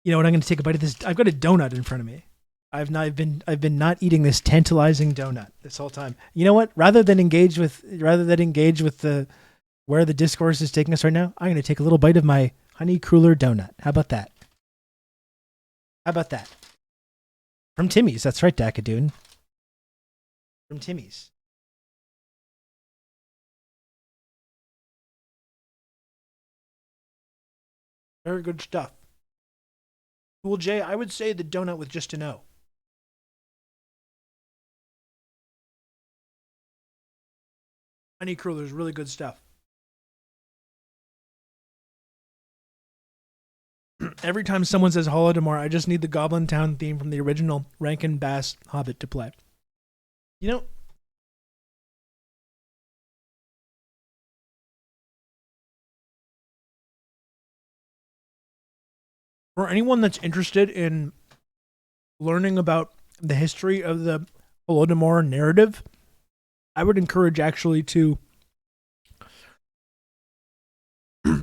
S1: You know what? I'm going to take a bite of this. I've got a donut in front of me. I've been not eating this tantalizing donut this whole time. You know what? Rather than engage with the where the discourse is taking us right now, I'm going to take a little bite of my honey cruller donut. How about that? From Timmy's. That's right, Dakadoon. From Timmy's. Very good stuff. Cool J, I would say the donut with just an O. Honey cruller is really good stuff. Every time someone says Holodomor, I just need the Goblin Town theme from the original Rankin Bass Hobbit to play. You know, for anyone that's interested in learning about the history of the Holodomor narrative, I would encourage actually to,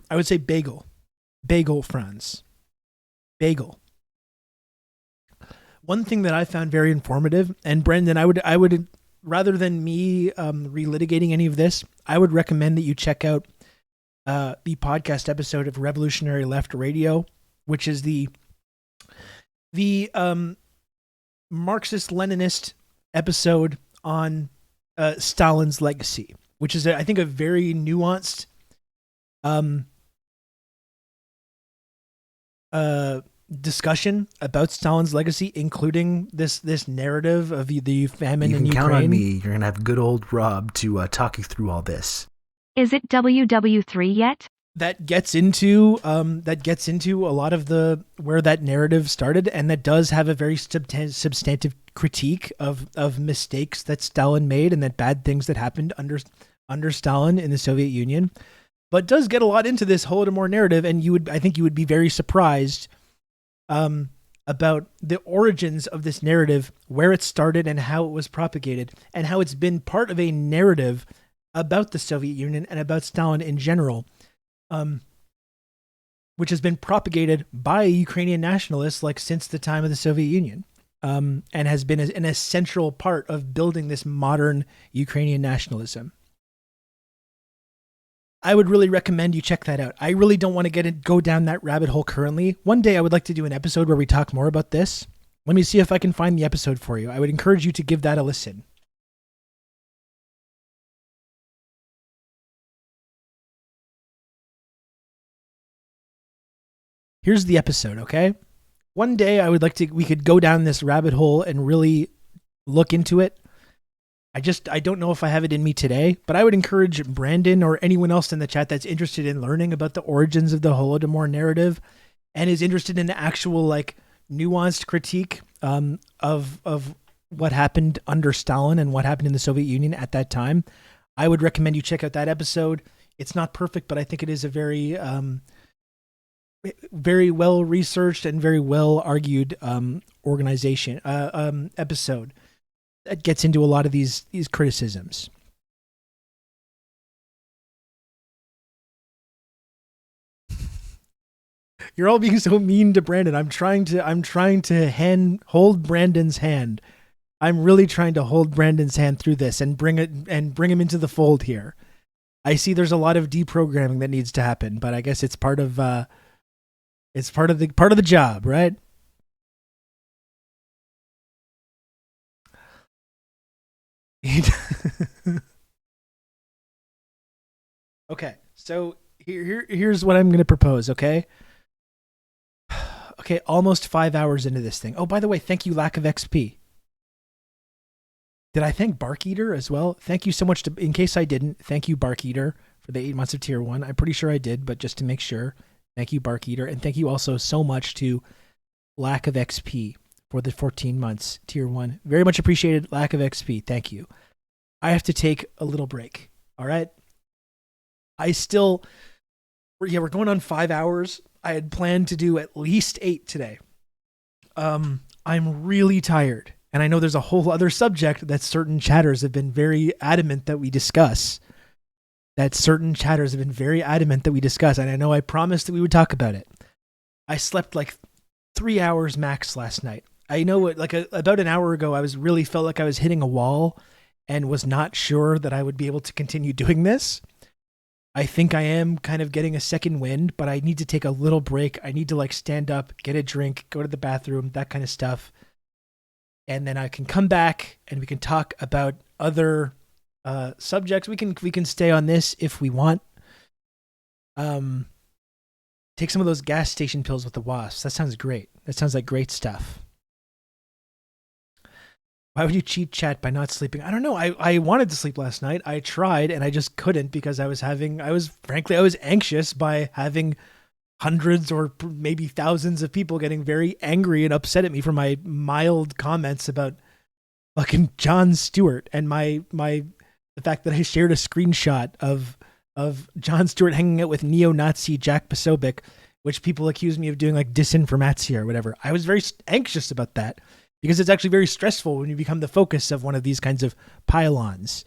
S1: I would say Bagel, friends. Bagel. One thing that I found very informative, and Brendan, I would rather than me relitigating any of this, I would recommend that you check out the podcast episode of Revolutionary Left Radio, which is the Marxist-Leninist episode on Stalin's legacy, which is, I think, a very nuanced discussion about Stalin's legacy, including this narrative of the famine in Ukraine.
S2: You can count on me. You're going to have good old Rob to talk you through all this.
S8: Is it WW3 yet?
S1: that gets into a lot of the where that narrative started, and that does have a very substantive critique of mistakes that Stalin made and that bad things that happened under Stalin in the Soviet Union, but does get a lot into this Holodomor narrative. And I think you would be very surprised about the origins of this narrative, where it started and how it was propagated, and how it's been part of a narrative about the Soviet Union and about Stalin in general, which has been propagated by Ukrainian nationalists like since the time of the Soviet Union, and has been an essential part of building this modern Ukrainian nationalism. I would really recommend you check that out. I really don't want to go down that rabbit hole currently. One day I would like to do an episode where we talk more about this. Let me see if I can find the episode for you. I would encourage you to give that a listen. Here's the episode, okay? One day I would like we could go down this rabbit hole and really look into it. I don't know if I have it in me today, but I would encourage Brandon or anyone else in the chat that's interested in learning about the origins of the Holodomor narrative and is interested in the actual like nuanced critique of what happened under Stalin and what happened in the Soviet Union at that time. I would recommend you check out that episode. It's not perfect, but I think it is a very very well researched and very well argued episode that gets into a lot of these criticisms. You're all being so mean to Brandon. I'm trying to hold Brandon's hand. I'm really trying to hold Brandon's hand through this and bring him into the fold here. I see there's a lot of deprogramming that needs to happen, but I guess it's part of the job, right? Okay, so here's what I'm going to propose, okay? Okay, almost 5 hours into this thing. Oh, by the way, thank you, Lack of XP. Did I thank Barkeater as well? Thank you so much. In case I didn't, thank you, Barkeater, for the 8 months of Tier 1. I'm pretty sure I did, but just to make sure, thank you, Barkeater. And thank you also so much to Lack of XP for the 14 months, Tier 1. Very much appreciated, Lack of XP. Thank you. I have to take a little break, all right? We're going on 5 hours. I had planned to do at least 8 today. I'm really tired. And I know there's a whole other subject that certain chatters have been very adamant that we discuss. And I know I promised that we would talk about it. I slept like 3 hours max last night. I know about an hour ago, I felt like I was hitting a wall and was not sure that I would be able to continue doing this. I think I am kind of getting a second wind, but I need to take a little break. I need to stand up, get a drink, go to the bathroom, that kind of stuff. And then I can come back and we can talk about other subjects. We can stay on this if we want. Take some of those gas station pills with the wasps. That sounds great. That sounds like great stuff. Why would you cheat chat by not sleeping? I don't know. I wanted to sleep last night. I tried and I just couldn't because I was anxious by having hundreds or maybe thousands of people getting very angry and upset at me for my mild comments about fucking Jon Stewart and the fact that I shared a screenshot of Jon Stewart hanging out with neo-Nazi Jack Posobiec, which people accuse me of doing disinformatia or whatever. I was very anxious about that because it's actually very stressful when you become the focus of one of these kinds of pylons.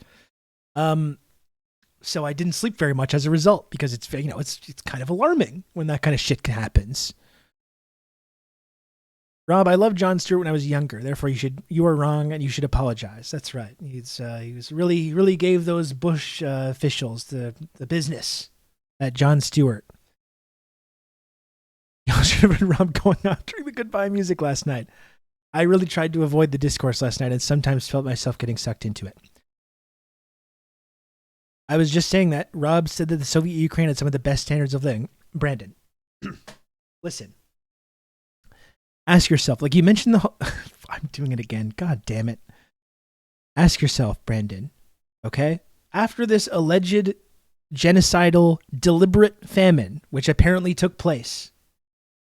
S1: So I didn't sleep very much as a result because it's kind of alarming when that kind of shit happens. Rob, I loved Jon Stewart when I was younger. Therefore, you are wrong and you should apologize. That's right. He really gave those Bush officials the business. That Jon Stewart. Y'all should have been Rob going out during the goodbye music last night. I really tried to avoid the discourse last night and sometimes felt myself getting sucked into it. I was just saying that Rob said that the Soviet Ukraine had some of the best standards of living. Brandon, listen. Ask yourself, you mentioned I'm doing it again. God damn it. Ask yourself, Brandon, okay? After this alleged genocidal, deliberate famine, which apparently took place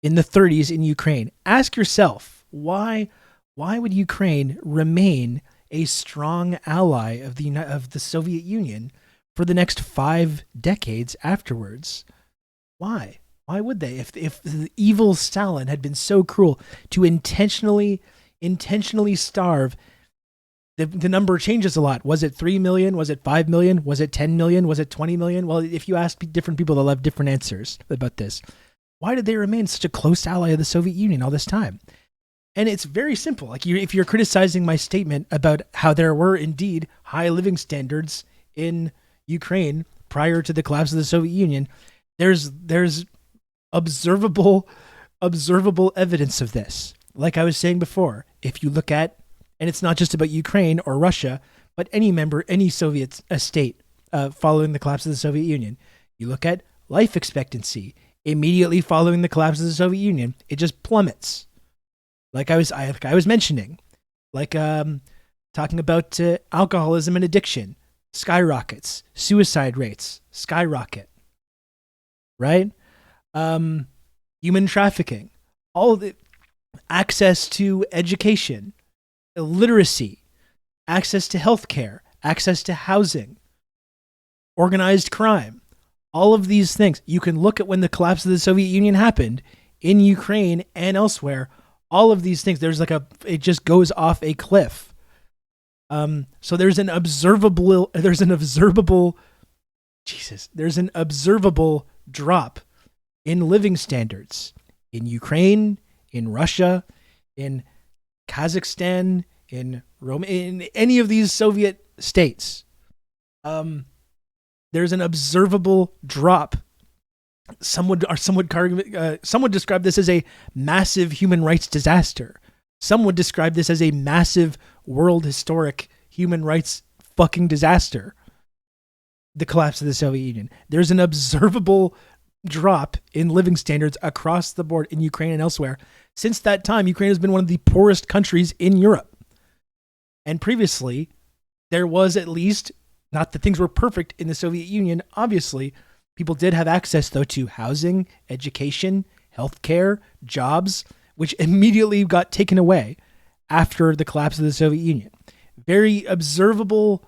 S1: in the 30s in Ukraine. Ask yourself, why would Ukraine remain a strong ally of the Soviet Union for the next 5 decades afterwards? Why? Why would they? If the evil Stalin had been so cruel to intentionally starve, the number changes a lot. Was it 3 million? Was it 5 million? Was it 10 million? Was it 20 million? Well, if you ask different people, they'll have different answers about this. Why did they remain such a close ally of the Soviet Union all this time? And it's very simple. Like, if you're criticizing my statement about how there were indeed high living standards in Ukraine prior to the collapse of the Soviet Union, there's observable evidence of this. Like I was saying before, if you look at, and it's not just about Ukraine or Russia, but any Soviet state following the collapse of the Soviet Union, you look at life expectancy immediately following the collapse of the Soviet Union, it just plummets. Like I was mentioning, like talking about alcoholism and addiction, skyrockets, suicide rates skyrocket, right? Human trafficking, all of the access to education, literacy, access to healthcare, access to housing, organized crime, all of these things. You can look at when the collapse of the Soviet Union happened in Ukraine and elsewhere. All of these things, it just goes off a cliff. So there's an observable drop in living standards in Ukraine, in Russia, in Kazakhstan, in Rome, in any of these Soviet states. There's an observable drop. Some would describe this as a massive human rights disaster. Some would describe this as a massive world historic human rights fucking disaster. The collapse of the Soviet Union. There's an observable drop in living standards across the board in Ukraine and elsewhere. Since that time, Ukraine has been one of the poorest countries in Europe. And previously, there was at least, not that things were perfect in the Soviet Union, obviously, people did have access, though, to housing, education, healthcare, jobs, which immediately got taken away after the collapse of the Soviet Union. Very observable,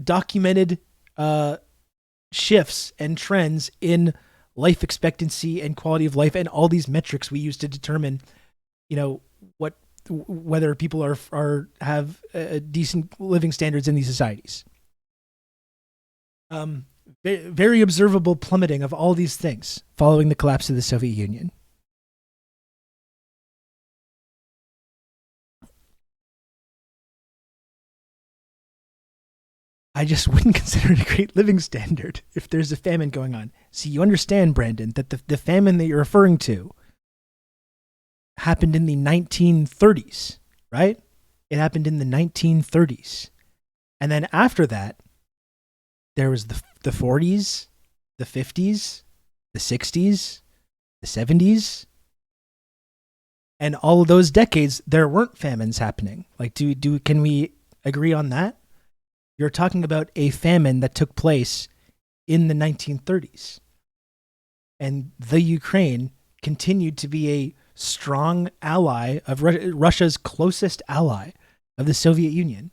S1: documented shifts and trends in life expectancy and quality of life and all these metrics we use to determine, whether people have decent living standards in these societies. Very observable plummeting of all these things following the collapse of the Soviet Union. I just wouldn't consider it a great living standard if there's a famine going on. See, you understand, Brandon, that the famine that you're referring to happened in the 1930s, right? It happened in the 1930s. And then after that, there was the 40s, the 50s, the 60s, the 70s. And all of those decades, there weren't famines happening. Like, can we agree on that? You're talking about a famine that took place in the 1930s. And the Ukraine continued to be a strong ally of Russia's closest ally of the Soviet Union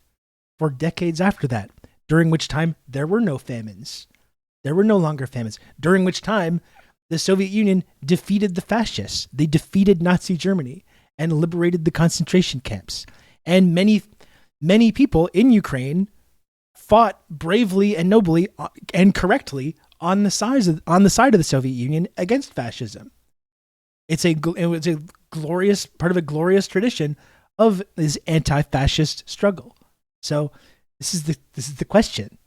S1: for decades after that, during which time there were no famines. There were no longer famines, during which time the Soviet Union defeated the fascists. They defeated Nazi Germany and liberated the concentration camps. And many, many people in Ukraine fought bravely and nobly and correctly on the side of the Soviet Union against fascism. It was a glorious part of a glorious tradition of this anti-fascist struggle. So this is the question,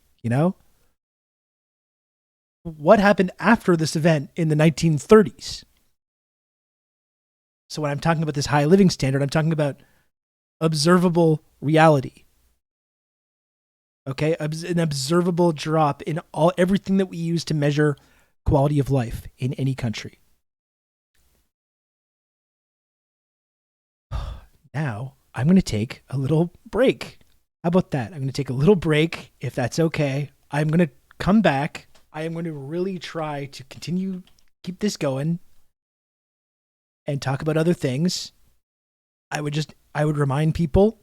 S1: what happened after this event in the 1930s? So when I'm talking about this high living standard, I'm talking about observable reality. Okay, an observable drop in everything that we use to measure quality of life in any country. Now, I'm going to take a little break. How about that? I'm going to take a little break, if that's okay. I'm going to come back. I am going to really try to keep this going and talk about other things. I would remind people,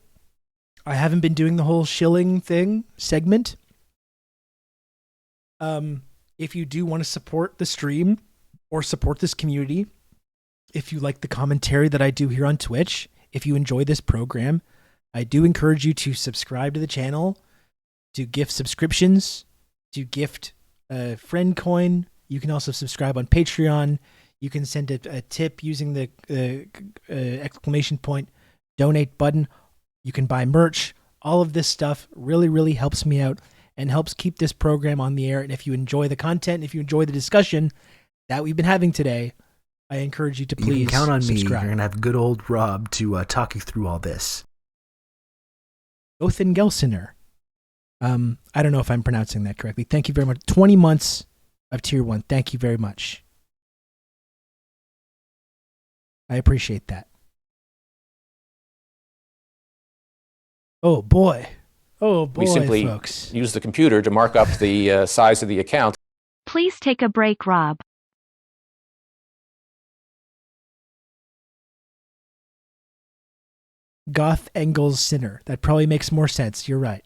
S1: I haven't been doing the whole shilling segment. If you do want to support the stream or support this community, if you like the commentary that I do here on Twitch, if you enjoy this program, I do encourage you to subscribe to the channel, to gift subscriptions, to gift a friend coin. You can also subscribe on Patreon. You can send a tip using the exclamation point donate button. You can buy merch. All of this stuff really, really helps me out and helps keep this program on the air. And if you enjoy the content, if you enjoy the discussion that we've been having today, I encourage you to please
S2: You can count on
S1: subscribe.
S2: me. You're going to have good old Rob to talk you through all this.
S1: Othen Gelsiner. I don't know if I'm pronouncing that correctly. Thank you very much. 20 months of Tier 1. Thank you very much. I appreciate that. Oh boy,
S3: we simply
S1: folks.
S3: use the computer to mark up the size of the account.
S8: Please take a break, Rob.
S1: Goth Engels Sinner. That probably makes more sense. You're right.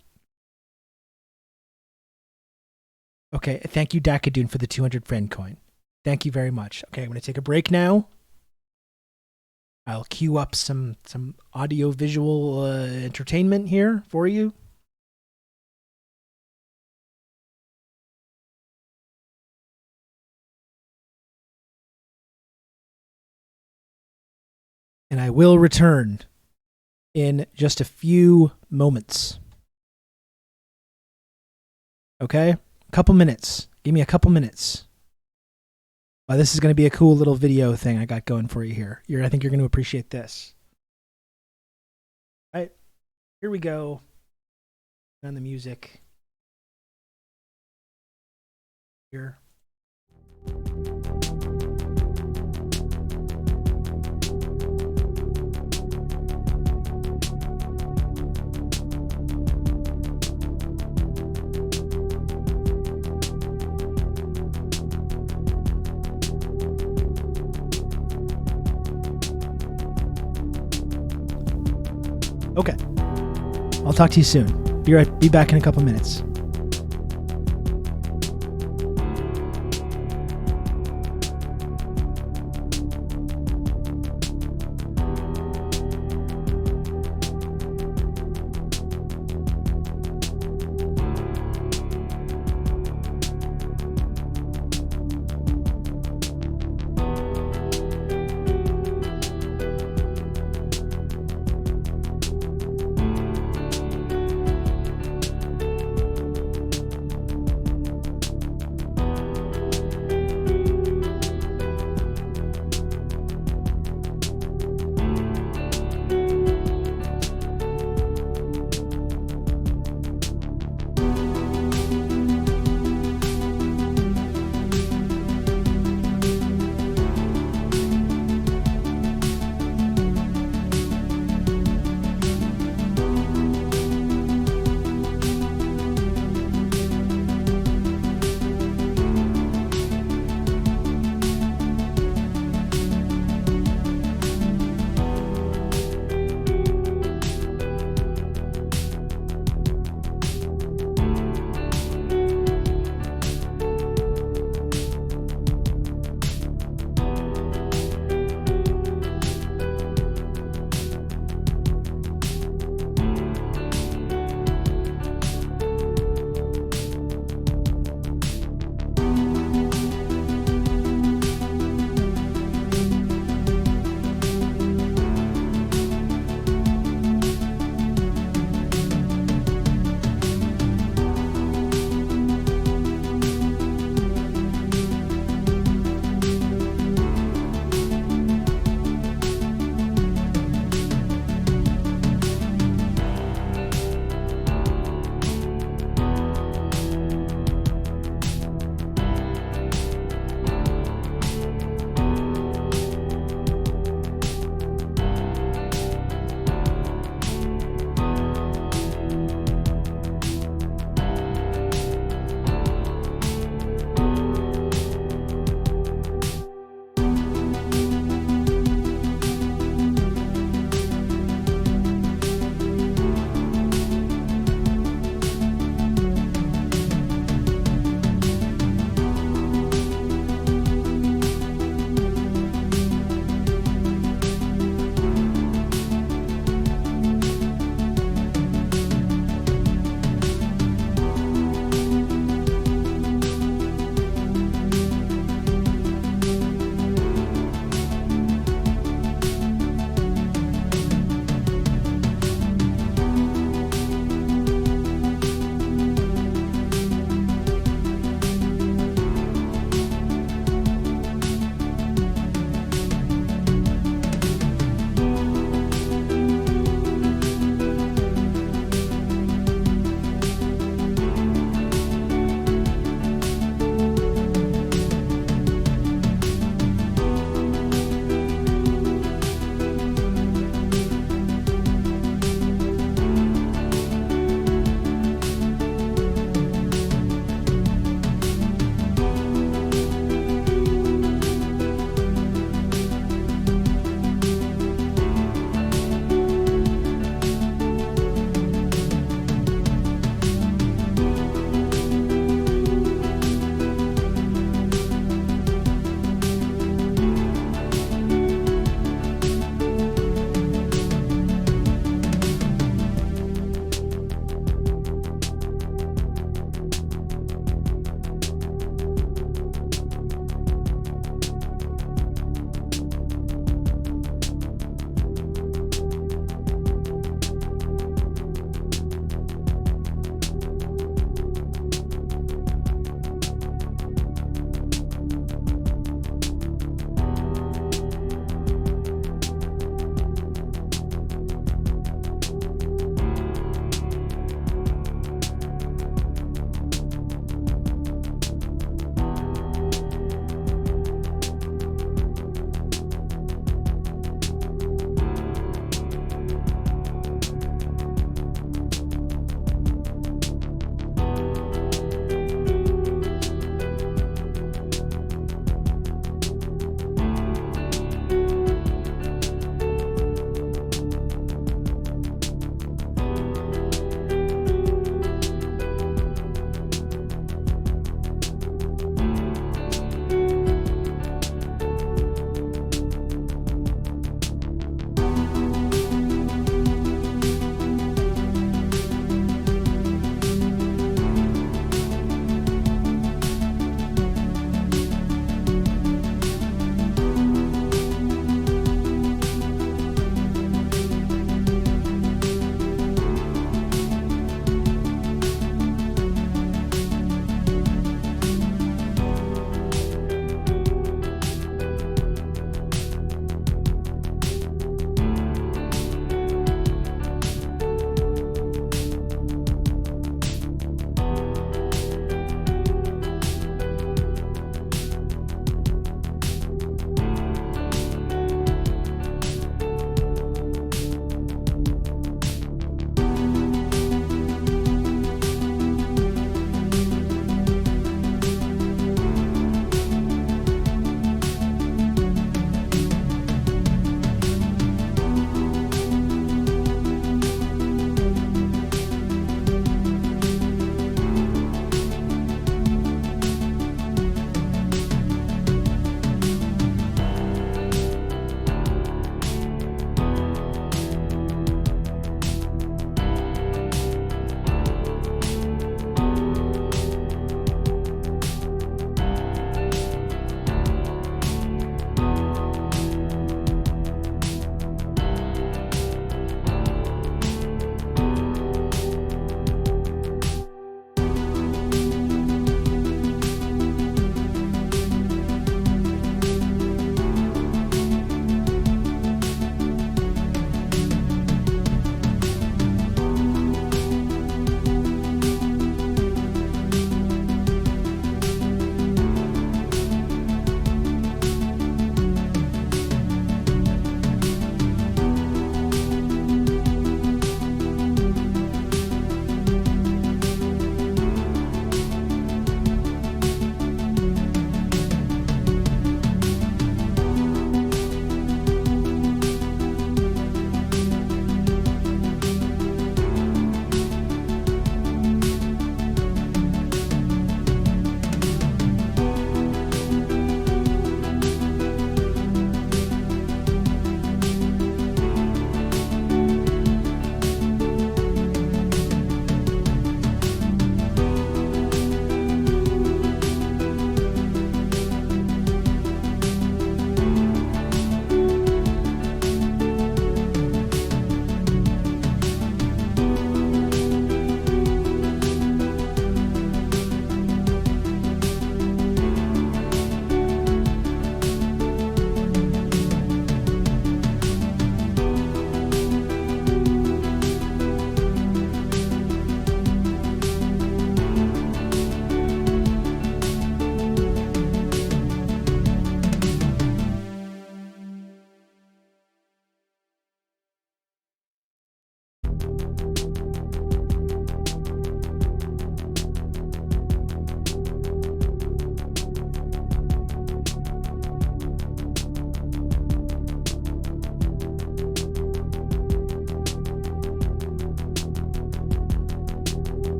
S1: Okay, thank you, Dakadoon, for the 200 friend coin. Thank you very much. Okay, I'm going to take a break now. I'll queue up some audio-visual entertainment here for you. And I will return in just a few moments. Okay? A couple minutes. Give me a couple minutes. Wow, this is going to be a cool little video thing I got going for you here. I think you're going to appreciate this. All right. Here we go. On the music. Here. Okay. I'll talk to you soon. Be back in a couple minutes.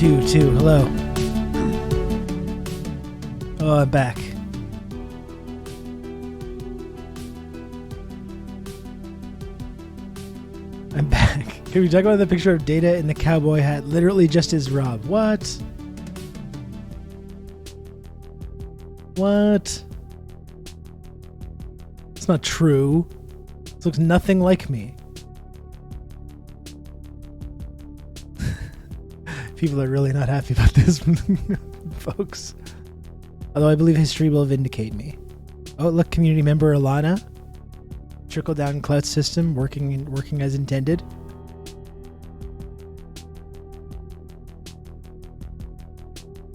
S1: Two. Hello. Oh, I'm back. I'm back. Can we talk about the picture of Data in the cowboy hat? Literally just as Rob. What? It's not true. This looks nothing like me. People are really not happy about this, folks. Although I believe history will vindicate me. Oh, look, community member Alana. Trickle-down clout system working as intended.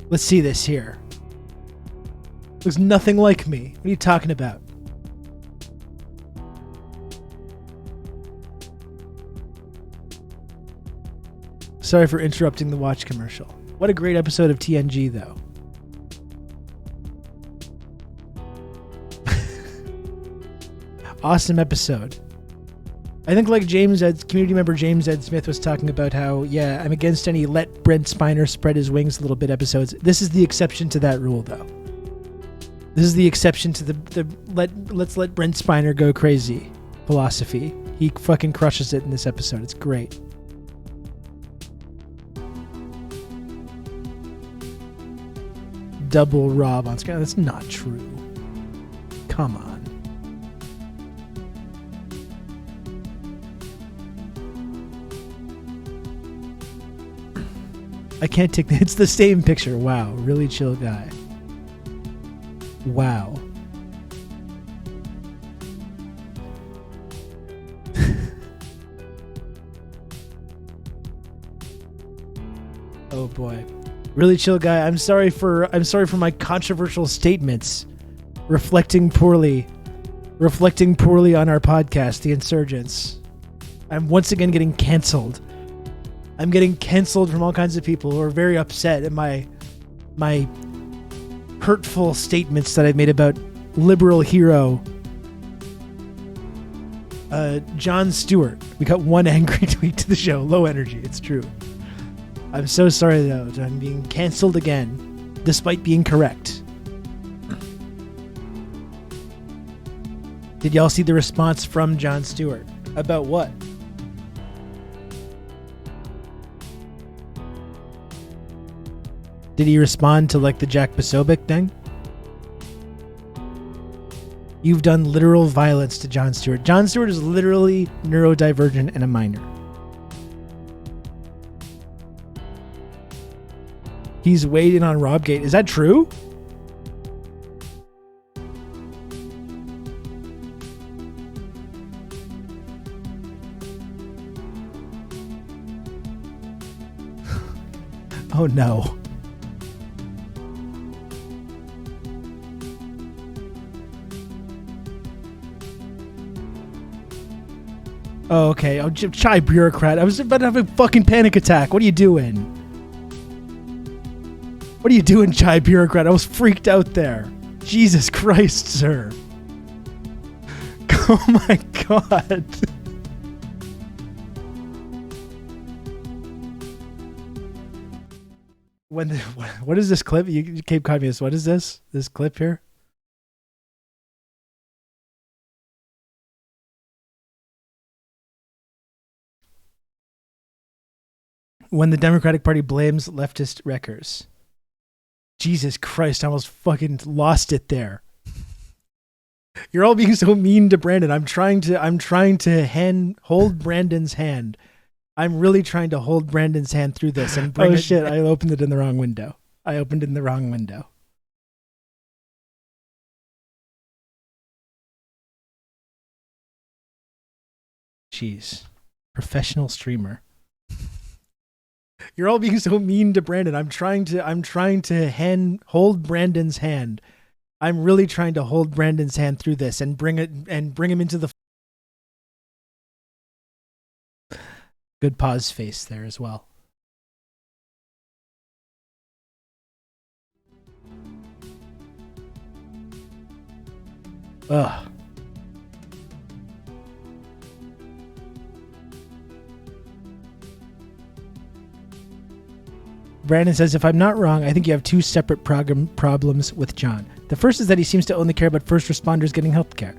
S1: Let's see this here. Looks nothing like me. What are you talking about? Sorry for interrupting the watch commercial. What a great episode of TNG, though. Awesome episode. I think like community member James Ed Smith was talking about how, yeah, I'm against any let Brent Spiner spread his wings a little bit episodes. This is the exception to that rule, though. This is the exception to the let's let Brent Spiner go crazy philosophy. He fucking crushes it in this episode. It's great. Double Rob on screen. That's not true. Come on. I can't take that. It's the same picture. Wow. Really chill guy. Wow. Oh boy. Really chill guy. I'm sorry for my controversial statements reflecting poorly on our podcast, The Insurgents. I'm once again getting canceled. I'm getting canceled from all kinds of people who are very upset at my hurtful statements that I've made about liberal hero Jon Stewart. We got one angry tweet to the show. Low energy. It's true. I'm so sorry, though. I'm being canceled again, despite being correct. Did y'all see the response from Jon Stewart? About what? Did he respond to like the Jack Posobiec thing? You've done literal violence to Jon Stewart. Jon Stewart is literally neurodivergent and a minor. He's weighed in on Robgate. Is that true? Oh no. Oh, okay. Oh, chai bureaucrat. I was about to have a fucking panic attack. What are you doing? What are you doing, chai bureaucrat? I was freaked out there. Jesus Christ, sir. Oh my god. What is this clip? You Cape Communist. What is this? This clip here? When the Democratic Party blames leftist wreckers. Jesus Christ, I almost fucking lost it there. You're all being so mean to Brandon. I'm trying to hold Brandon's hand. I'm really trying to hold Brandon's hand through this and bring shit, I opened it in the wrong window. Jeez. Professional streamer. You're all being so mean to Brandon. I'm trying to hold Brandon's hand. I'm really trying to hold Brandon's hand through this and bring him into the good pause face there as well. Ugh. Brandon says, if I'm not wrong, I think you have two separate problems with John. The first is that he seems to only care about first responders getting health care.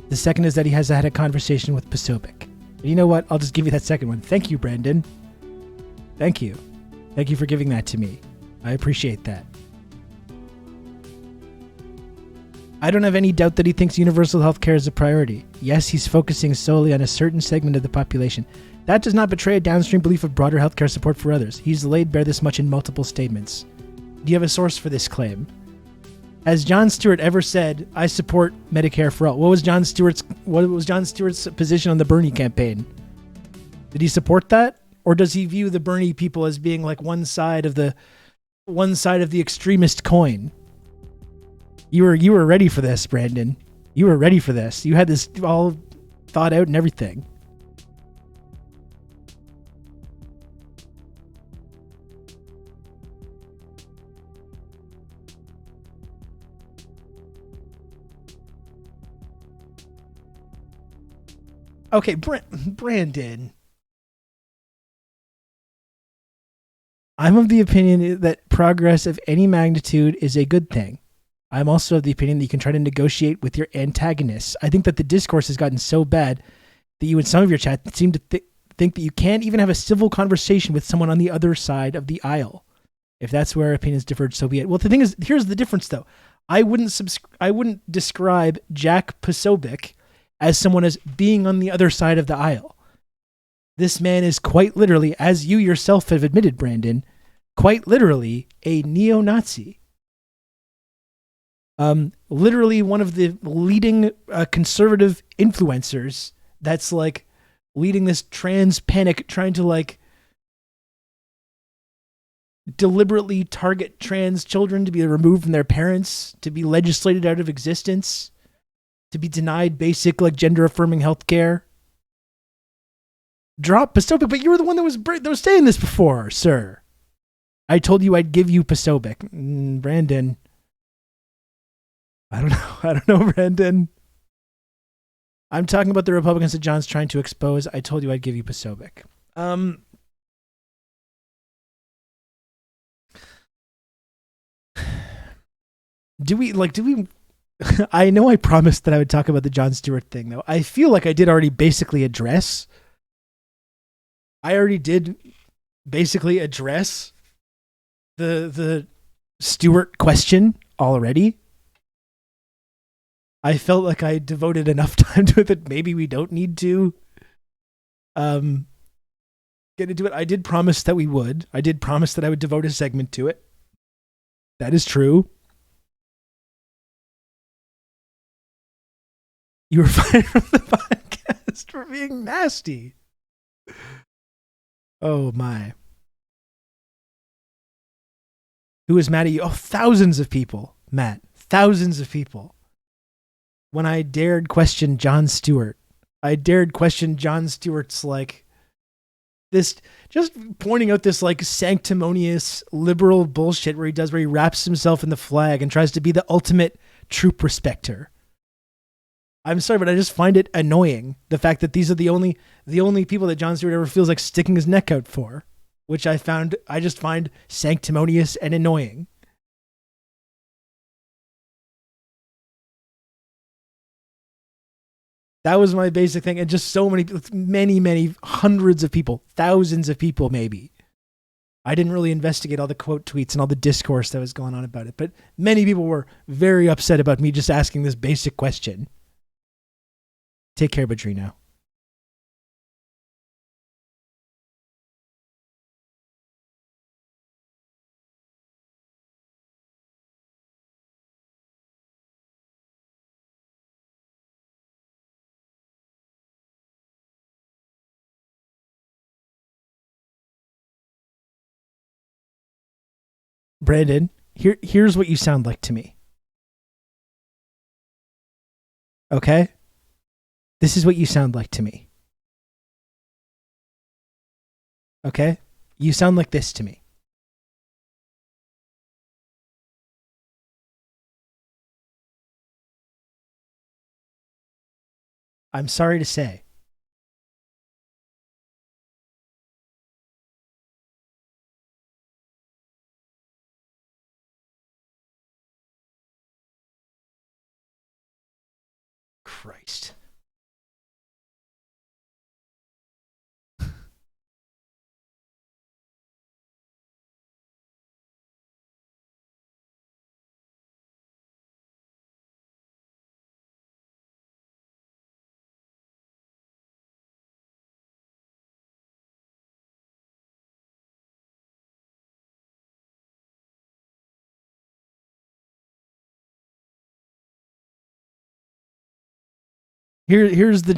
S1: The second is that he has had a conversation with Posobiec. You know what? I'll just give you that second one. Thank you, Brandon. Thank you. Thank you for giving that to me. I appreciate that. I don't have any doubt that he thinks universal health care is a priority. Yes, he's focusing solely on a certain segment of the population. That does not betray a downstream belief of broader healthcare support for others. He's laid bare this much in multiple statements. Do you have a source for this claim? Has Jon Stewart ever said, I support Medicare for all? What was Jon Stewart's position on the Bernie campaign? Did he support that? Or does he view the Bernie people as being like one side of the extremist coin? You were ready for this, Brandon. You were ready for this. You had this all thought out and everything. Okay, Brandon. I'm of the opinion that progress of any magnitude is a good thing. I'm also of the opinion that you can try to negotiate with your antagonists. I think that the discourse has gotten so bad that you in some of your chat seem to think that you can't even have a civil conversation with someone on the other side of the aisle. If that's where our opinions diverge, so be it. Well, the thing is, here's the difference, though. I wouldn't describe Jack Posobiec as someone as being on the other side of the aisle. This man is quite literally, as you yourself have admitted, Brandon, quite literally a neo-Nazi. Literally one of the leading conservative influencers that's like leading this trans panic, trying to like deliberately target trans children to be removed from their parents, to be legislated out of existence, to be denied basic like gender affirming health care. Drop Posobiec, but you were the one that was saying this before, sir. I told you I'd give you Posobiec. Brandon. I don't know, Brandon. I'm talking about the Republicans that John's trying to expose. I told you I'd give you Posobiec. Do we I know I promised that I would talk about the Jon Stewart thing, though. I feel like I did already basically address. The Stewart question already. I felt like I devoted enough time to it that maybe we don't need to get into it. I did promise that we would. I did promise that I would devote a segment to it. That is true. You were fired from the podcast for being nasty. Oh my. Who is mad at you? Oh, thousands of people, Matt. Thousands of people. When I dared question Jon Stewart. I dared question Jon Stewart's like this, just pointing out this like sanctimonious liberal bullshit where he wraps himself in the flag and tries to be the ultimate troop respecter. I'm sorry, but I just find it annoying, the fact that these are the only people that Jon Stewart ever feels like sticking his neck out for, which I just find sanctimonious and annoying. That was my basic thing, and just so many hundreds of people, thousands of people maybe. I didn't really investigate all the quote tweets and all the discourse that was going on about it, but many people were very upset about me just asking this basic question. Take care, Badrino. Brandon, here's what you sound like to me. Okay? This is what you sound like to me. Okay? You sound like this to me. I'm sorry to say. Christ. Here's this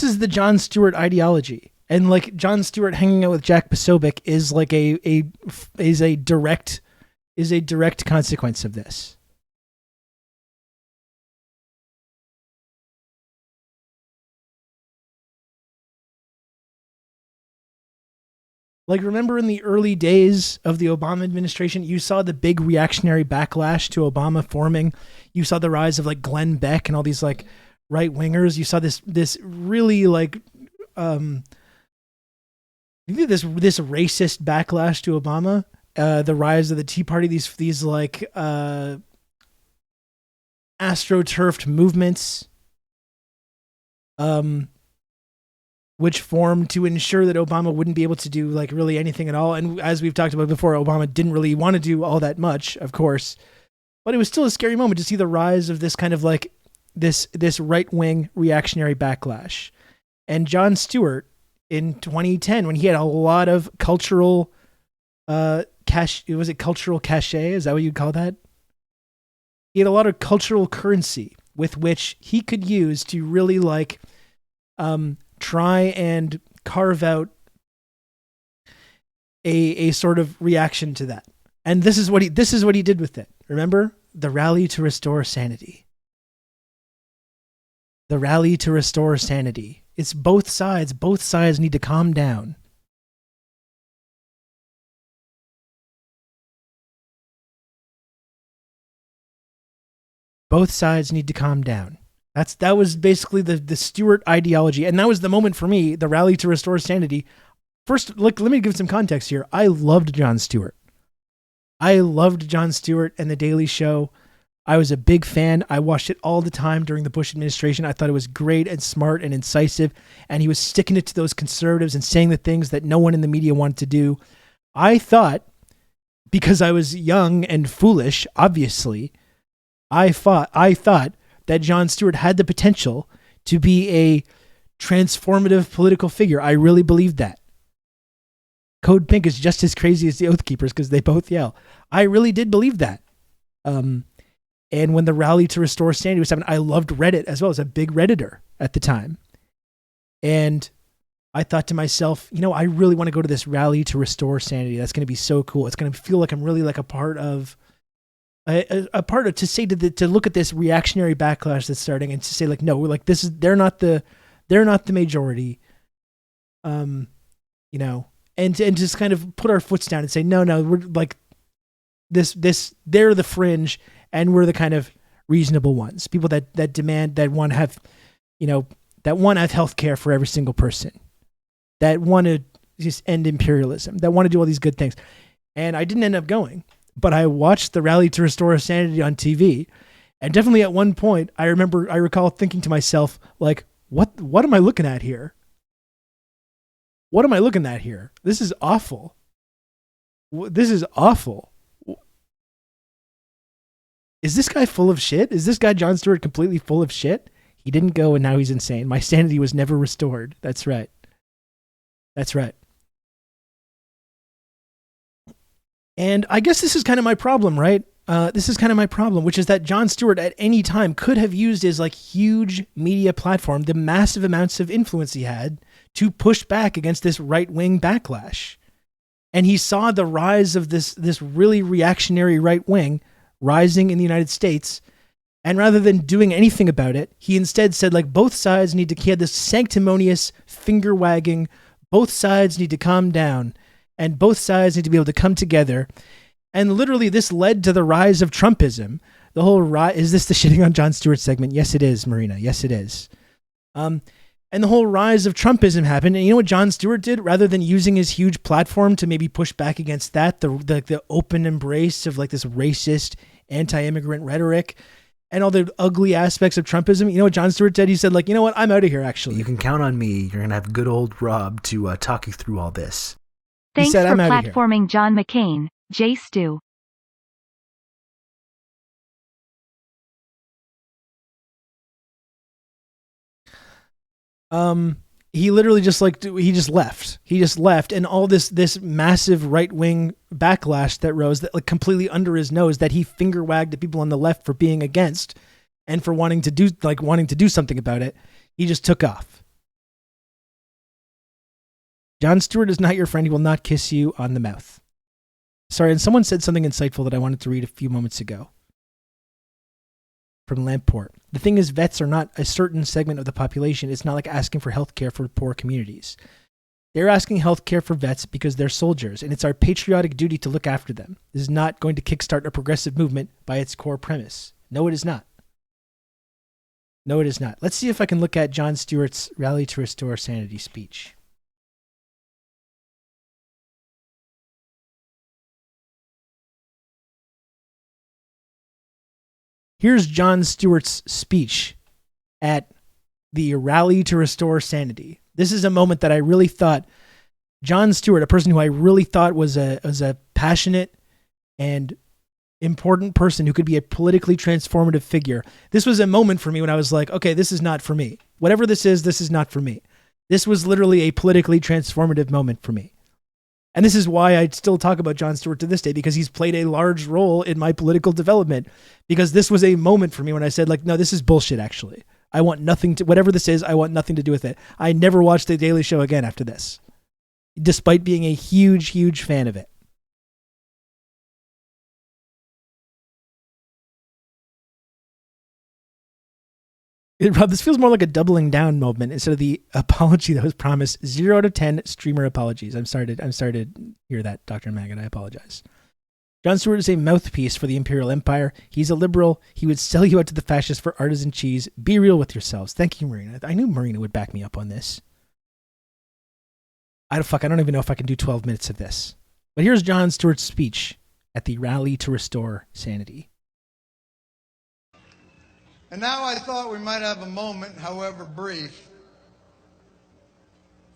S1: is the Jon Stewart ideology, and like Jon Stewart hanging out with Jack Posobiec is like a direct consequence of this. Like, remember in the early days of the Obama administration, you saw the big reactionary backlash to Obama forming. You saw the rise of like Glenn Beck and all these like right wingers. You saw this really like this racist backlash to Obama. The rise of the Tea Party. These like astroturfed movements. Which formed to ensure that Obama wouldn't be able to do like really anything at all. And as we've talked about before, Obama didn't really want to do all that much, of course, but it was still a scary moment to see the rise of this kind of like this right-wing reactionary backlash. And Jon Stewart in 2010, when he had a lot of cultural cultural cachet? Is that what you'd call that? He had a lot of cultural currency with which he could use to really like, try and carve out a sort of reaction to that. And this is what he did with it. Remember? The rally to restore sanity. The rally to restore sanity. It's both sides. Both sides need to calm down. Both sides need to calm down. That was basically the Stewart ideology. And that was the moment for me, the rally to restore sanity. First, look, let me give some context here. I loved Jon Stewart. I loved Jon Stewart and The Daily Show. I was a big fan. I watched it all the time during the Bush administration. I thought it was great and smart and incisive. And he was sticking it to those conservatives and saying the things that no one in the media wanted to do. I thought, because I was young and foolish, obviously, I thought that Jon Stewart had the potential to be a transformative political figure. I really believed that. Code Pink is just as crazy as the Oath Keepers because they both yell. I really did believe that. And when the rally to restore sanity was happening, I loved Reddit as well. As a big Redditor at the time. And I thought to myself, I really want to go to this rally to restore sanity. That's going to be so cool. It's going to feel like I'm really like a part of to look at this reactionary backlash that's starting and to say like, no, we're like, they're not the majority, and just kind of put our foots down and say, no, we're like they're the fringe and we're the kind of reasonable ones, people that demand, that want to have, that want to have healthcare for every single person, that want to just end imperialism, that want to do all these good things. And I didn't end up going. But I watched the rally to restore sanity on TV, and definitely at one point, I recall thinking to myself, like, what am I looking at here? What am I looking at here? This is awful. This is awful. Is this guy full of shit? Is this guy Jon Stewart completely full of shit? He didn't go, and now he's insane. My sanity was never restored. That's right. That's right. And I guess this is kind of my problem, right? This is kind of my problem, which is that Jon Stewart at any time could have used his like huge media platform, the massive amounts of influence he had, to push back against this right-wing backlash. And he saw the rise of this really reactionary right wing rising in the United States. And rather than doing anything about it, he instead said like both sides need to, he had this sanctimonious finger wagging, both sides need to calm down. And both sides need to be able to come together. And literally this led to the rise of Trumpism. The whole rise, is this the shitting on Jon Stewart segment? Yes, it is, Marina. Yes, it is. And the whole rise of Trumpism happened. And you know what Jon Stewart did? Rather than using his huge platform to maybe push back against that, the open embrace of like this racist anti-immigrant rhetoric, and all the ugly aspects of Trumpism. You know what Jon Stewart said? He said, like, you know what? I'm out of here, actually.
S2: You can count on me. You're going to have good old Rob to talk you through all this.
S8: Thanks for platforming John McCain, J. Stu.
S1: He literally just left. He just left, and all this massive right wing backlash that rose, that like completely under his nose, that he finger wagged at people on the left for being against, and for wanting to do something about it. He just took off. Jon Stewart is not your friend. He will not kiss you on the mouth. Sorry, and someone said something insightful that I wanted to read a few moments ago. From Lamport. The thing is, vets are not a certain segment of the population. It's not like asking for health care for poor communities. They're asking health care for vets because they're soldiers, and it's our patriotic duty to look after them. This is not going to kickstart a progressive movement by its core premise. No, it is not. No, it is not. Let's see if I can look at Jon Stewart's Rally to Restore Sanity speech. Here's Jon Stewart's speech at the Rally to Restore Sanity. This is a moment that I really thought Jon Stewart, a person who I really thought was a passionate and important person who could be a politically transformative figure. This was a moment for me when I was like, okay, this is not for me. Whatever this is not for me. This was literally a politically transformative moment for me. And this is why I still talk about Jon Stewart to this day, because he's played a large role in my political development. Because this was a moment for me when I said, like, no, this is bullshit, actually. I want nothing to, whatever this is, I want nothing to do with it. I never watched The Daily Show again after this, despite being a huge, huge fan of it. Rob, this feels more like a doubling down moment instead of the apology that was promised. 0 out of 10 streamer apologies. I'm sorry to hear that, Dr. Maggot. I apologize. Jon Stewart is a mouthpiece for the Imperial Empire. He's a liberal. He would sell you out to the fascists for artisan cheese. Be real with yourselves. Thank you, Marina. I knew Marina would back me up on this. I don't even know if I can do 12 minutes of this. But here's Jon Stewart's speech at the Rally to Restore Sanity.
S20: And now I thought we might have a moment, however brief,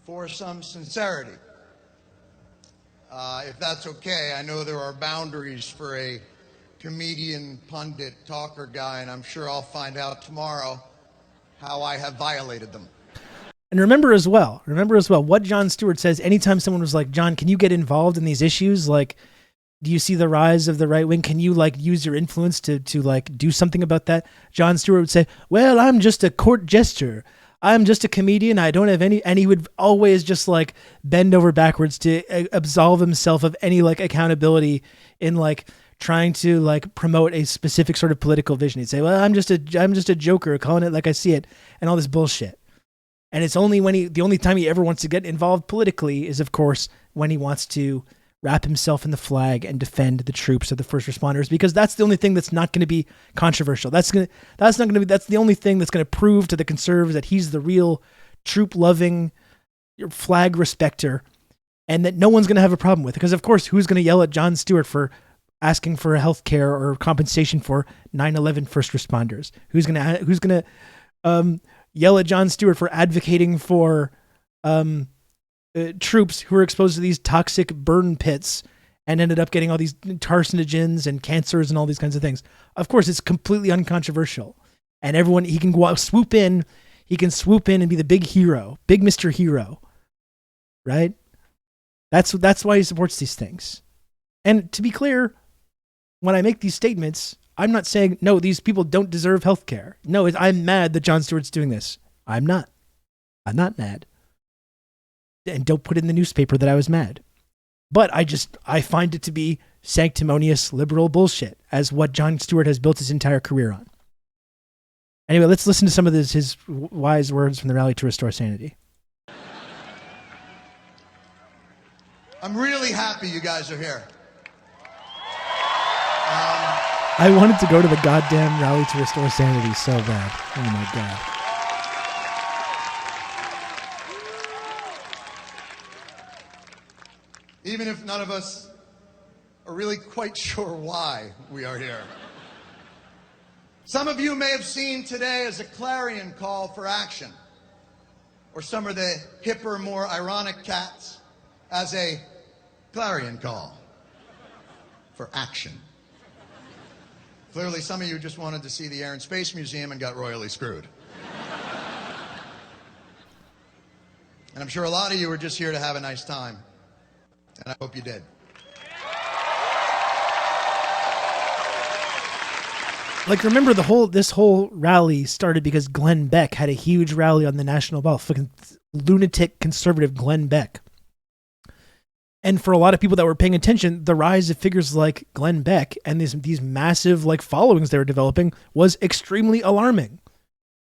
S20: for some sincerity. If that's okay, I know there are boundaries for a comedian, pundit, talker guy, and I'm sure I'll find out tomorrow how I have violated them.
S1: And remember as well what Jon Stewart says anytime someone was like, John, can you get involved in these issues? Like, do you see the rise of the right wing? Can you like use your influence to like do something about that? Jon Stewart would say, well, I'm just a court jester. I'm just a comedian. I don't have any, and he would always just like bend over backwards to absolve himself of any like accountability in like trying to like promote a specific sort of political vision. He'd say, well, I'm just a joker calling it like I see it and all this bullshit. And it's only when the only time he ever wants to get involved politically is of course when he wants to wrap himself in the flag and defend the troops or the first responders, because that's the only thing that's not going to be controversial. That's the only thing that's going to prove to the conservatives that he's the real troop loving flag respecter, and that no one's going to have a problem with it. Because of course, who's going to yell at Jon Stewart for asking for health care or compensation for 9/11 first responders? Who's going to yell at Jon Stewart for advocating for troops who were exposed to these toxic burn pits and ended up getting all these carcinogens and cancers and all these kinds of things? Of course, it's completely uncontroversial. And everyone, he can go out, swoop in and be the big hero, big Mr. Hero, right? That's why he supports these things. And to be clear, when I make these statements, I'm not saying, no, these people don't deserve health care. No, I'm mad that Jon Stewart's doing this. I'm not mad. And don't put it in the newspaper that I was mad. But I find it to be sanctimonious liberal bullshit, as what Jon Stewart has built his entire career on. Anyway, let's listen to some of his wise words from the Rally to Restore Sanity.
S20: I'm really happy you guys are here.
S1: I wanted to go to the goddamn Rally to Restore Sanity so bad. Oh my God.
S20: Even if none of us are really quite sure why we are here. Some of you may have seen today as a clarion call for action, or some of the hipper, more ironic cats as a clarion call for action. Clearly, some of you just wanted to see the Air and Space Museum and got royally screwed. And I'm sure a lot of you are just here to have a nice time, and I hope you did.
S1: Like, remember this whole rally started because Glenn Beck had a huge rally on the National Mall. Fucking lunatic conservative Glenn Beck. And for a lot of people that were paying attention, the rise of figures like Glenn Beck and these massive like followings they were developing was extremely alarming.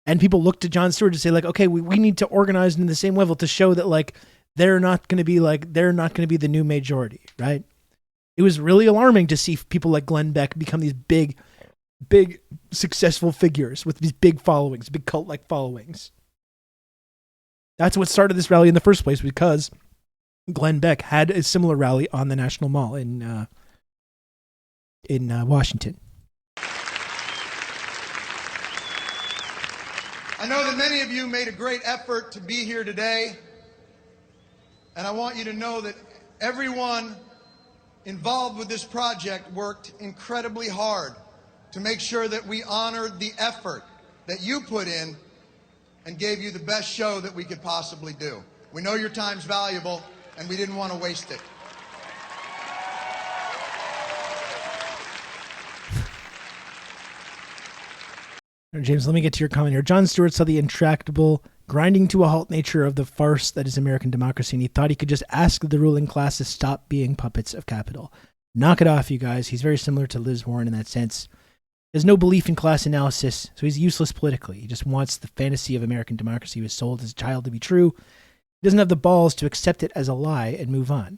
S1: And people looked to Jon Stewart to say like, okay, we need to organize in the same level to show that like they're not going to be the new majority, right? It was really alarming to see people like Glenn Beck become these big successful figures with these big followings, big cult-like followings. That's what started this rally in the first place, because Glenn Beck had a similar rally on the National Mall in Washington.
S20: I know that many of you made a great effort to be here today, and I want you to know that everyone involved with this project worked incredibly hard to make sure that we honored the effort that you put in and gave you the best show that we could possibly do. We know your time's valuable, and we didn't want to waste it.
S1: James, let me get to your comment here. Jon Stewart saw the intractable, grinding to a halt nature of the farce that is American democracy, and he thought he could just ask the ruling class to stop being puppets of capital. Knock it off, you guys. He's very similar to Liz Warren in that sense. There's no belief in class analysis, so he's useless politically. He just wants the fantasy of American democracy he was sold as a child to be true. He doesn't have the balls to accept it as a lie and move on.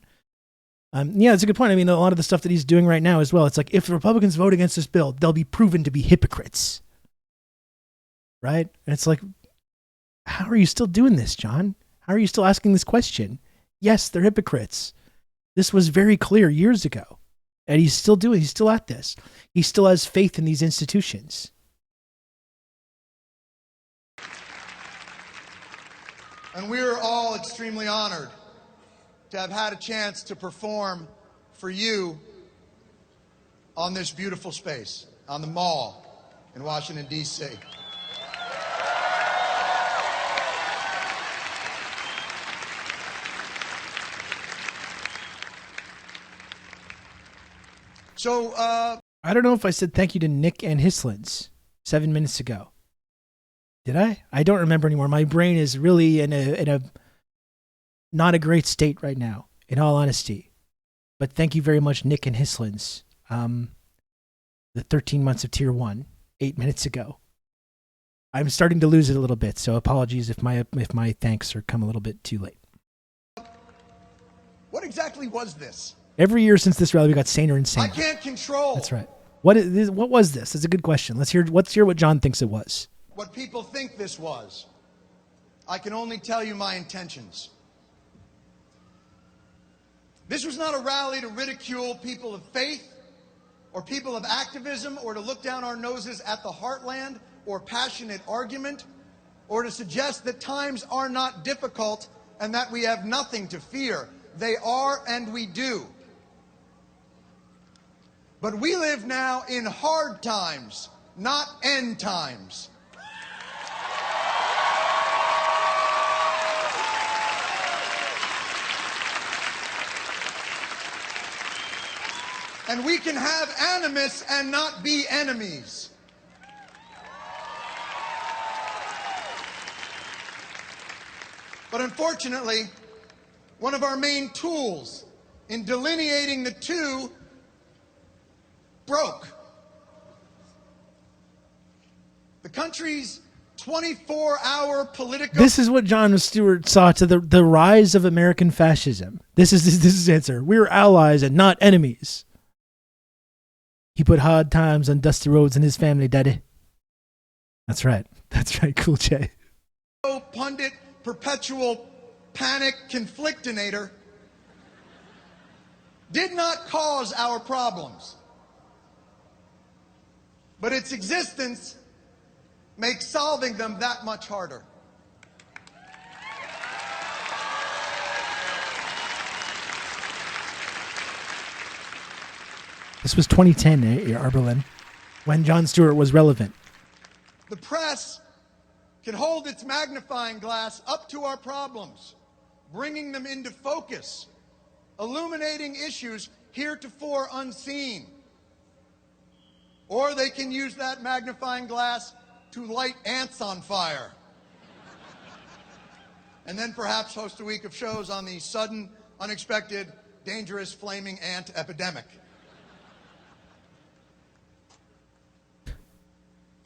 S1: Yeah, it's a good point. I mean, a lot of the stuff that he's doing right now as well, it's like, if the Republicans vote against this bill, they'll be proven to be hypocrites. Right? And it's like, how are you still doing this, John? How are you still asking this question? Yes, they're hypocrites. This was very clear years ago. And he's still at this. He still has faith in these institutions.
S20: And we are all extremely honored to have had a chance to perform for you on this beautiful space, on the Mall in Washington, D.C. So,
S1: I don't know if I said thank you to Nick and Hislins 7 minutes ago. Did I? I don't remember anymore. My brain is really in a not a great state right now, in all honesty. But thank you very much, Nick and Hislins. The 13 months of Tier 1, 8 minutes ago. I'm starting to lose it a little bit, so apologies if my thanks are come a little bit too late.
S20: What exactly was this?
S1: Every year since this rally, we got saner and saner.
S20: I can't control.
S1: That's right. What was this? That's a good question. Let's hear what John thinks it was.
S20: What people think this was. I can only tell you my intentions. This was not a rally to ridicule people of faith or people of activism, or to look down our noses at the heartland or passionate argument, or to suggest that times are not difficult and that we have nothing to fear. They are, and we do. But we live now in hard times, not end times. And we can have animus and not be enemies. But unfortunately, one of our main tools in delineating the two broke. The country's 24-hour political...
S1: This is what Jon Stewart saw to the rise of American fascism. This is his answer. We're allies and not enemies. He put hard times on dusty roads in his family, Daddy. That's right. That's right, Cool J.
S20: Pundit, perpetual panic conflictinator did not cause our problems. but its existence makes solving them that much harder.
S1: This was 2010, Arberlin, when Jon Stewart was relevant.
S20: The press can hold its magnifying glass up to our problems, bringing them into focus, illuminating issues heretofore unseen. Or they can use that magnifying glass to light ants on fire. And then perhaps host a week of shows on the sudden, unexpected, dangerous flaming ant epidemic.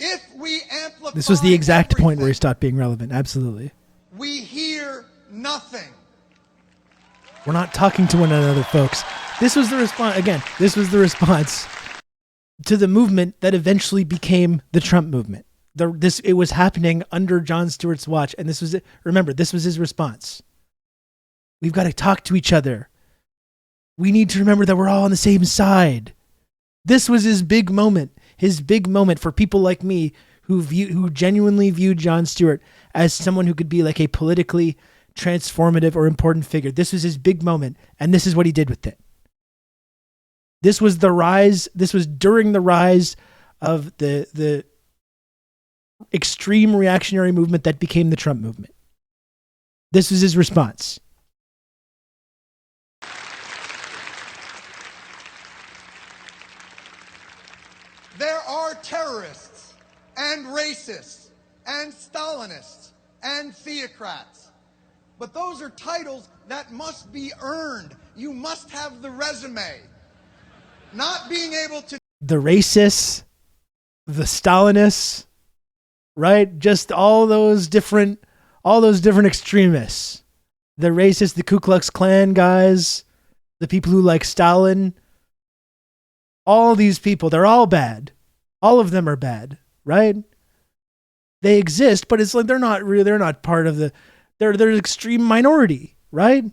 S20: If we amplify
S1: This was the exact point where he stopped being relevant. Absolutely.
S20: we hear nothing.
S1: We're not talking to one another, folks. This was the response. Again, this was the response to the movement that eventually became the Trump movement. It was happening under Jon Stewart's watch, and this was it. Remember, this was his response. We've got to talk to each other. We need to remember that we're all on the same side. This was his big moment. His big moment for people like me who genuinely viewed Jon Stewart as someone who could be like a politically transformative or important figure. This was his big moment, and this is what he did with it. This was the rise. This was during the rise of the extreme reactionary movement that became the Trump movement. This was his response.
S20: There are terrorists and racists and Stalinists and theocrats. But those are titles that must be earned. You must have the resume. Not being able to...
S1: The racists, the Stalinists, right? Just all those different extremists. The racists, the Ku Klux Klan guys, the people who like Stalin. All these people, they're all bad. All of them are bad, right? They exist, but it's like they're not part of they're an extreme minority, right?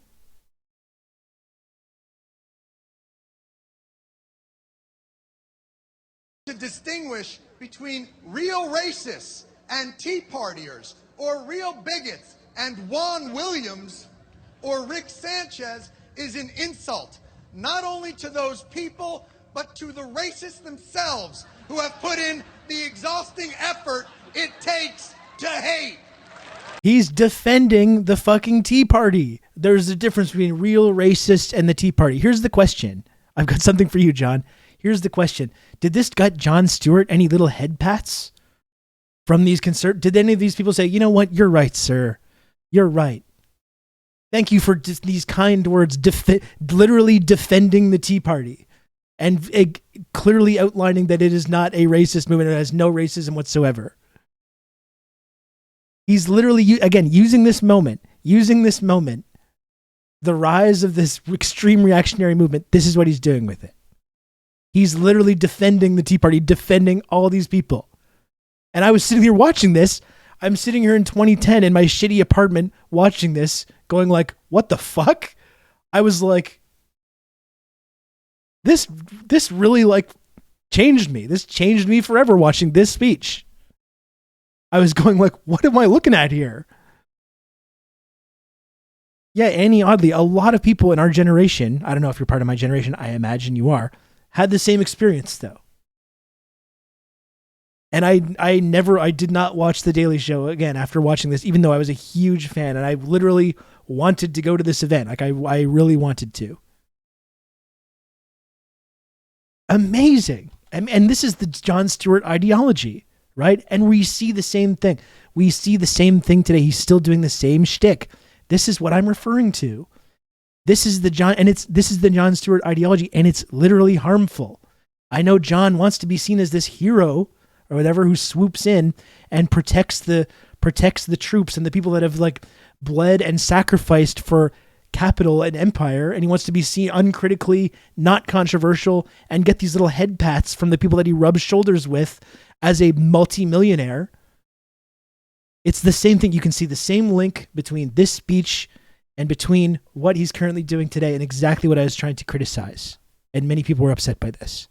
S20: To distinguish between real racists and Tea Partiers, or real bigots and Juan Williams or Rick Sanchez is an insult, not only to those people, but to the racists themselves who have put in the exhausting effort it takes to hate.
S1: He's defending the fucking Tea Party. There's a difference between real racists and the Tea Party. Here's the question. I've got something for you, John. Here's the question. Did this gut Jon Stewart any little head pats from these did any of these people say, you know what? You're right, sir. You're right. Thank you for just these kind words, literally defending the Tea Party and clearly outlining that it is not a racist movement. It has no racism whatsoever. He's literally, again, using this moment, the rise of this extreme reactionary movement. This is what he's doing with it. He's literally defending the Tea Party, defending all these people. And I was sitting here watching this. I'm sitting here in 2010 in my shitty apartment watching this, going like, what the fuck? I was like, this really like changed me. This changed me forever watching this speech. I was going like, what am I looking at here? Yeah, Annie, oddly, a lot of people in our generation, I don't know if you're part of my generation, I imagine you are, had the same experience though. And I did not watch The Daily Show again after watching this, even though I was a huge fan and I literally wanted to go to this event. Like I really wanted to. Amazing. And this is the Jon Stewart ideology, right? And we see the same thing. We see the same thing today. He's still doing the same shtick. This is what I'm referring to. This is the Jon Stewart ideology, and it's literally harmful. I know John wants to be seen as this hero or whatever who swoops in and protects the troops and the people that have like bled and sacrificed for capital and empire, and he wants to be seen uncritically, not controversial, and get these little head pats from the people that he rubs shoulders with as a multimillionaire. It's the same thing. You can see the same link between this speech and between what he's currently doing today and exactly what I was trying to criticize. And many people were upset by this.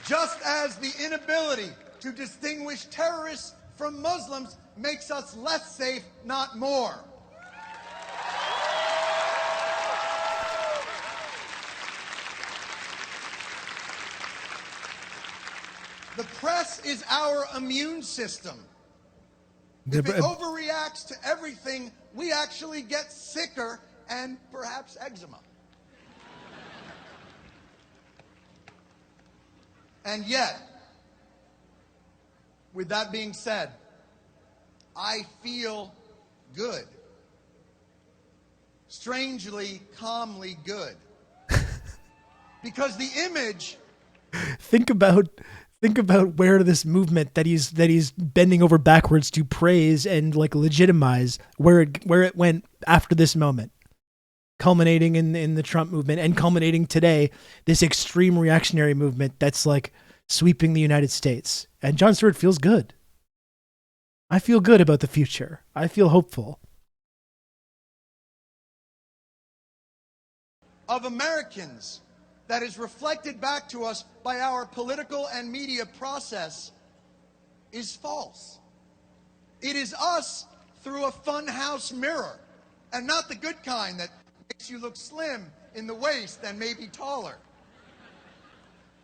S20: Just as the inability to distinguish terrorists from Muslims makes us less safe, not more. The press is our immune system. If it overreacts to everything, we actually get sicker and perhaps eczema. And yet, with that being said, I feel good. Strangely, calmly good. Because the image...
S1: Think about where this movement that he's bending over backwards to praise and like legitimize where it went after this moment, culminating in the Trump movement and culminating today, this extreme reactionary movement that's like sweeping the United States. And Jon Stewart feels good. I feel good about the future. I feel hopeful.
S20: Of Americans that is reflected back to us by our political and media process is false. It is us through a funhouse mirror, and not the good kind that makes you look slim in the waist and maybe taller,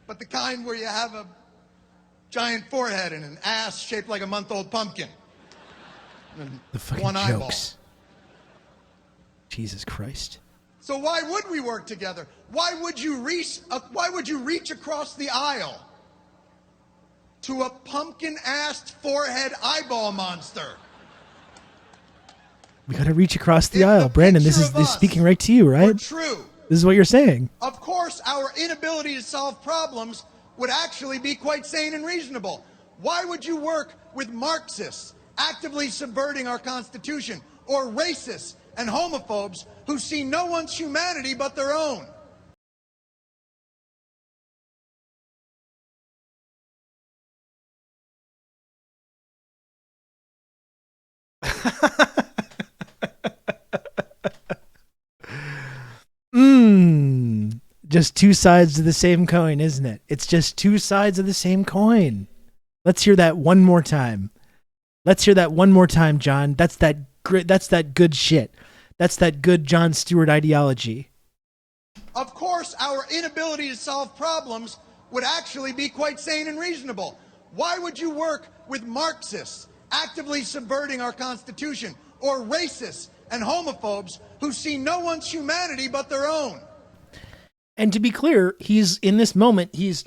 S20: but the kind where you have a giant forehead and an ass shaped like a month-old pumpkin. And
S1: the fucking
S20: one eyeball.
S1: Jokes. Jesus Christ.
S20: So why would we work together? Why would you reach across the aisle to a pumpkin-assed forehead eyeball monster?
S1: We got to reach across the aisle. Brandon, this is speaking right to you, right?
S20: True.
S1: This is what you're saying.
S20: Of course, our inability to solve problems would actually be quite sane and reasonable. Why would you work with Marxists actively subverting our Constitution, or racists and homophobes who see no one's humanity but their own?
S1: Just two sides of the same coin, isn't it? It's just two sides of the same coin. Let's hear that one more time. Let's hear that one more time, John. That's that good shit. That's that good Jon Stewart ideology.
S20: Of course, our inability to solve problems would actually be quite sane and reasonable. Why would you work with Marxists actively subverting our Constitution, or racists and homophobes who see no one's humanity but their own?
S1: And to be clear, he's in this moment, he's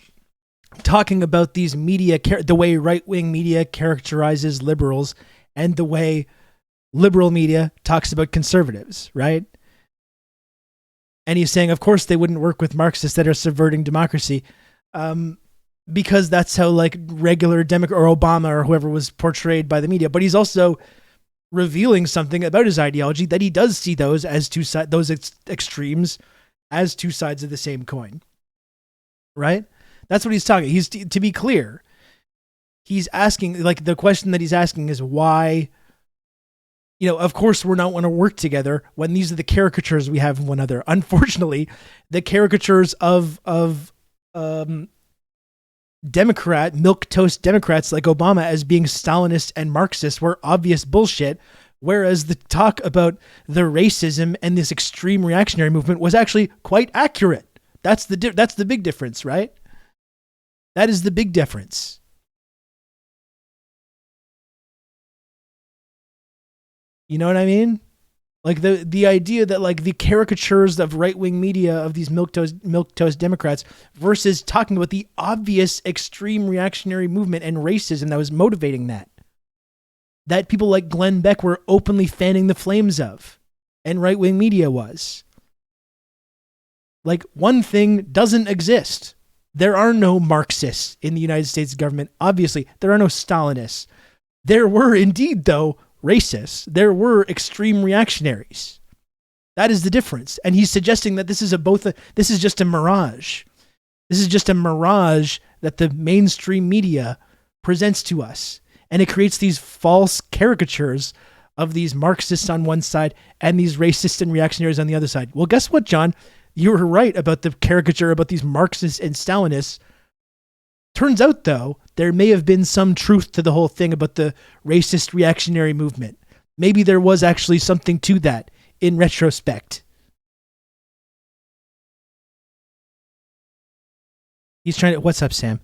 S1: talking about these media, the way right-wing media characterizes liberals and the way liberal media talks about conservatives, right? And he's saying, of course, they wouldn't work with Marxists that are subverting democracy, because that's how like regular Democrat or Obama or whoever was portrayed by the media. But he's also revealing something about his ideology, that he does see those as those extremes as two sides of the same coin, right? That's what he's talking. He's, to be clear, he's asking, like, the question that he's asking is why, of course we're not want to work together when these are the caricatures we have of one another. Unfortunately, the caricatures of Democrat, milquetoast Democrats like Obama as being Stalinist and Marxist were obvious bullshit. Whereas the talk about the racism and this extreme reactionary movement was actually quite accurate. That's the big difference, right? That is the big difference. You know what I mean? Like the idea that like the caricatures of right-wing media of these milquetoast Democrats versus talking about the obvious extreme reactionary movement and racism that was motivating that people like Glenn Beck were openly fanning the flames of, and right-wing media was. Like, one thing doesn't exist. There are no Marxists in the United States government. Obviously, there are no Stalinists. There were indeed, though, racists. There were extreme reactionaries. That is the difference. And he's suggesting that this is just a mirage. This is just a mirage that the mainstream media presents to us. And it creates these false caricatures of these Marxists on one side and these racists and reactionaries on the other side. Well, guess what, John? You were right about the caricature about these Marxists and Stalinists Turns out, though, there may have been some truth to the whole thing about the racist reactionary movement. Maybe there was actually something to that in retrospect. He's trying to... What's up, Sam?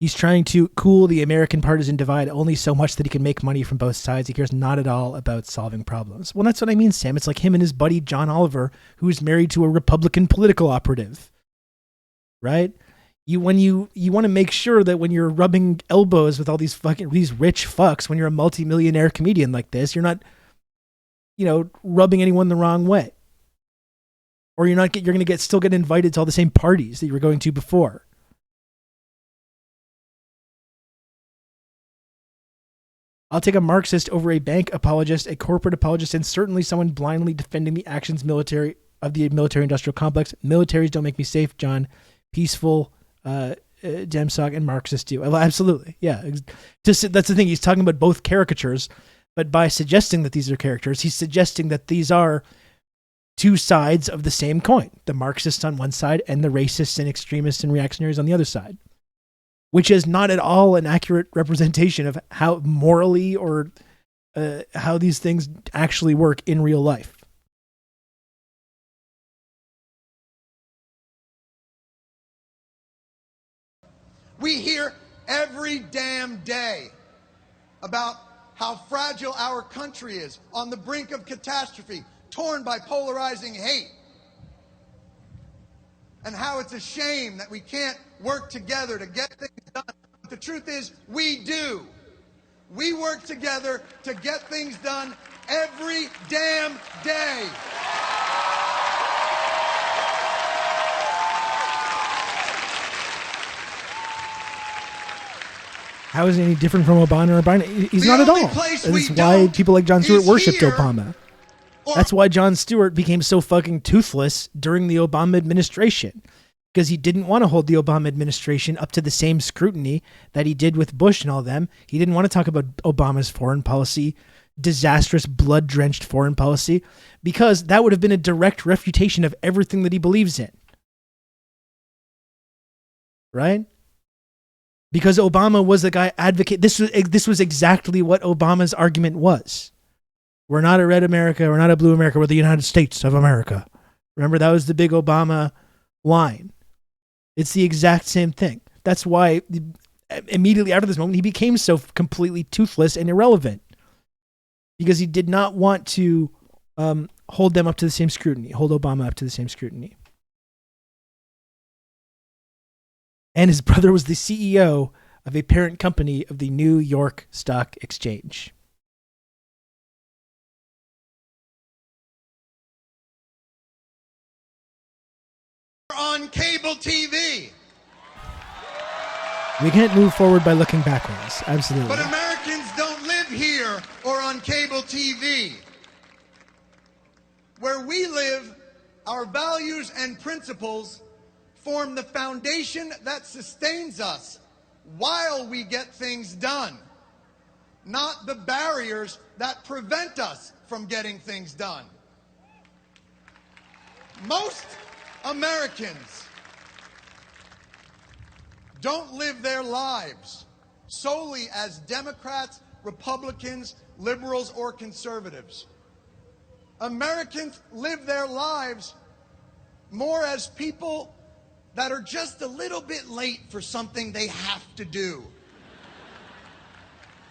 S1: He's trying to cool the American partisan divide only so much that he can make money from both sides. He cares not at all about solving problems. Well, that's what I mean, Sam. It's like him and his buddy John Oliver, who's married to a Republican political operative. Right? You want to make sure that when you're rubbing elbows with all these rich fucks, when you're a multimillionaire comedian like this, you're not, rubbing anyone the wrong way. Or you're going to still get invited to all the same parties that you were going to before. I'll take a Marxist over a bank apologist, a corporate apologist, and certainly someone blindly defending the actions of the military-industrial complex. Militaries don't make me safe, John. Peaceful, Demsock and Marxists do. Well, absolutely, yeah. That's the thing. He's talking about both caricatures, but by suggesting that these are caricatures, he's suggesting that these are two sides of the same coin. The Marxists on one side and the racists and extremists and reactionaries on the other side. Which is not at all an accurate representation of how morally or how these things actually work in real life.
S20: We hear every damn day about how fragile our country is, on the brink of catastrophe, torn by polarizing hate, and how it's a shame that we can't work together to get things done. But the truth is, we do. We work together to get things done every damn day.
S1: How is he any different from Obama or Biden? He's not at all. That's why people like Jon Stewart worshipped Obama. That's why Jon Stewart became so fucking toothless during the Obama administration. Because he didn't want to hold the Obama administration up to the same scrutiny that he did with Bush and all them. He didn't want to talk about Obama's foreign policy, disastrous, blood-drenched foreign policy, because that would have been a direct refutation of everything that he believes in. Right? Because Obama was the guy advocate. This was exactly what Obama's argument was. We're not a red America. We're not a blue America. We're the United States of America. Remember, that was the big Obama line. It's the exact same thing. That's why immediately after this moment, he became so completely toothless and irrelevant. Because he did not want to hold them up to the same scrutiny, hold Obama up to the same scrutiny. And his brother was the CEO of a parent company of the New York Stock Exchange.
S20: On cable TV.
S1: We can't move forward by looking backwards. Absolutely.
S20: But Americans don't live here or on cable TV. Where we live, our values and principles form the foundation that sustains us while we get things done, not the barriers that prevent us from getting things done. Most Americans don't live their lives solely as Democrats, Republicans, liberals, or conservatives. Americans live their lives more as people that are just a little bit late for something they have to do.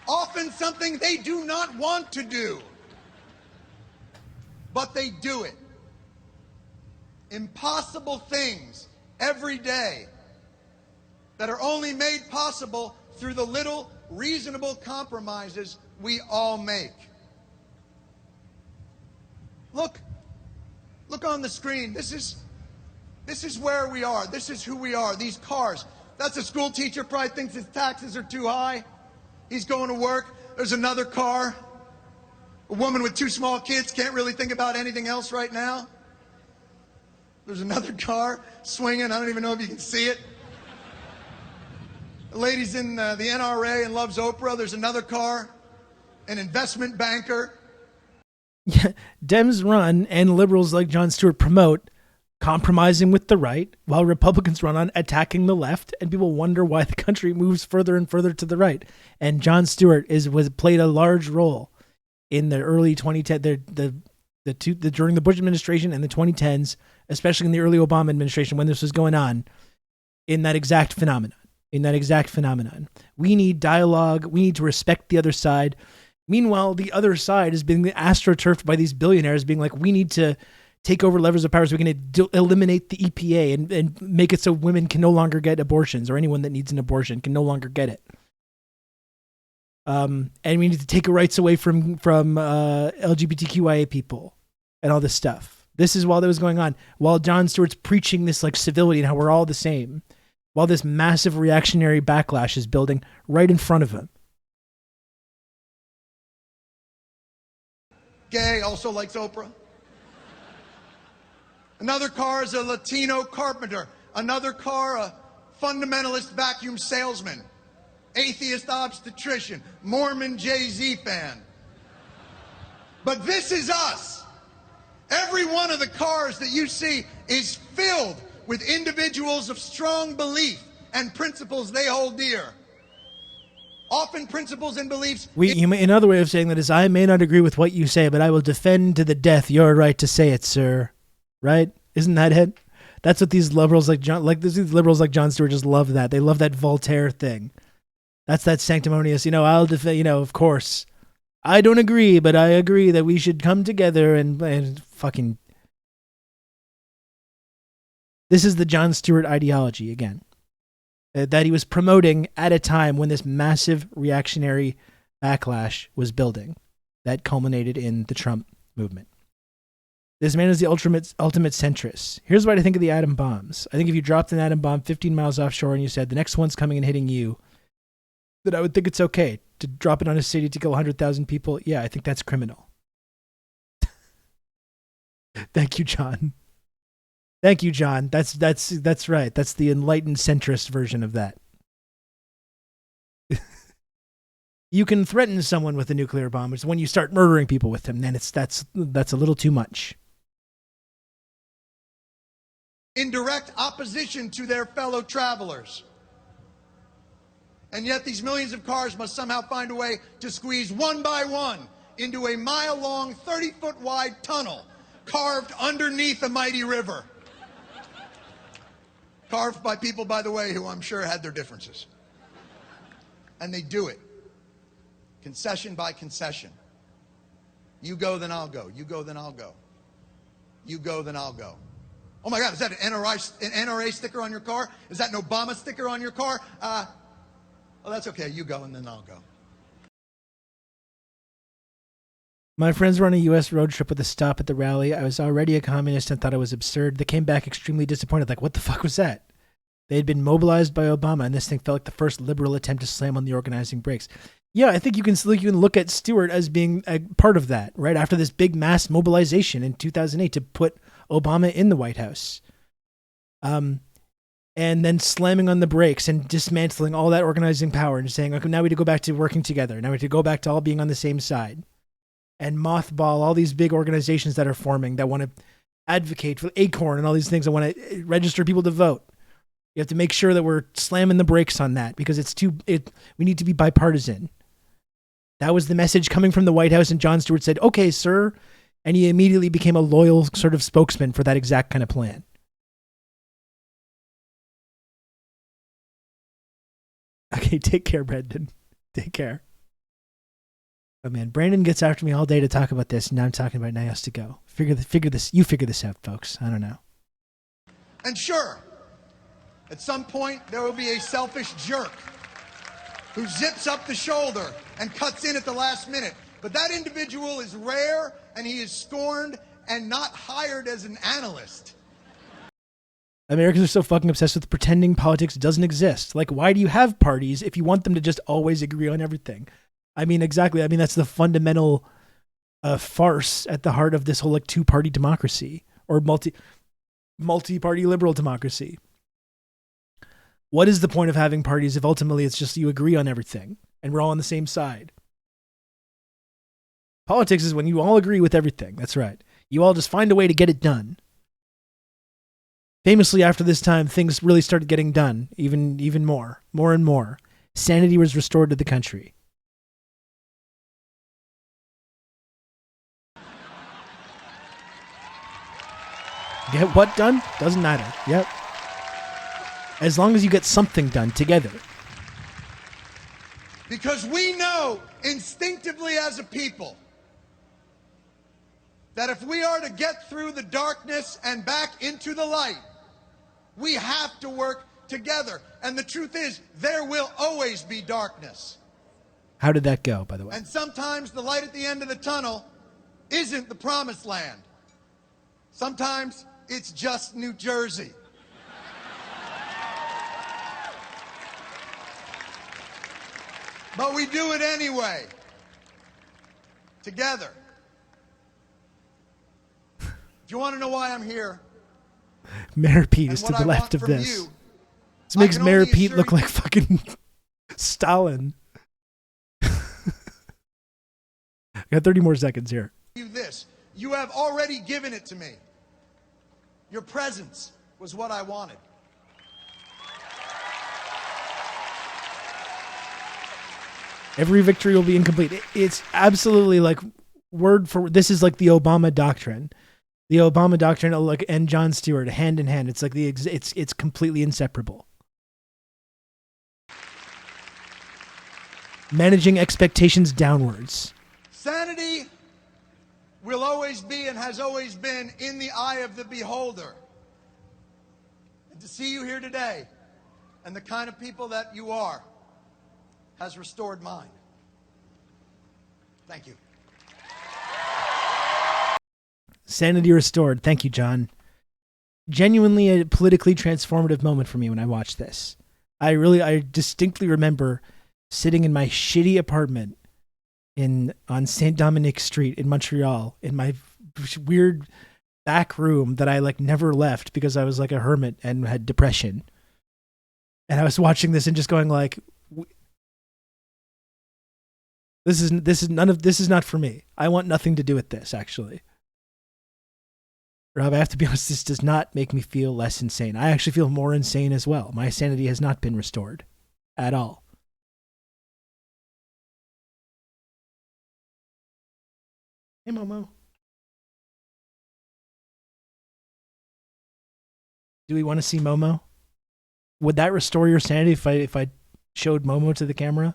S20: Often something they do not want to do, but they do it. Impossible things every day that are only made possible through the little reasonable compromises we all make. Look on the screen. This is where we are. This is who we are. These cars. That's a school teacher, probably thinks his taxes are too high. He's going to work. There's another car. A woman with 2 small kids can't really think about anything else right now. There's another car swinging. I don't even know if you can see it. The lady's in the NRA and loves Oprah. There's another car. An investment banker.
S1: Yeah, Dems run and liberals like Jon Stewart promote compromising with the right, while Republicans run on attacking the left, and people wonder why the country moves further and further to the right. And Jon Stewart played a large role in the early 2010 during the Bush administration and the 2010s, especially in the early Obama administration when this was going on, in that exact phenomenon. We need dialogue. We need to respect the other side. Meanwhile, the other side is being astroturfed by these billionaires being like, we need to take over levers of power so we can eliminate the EPA and make it so women can no longer get abortions, or anyone that needs an abortion can no longer get it. And we need to take rights away from LGBTQIA people and all this stuff. This is while that was going on, while Jon Stewart's preaching this like civility and how we're all the same, while this massive reactionary backlash is building right in front of him.
S20: Gay, also likes Oprah. Another car is a Latino carpenter. Another car, a fundamentalist vacuum salesman. Atheist obstetrician. Mormon Jay-Z fan. But this is us. Every one of the cars that you see is filled with individuals of strong belief and principles they hold dear. Often principles and beliefs.
S1: Another way of saying that is, I may not agree with what you say, but I will defend to the death your right to say it, sir. Right? Isn't that it? That's what these liberals like Jon Stewart just love that. They love that Voltaire thing. That's that sanctimonious, I'll defend, of course. I don't agree, but I agree that we should come together and fucking. This is the Jon Stewart ideology again. That he was promoting at a time when this massive reactionary backlash was building that culminated in the Trump movement. This man is the ultimate centrist. Here's what I think of the atom bombs. I think if you dropped an atom bomb 15 miles offshore and you said the next one's coming and hitting you, that I would think it's okay to drop it on a city to kill 100,000 people. Yeah, I think that's criminal. Thank you, John. Thank you, John. That's right. That's the enlightened centrist version of that. You can threaten someone with a nuclear bomb. It's when you start murdering people with them, then that's a little too much.
S20: In direct opposition to their fellow travelers. And yet these millions of cars must somehow find a way to squeeze one by one into a mile-long, 30-foot-wide tunnel carved underneath a mighty river. Carved by people, by the way, who I'm sure had their differences. And they do it. Concession by concession. You go, then I'll go. You go, then I'll go. You go, then I'll go. Oh my God, is that an NRA sticker on your car? Is that an Obama sticker on your car? Well, that's okay. You go, and then I'll go.
S1: My friends were on a U.S. road trip with a stop at the rally. I was already a communist and thought it was absurd. They came back extremely disappointed. Like, what the fuck was that? They had been mobilized by Obama, and this thing felt like the first liberal attempt to slam on the organizing brakes. Yeah, I think you can look at Stewart as being a part of that, right? After this big mass mobilization in 2008 to put Obama in the White House. And then slamming on the brakes and dismantling all that organizing power and saying, okay, now we need to go back to working together. Now we have to go back to all being on the same side. And mothball all these big organizations that are forming that want to advocate for ACORN and all these things that want to register people to vote. You have to make sure that we're slamming the brakes on that because we need to be bipartisan. That was the message coming from the White House, and Jon Stewart said, okay, sir. And he immediately became a loyal sort of spokesman for that exact kind of plan. Okay, take care, Brendan. Take care. Oh man, Brandon gets after me all day to talk about this, and now I'm talking about now he has to go. You figure this out, folks. I don't know.
S20: And sure, at some point there will be a selfish jerk who zips up the shoulder and cuts in at the last minute. But that individual is rare, and he is scorned and not hired as an analyst.
S1: Americans are so fucking obsessed with pretending politics doesn't exist. Like, why do you have parties if you want them to just always agree on everything? I mean, exactly. I mean, that's the fundamental farce at the heart of this whole like two-party democracy or multi-party liberal democracy. What is the point of having parties if ultimately it's just you agree on everything and we're all on the same side? Politics is when you all agree with everything. That's right. You all just find a way to get it done. Famously, after this time, things really started getting done, even more and more. Sanity was restored to the country. Get what done? Doesn't matter. Yep. As long as you get something done together.
S20: Because we know instinctively as a people that if we are to get through the darkness and back into the light, we have to work together. And the truth is, there will always be darkness.
S1: How did that go, by the way?
S20: And sometimes the light at the end of the tunnel isn't the promised land. Sometimes it's just New Jersey. But we do it anyway. Together. Do you want to know why I'm here?
S1: Mayor Pete is to the left of this. This makes Mayor Pete look like fucking Stalin. I got 30 more seconds here.
S20: You have already given it to me. Your presence was what I wanted.
S1: Every victory will be incomplete. It's absolutely like word for this is like the Obama doctrine. The Obama doctrine, like, and Jon Stewart, hand in hand. It's like it's completely inseparable. Managing expectations downwards.
S20: Sanity will always be and has always been in the eye of the beholder. And to see you here today and the kind of people that you are has restored mine. Thank you.
S1: Sanity restored. Thank you, John. Genuinely a politically transformative moment for me when I watched this. I distinctly remember sitting in my shitty apartment on Saint Dominic Street in Montreal in my weird back room that I like never left because I was like a hermit and had depression. And I was watching this and just going like, this is not for me. I want nothing to do with this, actually. Rob, I have to be honest, this does not make me feel less insane. I actually feel more insane as well. My sanity has not been restored at all. Hey, Momo. Do we want to see Momo? Would that restore your sanity if I showed Momo to the camera?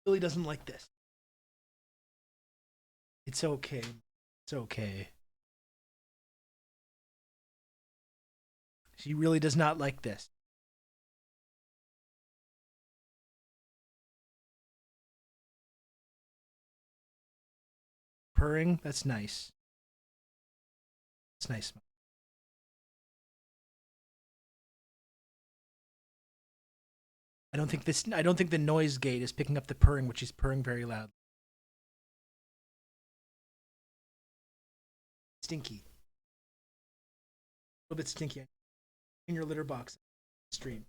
S1: Really doesn't like this. It's okay. It's okay. She really does not like this. Purring, that's nice. It's nice. I don't think the noise gate is picking up the purring, which is purring very loud. Stinky. A little bit stinky in your litter box stream.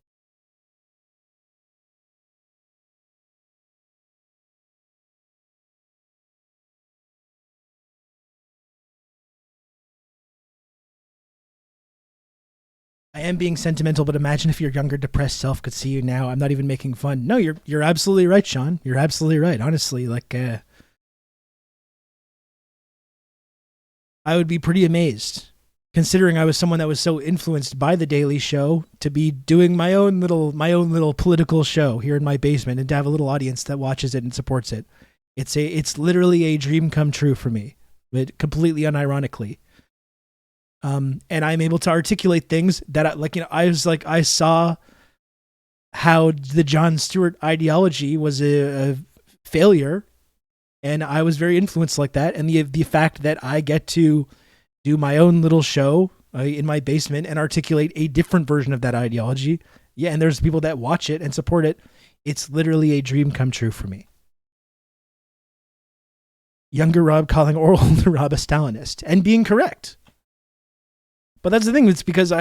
S1: I am being sentimental, but imagine if your younger, depressed self could see you now. I'm not even making fun. No, you're absolutely right, Sean. You're absolutely right. Honestly, like, I would be pretty amazed, considering I was someone that was so influenced by The Daily Show to be doing my own little political show here in my basement and to have a little audience that watches it and supports it. It's literally a dream come true for me, but completely unironically. And I'm able to articulate things that I saw how the Jon Stewart ideology was a failure, and I was very influenced like that. And the fact that I get to do my own little show in my basement and articulate a different version of that ideology. Yeah. And there's people that watch it and support it. It's literally a dream come true for me. Younger Rob calling older Rob a Stalinist and being correct. But that's the thing. It's because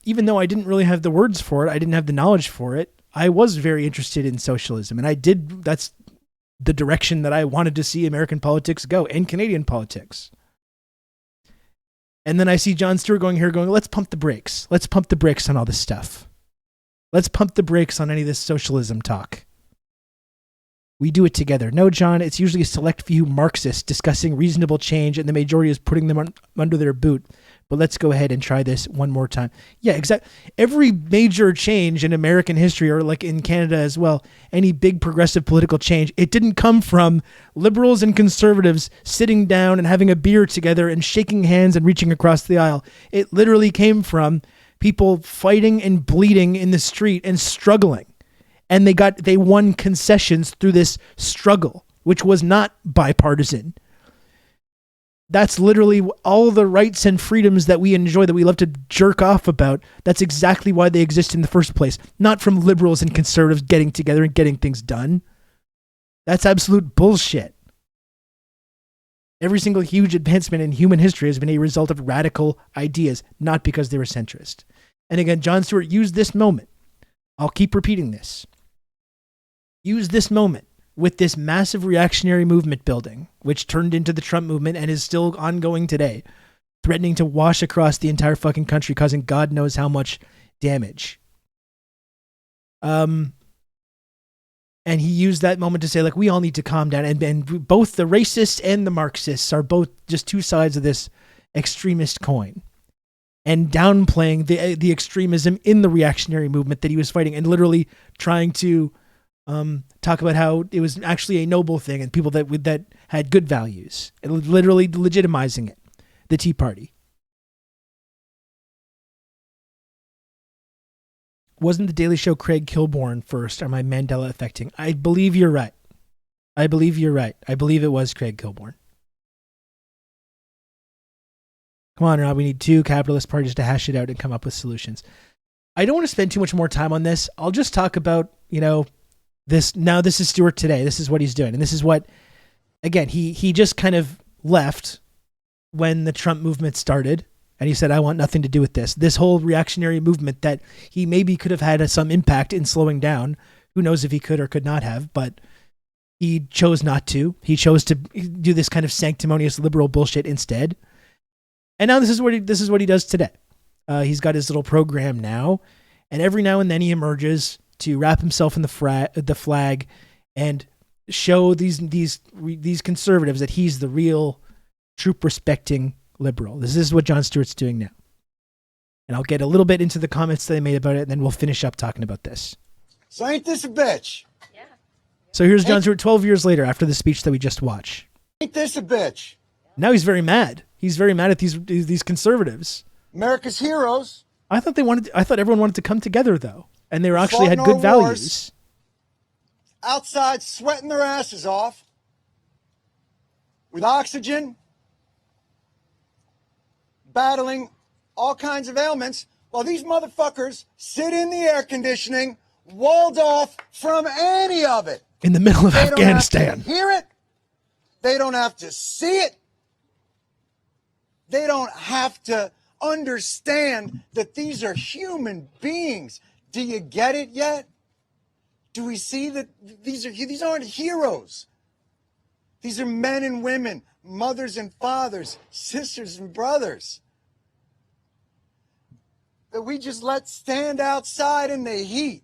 S1: even though I didn't really have the words for it, I didn't have the knowledge for it, I was very interested in socialism, and that's the direction that I wanted to see American politics go, and Canadian politics. And then I see Jon Stewart going, let's pump the brakes. Let's pump the brakes on all this stuff. Let's pump the brakes on any of this socialism talk. We do it together. No, John, it's usually a select few Marxists discussing reasonable change, and the majority is putting them under their boot. But let's go ahead and try this one more time. Yeah, exactly. Every major change in American history, or like in Canada as well, any big progressive political change, it didn't come from liberals and conservatives sitting down and having a beer together and shaking hands and reaching across the aisle. It literally came from people fighting and bleeding in the street and struggling. And they won concessions through this struggle, which was not bipartisan. That's literally all the rights and freedoms that we enjoy, that we love to jerk off about. That's exactly why they exist in the first place. Not from liberals and conservatives getting together and getting things done. That's absolute bullshit. Every single huge advancement in human history has been a result of radical ideas, not because they were centrist. And again, Jon Stewart used this moment. I'll keep repeating this. Use this moment with this massive reactionary movement building, which turned into the Trump movement and is still ongoing today, threatening to wash across the entire fucking country, causing God knows how much damage. And he used that moment to say, like, we all need to calm down. And both the racists and the Marxists are both just two sides of this extremist coin. And downplaying the extremism in the reactionary movement that he was fighting, and literally trying to talk about how it was actually a noble thing and people that had good values, and literally legitimizing it, the Tea Party. Wasn't the Daily Show Craig Kilborn first? Am I Mandela affecting? I believe you're right. I believe it was Craig Kilborn. Come on, Rob. We need two capitalist parties to hash it out and come up with solutions. I don't want to spend too much more time on this. I'll just talk about, this. Now this is Stewart today. This is what he's doing. And this is what, again, he just kind of left when the Trump movement started. And he said, I want nothing to do with this. This whole reactionary movement that he maybe could have had some impact in slowing down. Who knows if he could or could not have, but he chose not to. He chose to do this kind of sanctimonious liberal bullshit instead. And now this is what he does today. He's got his little program now, and every now and then he emerges to wrap himself in the flag and show these conservatives that he's the real, troop-respecting liberal. This is what Jon Stewart's doing now. And I'll get a little bit into the comments that they made about it, and then we'll finish up talking about this.
S21: So ain't this a bitch? Yeah.
S1: So here's Jon Stewart 12 years later after the speech that we just watched.
S21: Ain't this a bitch?
S1: Now he's very mad. He's very mad at these conservatives.
S21: America's heroes.
S1: I thought everyone wanted to come together though, and they actually had good values.
S21: Outside sweating their asses off with oxygen, battling all kinds of ailments, while these motherfuckers sit in the air conditioning, walled off from any of it.
S1: In the middle of
S21: They
S1: Afghanistan.
S21: don't have to hear it. They don't have to see it. They don't have to understand that these are human beings. Do you get it yet? Do we see that these aren't heroes? These are men and women, mothers and fathers, sisters and brothers that we just let stand outside in the heat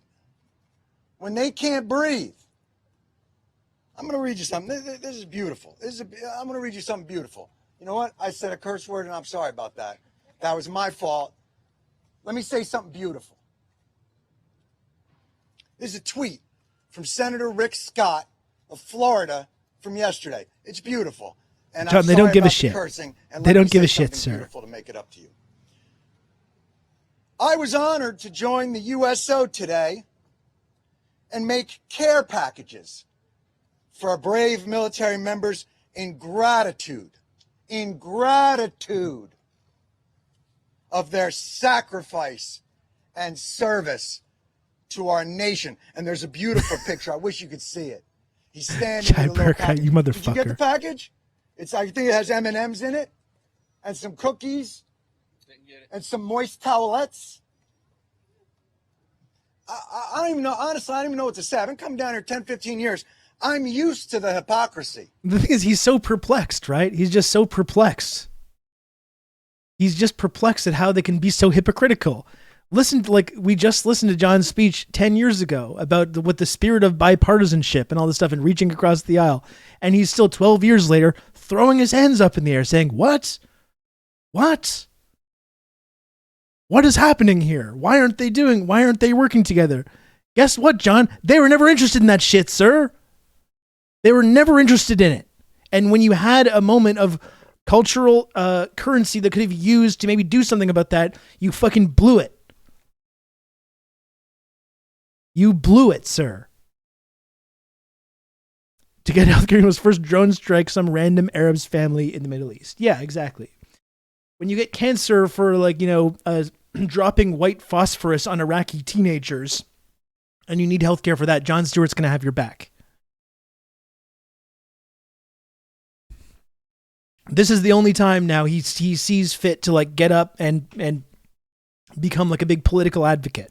S21: when they can't breathe. I'm going to read you something. This is beautiful. I'm going to read you something beautiful. You know what? I said a curse word, and I'm sorry about that. That was my fault. Let me say something beautiful. This is a tweet from Senator Rick Scott of Florida from yesterday. It's beautiful. And
S1: John, they don't give a
S21: about the
S1: shit.
S21: Cursing, and
S1: They
S21: let
S1: don't
S21: me
S1: give
S21: say
S1: a shit,
S21: something
S1: sir.
S21: Beautiful to make it up to you. I was honored to join the USO today and make care packages for our brave military members in gratitude of their sacrifice and service to our nation. And there's a beautiful picture. I wish you could see it. He's standing
S1: Chad
S21: with a little
S1: Burkhardt,
S21: package.
S1: you
S21: Did you get the
S1: motherfucker.
S21: package? I think it has M&Ms in it and some cookies and some moist towelettes. don't even know, honestly, I don't even know what to say. I've been coming down here 10, 15 years. I'm used to the hypocrisy.
S1: The thing is, he's so perplexed, right? He's just so perplexed. He's just perplexed at how they can be so hypocritical. We just listened to John's speech 10 years ago about what the spirit of bipartisanship and all this stuff and reaching across the aisle. And he's still 12 years later throwing his hands up in the air saying, what? What? What is happening here? Why aren't they working together? Guess what, John? They were never interested in that shit, sir. They were never interested in it. And when you had a moment of cultural currency that could have used to maybe do something about that, you fucking blew it. You blew it, sir. To get healthcare was first drone strike some random Arab's family in the Middle East. Yeah, exactly. When you get cancer for dropping white phosphorus on Iraqi teenagers and you need healthcare for that, Jon Stewart's going to have your back. This is the only time now he sees fit to get up and become a big political advocate.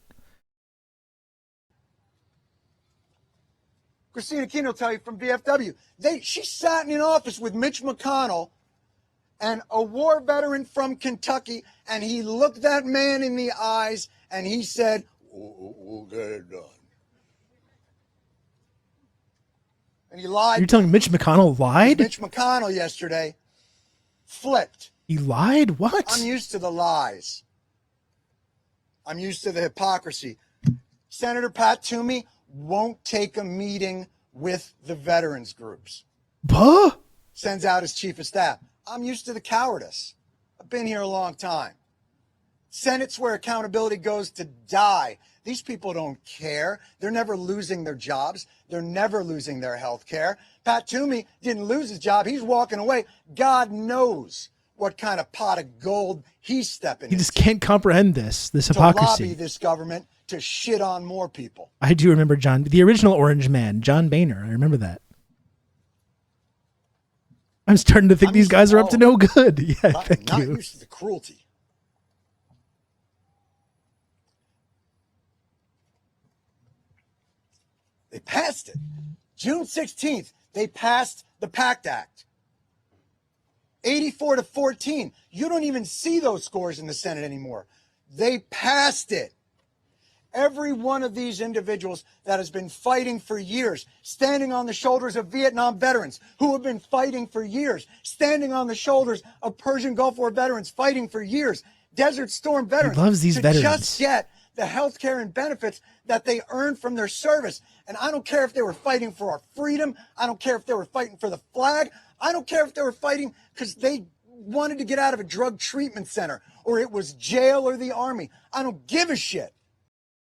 S21: Christina Keene will tell you from VFW. She sat in an office with Mitch McConnell and a war veteran from Kentucky, and he looked that man in the eyes and he said, "We'll get it done." And he lied.
S1: You're telling me Mitch McConnell lied?
S21: Mitch McConnell yesterday flipped.
S1: He lied? What?
S21: I'm used to the lies. I'm used to the hypocrisy. Senator Pat Toomey won't take a meeting with the veterans groups.
S1: Huh?
S21: Sends out his chief of staff. I'm used to the cowardice. I've been here a long time. Senate's where accountability goes to die. These people don't care. They're never losing their jobs. They're never losing their health care. Pat Toomey didn't lose his job. He's walking away. God knows what kind of pot of gold he's stepping into.
S1: He just can't comprehend this hypocrisy.
S21: To lobby this government to shit on more people.
S1: I do remember John, the original Orange Man, John Boehner. I remember that. I'm starting to think these guys are up to no good. Yeah, thank you.
S21: Not used to the cruelty. They passed it. June 16th, they passed the PACT Act. 84-14. You don't even see those scores in the Senate anymore. They passed it. Every one of these individuals that has been fighting for years, standing on the shoulders of Vietnam veterans who have been fighting for years, standing on the shoulders of Persian Gulf War veterans fighting for years, Desert Storm veterans,
S1: he loves these veterans.
S21: Just get the health care and benefits that they earned from their service. And I don't care if they were fighting for our freedom. I don't care if they were fighting for the flag. I don't care if they were fighting because they wanted to get out of a drug treatment center or it was jail or the army. I don't give a shit.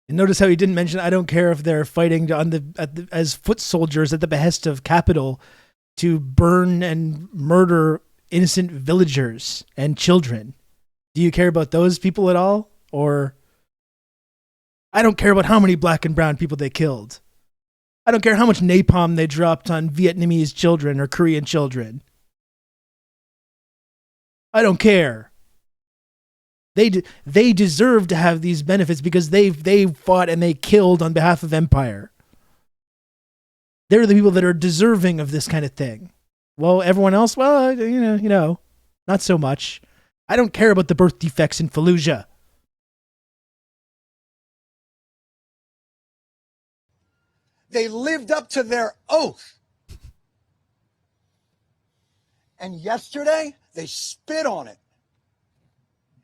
S1: And notice how he didn't mention, I don't care if they're fighting as foot soldiers at the behest of capital to burn and murder innocent villagers and children. Do you care about those people at all? Or I don't care about how many black and brown people they killed. I don't care how much napalm they dropped on Vietnamese children or Korean children. I don't care. They deserve to have these benefits because they fought and they killed on behalf of empire. They're the people that are deserving of this kind of thing. Well, everyone else, well, you know, not so much. I don't care about the birth defects in Fallujah.
S21: They lived up to their oath. And yesterday, they spit on it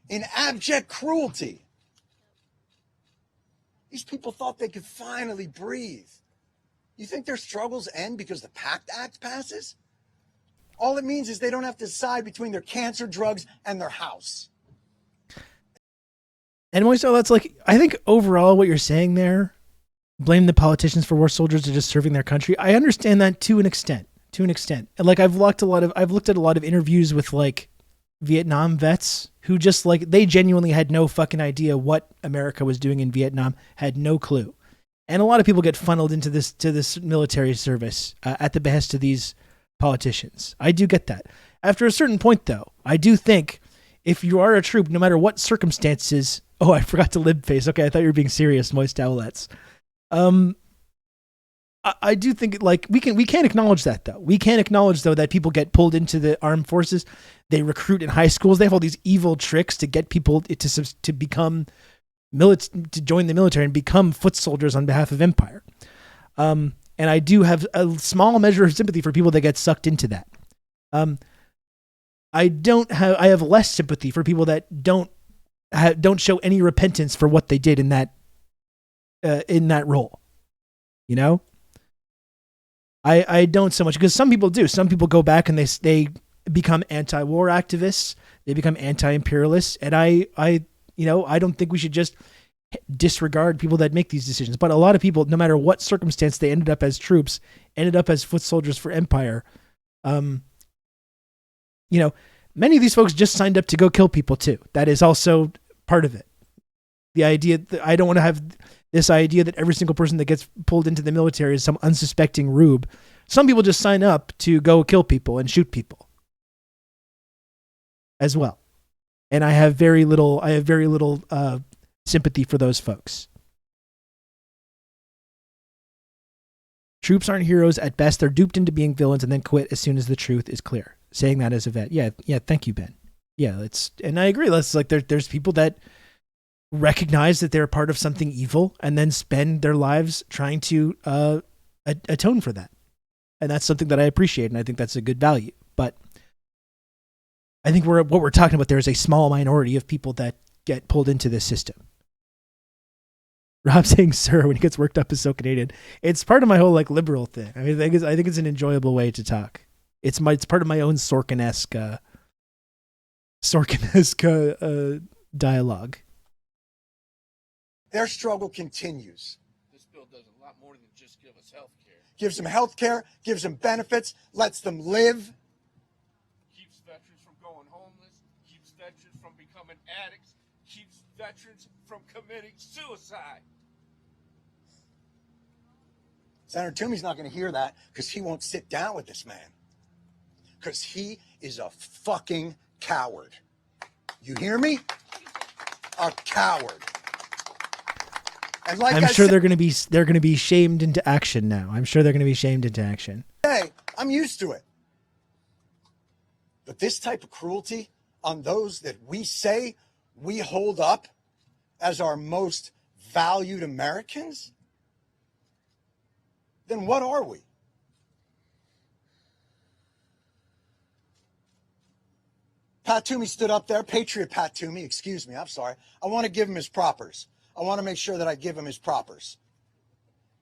S21: in abject cruelty. These people thought they could finally breathe. You think their struggles end because the PACT Act passes? All it means is they don't have to decide between their cancer drugs and their house.
S1: And Moiso, that's I think overall what you're saying there, blame the politicians for war soldiers are just serving their country. I understand that to an extent. And I've looked at a lot of interviews with Vietnam vets who just they genuinely had no fucking idea what America was doing in Vietnam, had no clue. And a lot of people get funneled into this military service at the behest of these politicians. I do get that. After a certain point, though, I do think if you are a troop, no matter what circumstances, oh, I forgot to lib face. Okay, I thought you were being serious, moist owlets. I do think like we can't acknowledge that though. We can't acknowledge though that people get pulled into the armed forces. They recruit in high schools. They have all these evil tricks to get people to become to join the military and become foot soldiers on behalf of empire. And I do have a small measure of sympathy for people that get sucked into that. I have less sympathy for people that don't show any repentance for what they did in that role. You know? I don't so much, because some people do. Some people go back and they become anti-war activists. They become anti-imperialists. And I don't think we should just disregard people that make these decisions. But a lot of people, no matter what circumstance they ended up as troops, ended up as foot soldiers for empire. Many of these folks just signed up to go kill people too. That is also part of it. The idea that I don't want to have this idea that every single person that gets pulled into the military is some unsuspecting rube. Some people just sign up to go kill people and shoot people as well. And I have very little sympathy for those folks. Troops aren't heroes at best. They're duped into being villains and then quit as soon as the truth is clear. Saying that as a vet. Yeah. Thank you, Ben. Yeah. And I agree. That's like, there's people that recognize that they're part of something evil and then spend their lives trying to atone for that. And that's something that I appreciate. And I think that's a good value. But I think what we're talking about there is a small minority of people that get pulled into this system. Rob saying "sir" when he gets worked up is so Canadian. It's part of my whole like liberal thing. I mean, I think it's an enjoyable way to talk. It's part of my own Sorkin-esque dialogue.
S21: Their struggle continues.
S20: This bill does a lot more than just give us health care.
S21: Gives them health care, gives them benefits, lets them live.
S20: Keeps veterans from going homeless, keeps veterans from becoming addicts, keeps veterans from committing suicide.
S21: Senator Toomey's not going to hear that because he won't sit down with this man. Because he is a fucking coward. You hear me? A coward. And like
S1: I'm sure they're going to be shamed into action now. I'm sure they're going to be shamed into action.
S21: Hey, I'm used to it. But this type of cruelty on those that we say we hold up as our most valued Americans, then what are we? Pat Toomey stood up there, Patriot Pat Toomey, excuse me, I'm sorry. I want to give him his propers. I want to make sure that I give him his propers.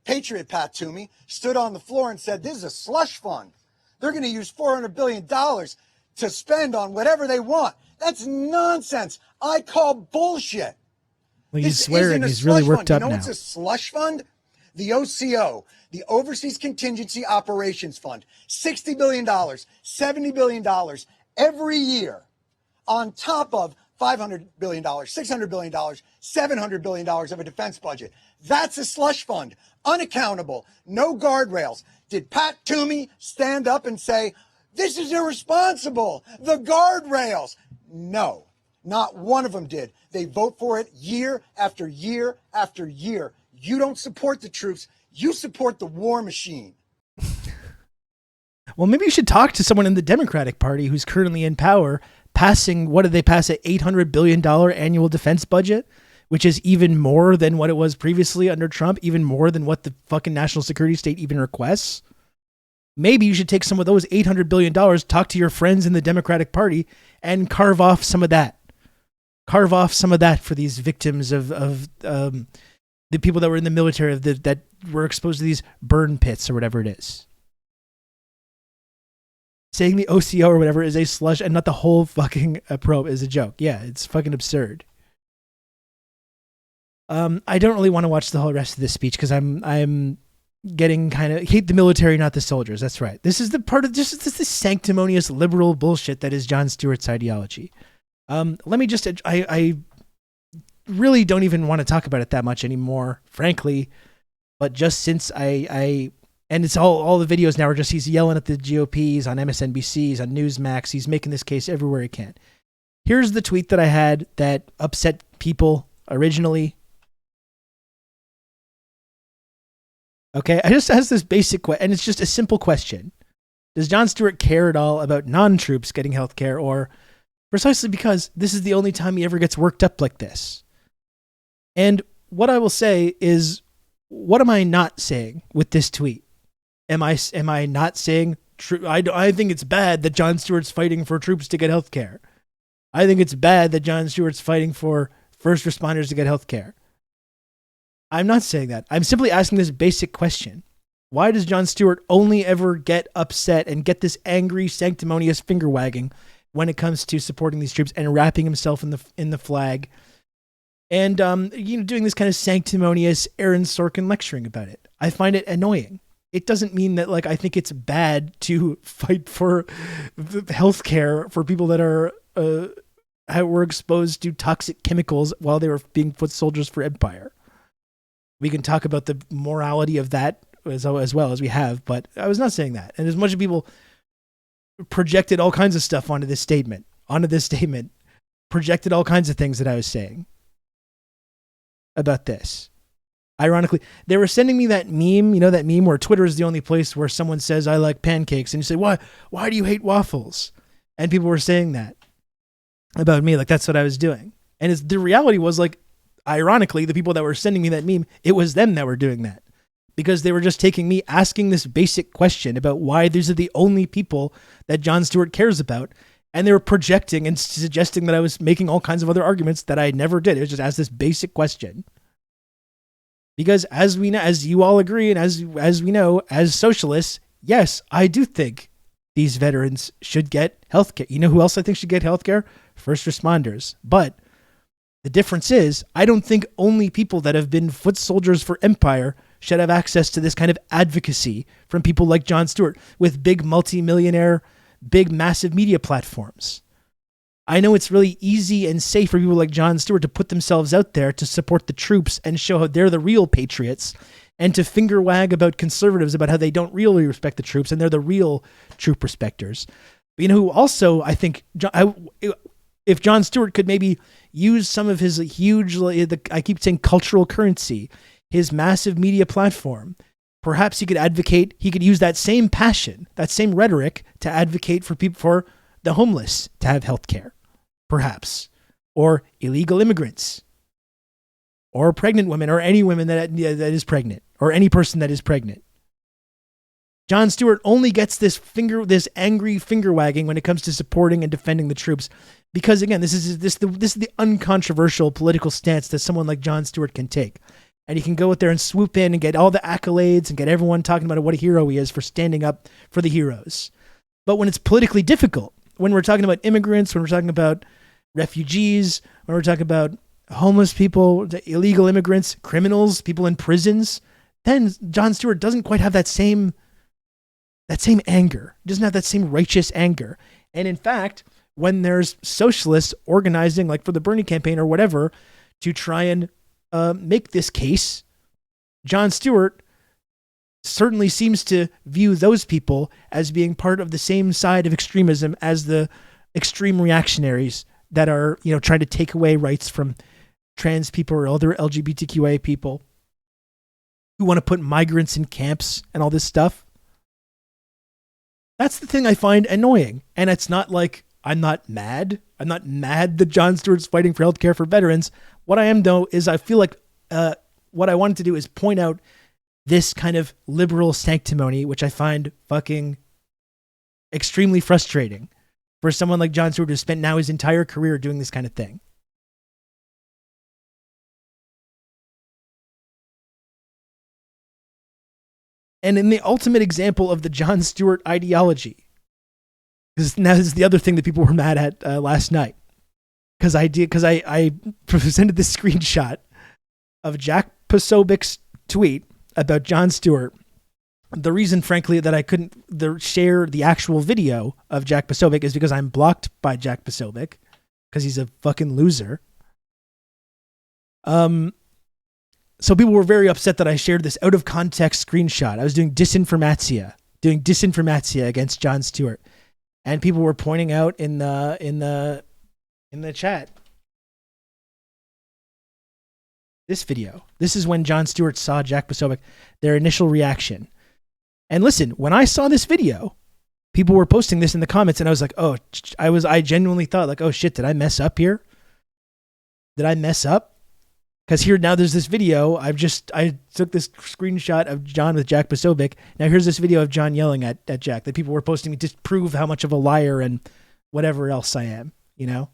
S21: Patriot Pat Toomey stood on the floor and said, this is a slush fund. They're going to use $400 billion to spend on whatever they want. That's nonsense. I call bullshit.
S1: Well, he's swearing. He's really worked up now.
S21: You know what's a slush fund? The OCO, the Overseas Contingency Operations Fund, $60 billion, $70 billion every year on top of $500 billion, $600 billion, $700 billion of a defense budget. That's a slush fund, unaccountable, no guardrails. Did Pat Toomey stand up and say, this is irresponsible, the guardrails? No, not one of them did. They vote for it year after year after year. You don't support the troops. You support the war machine.
S1: Well, maybe you should talk to someone in the Democratic Party who's currently in power, passing, what did they pass, an $800 billion annual defense budget, which is even more than what it was previously under Trump, even more than what the fucking national security state even requests. Maybe you should take some of those $800 billion, talk to your friends in the Democratic Party, and carve off some of that. Carve off some of that for these victims of the people that were in the military that were exposed to these burn pits or whatever it is. Saying the OCO or whatever is a slush and not the whole fucking probe is a joke. Yeah, it's fucking absurd. I don't really want to watch the whole rest of this speech because I'm getting kind of hate the military, not the soldiers. That's right. This is the part of this sanctimonious liberal bullshit that is Jon Stewart's ideology. Let me just I really don't even want to talk about it that much anymore, frankly. But just since and it's all the videos now are just he's yelling at the GOP, he's on MSNBC, he's on Newsmax, he's making this case everywhere he can. Here's the tweet that I had that upset people originally. Okay, I just asked this basic question, and it's just a simple question. Does Jon Stewart care at all about non-troops getting health care, or precisely because this is the only time he ever gets worked up like this? And what I will say is, what am I not saying with this tweet? Am I not saying, I think it's bad that Jon Stewart's fighting for troops to get health care. I think it's bad that Jon Stewart's fighting for first responders to get health care. I'm not saying that. I'm simply asking this basic question. Why does Jon Stewart only ever get upset and get this angry, sanctimonious finger wagging when it comes to supporting these troops and wrapping himself in the flag and doing this kind of sanctimonious Aaron Sorkin lecturing about it? I find it annoying. It doesn't mean that I think it's bad to fight for health care for people that were exposed to toxic chemicals while they were being foot soldiers for empire. We can talk about the morality of that as well as we have, but I was not saying that. And as much as people projected all kinds of stuff onto this statement, projected all kinds of things that I was saying about this. Ironically, they were sending me that meme, that meme where Twitter is the only place where someone says, I like pancakes. And you say, why do you hate waffles? And people were saying that about me. That's what I was doing. And the reality was ironically, the people that were sending me that meme, it was them that were doing that because they were just taking me asking this basic question about why these are the only people that Jon Stewart cares about. And they were projecting and suggesting that I was making all kinds of other arguments that I never did. It was just ask this basic question. Because as you all agree, and as we know, as socialists, yes, I do think these veterans should get health care. You know who else I think should get health care? First responders. But the difference is, I don't think only people that have been foot soldiers for empire should have access to this kind of advocacy from people like Jon Stewart with big multi-millionaire, big massive media platforms. I know it's really easy and safe for people like Jon Stewart to put themselves out there to support the troops and show how they're the real patriots and to finger wag about conservatives about how they don't really respect the troops and they're the real troop respecters. But you know who also, I think, if Jon Stewart could maybe use some of his huge, I keep saying cultural currency, his massive media platform, perhaps he could use that same passion, that same rhetoric to advocate for people, for the homeless to have health care, perhaps, or illegal immigrants, or pregnant women, or any women that is pregnant, or any person that is pregnant. Jon Stewart only gets this angry finger wagging when it comes to supporting and defending the troops, because again, this is the uncontroversial political stance that someone like Jon Stewart can take, and he can go out there and swoop in and get all the accolades and get everyone talking about what a hero he is for standing up for the heroes. But when it's politically difficult, when we're talking about immigrants, when we're talking about refugees, when we're talking about homeless people, illegal immigrants, criminals, people in prisons, then Jon Stewart doesn't quite have that same anger. He doesn't have that same righteous anger. And in fact, when there's socialists organizing, like for the Bernie campaign or whatever, to try and make this case, Jon Stewart certainly seems to view those people as being part of the same side of extremism as the extreme reactionaries that are, trying to take away rights from trans people or other LGBTQIA people who want to put migrants in camps and all this stuff. That's the thing I find annoying. And it's not like I'm not mad. I'm not mad that Jon Stewart's fighting for healthcare for veterans. What I am, though, is I feel like what I wanted to do is point out this kind of liberal sanctimony, which I find fucking extremely frustrating for someone like Jon Stewart who spent now his entire career doing this kind of thing. And in the ultimate example of the Jon Stewart ideology, because now this is the other thing that people were mad at last night, because I presented this screenshot of Jack Posobiec's tweet about Jon Stewart. The reason, frankly, that I couldn't share the actual video of Jack Posobiec is because I'm blocked by Jack Posobiec because he's a fucking loser. So people were very upset that I shared this out of context screenshot. I was doing disinformatia against Jon Stewart, and people were pointing out in the chat This video. This is when Jon Stewart saw Jack Posobiec, their initial reaction. And listen, when I saw this video, people were posting this in the comments, and I was like, oh, I genuinely thought, like, oh shit, did I mess up here? Did I mess up? Because here now there's this video. I took this screenshot of John with Jack Posobiec. Now here's this video of John yelling at Jack that people were posting to prove how much of a liar and whatever else I am, you know?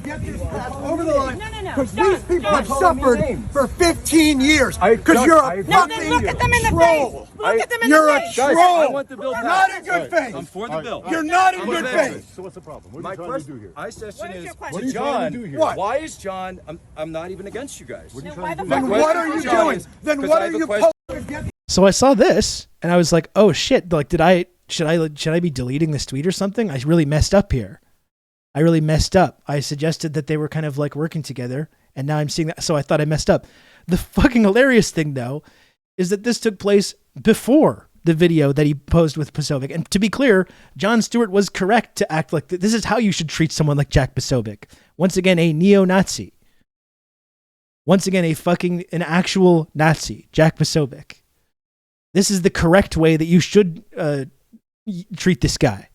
S21: Get this pass over the line. Because these people have suffered for 15 years. Because you're a fucking
S6: look at them in the
S21: troll.
S6: face. Look at them in
S21: You're
S6: the
S21: a
S6: face.
S21: troll.
S6: I want the bill
S21: You're
S6: passed.
S21: not in good faith.
S6: I'm for the bill.
S21: You're not in good faith.
S6: So what's the problem?
S22: What are you trying to do here?
S6: My question is,
S22: What are you trying to do here?
S21: What?
S6: why is John? I'm not even against you guys.
S22: What are you trying to do
S21: Then
S22: here?
S21: what are you doing? Then what are you posting?
S1: So I saw this and I was like, oh shit, like should I be deleting this tweet or something? I really messed up here. I really messed up. I suggested that they were kind of like working together, and now I'm seeing that. So I thought I messed up. The fucking hilarious thing, though, is that this took place before the video that he posed with Posobiec. And to be clear, Jon Stewart was correct to act like this is how you should treat someone like Jack Posobiec. Once again, a neo-Nazi. Once again, an actual Nazi, Jack Posobiec. This is the correct way that you should treat this guy.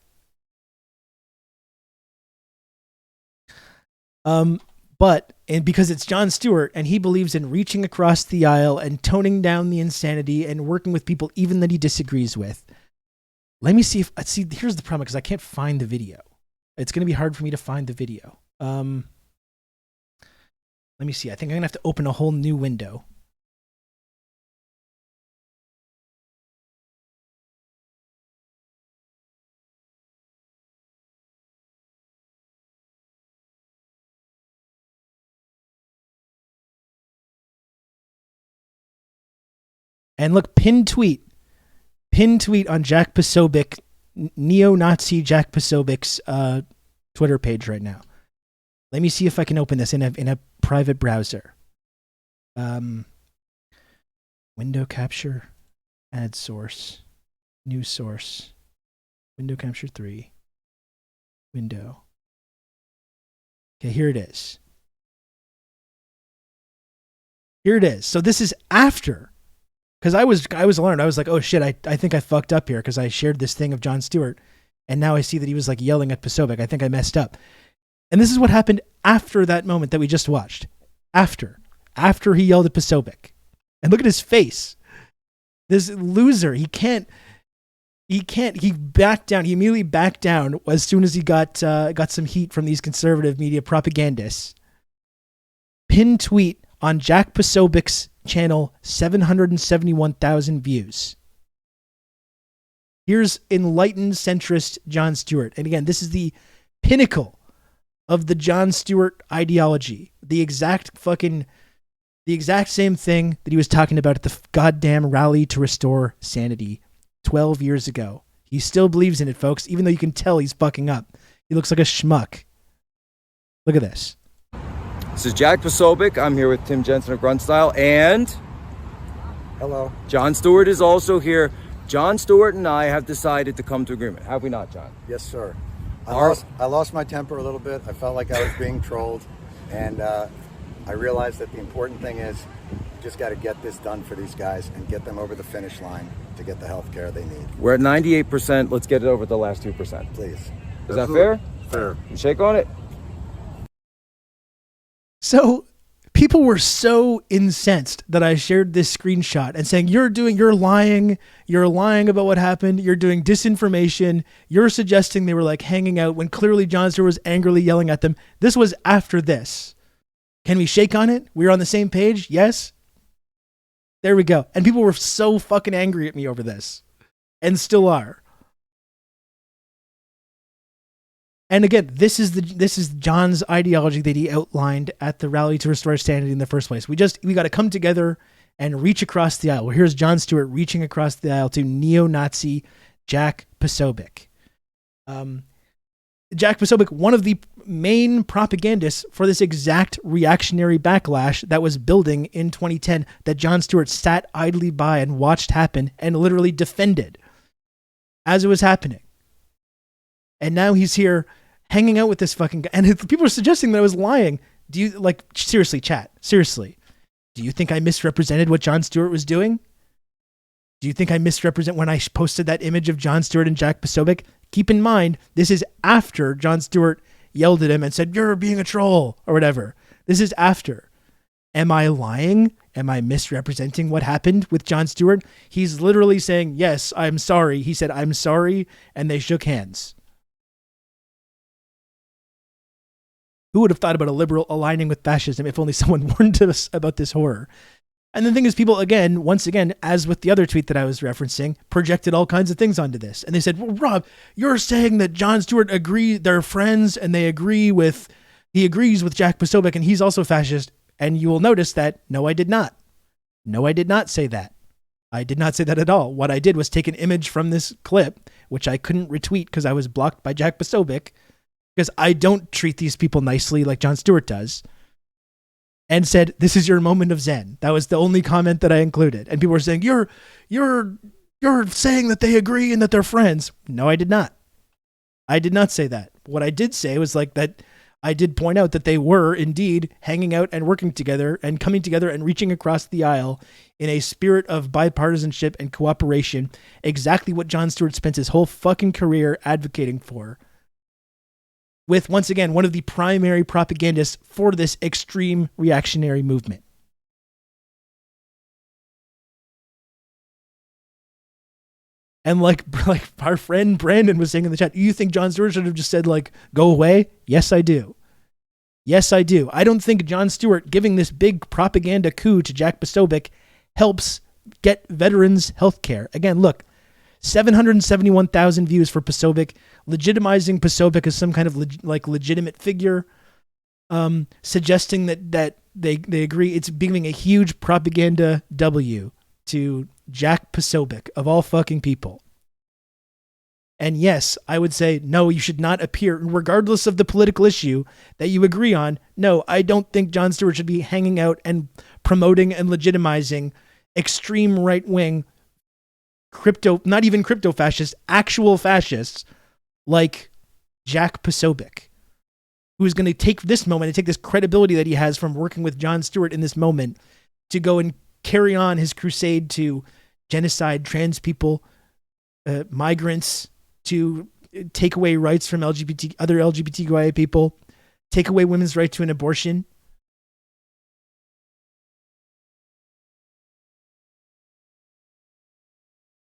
S1: And because it's Jon Stewart and he believes in reaching across the aisle and toning down the insanity and working with people even that he disagrees with. Let me see here's the problem, because I can't find the video. It's going to be hard for me to find the video. Let me see. I think I'm going to have to open a whole new window. And look, pinned tweet on Jack Posobiec, neo-Nazi Jack Posobiec's Twitter page right now. Let me see if I can open this in a private browser. Window capture, add source, new source, window capture 3, window. Okay, here it is. Here it is. So this is after. Because I was alarmed. I was like, oh shit, I think I fucked up here because I shared this thing of Jon Stewart. And now I see that he was like yelling at Posobiec. I think I messed up. And this is what happened after that moment that we just watched. After he yelled at Posobiec. And look at his face. This loser, he backed down. He immediately backed down as soon as he got some heat from these conservative media propagandists. Pinned tweet on Jack Posobiec's channel, 771,000 views. Here's enlightened centrist Jon Stewart. And again, this is the pinnacle of the Jon Stewart ideology. The exact same thing that he was talking about at the goddamn rally to restore sanity 12 years ago. He still believes in it, folks, even though you can tell he's fucking up. He looks like a schmuck. Look at this.
S23: This is Jack Posobiec. I'm here with Tim Jensen of Grunstyle, and
S21: hello.
S23: Jon Stewart is also here. Jon Stewart and I have decided to come to agreement. Have we not, John?
S24: Yes, sir. I lost my temper a little bit. I felt like I was being trolled, and I realized that the important thing is you just got to get this done for these guys and get them over the finish line to get the health care they need.
S23: We're at 98%. Let's get it over the last 2%.
S24: Please.
S23: Is that fair?
S24: Fair.
S23: You shake on it?
S1: So people were so incensed that I shared this screenshot and saying, you're lying about what happened. You're doing disinformation. You're suggesting they were like hanging out when clearly Jon Stewart was angrily yelling at them. This was after this. Can we shake on it? We're on the same page. Yes. There we go. And people were so fucking angry at me over this and still are. And again, this is Jon's ideology that he outlined at the rally to restore sanity in the first place. We got to come together and reach across the aisle. Well, here's Jon Stewart reaching across the aisle to neo-Nazi Jack Posobiec. Jack Posobiec, one of the main propagandists for this exact reactionary backlash that was building in 2010 that Jon Stewart sat idly by and watched happen and literally defended as it was happening. And now he's here hanging out with this fucking guy. And people are suggesting that I was lying. Do you, like, seriously, chat? Seriously. Do you think I misrepresented what Jon Stewart was doing? Do you think I misrepresent when I posted that image of Jon Stewart and Jack Posobiec? Keep in mind, this is after Jon Stewart yelled at him and said, "You're being a troll," or whatever. This is after. Am I lying? Am I misrepresenting what happened with Jon Stewart? He's literally saying, "Yes, I'm sorry." He said, "I'm sorry," and they shook hands. Who would have thought about a liberal aligning with fascism if only someone warned us about this horror? And the thing is, people, again, once again, as with the other tweet that I was referencing, projected all kinds of things onto this. And they said, "Well, Rob, you're saying that Jon Stewart they're friends and he agrees with Jack Posobiec and he's also fascist." And you will notice that, no, I did not. No, I did not say that. I did not say that at all. What I did was take an image from this clip, which I couldn't retweet because I was blocked by Jack Posobiec, because I don't treat these people nicely like Jon Stewart does, and said, "This is your moment of zen." That was the only comment that I included. And people were saying, you're saying that they agree and that they're friends. No, I did not. I did not say that. What I did say was like that I did point out that they were indeed hanging out and working together and coming together and reaching across the aisle in a spirit of bipartisanship and cooperation, exactly what Jon Stewart spent his whole fucking career advocating for, with, once again, one of the primary propagandists for this extreme reactionary movement. And like our friend Brandon was saying in the chat, you think Jon Stewart should have just said, like, "Go away"? Yes, I do. Yes, I do. I don't think Jon Stewart giving this big propaganda coup to Jack Posobiec helps get veterans health care. Again, look, 771,000 views for Posobiec, legitimizing Posobiec as some kind of legitimate figure, suggesting that they agree. It's giving a huge propaganda W to Jack Posobiec, of all fucking people. And yes, I would say, no, you should not appear, regardless of the political issue that you agree on. No, I don't think Jon Stewart should be hanging out and promoting and legitimizing extreme right-wing not even crypto fascists, actual fascists like Jack Posobiec, who's going to take this moment and take this credibility that he has from working with Jon Stewart in this moment to go and carry on his crusade to genocide trans people, migrants, to take away rights from other LGBTQIA people, take away women's right to an abortion.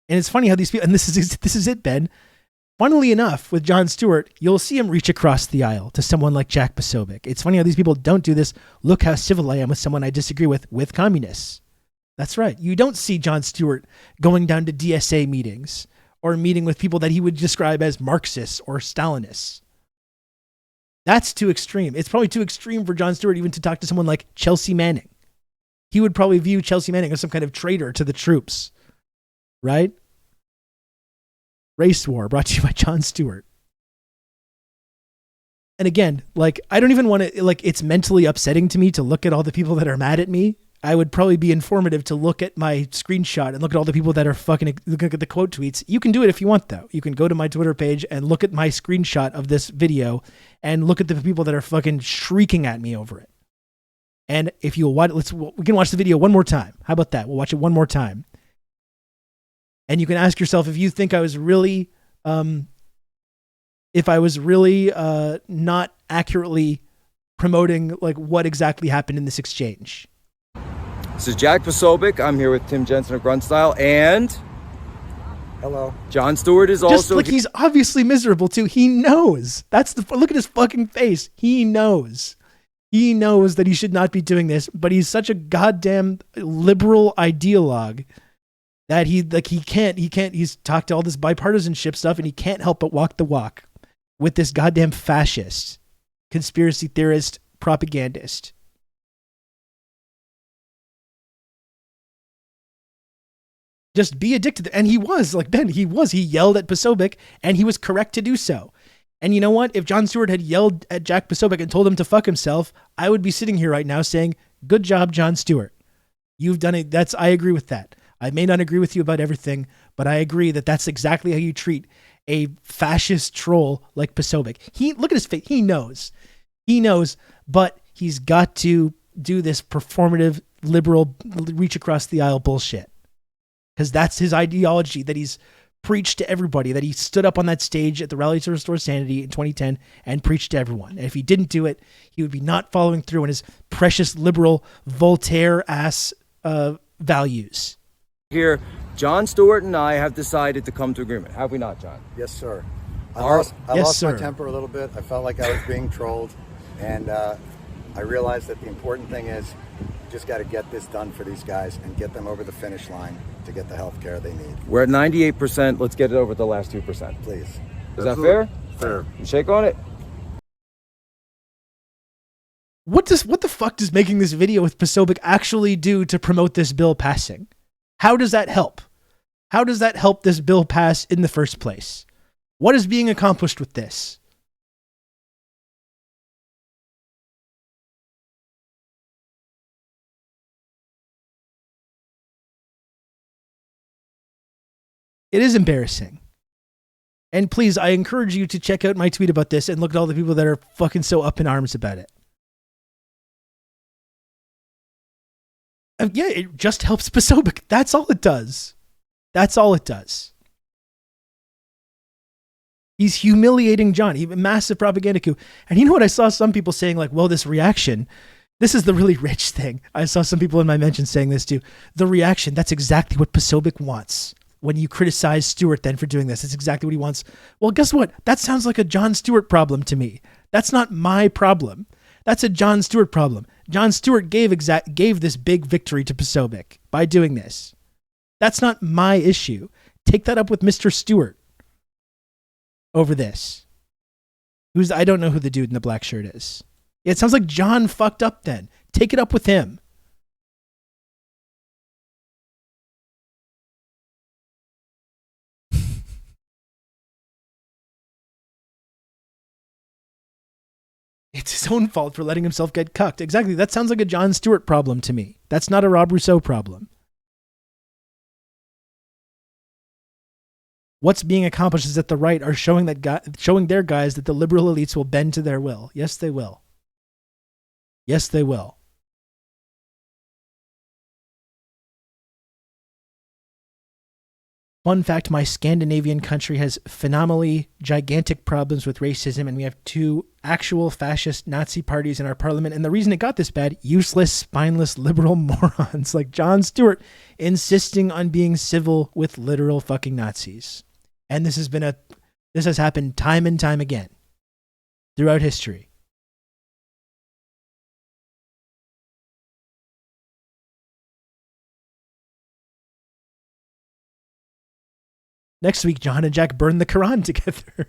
S1: And it's funny how these people, and this is it, Ben. Funnily enough, with Jon Stewart, you'll see him reach across the aisle to someone like Jack Posobiec. It's funny how these people don't do this. Look how civil I am with someone I disagree with communists. That's right. You don't see Jon Stewart going down to DSA meetings or meeting with people that he would describe as Marxists or Stalinists. That's too extreme. It's probably too extreme for Jon Stewart even to talk to someone like Chelsea Manning. He would probably view Chelsea Manning as some kind of traitor to the troops. Right? Race War, brought to you by Jon Stewart. And again, like, I don't even want to, like, it's mentally upsetting to me to look at all the people that are mad at me. I would probably be informative to look at my screenshot and look at all the people that are fucking looking at the quote tweets. You can do it if you want, though. You can go to my Twitter page and look at my screenshot of this video and look at the people that are fucking shrieking at me over it. And if you'll watch, we can watch the video one more time. How about that? We'll watch it one more time. And you can ask yourself if you think I was really, not accurately promoting like what exactly happened in this exchange.
S23: This is Jack Posobiec. I'm here with Tim Jensen of Grunstyle, and
S24: hello.
S23: Jon Stewart is also
S1: just like he's obviously miserable too. He knows. Look at his fucking face. He knows. He knows that he should not be doing this, but he's such a goddamn liberal ideologue that he can't, he's talked to all this bipartisanship stuff and he can't help but walk the walk with this goddamn fascist, conspiracy theorist, propagandist. Just be addicted. And he was, like Ben, he yelled at Posobiec and he was correct to do so. And you know what? If Jon Stewart had yelled at Jack Posobiec and told him to fuck himself, I would be sitting here right now saying, good job, Jon Stewart. You've done it. I agree with that. I may not agree with you about everything, but I agree that that's exactly how you treat a fascist troll like Posobiec. Look at his face. He knows, but he's got to do this performative liberal reach across the aisle bullshit. Because that's his ideology that he's preached to everybody, that he stood up on that stage at the Rally to Restore Sanity in 2010 and preached to everyone. And if he didn't do it, he would be not following through on his precious liberal Voltaire-ass values.
S23: Here, Jon Stewart and I have decided to come to agreement. Have we not, John?
S24: Yes, sir. I
S23: Yes,
S24: lost my
S23: sir.
S24: temper a little bit. I felt like I was being trolled. And I realized that the important thing is you just got to get this done for these guys and get them over the finish line to get the health care they need.
S23: We're at 98%. Let's get it over the last 2%.
S24: Please.
S23: Is that fair?
S24: Fair.
S23: You shake on it?
S1: What the fuck does making this video with Posobiec actually do to promote this bill passing? How does that help? How does that help this bill pass in the first place? What is being accomplished with this? It is embarrassing. And please, I encourage you to check out my tweet about this and look at all the people that are fucking so up in arms about it. Yeah, it just helps Posobiec. That's all it does. That's all it does. He's humiliating John. He massive propaganda coup. And you know what? I saw some people saying like, well, this reaction, this is the really rich thing. I saw some people in my mentions saying this too. The reaction, that's exactly what Posobiec wants. When you criticize Stewart then for doing this, it's exactly what he wants. Well, guess what? That sounds like a Jon Stewart problem to me. That's not my problem. That's a Jon Stewart problem. Jon Stewart gave this big victory to Posobiec by doing this. That's not my issue. Take that up with Mr. Stewart over this. I don't know who the dude in the black shirt is. Yeah, it sounds like John fucked up then. Take it up with him. It's his own fault for letting himself get cucked. Exactly. That sounds like a Jon Stewart problem to me. That's not a Rob Rousseau problem. What's being accomplished is that the right are showing their guys that the liberal elites will bend to their will. Yes, they will. Yes, they will. Fun fact, my Scandinavian country has phenomenally gigantic problems with racism, and we have 2 actual fascist Nazi parties in our parliament. And the reason it got this bad, useless, spineless, liberal morons like Jon Stewart insisting on being civil with literal fucking Nazis. And this has happened time and time again throughout history. Next week, John and Jack burn the Quran together.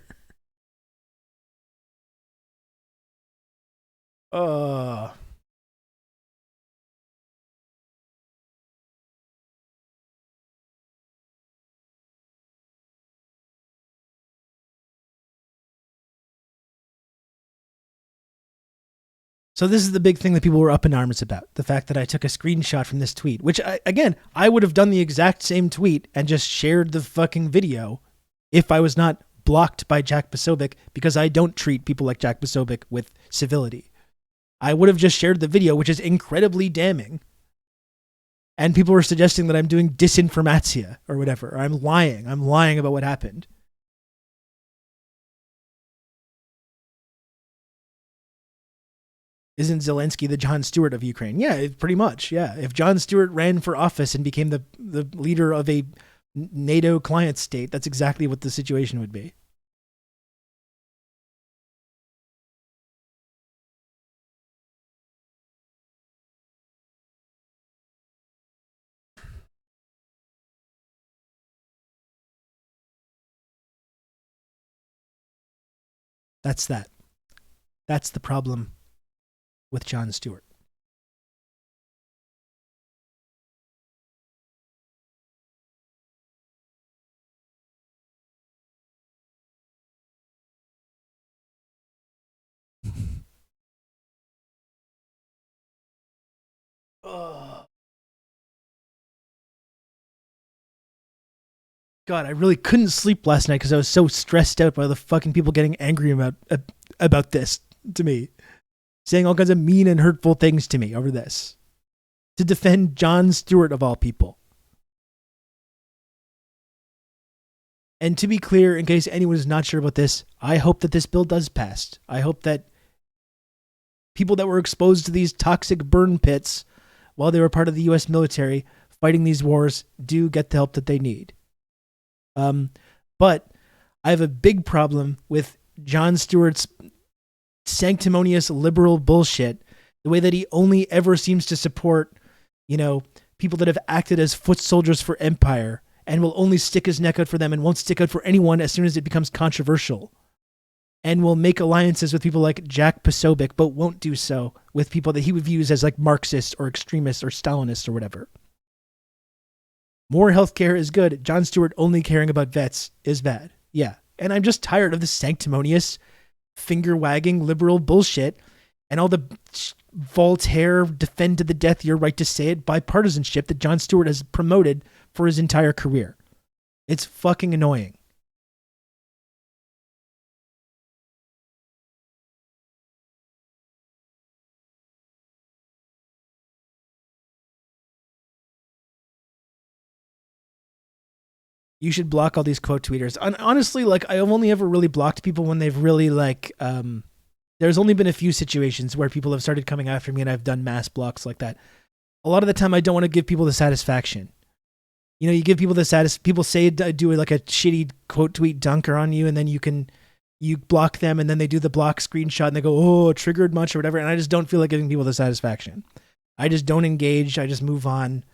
S1: So this is the big thing that people were up in arms about. The fact that I took a screenshot from this tweet, which I would have done the exact same tweet and just shared the fucking video if I was not blocked by Jack Posobiec, because I don't treat people like Jack Posobiec with civility. I would have just shared the video, which is incredibly damning. And people were suggesting that I'm doing disinformatia or whatever, or I'm lying about what happened. Isn't Zelensky the Jon Stewart of Ukraine? Yeah, pretty much. Yeah. If Jon Stewart ran for office and became the leader of a NATO client state, that's exactly what the situation would be. That's that. That's the problem with Jon Stewart. God, I really couldn't sleep last night because I was so stressed out by the fucking people getting angry about this to me. Saying all kinds of mean and hurtful things to me over this. to defend Jon Stewart of all people. And to be clear, in case anyone is not sure about this, I hope that this bill does pass. I hope that people that were exposed to these toxic burn pits while they were part of the U.S. military fighting these wars do get the help that they need. But I have a big problem with Jon Stewart's sanctimonious liberal bullshit, the way that he only ever seems to support, people that have acted as foot soldiers for empire and will only stick his neck out for them and won't stick out for anyone as soon as it becomes controversial, and will make alliances with people like Jack Posobiec, but won't do so with people that he would view as like Marxists or extremists or Stalinists or whatever. More healthcare is good. Jon Stewart only caring about vets is bad. Yeah. And I'm just tired of the sanctimonious, finger-wagging liberal bullshit and all the Voltaire, defend to the death your right to say it bipartisanship that Jon Stewart has promoted for his entire career. It's fucking annoying. You should block all these quote tweeters. Honestly, like, I've only ever really blocked people when they've really there's only been a few situations where people have started coming after me and I've done mass blocks like that. A lot of the time I don't want to give people the satisfaction. You give people the people say do like a shitty quote tweet dunker on you, and then you block them, and then they do the block screenshot and they go, oh, triggered much or whatever. And I just don't feel like giving people the satisfaction. I just don't engage. I just move on.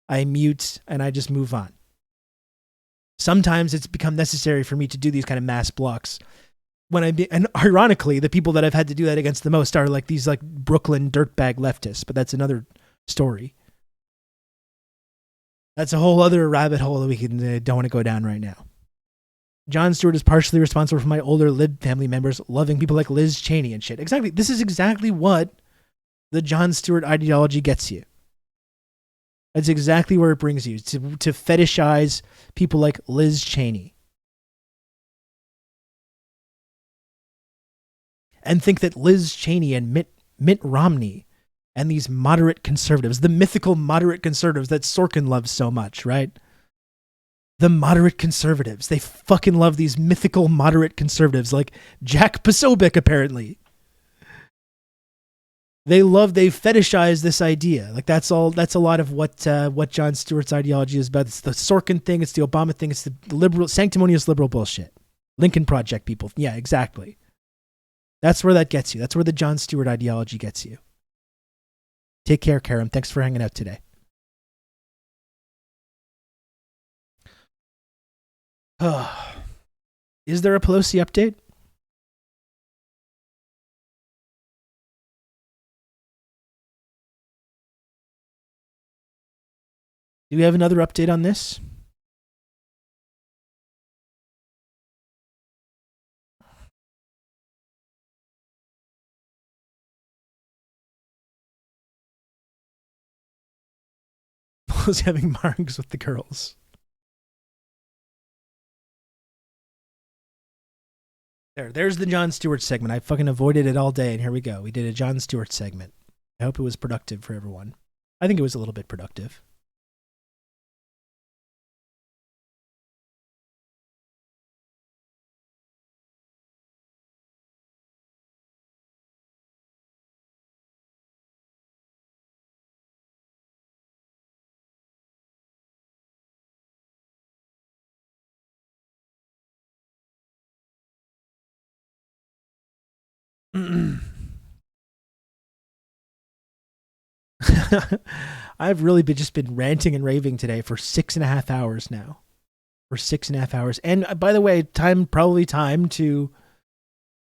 S1: I mute and I just move on. Sometimes it's become necessary for me to do these kind of mass blocks. And ironically, the people that I've had to do that against the most are like these like Brooklyn dirtbag leftists, but that's another story. That's a whole other rabbit hole that we don't want to go down right now. Jon Stewart is partially responsible for my older Lib family members loving people like Liz Cheney and shit. Exactly. This is exactly what the Jon Stewart ideology gets you. That's exactly where it brings you, to fetishize people like Liz Cheney. And think that Liz Cheney and Mitt Romney and these moderate conservatives, the mythical moderate conservatives that Sorkin loves so much, right? The moderate conservatives. They fucking love these mythical moderate conservatives like Jack Posobiec, apparently. They fetishize this idea. Like that's a lot of what Jon Stewart's ideology is about. It's the Sorkin thing, it's the Obama thing, it's the liberal, sanctimonious liberal bullshit. Lincoln Project people. Yeah, exactly. That's where that gets you. That's where the Jon Stewart ideology gets you. Take care, Karam. Thanks for hanging out today. Is there a Pelosi update? Do we have another update on this? Was having margs with the girls. There's the Jon Stewart segment. I fucking avoided it all day, and here we go. We did a Jon Stewart segment. I hope it was productive for everyone. I think it was a little bit productive. I've really just been ranting and raving today for 6.5 hours now. For 6.5 hours. And by the way, probably time to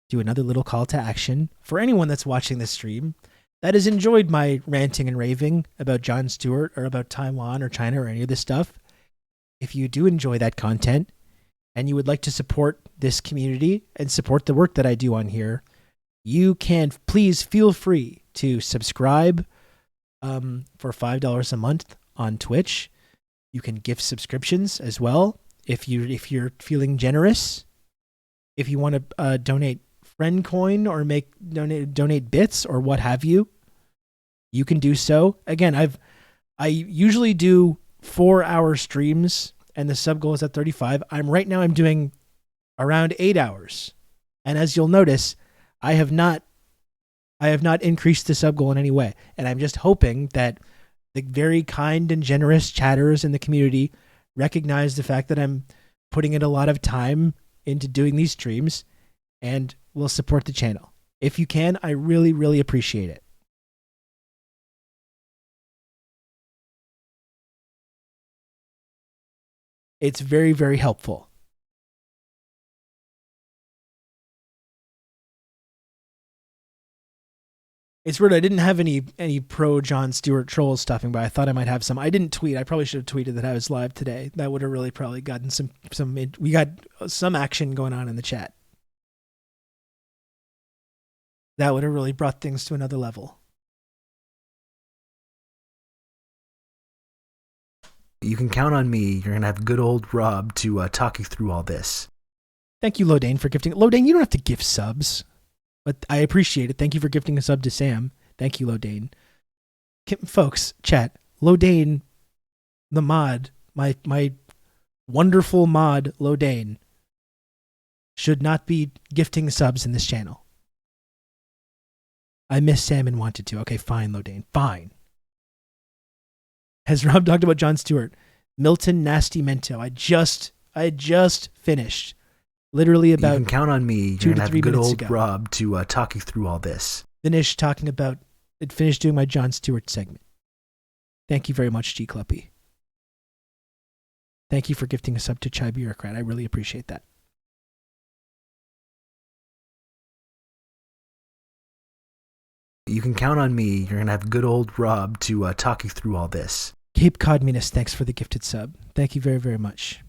S1: do another little call to action for anyone that's watching this stream that has enjoyed my ranting and raving about Jon Stewart or about Taiwan or China or any of this stuff. If you do enjoy that content and you would like to support this community and support the work that I do on here, you can please feel free to subscribe for $5 a month on Twitch. You can gift subscriptions as well if you're feeling generous. If you want to donate friend coin or donate bits or what have you, you can do so. Again, I usually do 4-hour streams, and the sub goal is at 35. Right now I'm doing around 8 hours. And as you'll notice, I have not increased the sub goal in any way. And I'm just hoping that the very kind and generous chatters in the community recognize the fact that I'm putting in a lot of time into doing these streams and will support the channel. If you can, I really, really appreciate it. It's very, very helpful. It's weird. I didn't have any pro Jon Stewart trolls stopping by. I thought I might have some. I didn't tweet. I probably should have tweeted that I was live today. That would have really probably gotten some. We got some action going on in the chat. That would have really brought things to another level.
S2: You can count on me. You're gonna have good old Rob to talk you through all this.
S1: Thank you, Lodane, for gifting. Lodane, you don't have to gift subs, but I appreciate it. Thank you for gifting a sub to Sam. Thank you, Lodane. Folks, chat. Lodane, the mod, my wonderful mod, Lodane, should not be gifting subs in this channel. I miss Sam and wanted to. Okay, fine, Lodane. Fine. Has Rob talked about Jon Stewart? Milton Nasty Mento. I just finished. Literally about.
S2: You can count on me. You're gonna have good old
S1: ago.
S2: Rob to talk you through all this.
S1: Finished doing my Jon Stewart segment. Thank you very much, G Cluppy. Thank you for gifting a sub to Chai Bureaucrat. I really appreciate that.
S2: You can count on me. You're gonna have good old Rob to talk you through all this.
S1: Cape Cod Minas, thanks for the gifted sub. Thank you very, very much.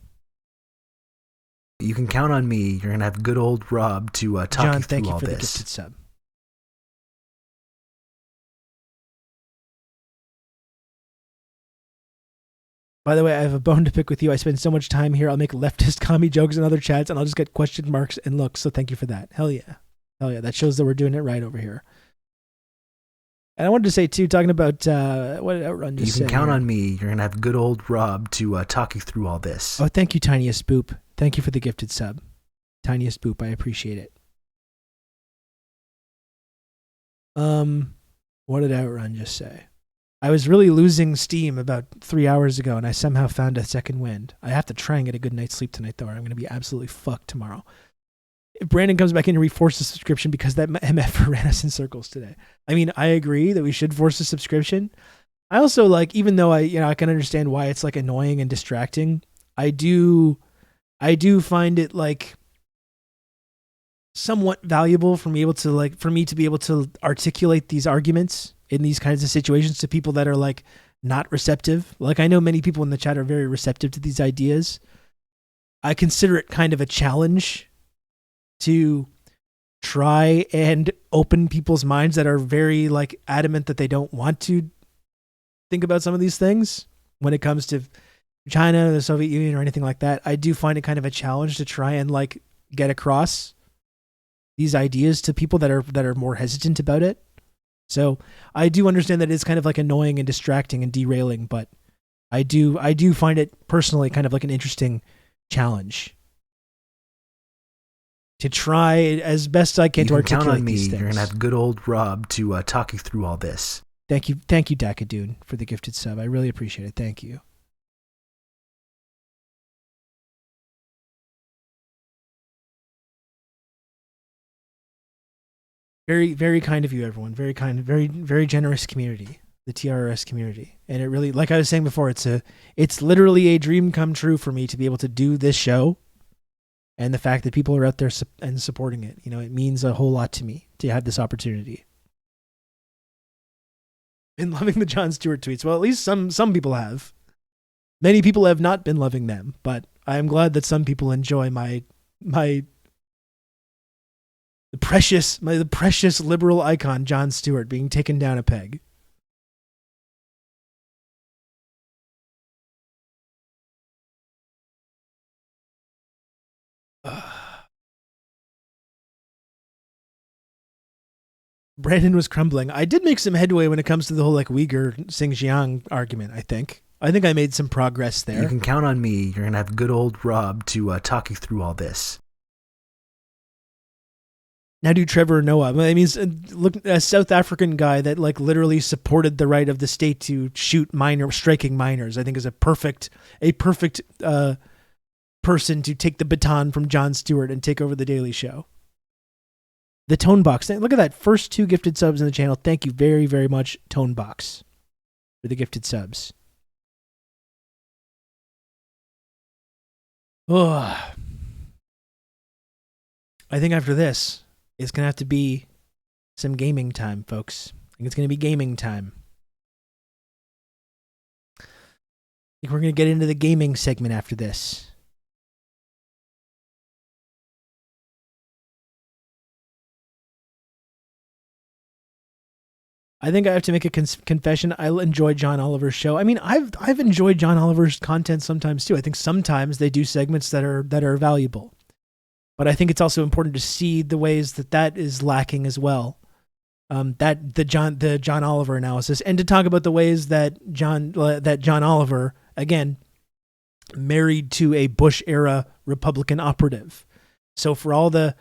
S2: You can count on me. You're gonna have good old Rob to talk
S1: John,
S2: you through
S1: thank you
S2: all
S1: for
S2: this.
S1: the gifted sub. By the way, I have a bone to pick with you. I spend so much time here. I'll make leftist commie jokes in other chats, and I'll just get question marks and looks. So thank you for that. Hell yeah. Hell yeah. That shows that we're doing it right over here. And I wanted to say, too, talking about what did Outrun just say?
S2: You can count on me. You're going to have good old Rob to talk you through all this.
S1: Oh, thank you, Tiniest Boop. Thank you for the gifted sub. Tiniest Boop, I appreciate it. What did Outrun just say? I was really losing steam about 3 hours ago, and I somehow found a second wind. I have to try and get a good night's sleep tonight, though, or I'm going to be absolutely fucked tomorrow. If Brandon comes back in and reforces the subscription because that MF ran us in circles today. I mean, I agree that we should force a subscription. I also like, even though I can understand why it's like annoying and distracting, I do find it like somewhat valuable for me to be able to articulate these arguments in these kinds of situations to people that are like not receptive. Like I know many people in the chat are very receptive to these ideas. I consider it kind of a challenge to try and open people's minds that are very like adamant that they don't want to think about some of these things when it comes to China, the Soviet Union, or anything like that. I do find it kind of a challenge to try and like get across these ideas to people that are more hesitant about it. So I do understand that it's kind of like annoying and distracting and derailing, but I do find it personally kind of like an interesting challenge to try as best I can to articulate
S2: count on me.
S1: These things.
S2: You're gonna have good old Rob to talk you through all this.
S1: Thank you, Dakadoon, for the gifted sub. I really appreciate it. Thank you. Very, very kind of you, everyone. Very kind, very, very generous community, the TRRS community. And it really, like I was saying before, it's literally a dream come true for me to be able to do this show. And the fact that people are out there and supporting it, it means a whole lot to me to have this opportunity. Been loving the Jon Stewart tweets. Well, at least some people have. Many people have not been loving them, but I am glad that some people enjoy the precious liberal icon Jon Stewart being taken down a peg. Brandon was crumbling. I did make some headway when it comes to the whole like Uyghur Xinjiang argument, I think. I made some progress there.
S2: You can count on me. You're going to have good old Rob to talk you through all this.
S1: Now do Trevor Noah. I mean, look, a South African guy that like literally supported the right of the state to shoot striking minors, I think is a perfect person to take the baton from Jon Stewart and take over the Daily Show. The Tonebox. Look at that. First 2 gifted subs in the channel. Thank you very, very much, Tonebox, for the gifted subs. Oh. I think after this, it's going to have to be some gaming time, folks. I think it's going to be gaming time. I think we're going to get into the gaming segment after this. I think I have to make a confession. I enjoy John Oliver's show. I mean, I've enjoyed John Oliver's content sometimes too. I think sometimes they do segments that are valuable, but I think it's also important to see the ways that is lacking as well. That the John Oliver analysis, and to talk about the ways that John Oliver, again, married to a Bush era Republican operative. So for all the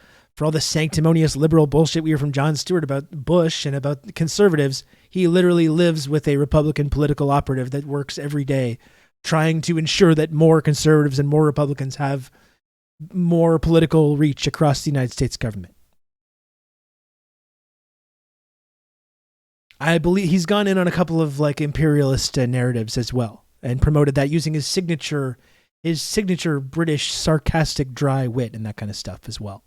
S1: sanctimonious liberal bullshit we hear from Jon Stewart about Bush and about conservatives, he literally lives with a Republican political operative that works every day trying to ensure that more conservatives and more Republicans have more political reach across the United States government. I believe he's gone in on a couple of like imperialist narratives as well and promoted that using his signature British sarcastic dry wit and that kind of stuff as well.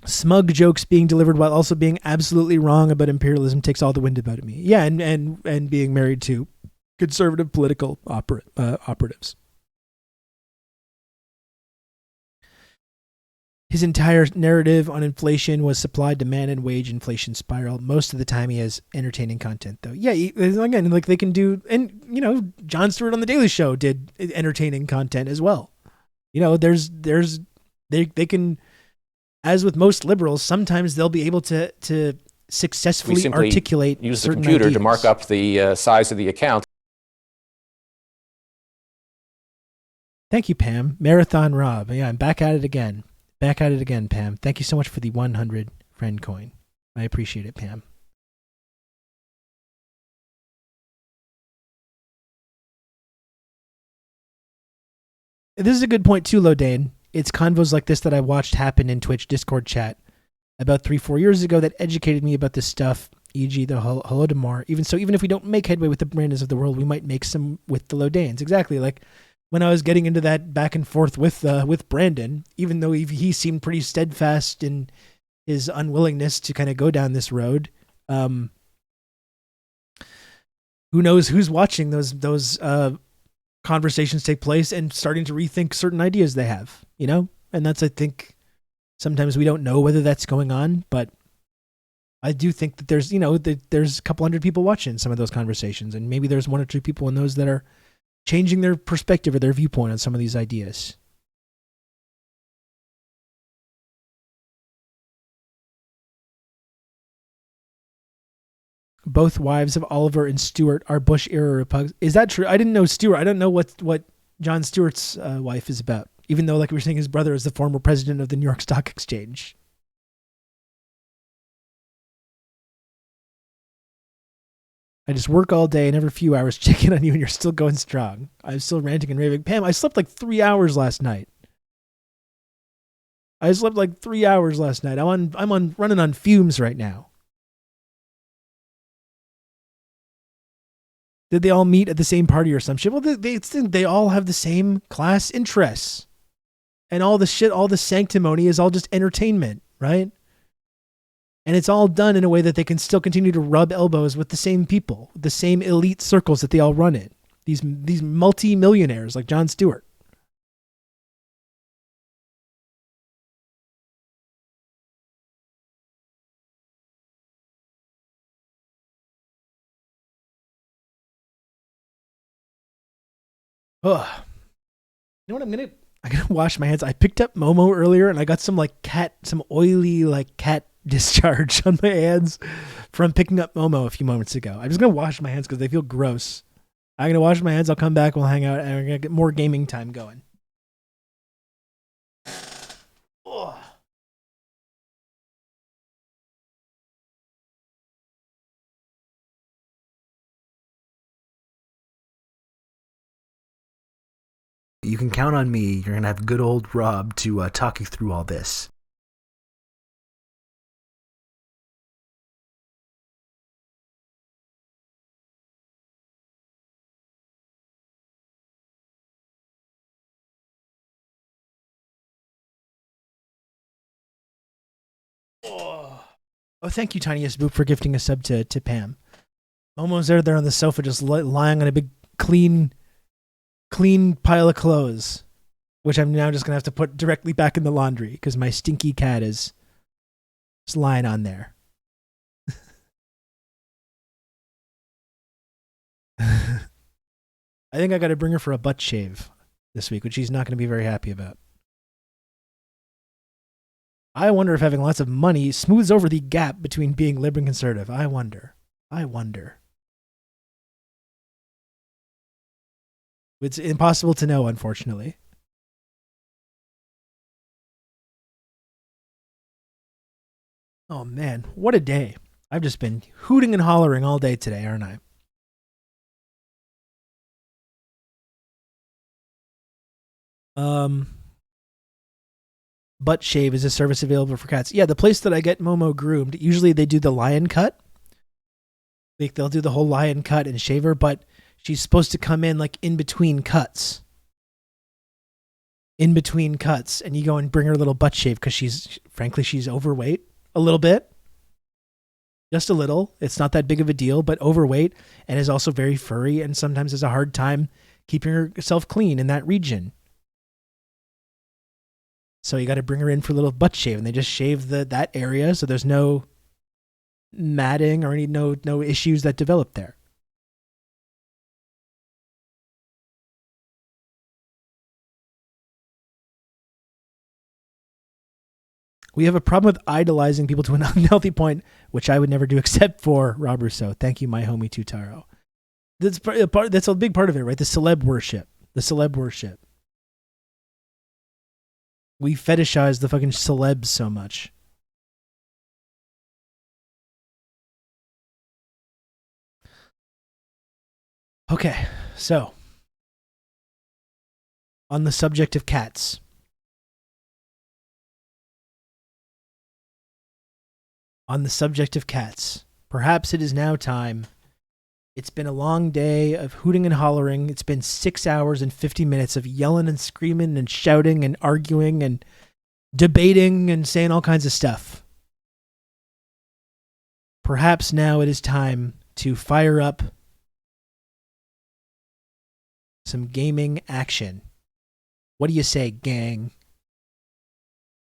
S1: Smug jokes being delivered while also being absolutely wrong about imperialism takes all the wind out of me. Yeah, and being married to conservative political operatives. His entire narrative on inflation was supply, demand, and wage inflation spiral. Most of the time he has entertaining content, though. Yeah, again, like they can do, and, you know, Jon Stewart on The Daily Show did entertaining content as well. You know, they can... As with most liberals, sometimes they'll be able to successfully articulate
S3: use the
S1: certain
S3: computer
S1: ideas.
S3: to mark up the size of the account.
S1: Thank you, Pam. Marathon Rob. Yeah, I'm back at it again. Back at it again, Pam. Thank you so much for the 100 friend coin. I appreciate it, Pam. This is a good point too, Lodane. It's convos like this that I watched happen in Twitch Discord chat about 3-4 years ago that educated me about this stuff, e.g. the Holodomor. Even if we don't make headway with the Brandons of the world, we might make some with the Lodanes. Exactly. Like when I was getting into that back and forth with Brandon, even though he seemed pretty steadfast in his unwillingness to kind of go down this road. Who knows who's watching those conversations take place and starting to rethink certain ideas they have, you know? And that's, I think, sometimes we don't know whether that's going on, but I do think that there's, you know, there's a couple hundred people watching some of those conversations, and maybe there's 1 or 2 people in those that are changing their perspective or their viewpoint on some of these ideas. Both wives of Oliver and Stewart are Bush era Republicans. Is that true? I didn't know Stewart. I don't know what Jon Stewart's wife is about, even though, like we were saying, his brother is the former president of the New York Stock Exchange. I just work all day and every few hours check in on you and you're still going strong. I'm still ranting and raving. Pam, I slept like 3 hours last night. I'm running on fumes right now. Did they all meet at the same party or some shit? Well, they all have the same class interests. And all the shit, all the sanctimony is all just entertainment, right? And it's all done in a way that they can still continue to rub elbows with the same people, the same elite circles that they all run in. These multi-millionaires like Jon Stewart. Oh, you know what? I'm gonna wash my hands. I picked up Momo earlier, and I got some oily cat discharge on my hands from picking up Momo a few moments ago. I'm just gonna wash my hands because they feel gross. I'm gonna wash my hands. I'll come back. We'll hang out, and we're gonna get more gaming time going. Oh.
S2: You can count on me. You're gonna have good old Rob to talk you through all this.
S1: Oh, thank you, Tiniest Boop, for gifting a sub to Pam. Momo's there on the sofa, just lying on a big clean pile of clothes, which I'm now just gonna have to put directly back in the laundry because my stinky cat is just lying on there. I think I got to bring her for a butt shave this week, which she's not going to be very happy about. I wonder if having lots of money smooths over the gap between being liberal and conservative. I wonder. It's impossible to know, unfortunately. Oh man, what a day. I've just been hooting and hollering all day today, aren't I? Butt shave is a service available for cats. Yeah, the place that I get Momo groomed, usually they do the lion cut. Like they'll do the whole lion cut and shave her, but she's supposed to come in like in between cuts. And you go and bring her a little butt shave because she's overweight a little bit. Just a little. It's not that big of a deal, but overweight and is also very furry and sometimes has a hard time keeping herself clean in that region. So you got to bring her in for a little butt shave, and they just shave that area, so there's no matting or no issues that develop there. We have a problem with idolizing people to an unhealthy point, which I would never do except for Rob Rousseau. Thank you, my homie Tutaro. That's a big part of it, right? The celeb worship. We fetishize the fucking celebs so much. Okay, so on the subject of cats. Perhaps it is now time. It's been a long day of hooting and hollering. It's been 6 hours and 50 minutes of yelling and screaming and shouting and arguing and debating and saying all kinds of stuff. Perhaps now it is time to fire up some gaming action. What do you say, gang?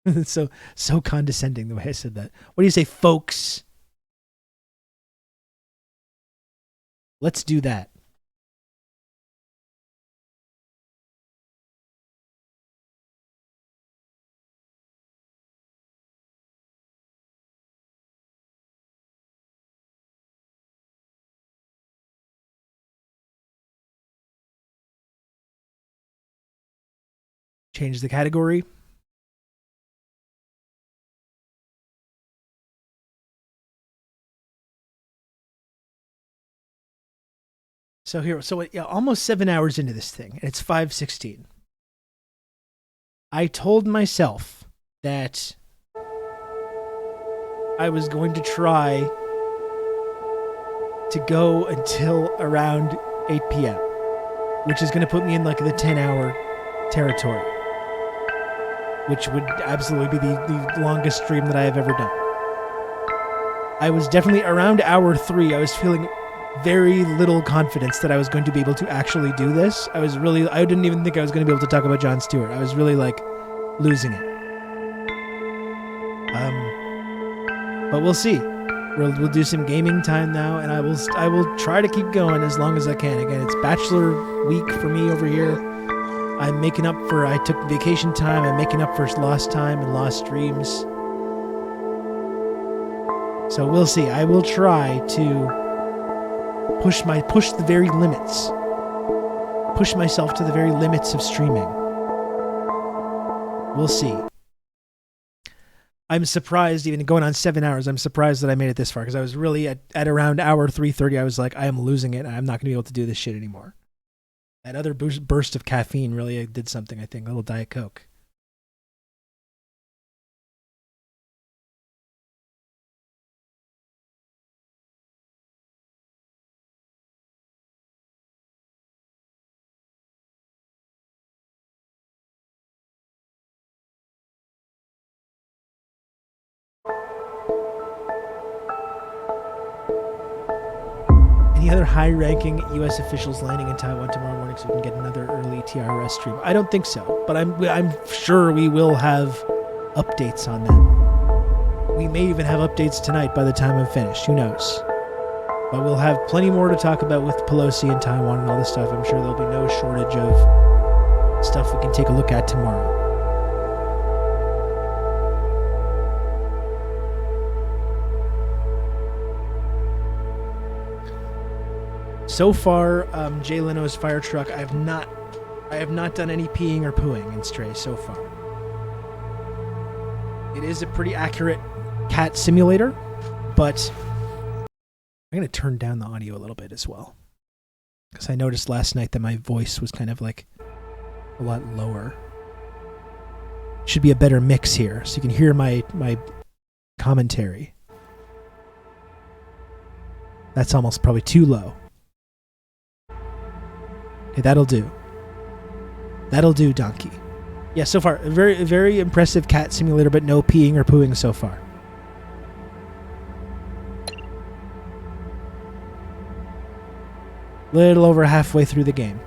S1: It's so condescending the way I said that. What do you say, folks? Let's do that. Change the category. So almost 7 hours into this thing, and it's 5:16. I told myself that I was going to try to go until around 8 p.m., which is going to put me in like the 10-hour territory, which would absolutely be the longest stream that I have ever done. I was definitely around hour 3. I was feeling very little confidence that I was going to be able to actually do this. I didn't even think I was going to be able to talk about Jon Stewart. I was really losing it. But we'll see. We'll do some gaming time now, and I will try to keep going as long as I can. Again, it's Bachelor week for me over here. I'm making up for, I took vacation time, I'm making up for lost time and lost streams. So we'll see. I will try to push the very limits. Push myself to the very limits of streaming. We'll see. I'm surprised, even going on 7 hours, I'm surprised that I made it this far, because I was really at around hour 3:30, I was like, I am losing it. I'm not going to be able to do this shit anymore. That other burst of caffeine really did something, I think. A little Diet Coke. Any other high-ranking U.S. officials landing in Taiwan tomorrow morning so we can get another early TRRS stream? I don't think so, but I'm sure we will have updates on that. We may even have updates tonight by the time I'm finished. Who knows? But we'll have plenty more to talk about with Pelosi and Taiwan and all this stuff. I'm sure there'll be no shortage of stuff we can take a look at tomorrow. So far, Jay Leno's fire truck, I have not done any peeing or pooing in Stray so far. It is a pretty accurate cat simulator, but I'm going to turn down the audio a little bit as well. Because I noticed last night that my voice was kind of like a lot lower. Should be a better mix here, so you can hear my commentary. That's almost probably too low. Okay, that'll do. That'll do, donkey. Yeah, so far, a very, very impressive cat simulator, but no peeing or pooing so far. Little over halfway through the game.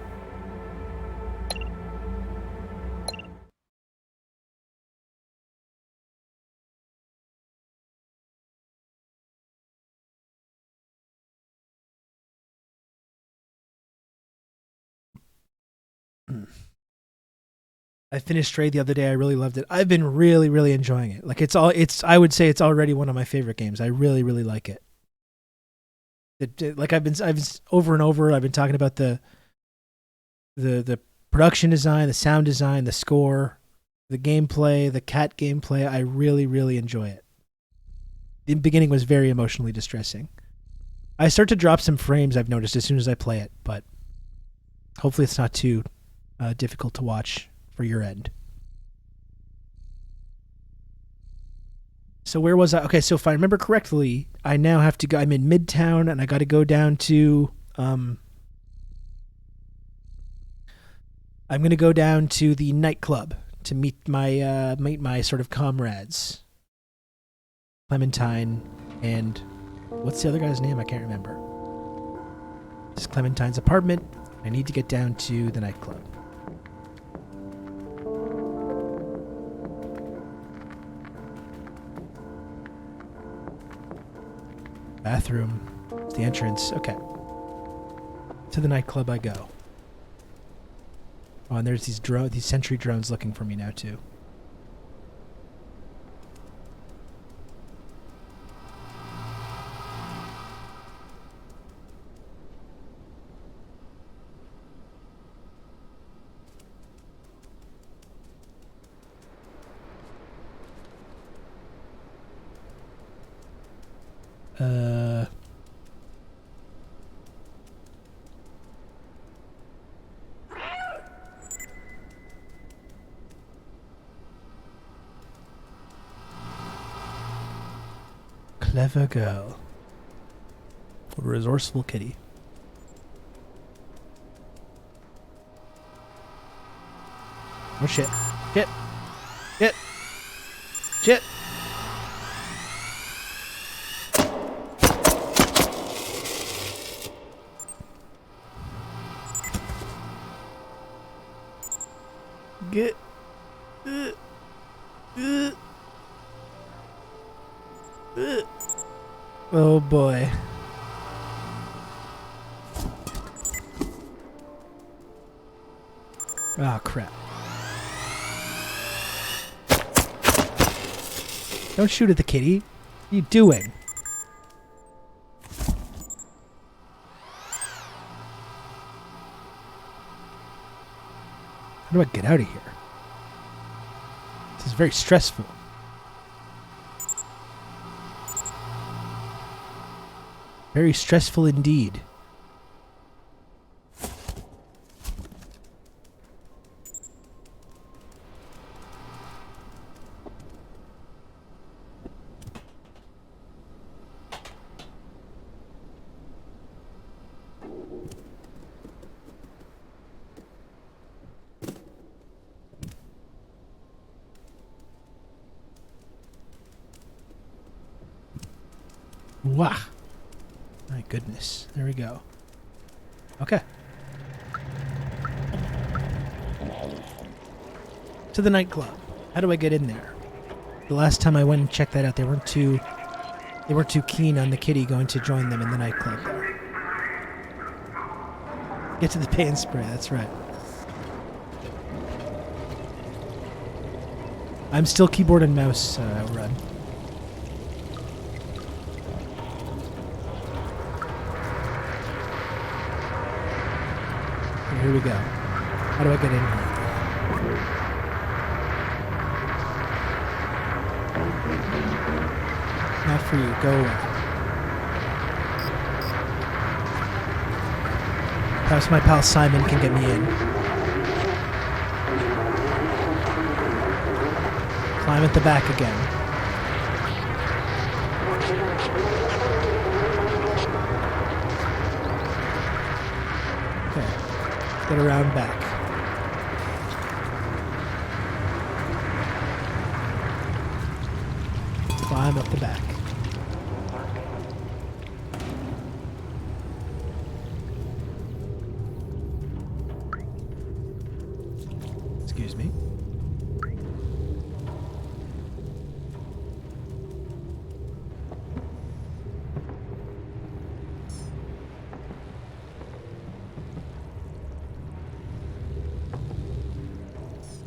S1: I finished Stray the other day. I really loved it. I've been really, really enjoying it. Like I would say it's already one of my favorite games. I really, really like it. Like I've been over and over. I've been talking about the production design, the sound design, the score, the gameplay, the cat gameplay. I really, really enjoy it. The beginning was very emotionally distressing. I start to drop some frames, I've noticed, as soon as I play it, but hopefully it's not too difficult to watch for your end. So where was I? Okay, so if I remember correctly, I now have to go. I'm in Midtown, and I got to go down to. I'm going to go down to the nightclub to meet my sort of comrades, Clementine, and what's the other guy's name? I can't remember. This is Clementine's apartment. I need to get down to the nightclub. Bathroom. It's the entrance. Okay. To the nightclub I go. Oh, and there's these sentry drones looking for me now too. Clever girl. What a resourceful kitty. Oh shit. Shit. Shit. Shit. Get. Oh boy. Ah, crap. Don't shoot at the kitty. What are you doing? How do I get out of here? This is very stressful. Very stressful indeed. Wow. My goodness. There we go. Okay. To the nightclub. How do I get in there? The last time I went and checked that out, they weren't too keen on the kitty going to join them in the nightclub there. Get to the pay and spray, that's right. I'm still keyboard and mouse run. Here we go. How do I get in here? Not for you. Go away. Perhaps my pal Simon can get me in. Climb at the back again. Get around back. Climb up the back. Excuse me.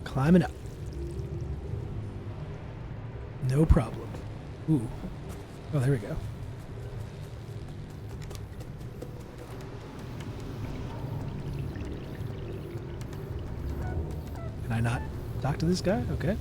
S1: Climbing up. No problem. Ooh. Oh, there we go. Can I not talk to this guy? Okay.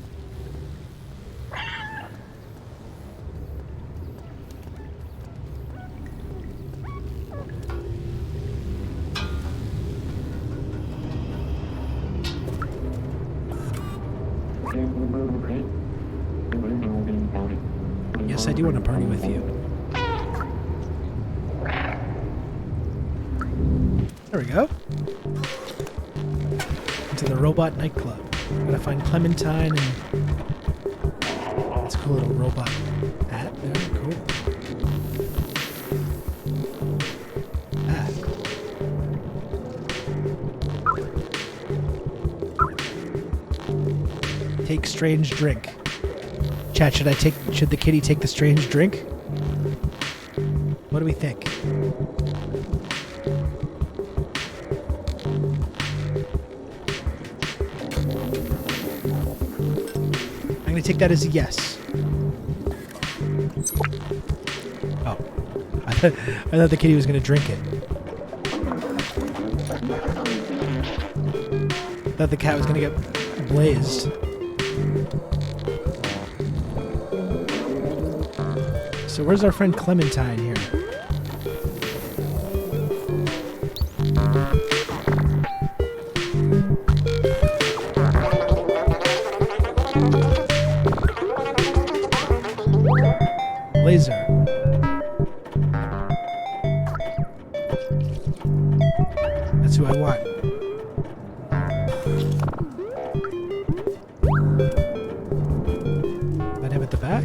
S1: Yes, I do want to party with you. There we go. Into the robot nightclub. Gotta find Clementine and... It's a cool little robot hat there. Cool. Take strange drink. Chat, should the kitty take the strange drink? What do we think? I'm gonna take that as a yes. Oh. I thought the kitty was gonna drink it. I thought the cat was gonna get blazed. So where's our friend Clementine here? Laser. That's who I want. Let him at the back.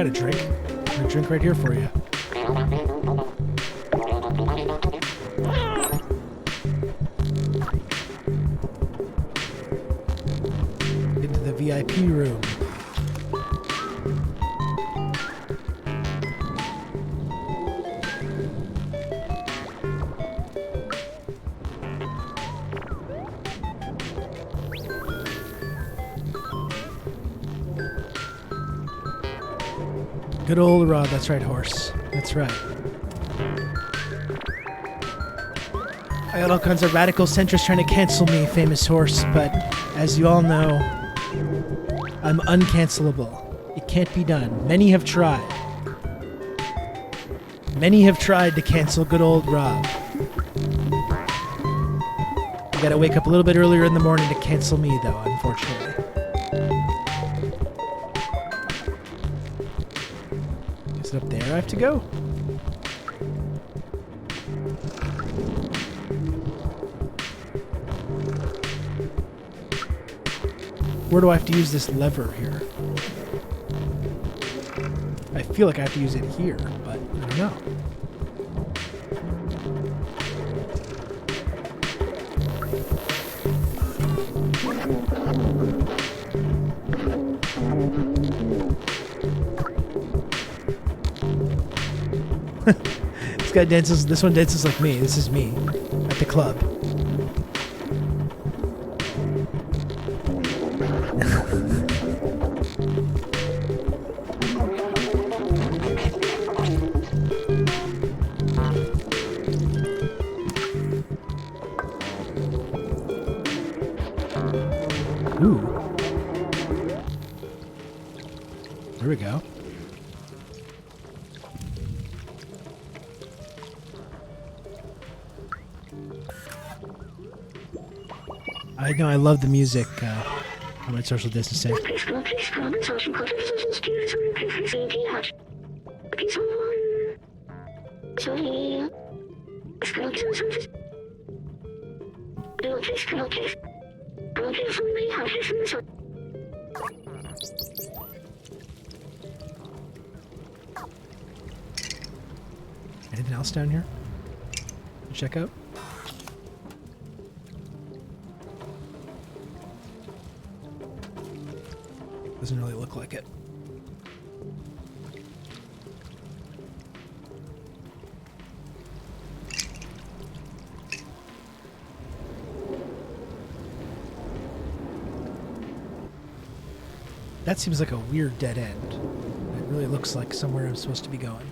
S1: got a drink. I got a drink right here for you. Into the VIP room. Good old Rod, that's right, horse. That's right. I got all kinds of radical centrists trying to cancel me, famous horse, but as you all know, I'm uncancelable. It can't be done. Many have tried. Many have tried to cancel good old Rob. You gotta wake up a little bit earlier in the morning to cancel me, though, unfortunately. Is it up there I have to go? Where do I have to use this lever here? I feel like I have to use it here, but I don't know. This guy dances, this one dances like me. This is me at the club. Ooh. There we go. I know, I love the music. How about social distancing? Anything else down here? Check out. Doesn't really look like it. That seems like a weird dead end. It really looks like somewhere I'm supposed to be going.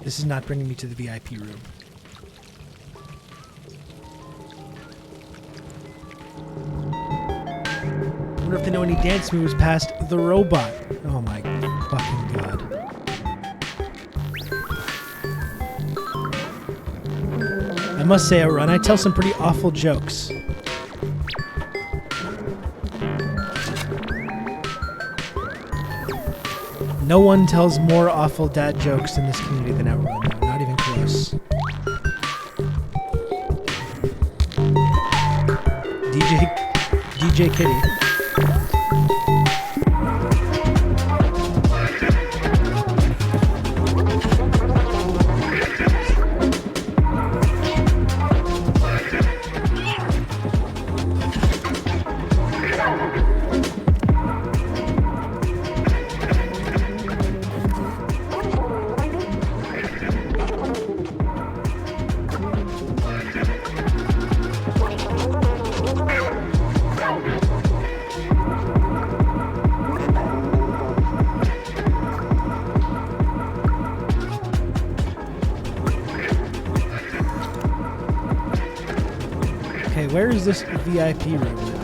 S1: This is not bringing me to the VIP room. I wonder if they know any dance moves past the robot. Oh my fucking god. I must say, Ron, I tell some pretty awful jokes. No one tells more awful dad jokes in this community than Outrun. No, not even close. DJ Kitty. Where is this VIP room now?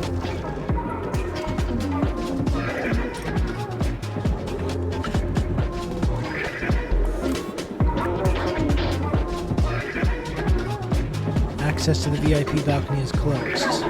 S1: Access to the VIP balcony is closed.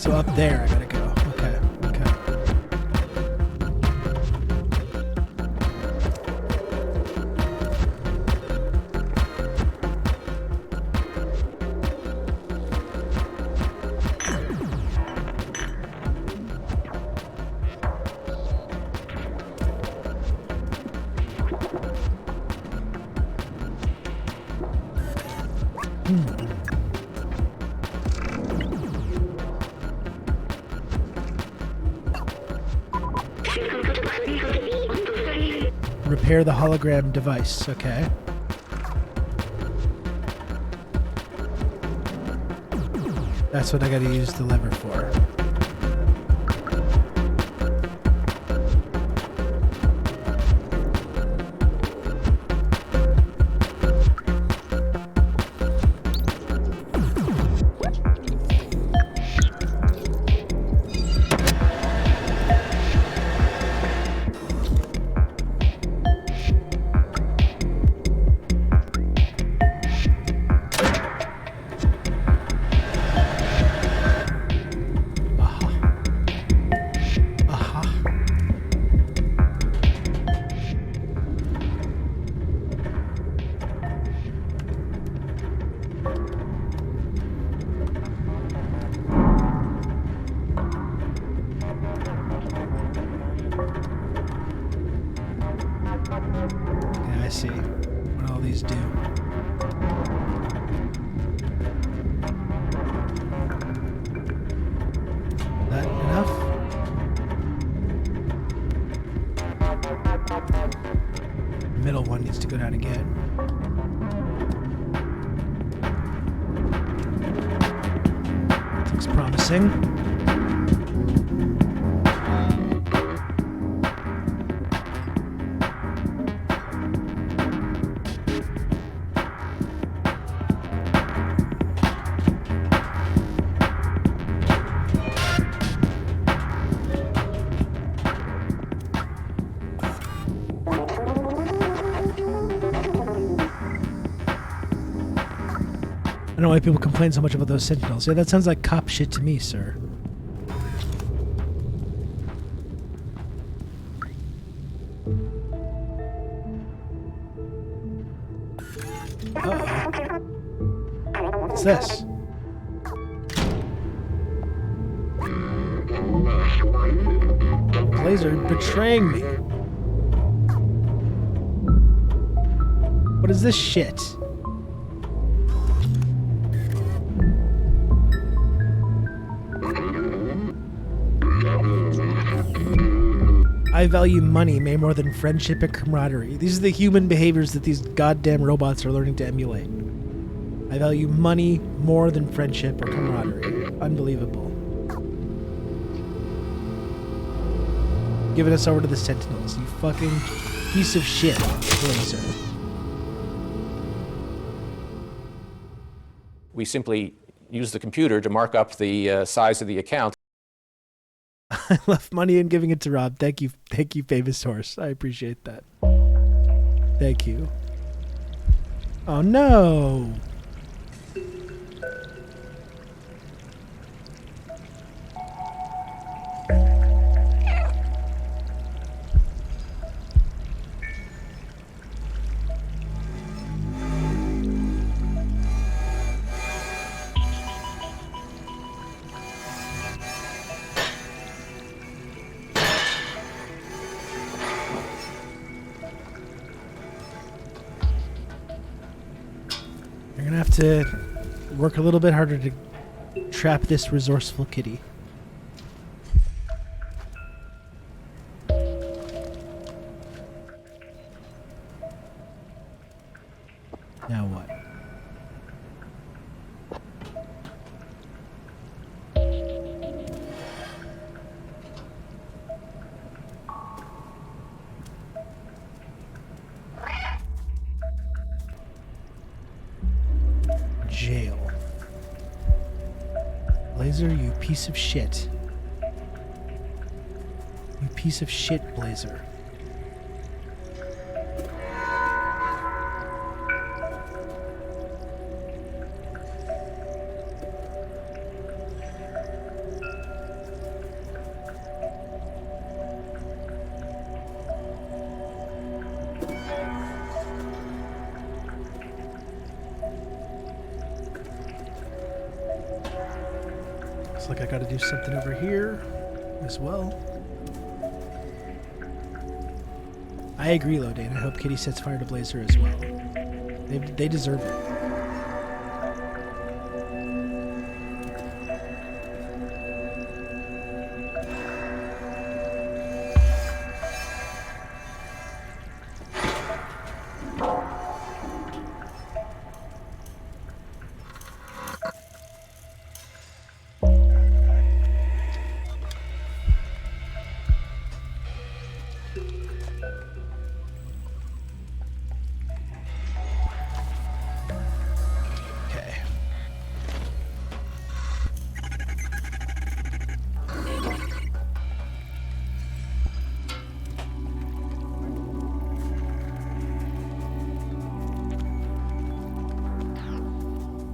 S1: So up there I gotta go. Okay. Repair the hologram device. Okay. That's what I gotta use the lever for. Yeah, I see what all these do. That enough? Middle one needs to go down again. Looks promising. I don't know why people complain so much about those sentinels. Yeah, that sounds like cop shit to me, sir. Uh-oh. What's this? Blazer betraying me. What is this shit? I value money way more than friendship and camaraderie. These are the human behaviors that these goddamn robots are learning to emulate. I value money more than friendship or camaraderie. Unbelievable. Giving us over to the Sentinels, you fucking piece of shit, Blazer.
S3: We simply use the computer to mark up the size of the account.
S1: I left money in giving it to Rob. Thank you, famous horse. I appreciate that. Thank you. Oh no! You're gonna have to work a little bit harder to trap this resourceful kitty. Now what? Jail. Blazer, you piece of shit. You piece of shit, Blazer. Looks like I gotta do something over here as well. I agree, Lodane. I hope Kitty sets fire to Blazer as well. They deserve it.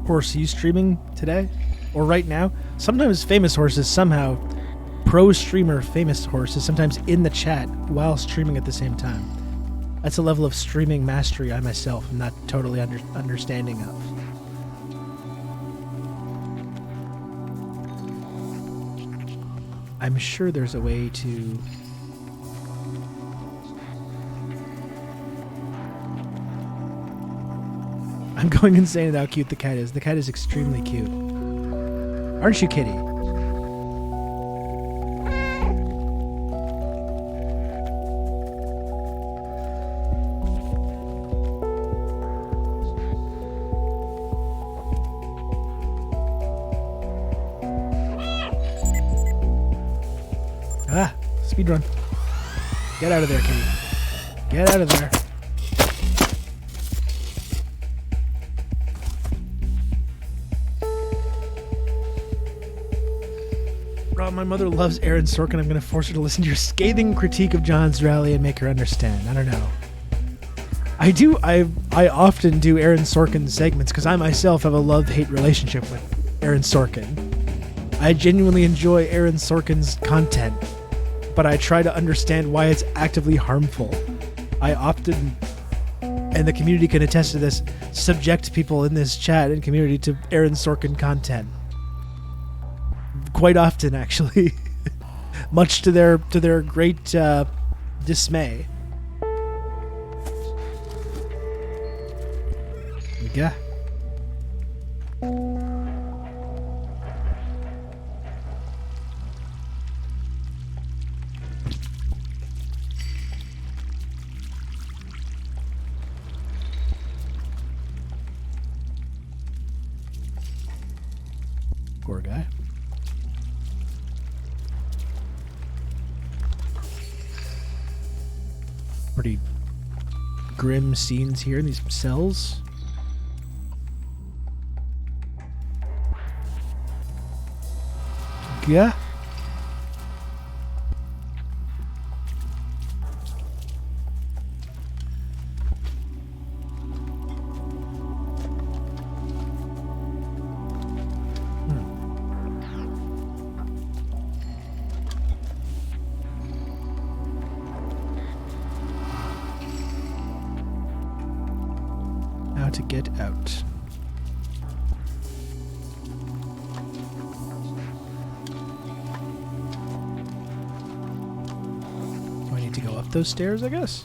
S1: Horse, are you streaming today or right now? Sometimes Famous Horse is somehow pro streamer. Famous Horse is sometimes in the chat while streaming at the same time. That's a level of streaming mastery I myself am not totally understanding of. I'm sure there's a way to... I'm going insane at how cute the cat is. The cat is extremely cute. Aren't you, Kitty? Ah, speedrun. Get out of there, Kitty. Get out of there. My mother loves Aaron Sorkin. I'm going to force her to listen to your scathing critique of John's rally and make her understand. I don't know. I often do Aaron Sorkin segments because I myself have a love-hate relationship with Aaron Sorkin. I genuinely enjoy Aaron Sorkin's content, but I try to understand why it's actively harmful. I often, and the community can attest to this, subject people in this chat and community to Aaron Sorkin content. Quite often, actually, much to their great dismay. Yeah. Poor guy. Pretty grim scenes here in these cells. Yeah. To get out. Do I need to go up those stairs, I guess?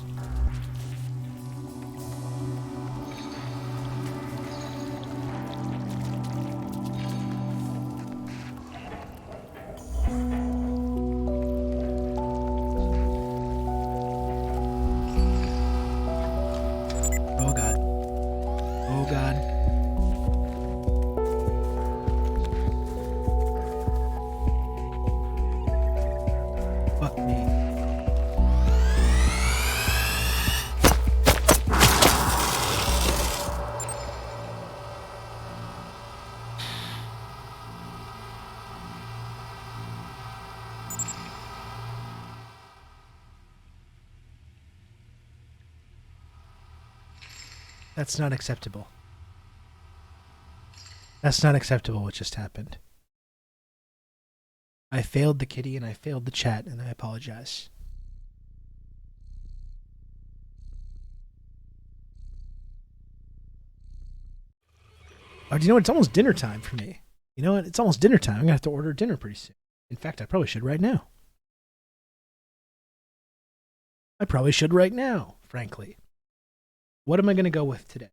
S1: That's not acceptable. That's not acceptable what just happened. I failed the kitty and I failed the chat and I apologize. Oh, do you know what? It's almost dinner time for me. You know what? It's almost dinner time. I'm going to have to order dinner pretty soon. In fact, I probably should right now. Frankly. What am I going to go with today?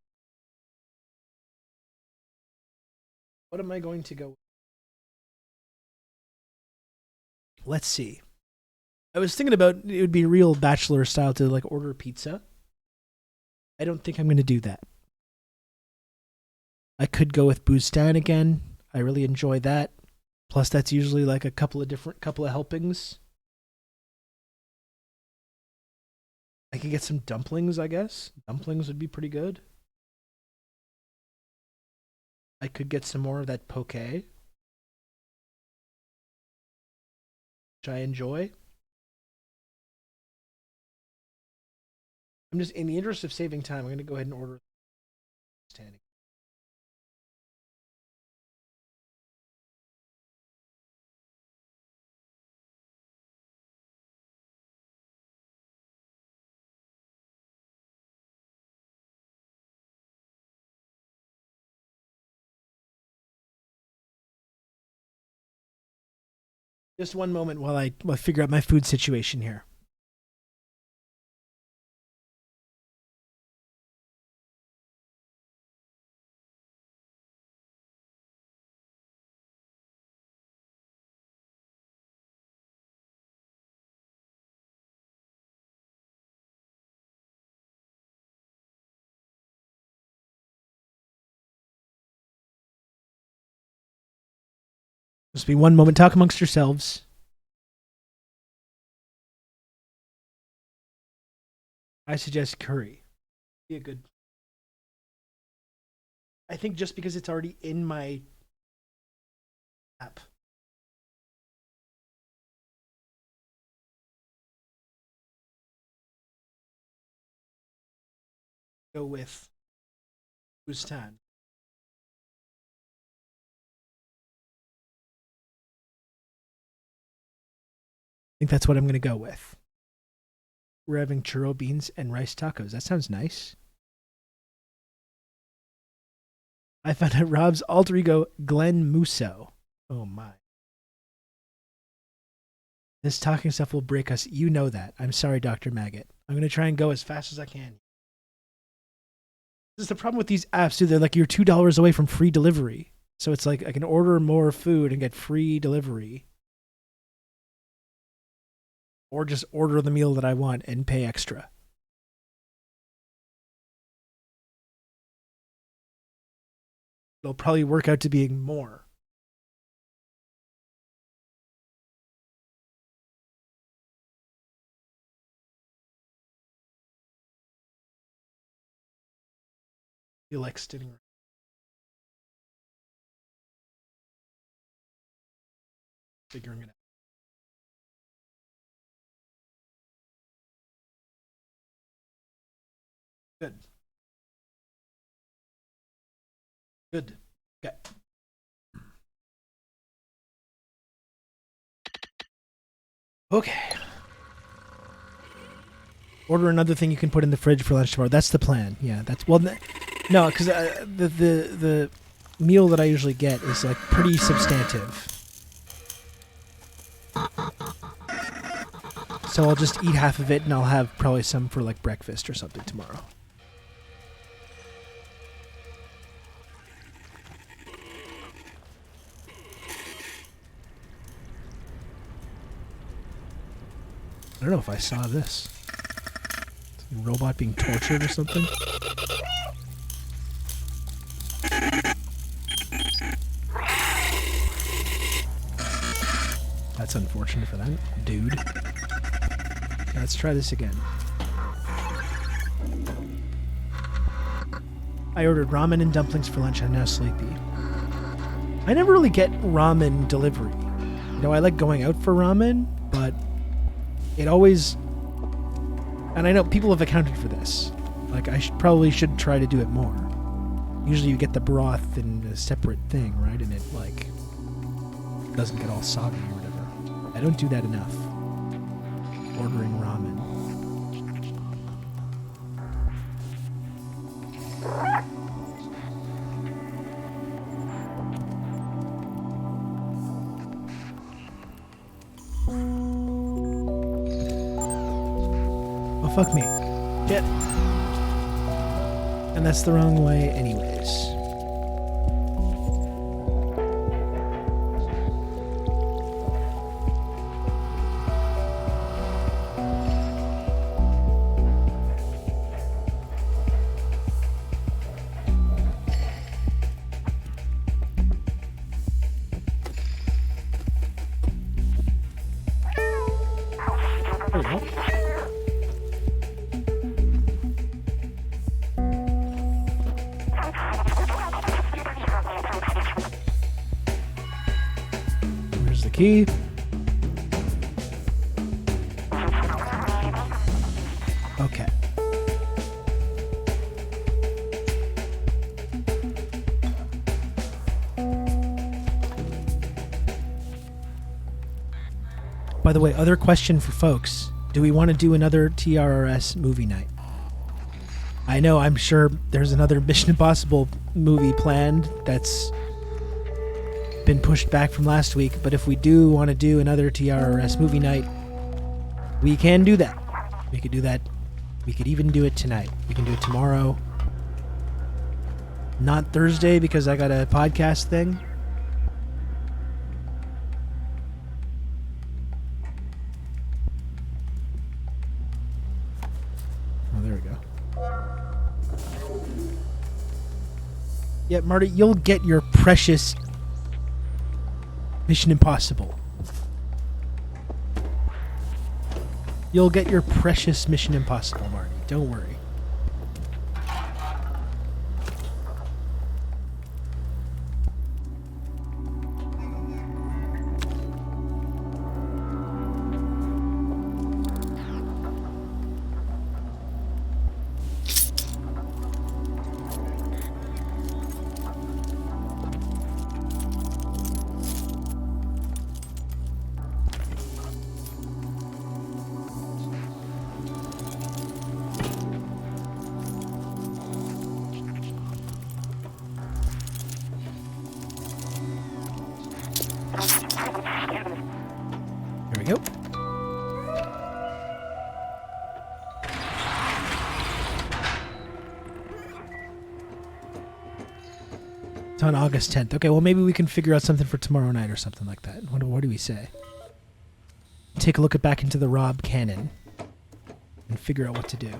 S1: What am I going to go with? Let's see. I was thinking about it would be real bachelor style to like order pizza. I don't think I'm going to do that. I could go with Boustan again. I really enjoy that. Plus, that's usually like a couple of helpings. I could get some dumplings, I guess. Dumplings would be pretty good. I could get some more of that poke, which I enjoy. I'm just, in the interest of saving time, I'm going to go ahead and order standing. Just one moment while I figure out my food situation here. Just be one moment. Talk amongst yourselves. I suggest curry. Be a good. I think just because it's already in my app. Go with Boustan. I think that's what I'm going to go with. We're having churro beans and rice tacos. That sounds nice. I found out Rob's alter ego, Glenn Musso. Oh my. This talking stuff will break us. You know that. I'm sorry, Dr. Maggot. I'm going to try and go as fast as I can. This is the problem with these apps, too. They're like, you're $2 away from free delivery. So it's like I can order more food and get free delivery. Or just order the meal that I want and pay extra. It'll probably work out to being more. You like sitting. Figuring it out. Good. Good. Okay. Okay. Order another thing you can put in the fridge for lunch tomorrow. That's the plan. Yeah, that's well. No, because the meal that I usually get is like pretty substantive. So I'll just eat half of it, and I'll have probably some for like breakfast or something tomorrow. I don't know if I saw this. Some robot being tortured or something. That's unfortunate for that dude. Let's try this again. I ordered ramen and dumplings for lunch. I'm now sleepy. I never really get ramen delivery. You know, I like going out for ramen, but it always... And I know people have accounted for this. Like, I probably should try to do it more. Usually you get the broth in a separate thing, right? And it, like, doesn't get all soggy or whatever. I don't do that enough. Ordering ramen. fuck me. Shit. And that's the wrong way anyways. Where's the key? Okay. By the way, other question for folks. Do we want to do another TRRS movie night? I know, I'm sure there's another Mission Impossible movie planned that's been pushed back from last week, but if we do want to do another TRRS movie night, we can do that. We could do that. We could even do it tonight. We can do it tomorrow. Not Thursday because I got a podcast thing. Yeah, Marty, you'll get your precious Mission Impossible. You'll get your precious Mission Impossible, Marty. Don't worry. There we go. It's on August 10th. Okay, well, maybe we can figure out something for tomorrow night or something like that. What do we say? Take a look back into the Rob canon and figure out what to do.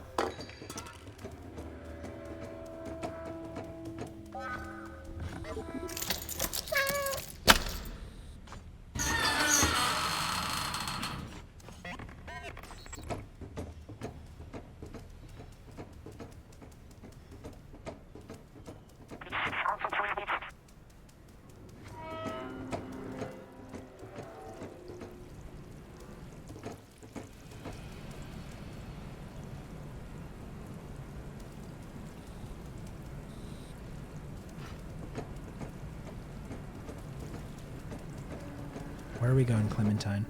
S1: Where are we going, Clementine?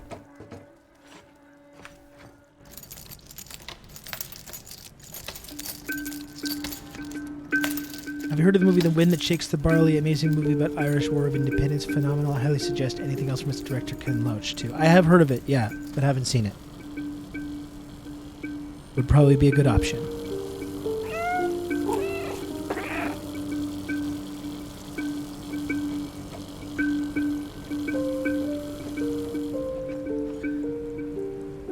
S1: Have you heard of the movie The Wind That Shakes the Barley? Amazing movie about Irish War of Independence. Phenomenal. I highly suggest anything else from its director Ken Loach too. I have heard of it, yeah, but haven't seen it. Would probably be a good option.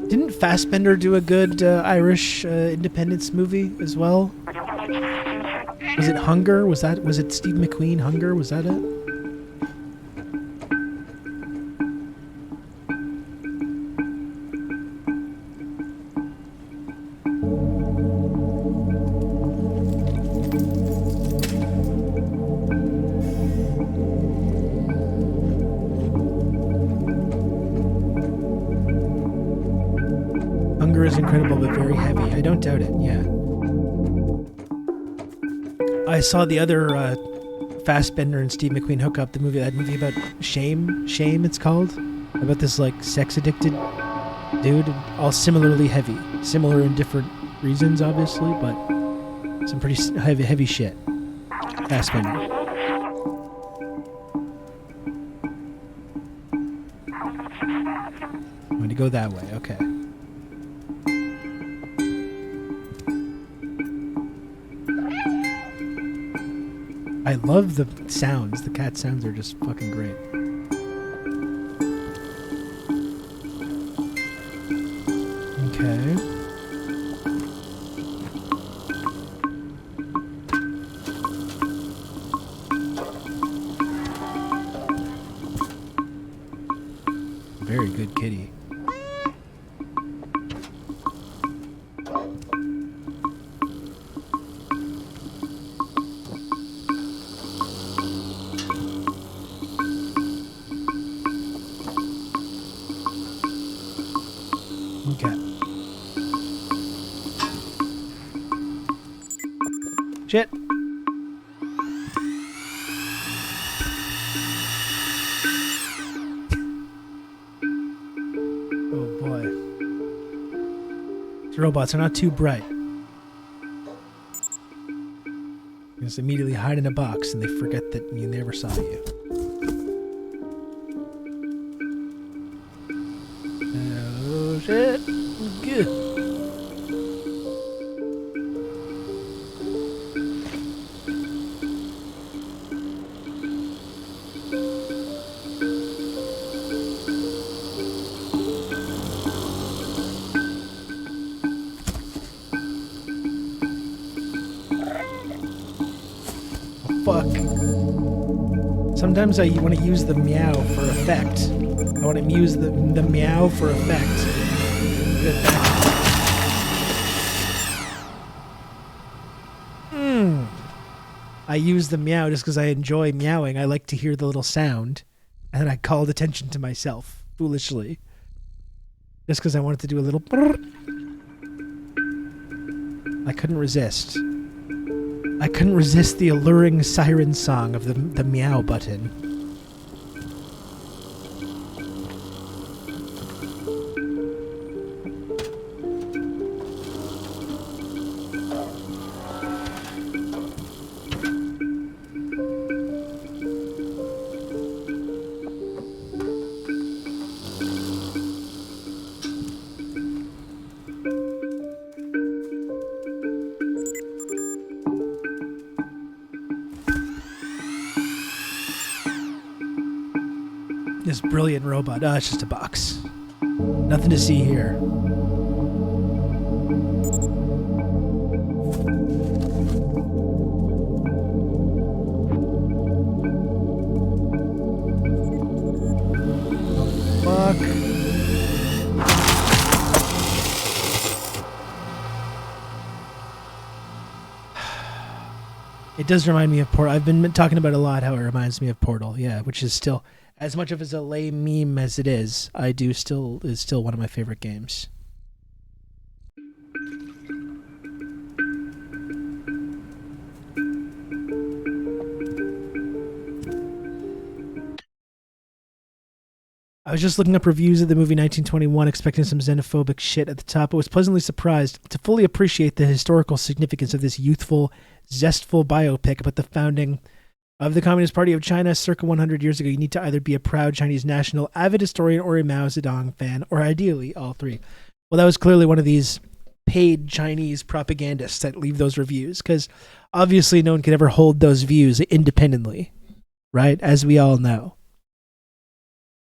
S1: Didn't Fassbender do a good Irish independence movie as well? Was it Hunger? Was it Steve McQueen, Hunger? Was that it? Hunger is incredible but very heavy. I don't doubt it, yeah. I saw the other Fassbender and Steve McQueen hookup, that movie about Shame it's called, about this like sex addicted dude, all similarly heavy, similar in different reasons obviously, but some pretty heavy shit. Fassbender. I'm going to go that way, okay. I love the sounds. The cat sounds are just fucking great. Okay. Very good kitty. Okay. Shit. Oh boy. These robots are not too bright. You just immediately hide in a box and they forget that you never saw you. Oh shit. Good. Fuck. Sometimes I want to use the meow for effect. I want to use the meow for effect. I use the meow just because I enjoy meowing. I like to hear the little sound. And then I called attention to myself, foolishly. Just because I wanted to do a little... I couldn't resist. I couldn't resist the alluring siren song of the meow button. This brilliant robot. Oh, it's just a box. Nothing to see here. Fuck. It does remind me of Portal. I've been talking about a lot how it reminds me of Portal. Yeah, which is still... As much of as a lame meme as it is, is still one of my favorite games. I was just looking up reviews of the movie 1921, expecting some xenophobic shit at the top, but was pleasantly surprised to fully appreciate the historical significance of this youthful, zestful biopic about the founding of the Communist Party of China circa 100 years ago. You need to either be a proud Chinese national, avid historian, or a Mao Zedong fan, or ideally all three. Well, that was clearly one of these paid Chinese propagandists that leave those reviews, because obviously no one could ever hold those views independently, right? As we all know.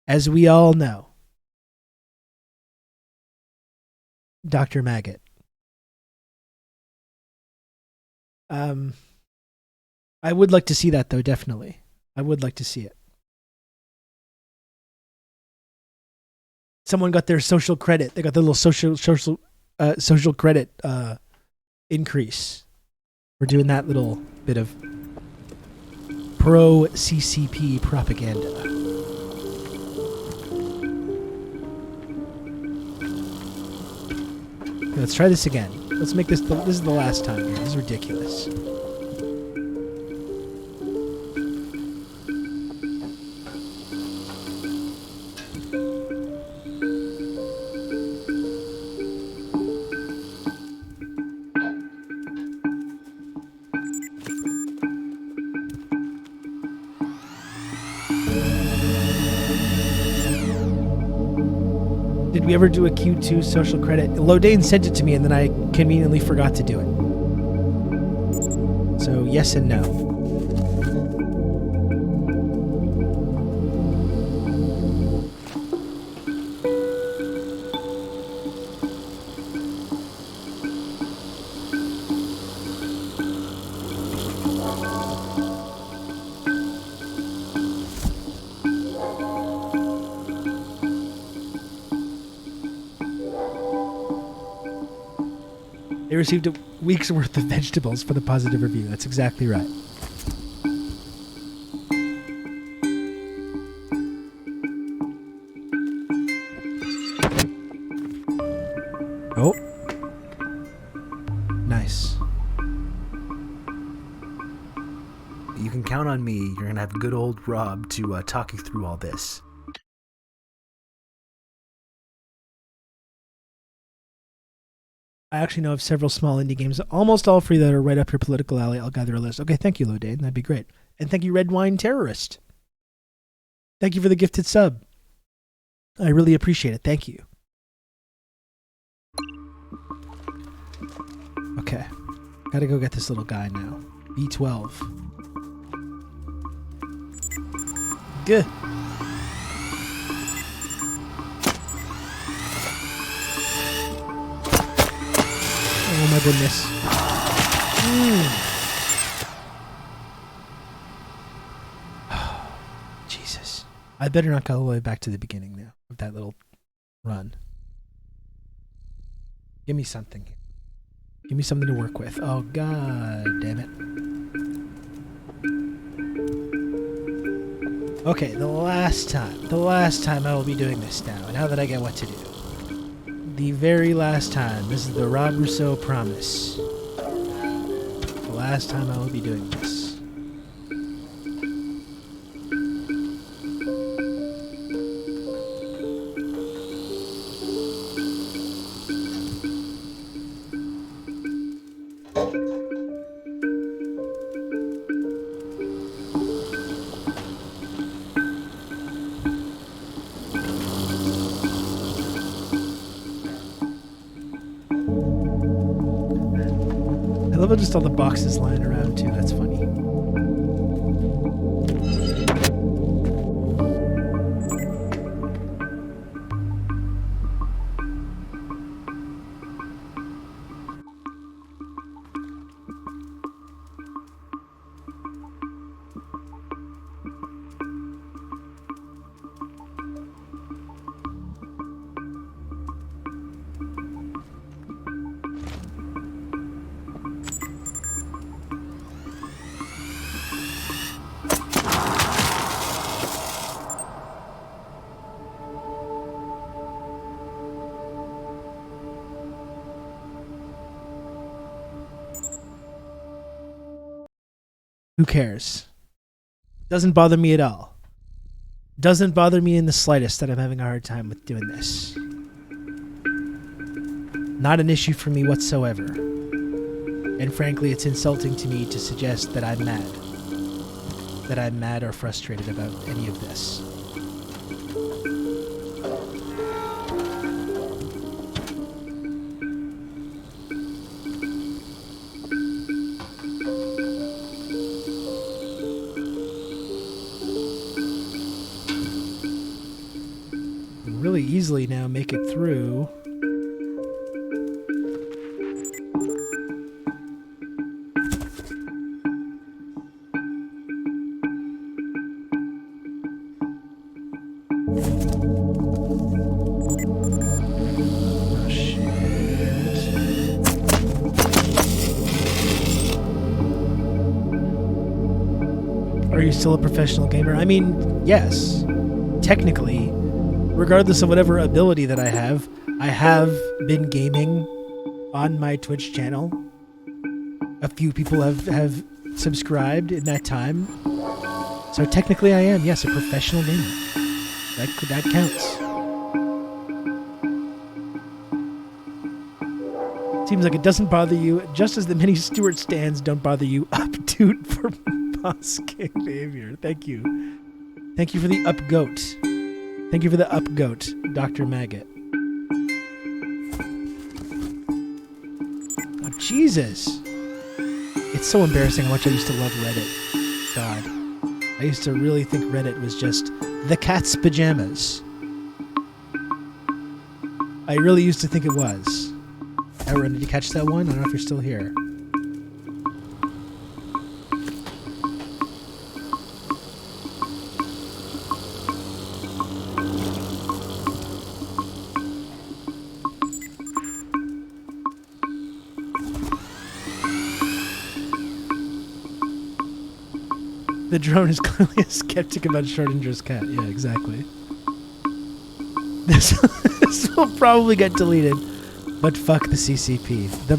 S1: As we all know. Dr. Maggot. I would like to see that, though, definitely. I would like to see it. Someone got their social credit. They got the little social credit increase. We're doing that little bit of pro-CCP propaganda. Okay, let's try this again. Let's make this... This is the last time. This is ridiculous. Did we ever do a Q2 social credit? Lodane sent it to me and then I conveniently forgot to do it. So yes and no. They received a week's worth of vegetables for the positive review. That's exactly right. Oh. Nice.
S2: You can count on me. You're going to have good old Rob to talk you through all this.
S1: I actually know of several small indie games, almost all free, that are right up your political alley. I'll gather a list. Okay, thank you, Lodane. That'd be great. And thank you, Red Wine Terrorist. Thank you for the gifted sub. I really appreciate it. Thank you. Okay. Gotta go get this little guy now. B12. Good. Oh my goodness. Jesus. I better not go all the way back to the beginning now of that little run. Give me something. Give me something to work with. Oh, god damn it. Okay, the last time I will be doing this now that I get what to do. The very last time. This is the Rob Rousseau promise. The last time I will be doing this. I love just all the boxes lying around too. That's funny. Who cares? Doesn't bother me at all. Doesn't bother me in the slightest that I'm having a hard time with doing this. Not an issue for me whatsoever. And frankly, it's insulting to me to suggest that I'm mad. That I'm mad or frustrated about any of this. Really easily now make it through. Oh, shit. Are you still a professional gamer? I mean, yes. Technically. Regardless of whatever ability that I have been gaming on my Twitch channel. A few people have subscribed in that time. So technically I am, yes, a professional gamer. That counts. Seems like it doesn't bother you, just as the many Stewart stands don't bother you. Uptoot for Boss King behavior. Thank you. Thank you for the up goat. Thank you for the up goat, Dr. Maggot. Oh, Jesus. It's so embarrassing how much I used to love Reddit. God. I used to really think Reddit was just the cat's pajamas. I really used to think it was. Aaron, did you catch that one? I don't know if you're still here. The drone is clearly a skeptic about Schrodinger's cat. Yeah, exactly. This will probably get deleted, but fuck the CCP. The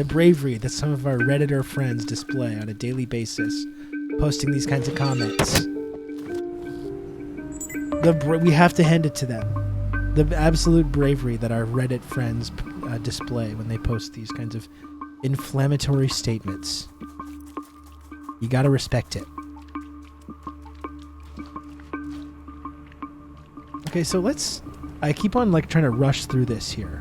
S1: bravery that some of our Redditor friends display on a daily basis, posting these kinds of comments. We have to hand it to them. The absolute bravery that our Reddit friends display when they post these kinds of inflammatory statements. You gotta respect it. Okay, so I keep on like trying to rush through this here.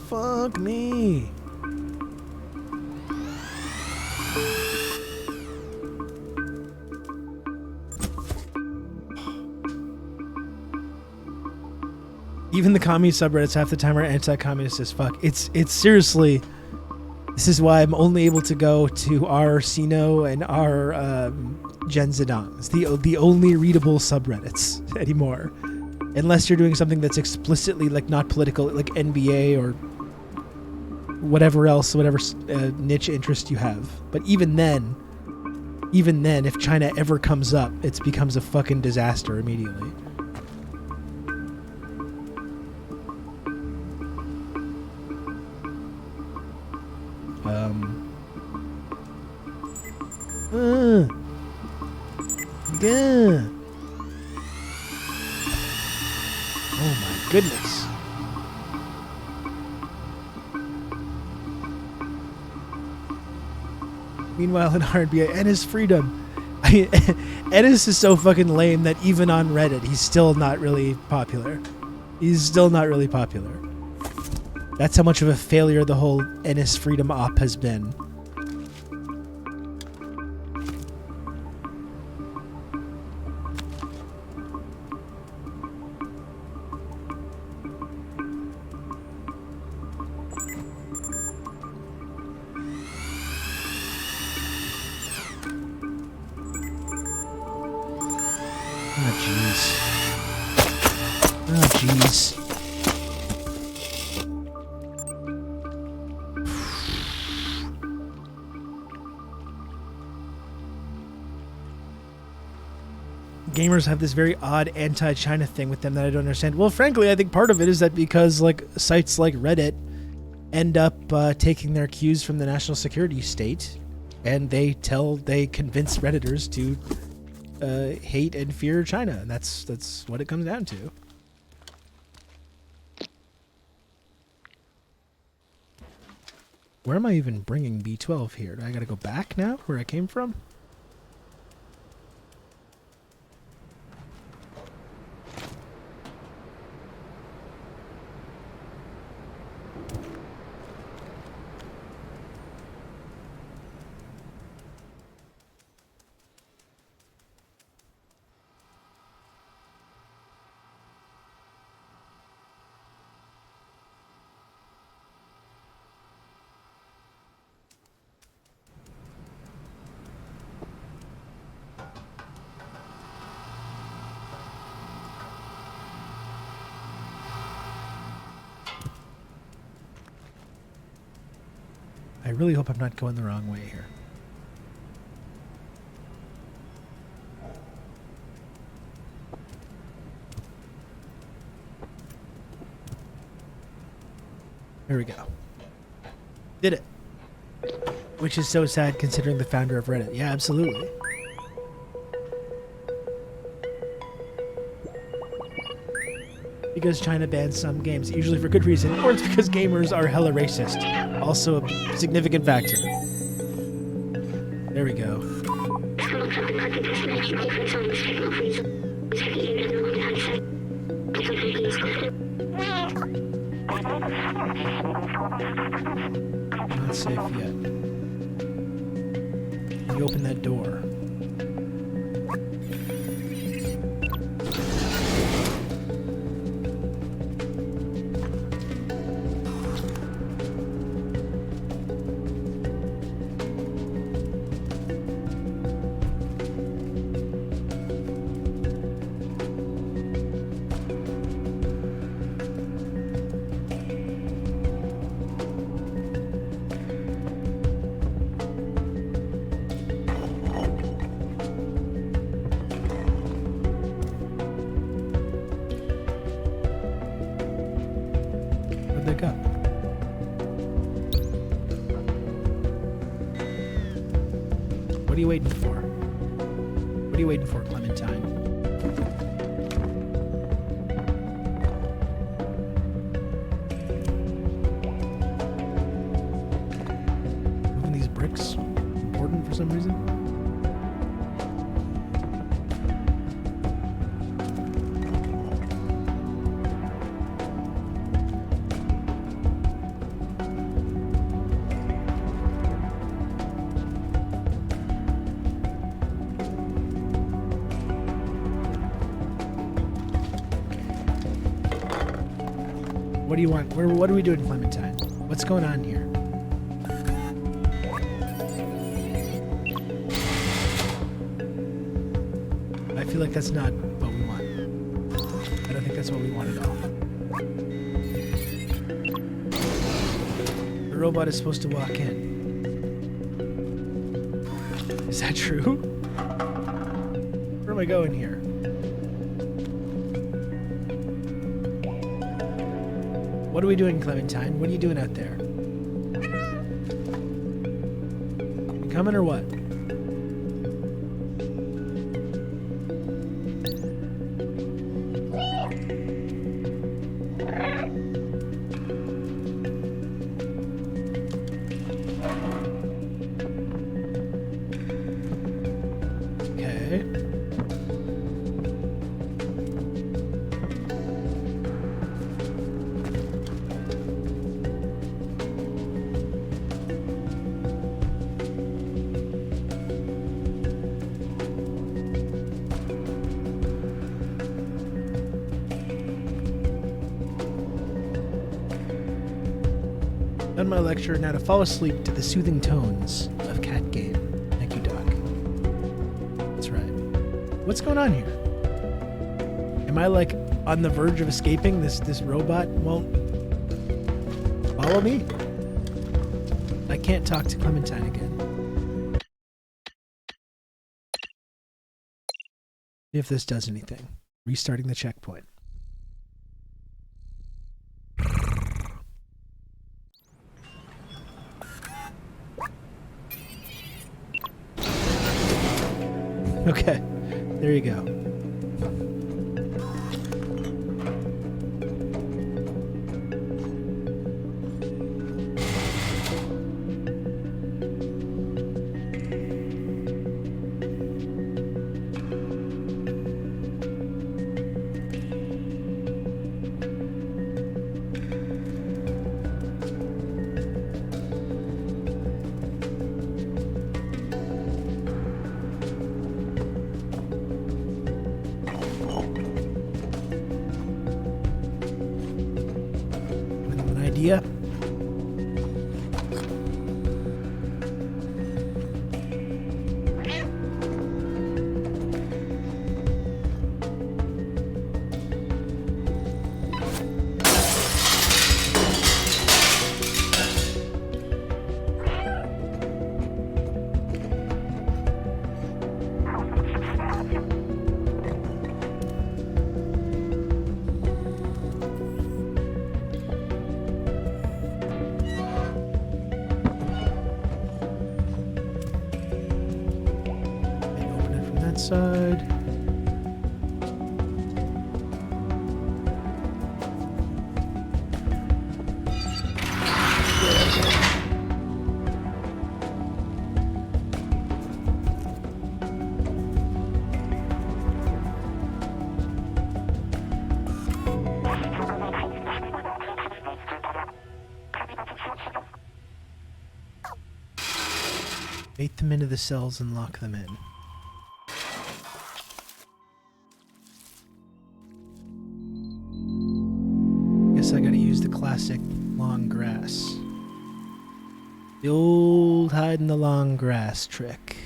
S1: Fuck me. Even the commie subreddits half the time are anti-communist as fuck. It's seriously, this is why I'm only able to go to our Sino and our Gen Zedong. It's the only readable subreddits anymore. Unless you're doing something that's explicitly like not political, like NBA or whatever else, whatever niche interest you have. But even then, if China ever comes up, it becomes a fucking disaster immediately. Yeah. Oh my goodness. Meanwhile, in RBA, Ennis freedom. Ennis is so fucking lame that even on Reddit, he's still not really popular. That's how much of a failure the whole Ennis freedom op has been. Gamers have this very odd anti-China thing with them that I don't understand. Well, frankly, I think part of it is that because like sites like Reddit end up taking their cues from the national security state, and they convince Redditors to hate and fear China, and that's what it comes down to. Where am I even bringing B12 here? Do I gotta go back now, where I came from? I really hope I'm not going the wrong way here. There we go. Did it. Which is so sad considering the founder of Reddit. Yeah, absolutely. Because China bans some games, usually for good reason, or it's because gamers are hella racist. Also a significant factor. There we go. Not safe yet. You open that door. What are you waiting for? What are you waiting for, Clementine? Moving these bricks important for some reason? What do you want? What are we doing, Clementine? What's going on here? I feel like that's not what we want. I don't think that's what we want at all. The robot is supposed to walk in. Is that true? Where am I going here? What are we doing, Clementine? What are you doing out there? You coming or what? Okay. Done my lecture, now to fall asleep to the soothing tones of Cat Game. Thank you, Doc. That's right. What's going on here? Am I like on the verge of escaping? This robot won't follow me? I can't talk to Clementine again. See if this does anything. Restarting the checkpoint. Okay, there you go. Idea. Side. Bait them into the cells and lock them in. I gotta use the classic long grass. The old hide in the long grass trick.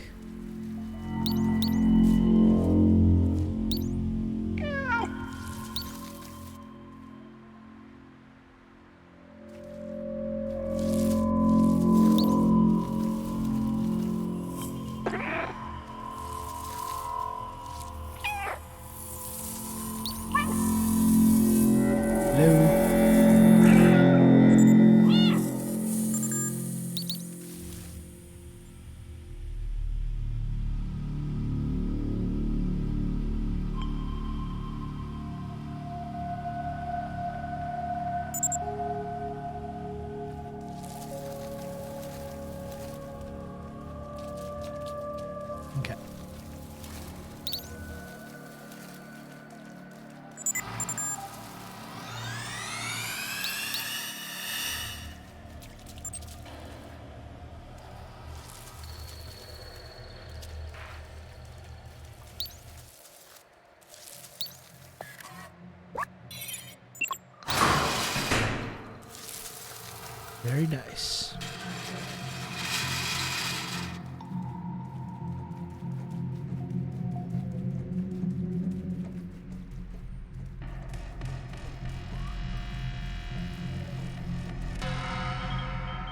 S1: Very nice.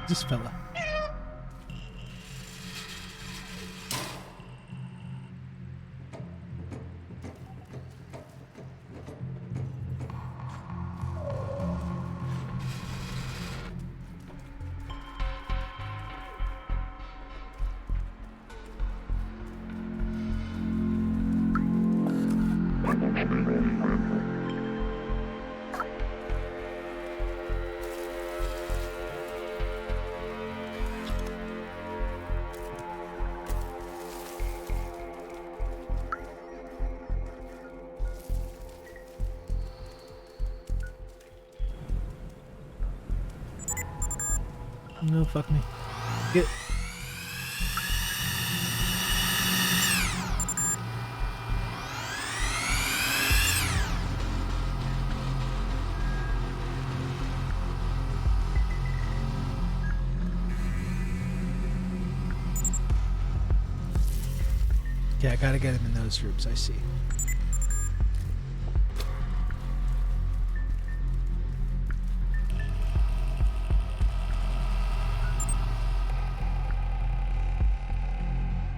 S1: This fella. No, fuck me. Get. Okay, I gotta get him in those rooms, I see.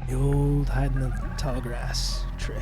S1: The old hide in the tall grass trick.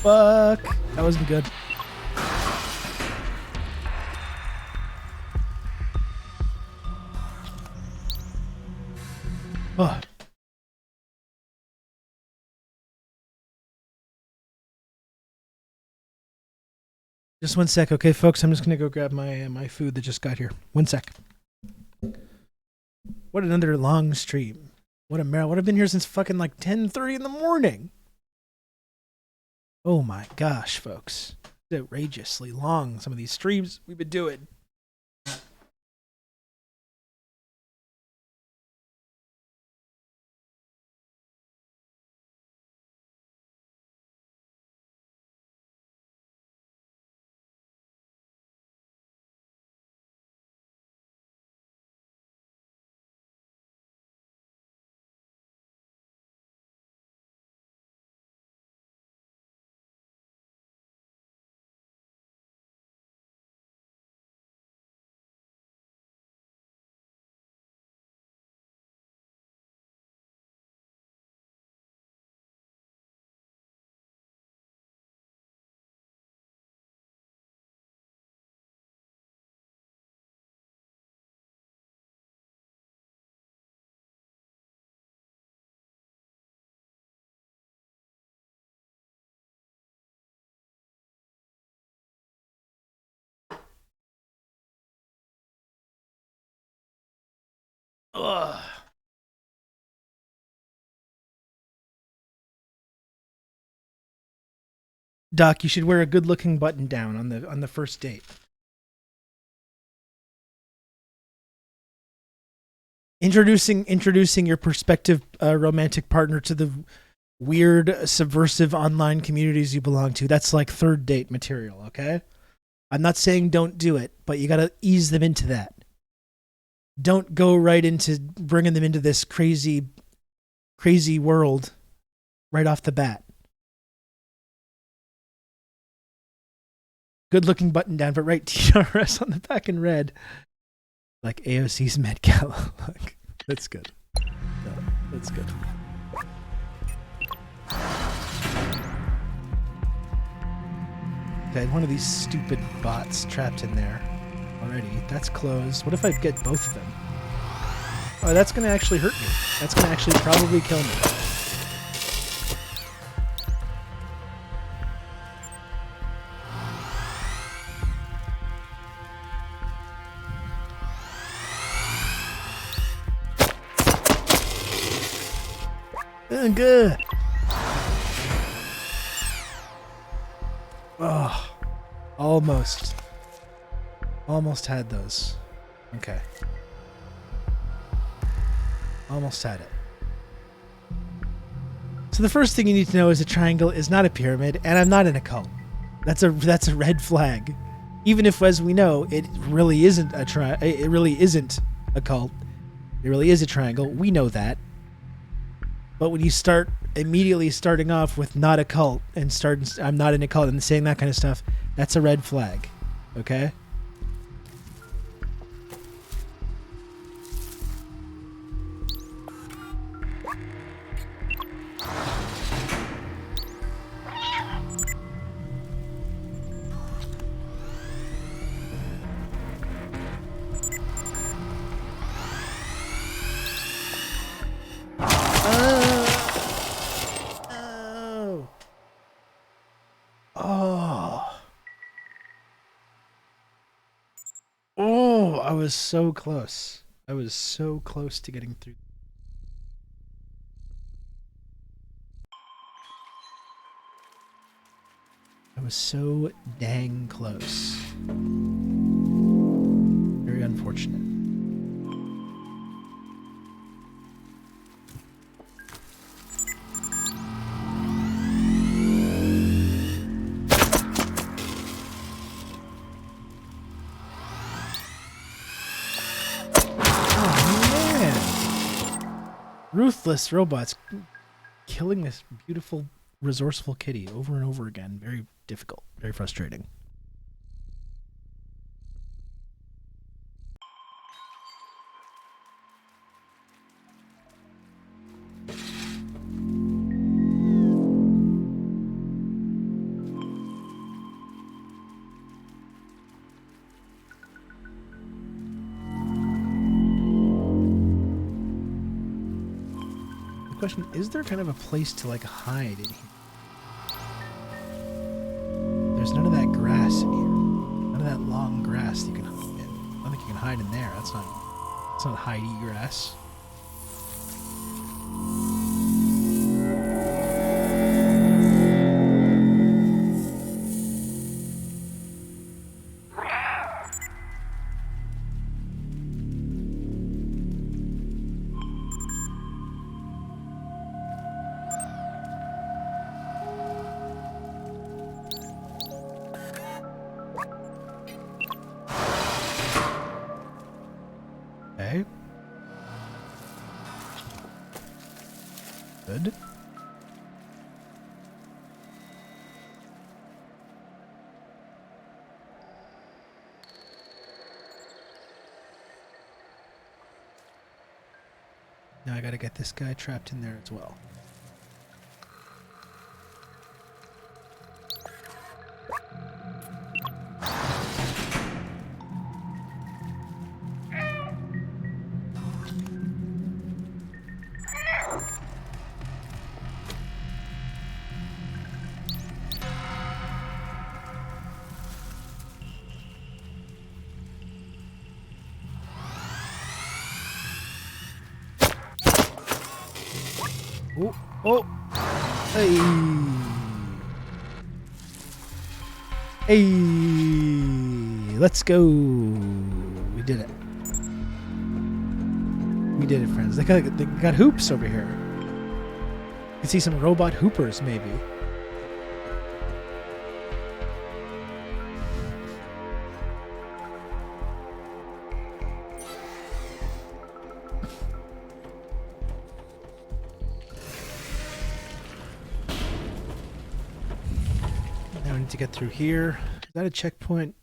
S1: Fuck. That wasn't good. Oh. Just one sec, okay, folks? I'm just gonna go grab my food that just got here. 1 sec. What another long stream. What a marathon. What, I've been here since fucking like 10:30 in the morning. Oh my gosh, folks. It's outrageously long, some of these streams we've been doing. Ugh. Doc, you should wear a good-looking button down on the first date. Introducing your prospective romantic partner to the weird, subversive online communities you belong to. That's like third date material, okay? I'm not saying don't do it, but you gotta ease them into that. Don't go right into bringing them into this crazy world right off the bat. Good looking button down, but write TRRS on the back in red. Like AOC's Met Gala. Look, that's good. No, that's good. Okay, one of these stupid bots trapped in there already. That's closed. What if I get both of them? Oh, that's gonna actually hurt me. That's gonna actually probably kill me. Good. Oh, almost. Almost had those. Okay. Almost had it. So the first thing you need to know is a triangle is not a pyramid, and I'm not in a cult. That's a red flag. Even if, as we know, it really isn't a cult. It really is a triangle. We know that. But when you start immediately starting off with not a cult and I'm not in a cult and saying that kind of stuff, that's a red flag. Okay? I was so close. I was so close to getting through. I was so dang close. Very unfortunate. Ruthless robots killing this beautiful, resourceful kitty over and over again. Very difficult, very frustrating. Question, is there kind of a place to like hide in here? There's none of that grass in here. None of that long grass you can hide in. I don't think you can hide in there. That's not hidey grass. Okay. Good. Now I gotta get this guy trapped in there as well. Oh, oh, hey, hey, let's go. We did it. We did it, friends. They got hoops over here. You can see some robot hoopers, maybe. To get through here. Is that a checkpoint?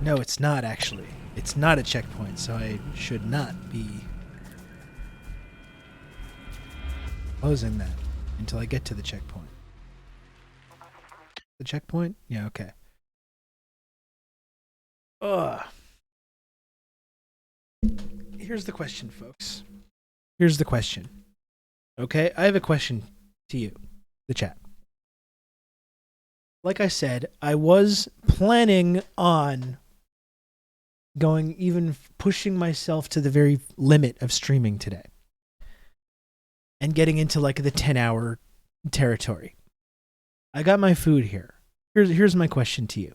S1: No, it's not actually. It's not a checkpoint, so I should not be closing that until I get to the checkpoint. The checkpoint? Yeah, okay. Here's the question, folks. Here's the question. Okay, I have a question to you, the chat. Like I said, I was planning on going, even pushing myself to the very limit of streaming today and getting into like the 10-hour territory. I got my food here. Here's my question to you.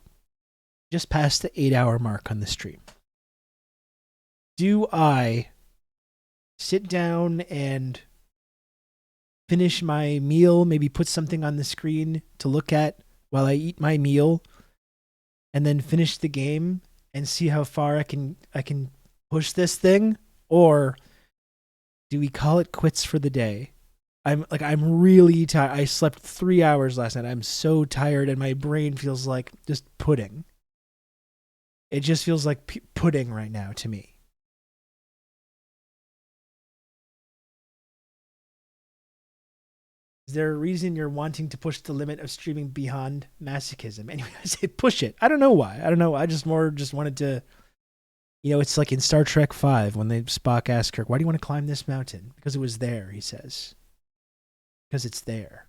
S1: Just past the 8-hour mark on the stream. Do I sit down and finish my meal, maybe put something on the screen to look at while I eat my meal, and then finish the game and see how far I can push this thing? Or do we call it quits for the day? I'm really tired. I slept 3 hours last night. I'm so tired, and my brain feels like just pudding. It just feels like pudding right now to me. Is there a reason you're wanting to push the limit of streaming beyond masochism? Anyway, I say push it. I don't know why. I don't know. I just wanted to, it's like in Star Trek V when Spock asked Kirk, why do you want to climb this mountain? Because it was there, he says. Because it's there.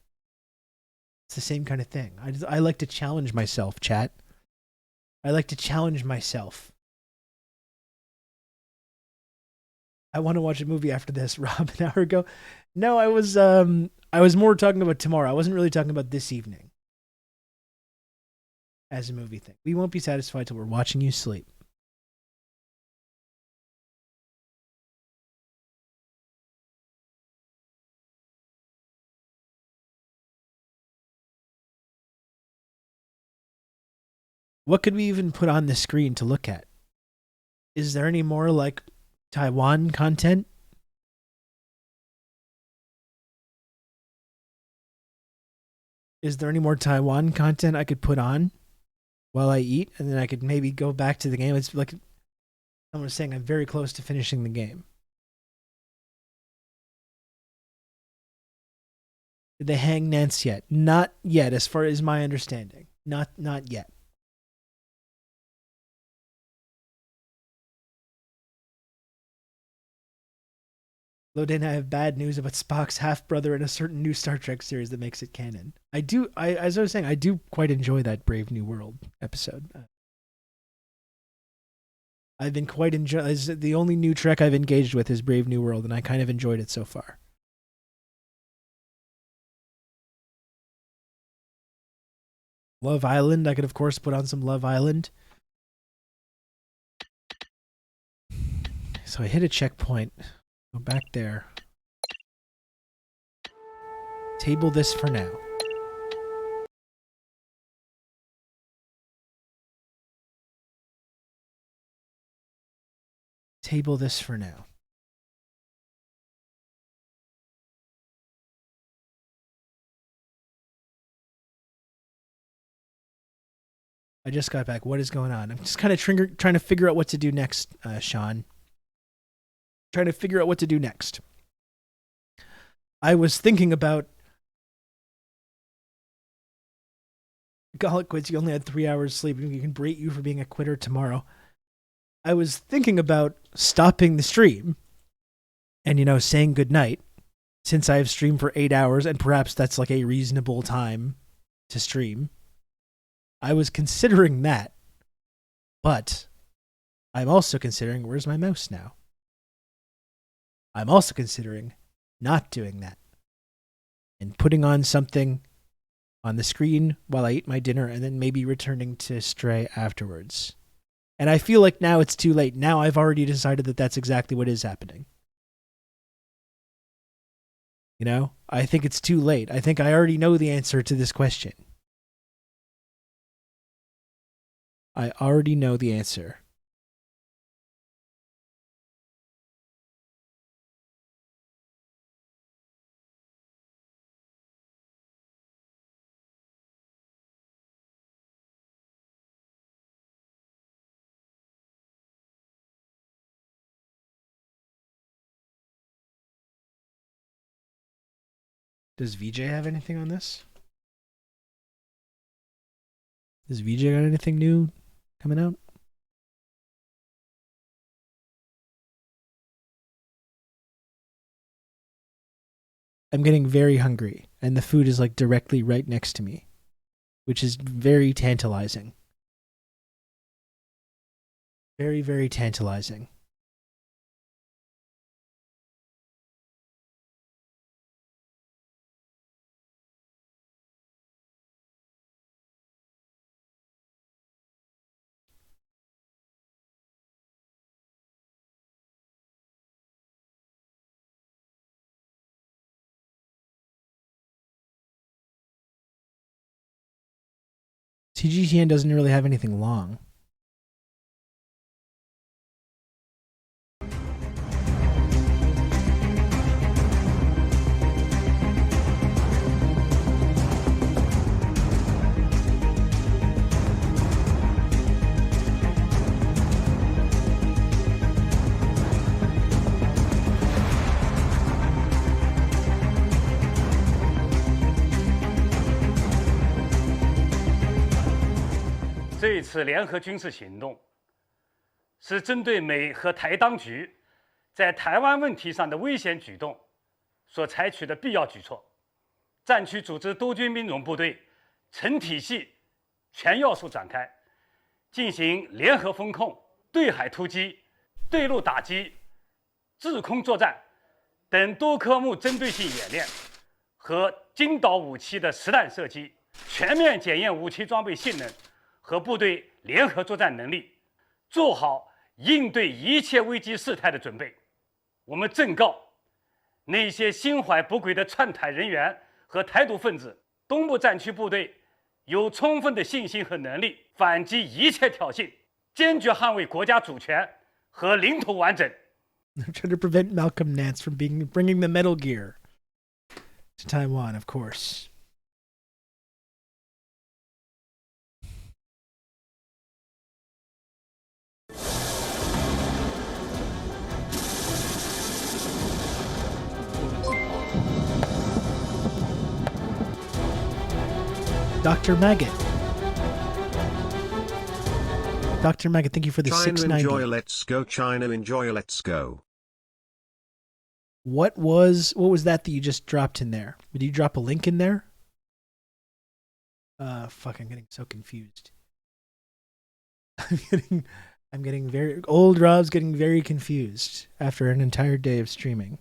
S1: It's the same kind of thing. I like to challenge myself, chat. I like to challenge myself. I want to watch a movie after this, Rob, an hour ago. No, I was more talking about tomorrow. I wasn't really talking about this evening as a movie thing. We won't be satisfied till we're watching you sleep. What could we even put on the screen to look at? Is there any more like Taiwan content? Is there any more Taiwan content I could put on while I eat? And then I could maybe go back to the game. It's like someone was saying, I'm very close to finishing the game. Did they hang Nance yet? Not yet, as far as my understanding. Not yet. Loden, I have bad news about Spock's half-brother in a certain new Star Trek series that makes it canon. As I was saying, I do quite enjoy that Brave New World episode. I've been quite enjoying. The only new Trek I've engaged with is Brave New World, and I kind of enjoyed it so far. Love Island, I could of course put on some Love Island. So I hit a checkpoint. Go back there. Table this for now. Table this for now. I just got back. What is going on? I'm just kind of trying to figure out what to do next, Sean. Trying to figure out what to do next. I was thinking about call it quits. You only had 3 hours sleep. You can berate you for being a quitter tomorrow. I was thinking about stopping the stream and, saying goodnight since I have streamed for 8 hours and perhaps that's like a reasonable time to stream. I was considering that, but I'm also considering where's my mouse now? I'm also considering not doing that and putting on something on the screen while I eat my dinner and then maybe returning to Stray afterwards. And I feel like now it's too late. Now I've already decided that that's exactly what is happening. I think it's too late. I think I already know the answer to this question. I already know the answer. Does VJ have anything on this? Does VJ got anything new coming out? I'm getting very hungry, and the food is like directly right next to me, which is very tantalizing. Very, very tantalizing. TGTN doesn't really have anything long.
S5: 这次联合军事行动是针对美和台当局在台湾问题上的危险举动所采取的必要举措。战区组织多军兵种部队成体系、全要素展开，进行联合封控、对海突击、对陆打击、制空作战等多科目针对性演练和精导武器的实弹射击，全面检验武器装备性能和部队联合作战能力，做好应对一切危机事态的准备。我们正告那些心怀不轨的篡台人员和台独分子，东部战区部队有充分的信心和能力反击一切挑衅，坚决捍卫国家主权和领土完整。
S1: They're trying to prevent Malcolm Nance from bringing the Metal Gear to Taiwan, of course. Dr. Maggot. Dr. Maggot, thank you for the
S7: China
S1: 690.
S7: enjoy, let's go. China enjoy, let's go.
S1: What was that you just dropped in there? Did you drop a link in there? Fuck, I'm getting so confused. I'm getting very old Rob's getting very confused after an entire day of streaming.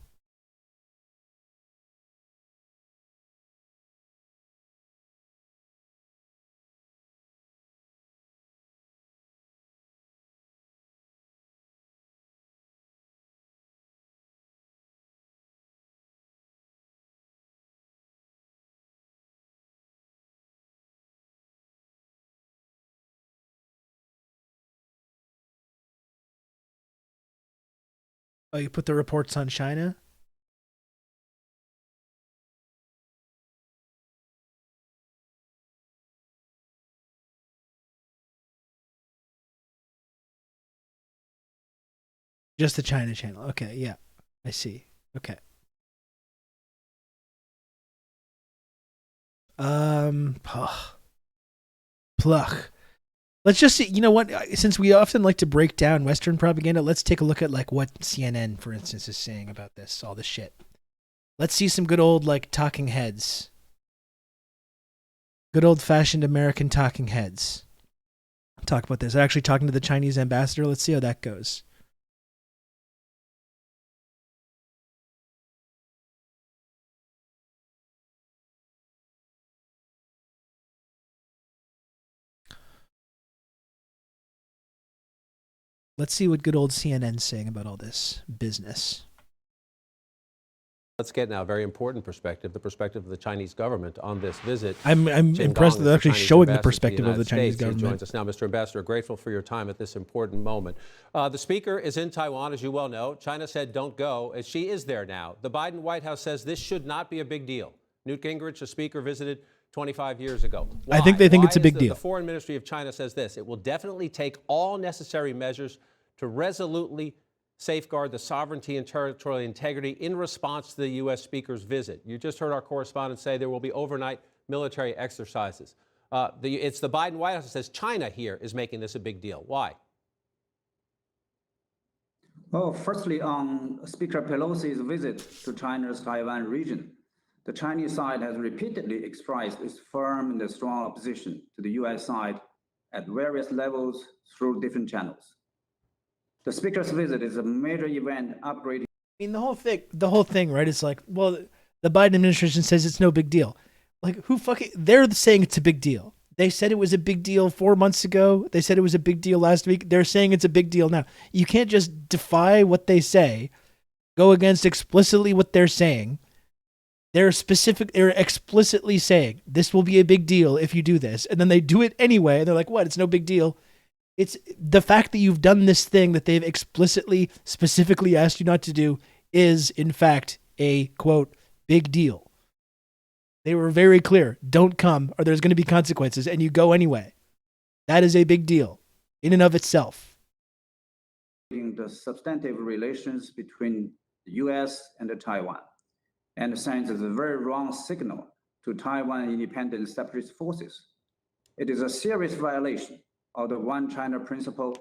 S1: Oh, you put the reports on China? Just the China channel. Okay, yeah. I see. Okay. Pluck. Let's just see, you know what, since we often like to break down Western propaganda, let's take a look at like what CNN, for instance, is saying about this, all this shit. Let's see some good old like talking heads. Good old fashioned American talking heads. Talk about this. They're actually talking to the Chinese ambassador. Let's see how that goes. Let's see what good old CNN's saying about all this business.
S9: Let's get now a very important perspective, the perspective of the Chinese government on this visit.
S1: I'm impressed that they're actually showing the perspective of the Chinese government.
S9: He joins us now. Mr. Ambassador, grateful for your time at this important moment. The speaker is in Taiwan, as you well know. China said don't go, as she is there now. The Biden White House says this should not be a big deal. Newt Gingrich, the speaker, visited 25 years ago. Why?
S1: I think they think it's a big deal.
S9: The Foreign Ministry of China says this: it will definitely take all necessary measures to resolutely safeguard the sovereignty and territorial integrity in response to the U.S. speaker's visit. You just heard our correspondent say there will be overnight military exercises. It's the Biden White House that says China here is making this a big deal. Why?
S22: Well, firstly, on Speaker Pelosi's visit to China's Taiwan region,
S4: The Chinese side has repeatedly expressed its firm and strong opposition to the US side at various levels through different channels. The speaker's visit is a major event upgrading.
S1: I mean, the whole thing, right? It's like, well, the Biden administration says it's no big deal. Like, they're saying it's a big deal. They said it was a big deal 4 months ago. They said it was a big deal last week. They're saying it's a big deal now. You can't just defy what they say, go against explicitly what they're saying. They're explicitly saying this will be a big deal if you do this. And then they do it anyway. And they're like, what? It's no big deal. It's the fact that you've done this thing that they've specifically asked you not to do is, in fact, a, quote, big deal. They were very clear. Don't come or there's going to be consequences, and you go anyway. That is a big deal in and of itself.
S4: The substantive relations between the US and Taiwan, and sends a very wrong signal to Taiwan independent separatist forces. It is a serious violation of the One China principle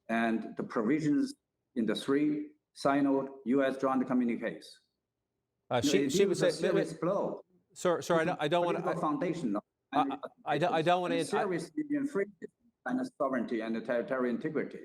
S4: and the provisions in the 3 signed US joint communiques.
S9: She would say,
S4: a serious blow.
S9: Sir, I don't want to.
S4: Foundation.
S9: I don't want to.
S4: Seriously infringe China's sovereignty and territorial integrity.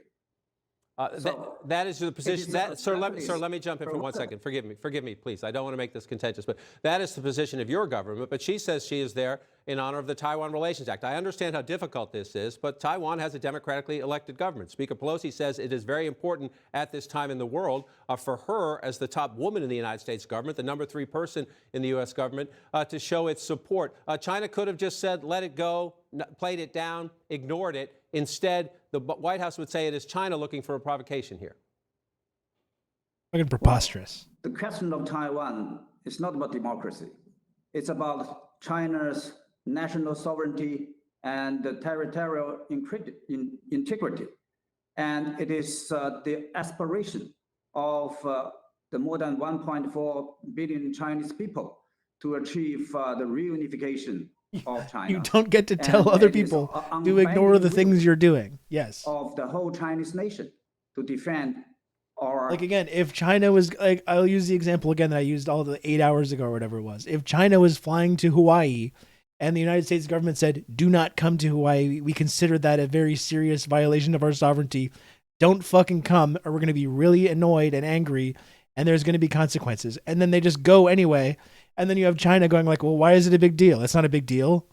S9: That is the position. Sir, let me jump in for 1 second. Forgive me, please. I don't want to make this contentious, but that is the position of your government. But she says she is there in honor of the Taiwan Relations Act. I understand how difficult this is, but Taiwan has a democratically elected government. Speaker Pelosi says it is very important at this time in the world for her, as the top woman in the United States government, the number 3 person in the U.S. government, to show its support. China could have just said, let it go, played it down, ignored it. Instead, the White House would say it is China looking for a provocation here.
S1: Fucking preposterous.
S4: The question of Taiwan is not about democracy. It's about China's national sovereignty and the territorial integrity. And it is the aspiration of the more than 1.4 billion Chinese people to achieve the reunification of China.
S1: You don't get to tell other people to ignore the things you're doing. Yes.
S4: Of the whole Chinese nation to defend our...
S1: Like, again, if China was, like, I'll use the example again that I used all the 8 hours ago or whatever it was. If China was flying to Hawaii and the United States government said, do not come to Hawaii, we consider that a very serious violation of our sovereignty. Don't fucking come or we're going to be really annoyed and angry and there's going to be consequences. And then they just go anyway. And then you have China going like, well, why is it a big deal? It's not a big deal.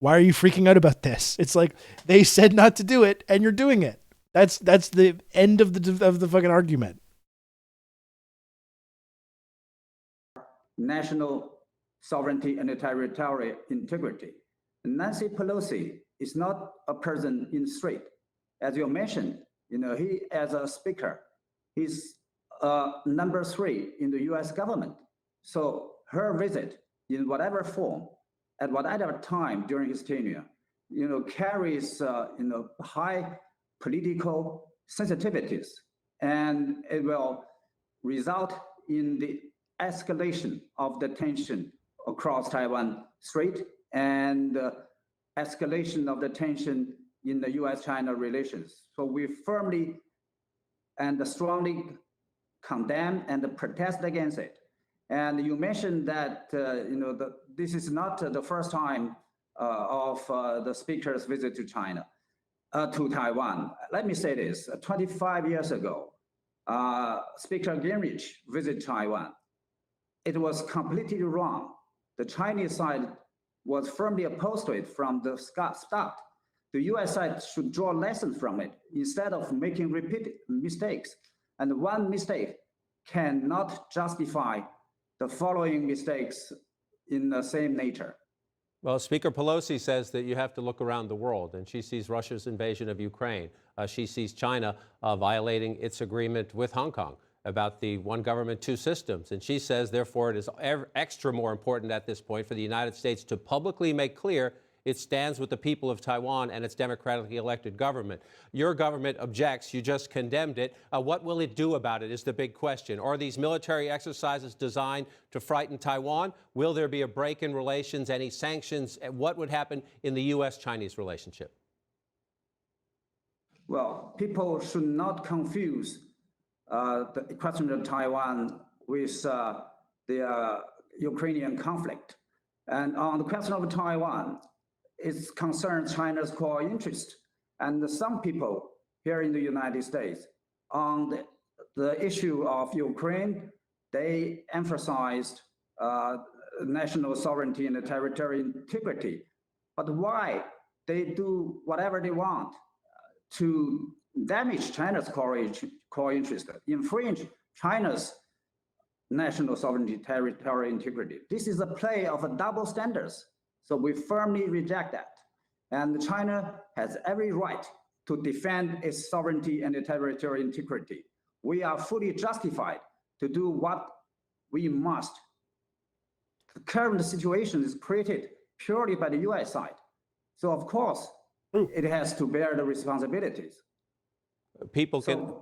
S1: Why are you freaking out about this? It's like they said not to do it and you're doing it. That's the end of the fucking argument.
S4: National sovereignty and territorial integrity. Nancy Pelosi is not a person in the street. As you mentioned, he as a speaker, he's number 3 in the US government. So her visit in whatever form, at whatever time during his tenure, carries high political sensitivities, and it will result in the escalation of the tension across Taiwan Strait and escalation of the tension in the US-China relations. So we firmly and strongly condemn and protest against it. And you mentioned that this is not the first time of the speaker's visit to China, to Taiwan. Let me say this: 25 years ago, Speaker Gingrich visited Taiwan. It was completely wrong. The Chinese side was firmly opposed to it from the start. The US side should draw lessons from it instead of making repeated mistakes. And one mistake cannot justify the following mistakes in the same nature.
S9: Well, Speaker Pelosi says that you have to look around the world, and she sees Russia's invasion of Ukraine. She sees China violating its agreement with Hong Kong about the one government, two systems. And she says, therefore, it is extra more important at this point for the United States to publicly make clear it stands with the people of Taiwan and its democratically elected government. Your government objects. You just condemned it. What will it do about it is the big question. Are these military exercises designed to frighten Taiwan? Will there be a break in relations, any sanctions? What would happen in the U.S.-Chinese relationship?
S4: Well, people should not confuse the question of Taiwan with the Ukrainian conflict. And on the question of Taiwan, it concerns China's core interest. And some people here in the United States, on the issue of Ukraine, they emphasized national sovereignty and territorial integrity. But why they do whatever they want to damage China's core interest, infringe China's national sovereignty, territorial integrity. This is a play of a double standards. So we firmly reject that. And China has every right to defend its sovereignty and territorial integrity. We are fully justified to do what we must. The current situation is created purely by the US side. So of course, it has to bear the responsibilities.
S9: People can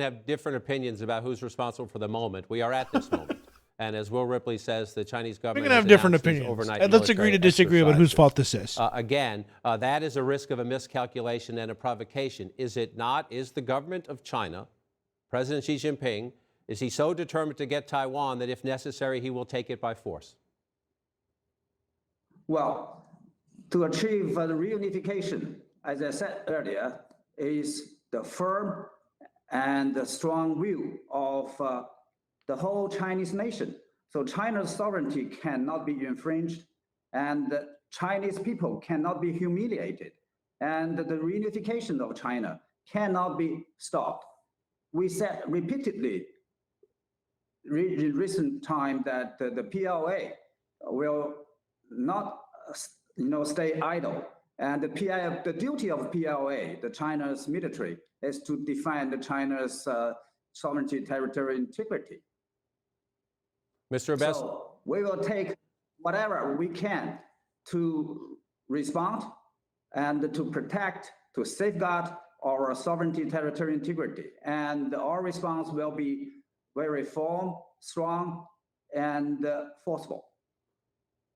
S9: have different opinions about who's responsible for the moment. We are at this moment. And as Will Ripley says, the Chinese government
S1: we can have different opinions. And let's agree to disagree about whose fault this is.
S9: Again, that is a risk of a miscalculation and a provocation. Is it not? Is the government of China, President Xi Jinping, is he so determined to get Taiwan that if necessary, he will take it by force?
S4: Well, to achieve the reunification, as I said earlier, is the firm and the strong will of the whole Chinese nation. So China's sovereignty cannot be infringed, and the Chinese people cannot be humiliated, and the reunification of China cannot be stopped. We said repeatedly in recent time that the PLA will not stay idle. And the duty of PLA, the China's military, is to defend China's sovereignty, territorial integrity.
S9: Mr. Ambassador.
S4: So we will take whatever we can to respond and to protect, to safeguard our sovereignty, territorial integrity. And our response will be very firm, strong, and forceful.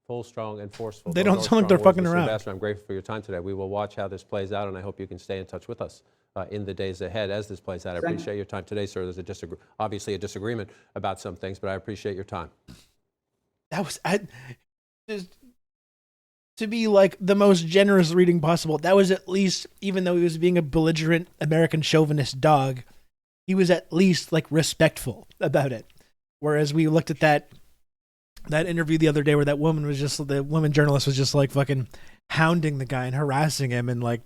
S9: Full, strong, and forceful.
S1: They don't sound like they're fucking around.
S9: Ambassador, I'm grateful for your time today. We will watch how this plays out, and I hope you can stay in touch with us in the days ahead as this plays out. I appreciate your time today, sir. There's obviously a disagreement about some things, but I appreciate your time.
S1: That was to be like the most generous reading possible. That was at least, even though he was being a belligerent American chauvinist dog, he was at least like respectful about it. Whereas we looked at that interview the other day where the woman journalist was just like fucking hounding the guy and harassing him and like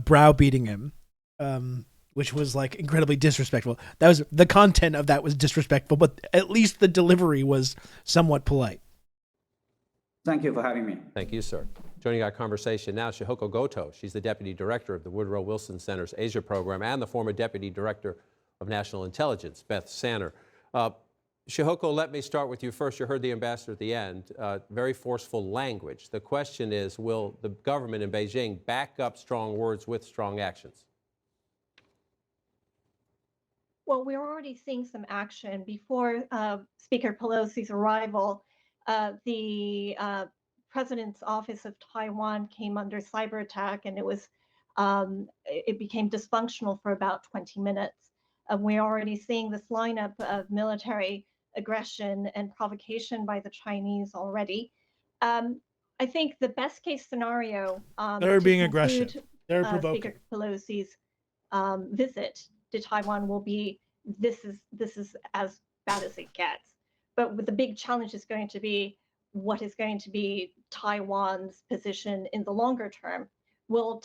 S1: browbeating him, which was like incredibly disrespectful. That was the content of that was disrespectful, but at least the delivery was somewhat polite.
S4: Thank you for having me.
S9: Thank you, sir. Joining our conversation now, Shihoko Goto. She's the Deputy Director of the Woodrow Wilson Center's Asia Program and the former Deputy Director of National Intelligence, Beth Sanner. Shihoko, let me start with you first. You heard the ambassador at the end. Very forceful language. The question is, will the government in Beijing back up strong words with strong actions?
S10: Well, we're already seeing some action. Before Speaker Pelosi's arrival, the President's Office of Taiwan came under cyber attack, and it became dysfunctional for about 20 minutes. We're already seeing this lineup of military aggression and provocation by the Chinese already. I think the best case scenario
S1: they're being aggressive. They're provoking.
S10: Speaker Pelosi's visit to Taiwan will be this is as bad as it gets. But the big challenge is going to be what is going to be Taiwan's position in the longer term. Will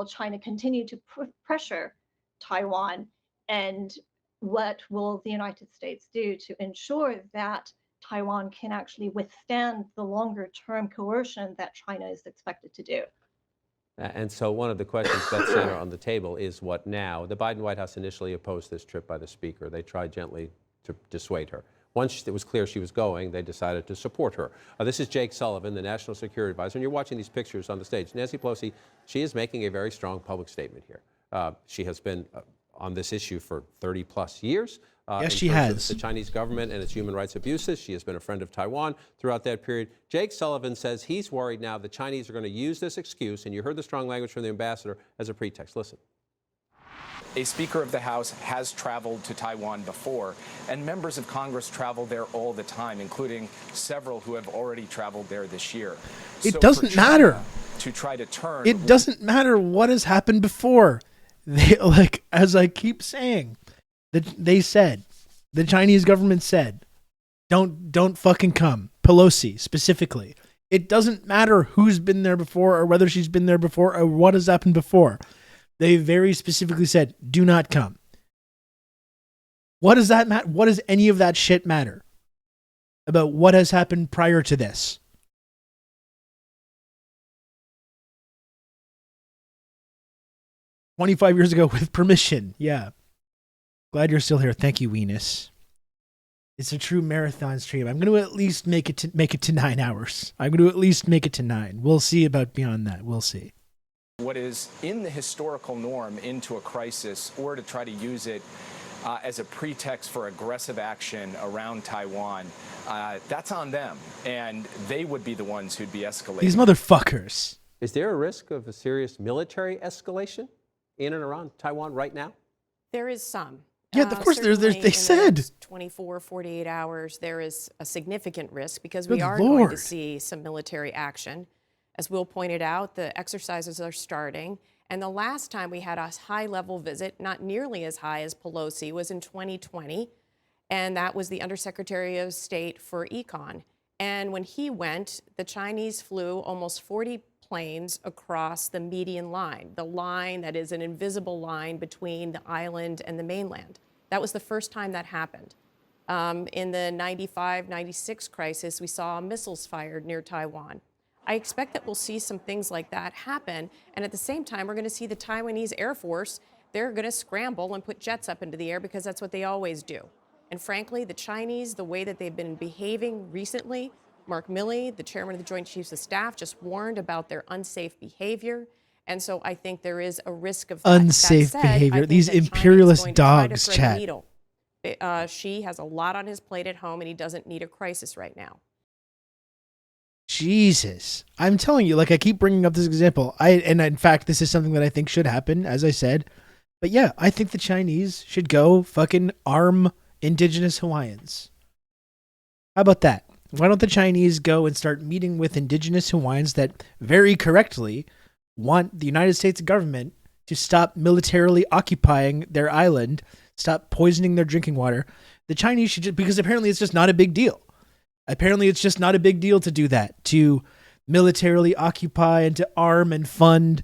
S10: China continue to pressure Taiwan? And what will the United States do to ensure that Taiwan can actually withstand the longer term coercion that China is expected to do?
S9: And so one of the questions that center on the table is what now? The Biden White House initially opposed this trip by the speaker. They tried gently to dissuade her. Once it was clear she was going, they decided to support her. This is Jake Sullivan, the National Security Advisor, and you're watching these pictures on the stage. Nancy Pelosi, she is making a very strong public statement here. She has been on this issue for 30 plus years.
S1: Yes, she has.
S9: The Chinese government and its human rights abuses. She has been a friend of Taiwan throughout that period. Jake Sullivan says he's worried now the Chinese are going to use this excuse, and you heard the strong language from the ambassador, as a pretext. Listen.
S11: A Speaker of the House has traveled to Taiwan before, and members of Congress travel there all the time, including several who have already traveled there this year.
S1: It doesn't matter.
S11: To try to turn.
S1: It doesn't matter what has happened before. They, like, as I keep saying, they said, the Chinese government said, don't fucking come. Pelosi specifically. It doesn't matter who's been there before or whether she's been there before or what has happened before. They very specifically said, do not come. What does that matter? What does any of that shit matter about what has happened prior to this? "25 years ago with permission." Yeah. Glad you're still here. Thank you, Weenus. It's a true marathon stream. I'm going to at least make it to 9 hours. I'm going to at least make it to 9. We'll see about beyond that. We'll see.
S11: What is in the historical norm into a crisis, or to try to use it as a pretext for aggressive action around Taiwan, that's on them. And they would be the ones who'd be escalating.
S1: These motherfuckers.
S9: Is there a risk of a serious military escalation in and around Taiwan right now?
S12: There is some.
S1: Yeah, of course, they said.
S12: 24, 48 hours, there is a significant risk because
S1: Good
S12: we are
S1: Lord.
S12: going to see some military action. As Will pointed out, the exercises are starting. And the last time we had a high-level visit, not nearly as high as Pelosi, was in 2020. And that was the Undersecretary of State for Econ. And when he went, the Chinese flew almost 40 planes across the median line, the line that is an invisible line between the island and the mainland. That was the first time that happened. In the 95, 96 crisis, we saw missiles fired near Taiwan. I expect that we'll see some things like that happen. And at the same time, we're going to see the Taiwanese Air Force, they're going to scramble and put jets up into the air because that's what they always do. And frankly, the Chinese, the way that they've been behaving recently, Mark Milley, the chairman of the Joint Chiefs of Staff, just warned about their unsafe behavior. And so I think there is a risk of that.
S1: Unsafe
S12: That said,
S1: behavior.
S12: I think
S1: These
S12: that China is
S1: imperialist
S12: going to try to
S1: dogs,
S12: thread the
S1: chat.
S12: needle. Xi has a lot on his plate at home, and he doesn't need a crisis right now.
S1: Jesus. I'm telling you, like, I keep bringing up this example. And in fact, this is something that I think should happen, as I said. But yeah, I think the Chinese should go fucking arm indigenous Hawaiians. How about that? Why don't the Chinese go and start meeting with indigenous Hawaiians that very correctly want the United States government to stop militarily occupying their island, stop poisoning their drinking water? The Chinese should just, because apparently it's just not a big deal. Apparently it's just not a big deal to do that, to militarily occupy and to arm and fund,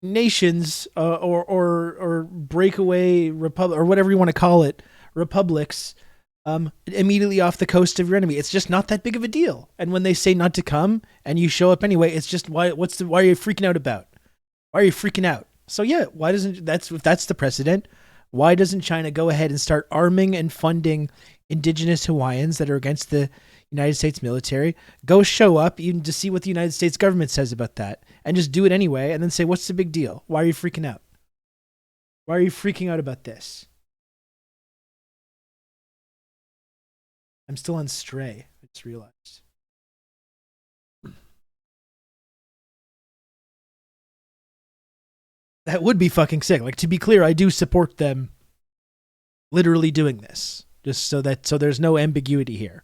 S1: nations or breakaway republic or whatever you want to call it, republics, immediately off the coast of your enemy. It's just not that big of a deal. And when they say not to come and you show up anyway, it's just why are you freaking out about? Why are you freaking out? So yeah, if that's the precedent, why doesn't China go ahead and start arming and funding indigenous Hawaiians that are against the United States military? Go show up even to see what the United States government says about that and just do it anyway and then say, what's the big deal? Why are you freaking out? Why are you freaking out about this? I'm still on Stray. I just realized. That would be fucking sick. Like, to be clear, I do support them literally doing this, just so there's no ambiguity here.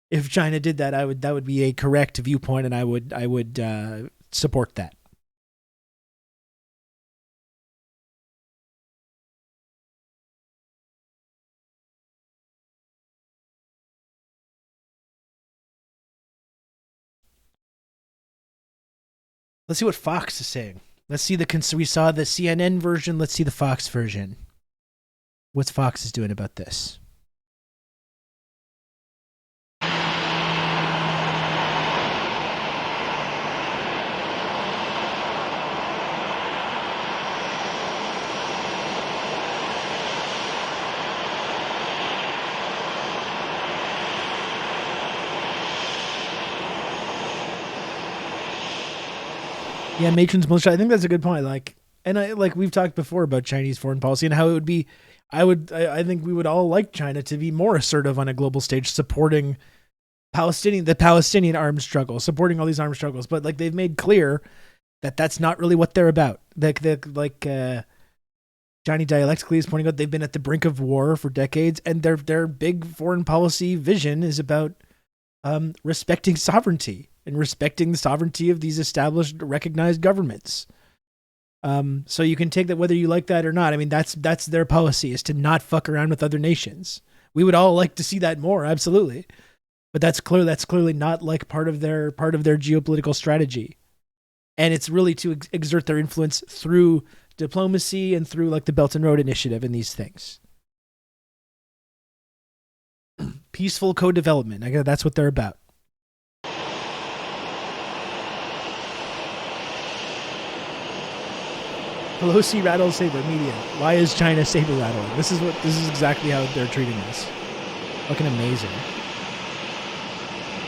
S1: If China did that, that would be a correct viewpoint, and I would support that. Let's see what Fox is saying. Let's see we saw the CNN version. Let's see the Fox version. What's Fox is doing about this? Yeah, Matron's militia. I think that's a good point. We've talked before about Chinese foreign policy and how it would be. I think we would all like China to be more assertive on a global stage, supporting the Palestinian armed struggle, supporting all these armed struggles. But like they've made clear That's not really what they're about. Like Johnny dialectically is pointing out, they've been at the brink of war for decades, and their big foreign policy vision is about respecting sovereignty and respecting the sovereignty of these established, recognized governments. So you can take that whether you like that or not. I mean, that's their policy, is to not fuck around with other nations. We would all like to see that more, absolutely, but that's clearly not like part of their geopolitical strategy. And it's really to exert their influence through diplomacy and through like the Belt and Road Initiative and these things. Peaceful co-development. I guess that's what they're about. Pelosi rattles saber media. Why is China saber rattling? This is exactly how they're treating us. Fucking amazing.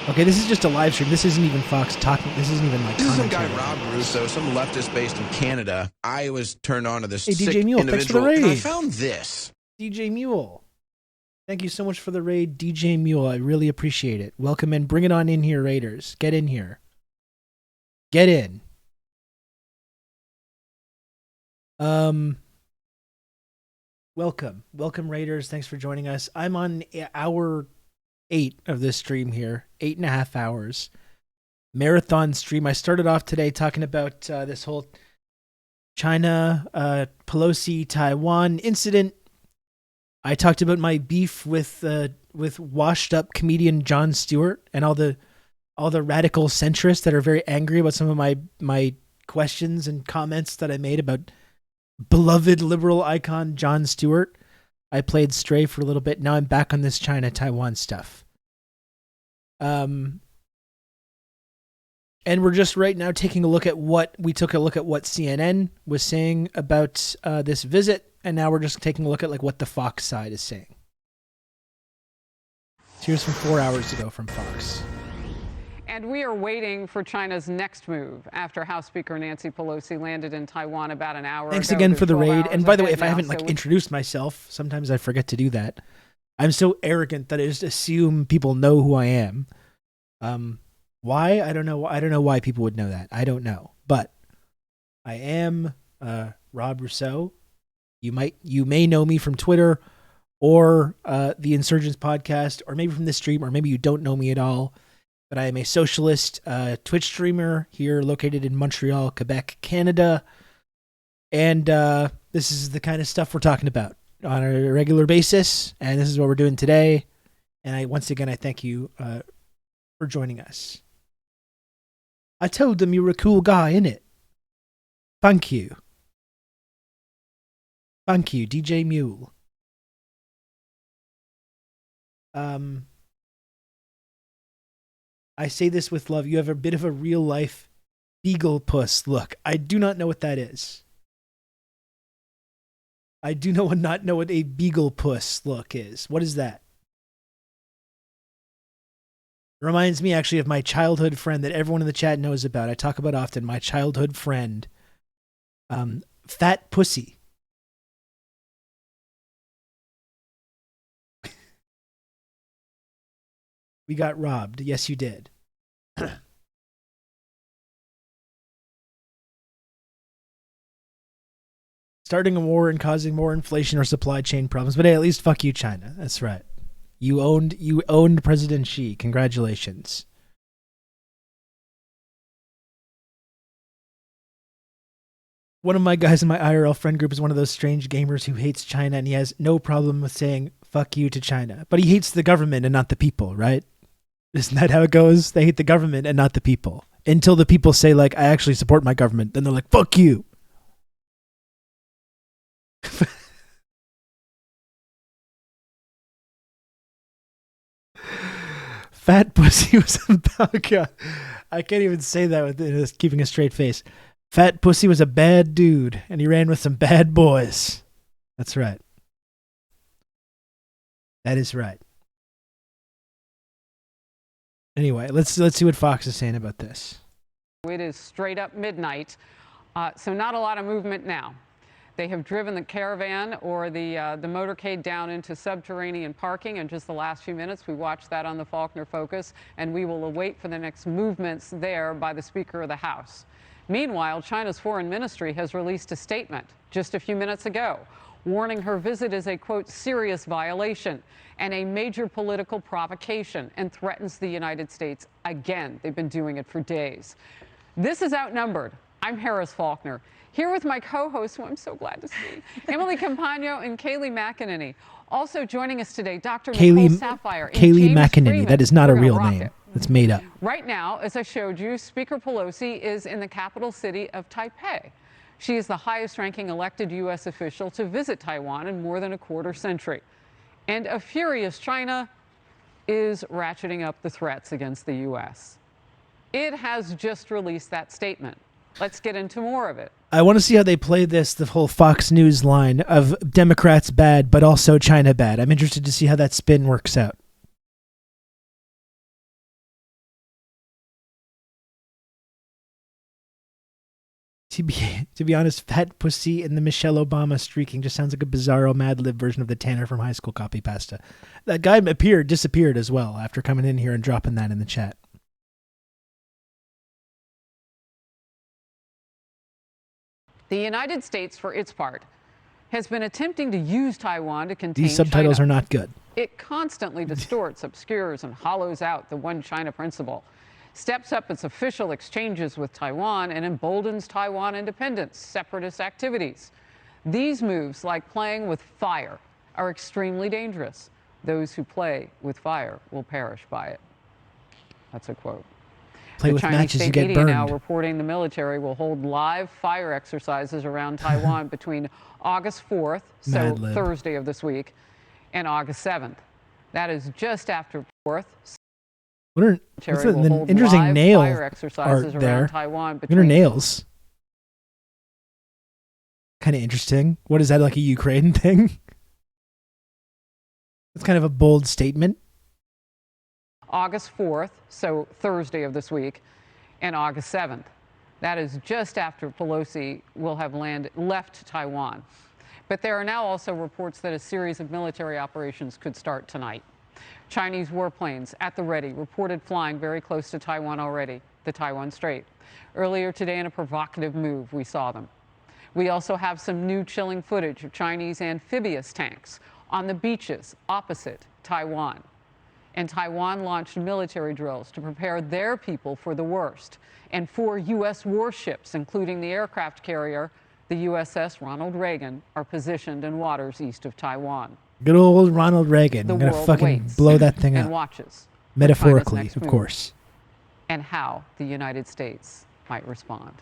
S1: Okay, this is just a live stream. This isn't even Fox talking. This isn't even like
S14: This is some
S1: commentary.
S14: guy, Rob Russo, some leftist based in Canada. I was turned on to this
S1: Hey,
S14: sick
S1: DJ Mule, thanks for the
S14: individual,
S1: raid.
S14: and I found this.
S1: DJ Mule. Thank you so much for the raid, DJ Mule. I really appreciate it. Welcome in. Bring it on in here, Raiders. Get in here. Get in. Welcome, Raiders. Thanks for joining us. I'm on hour 8 of this stream here, 8.5 hours marathon stream. I started off today talking about this whole China, Pelosi, Taiwan incident. I talked about my beef with washed up comedian Jon Stewart and all the radical centrists that are very angry about some of my questions and comments that I made about beloved liberal icon Jon Stewart. I played stray for a little bit. Now I'm back on this China-Taiwan stuff. And we're just right now taking a look at what CNN was saying about this visit, and now we're just taking a look at like what the Fox side is saying. Here's from 4 hours ago from Fox.
S15: And we are waiting for China's next move after House Speaker Nancy Pelosi landed in Taiwan about an hour
S1: Thanks
S15: ago.
S1: again for the
S15: They're 12
S1: raid.
S15: hours
S1: And by the way,
S15: ahead
S1: if I
S15: now,
S1: haven't like introduced myself, sometimes I forget to do that. I'm so arrogant that I just assume people know who I am. Why? I don't know. I don't know why people would know that. I don't know. But I am Rob Rousseau. You may know me from Twitter or the Insurgents podcast, or maybe from this stream, or maybe you don't know me at all. But I am a socialist Twitch streamer here located in Montreal, Quebec, Canada. And this is the kind of stuff we're talking about on a regular basis. And this is what we're doing today. And once again, I thank you for joining us. I told them you were a cool guy, innit? Thank you. Thank you, DJ Mule. I say this with love. You have a bit of a real life beagle puss look. I do not know what that is. I do not know what a beagle puss look is. What is that? Reminds me actually of my childhood friend that everyone in the chat knows about. I talk about often. My childhood friend, Fat Pussy. We got robbed. Yes, you did. Starting a war and causing more inflation or supply chain problems. But hey, at least fuck you, China. That's right. You owned President Xi. Congratulations. One of my guys in my IRL friend group is one of those strange gamers who hates China, and he has no problem with saying fuck you to China. But he hates the government and not the people, right? Isn't that how it goes? They hate the government and not the people. Until the people say, like, I actually support my government. Then they're like, fuck you. Fat Pussy was about... God, I can't even say that with keeping a straight face. Fat Pussy was a bad dude, and he ran with some bad boys. That's right. That is right. Anyway, let's see what Fox is saying about this.
S15: It is straight up midnight, so not a lot of movement now. They have driven the caravan or the motorcade down into subterranean parking in just the last few minutes. We watched that on the Faulkner Focus, and we will await for the next movements there by the Speaker of the House. Meanwhile, China's foreign ministry has released a statement just a few minutes ago, warning her visit is a, quote, serious violation and a major political provocation, and threatens the United States again. They've been doing it for days. This is Outnumbered. I'm Harris Faulkner, here with my co-hosts, who I'm so glad to see, Emily Campagno and Kayleigh McEnany. Also joining us today, Dr. Nicole Sapphire and
S1: Kayleigh
S15: James
S1: McEnany.
S15: Freeman.
S1: That is not a
S15: We're gonna
S1: real
S15: rock
S1: name.
S15: it.
S1: It's made up.
S15: Right now, as I showed you, Speaker Pelosi is in the capital city of Taipei. She is the highest-ranking elected U.S. official to visit Taiwan in more than a quarter century. And a furious China is ratcheting up the threats against the U.S. It has just released that statement. Let's get into more of it.
S1: I want to see how they play this, the whole Fox News line of Democrats bad, but also China bad. I'm interested to see how that spin works out. To be honest, Fat Pussy and the Michelle Obama streaking just sounds like a bizarro Mad Lib version of the Tanner from high school copy pasta. That guy disappeared as well after coming in here and dropping that in the chat.
S15: The United States, for its part, has been attempting to use Taiwan to contain
S1: These subtitles
S15: China.
S1: are not good.
S15: It constantly distorts, obscures, and hollows out the one China principle, steps up its official exchanges with Taiwan, and emboldens Taiwan independence, separatist activities. These moves, like playing with fire, are extremely dangerous. Those who play with fire will perish by it. That's a quote.
S1: Play
S15: the
S1: with
S15: Chinese
S1: matches, you
S15: state
S1: get
S15: media now
S1: burned.
S15: reporting the military will hold live fire exercises around Taiwan between August 4th, so
S1: Mad Lib.
S15: Thursday of this week, and August 7th. That is just after 4th.
S1: What are what's
S15: Will
S1: the
S15: hold
S1: interesting
S15: live
S1: nail
S15: fire exercises
S1: art
S15: around
S1: there?
S15: Taiwan
S1: What are
S15: between
S1: nails? Kind of interesting. What is that, like a Ukraine thing? That's kind of a bold statement.
S15: August 4th, so Thursday of this week, and August 7th. That is just after Pelosi will have left Taiwan. But there are now also reports that a series of military operations could start tonight. Chinese warplanes at the ready, reported flying very close to Taiwan already, the Taiwan Strait. Earlier today, in a provocative move, we saw them. We also have some new chilling footage of Chinese amphibious tanks on the beaches opposite Taiwan. And Taiwan launched military drills to prepare their people for the worst. And 4 U.S. warships, including the aircraft carrier, the USS Ronald Reagan, are positioned in waters east of Taiwan.
S1: Good old Ronald Reagan.
S15: The
S1: I'm going to
S15: world
S1: fucking
S15: waits
S1: blow that thing
S15: and
S1: up.
S15: watches for
S1: Metaphorically,
S15: China's next
S1: of
S15: move
S1: course.
S15: and how the United States might respond.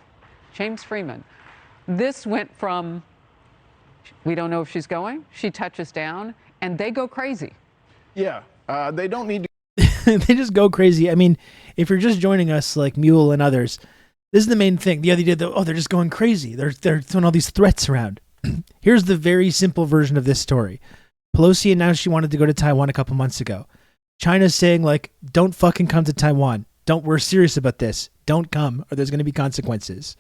S15: James Freeman, this went from, we don't know if she's going, she touches down, and they go crazy.
S16: Yeah, they don't need to.
S1: They just go crazy. I mean, if you're just joining us like Mule and others, this is the main thing. The other day, they're just going crazy. They're throwing all these threats around. Here's the very simple version of this story. Pelosi announced she wanted to go to Taiwan a couple months ago. China's saying, like, don't fucking come to Taiwan. We're serious about this. Don't come, or there's going to be consequences.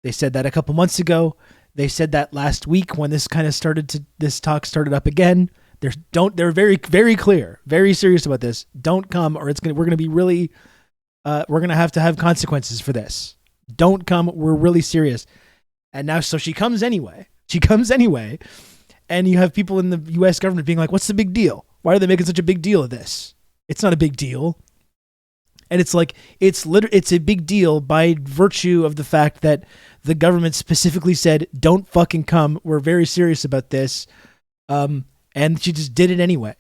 S1: They said that a couple months ago. They said that last week when this talk started up again. They're very, very clear, very serious about this. Don't come, or we're going to be really, we're going to have consequences for this. Don't come. We're really serious. And now, so she comes anyway. And you have people in the U.S. government being like, what's the big deal? Why are they making such a big deal of this? It's not a big deal. And it's like, it's a big deal by virtue of the fact that the government specifically said, don't fucking come. We're very serious about this. And she just did it anyway.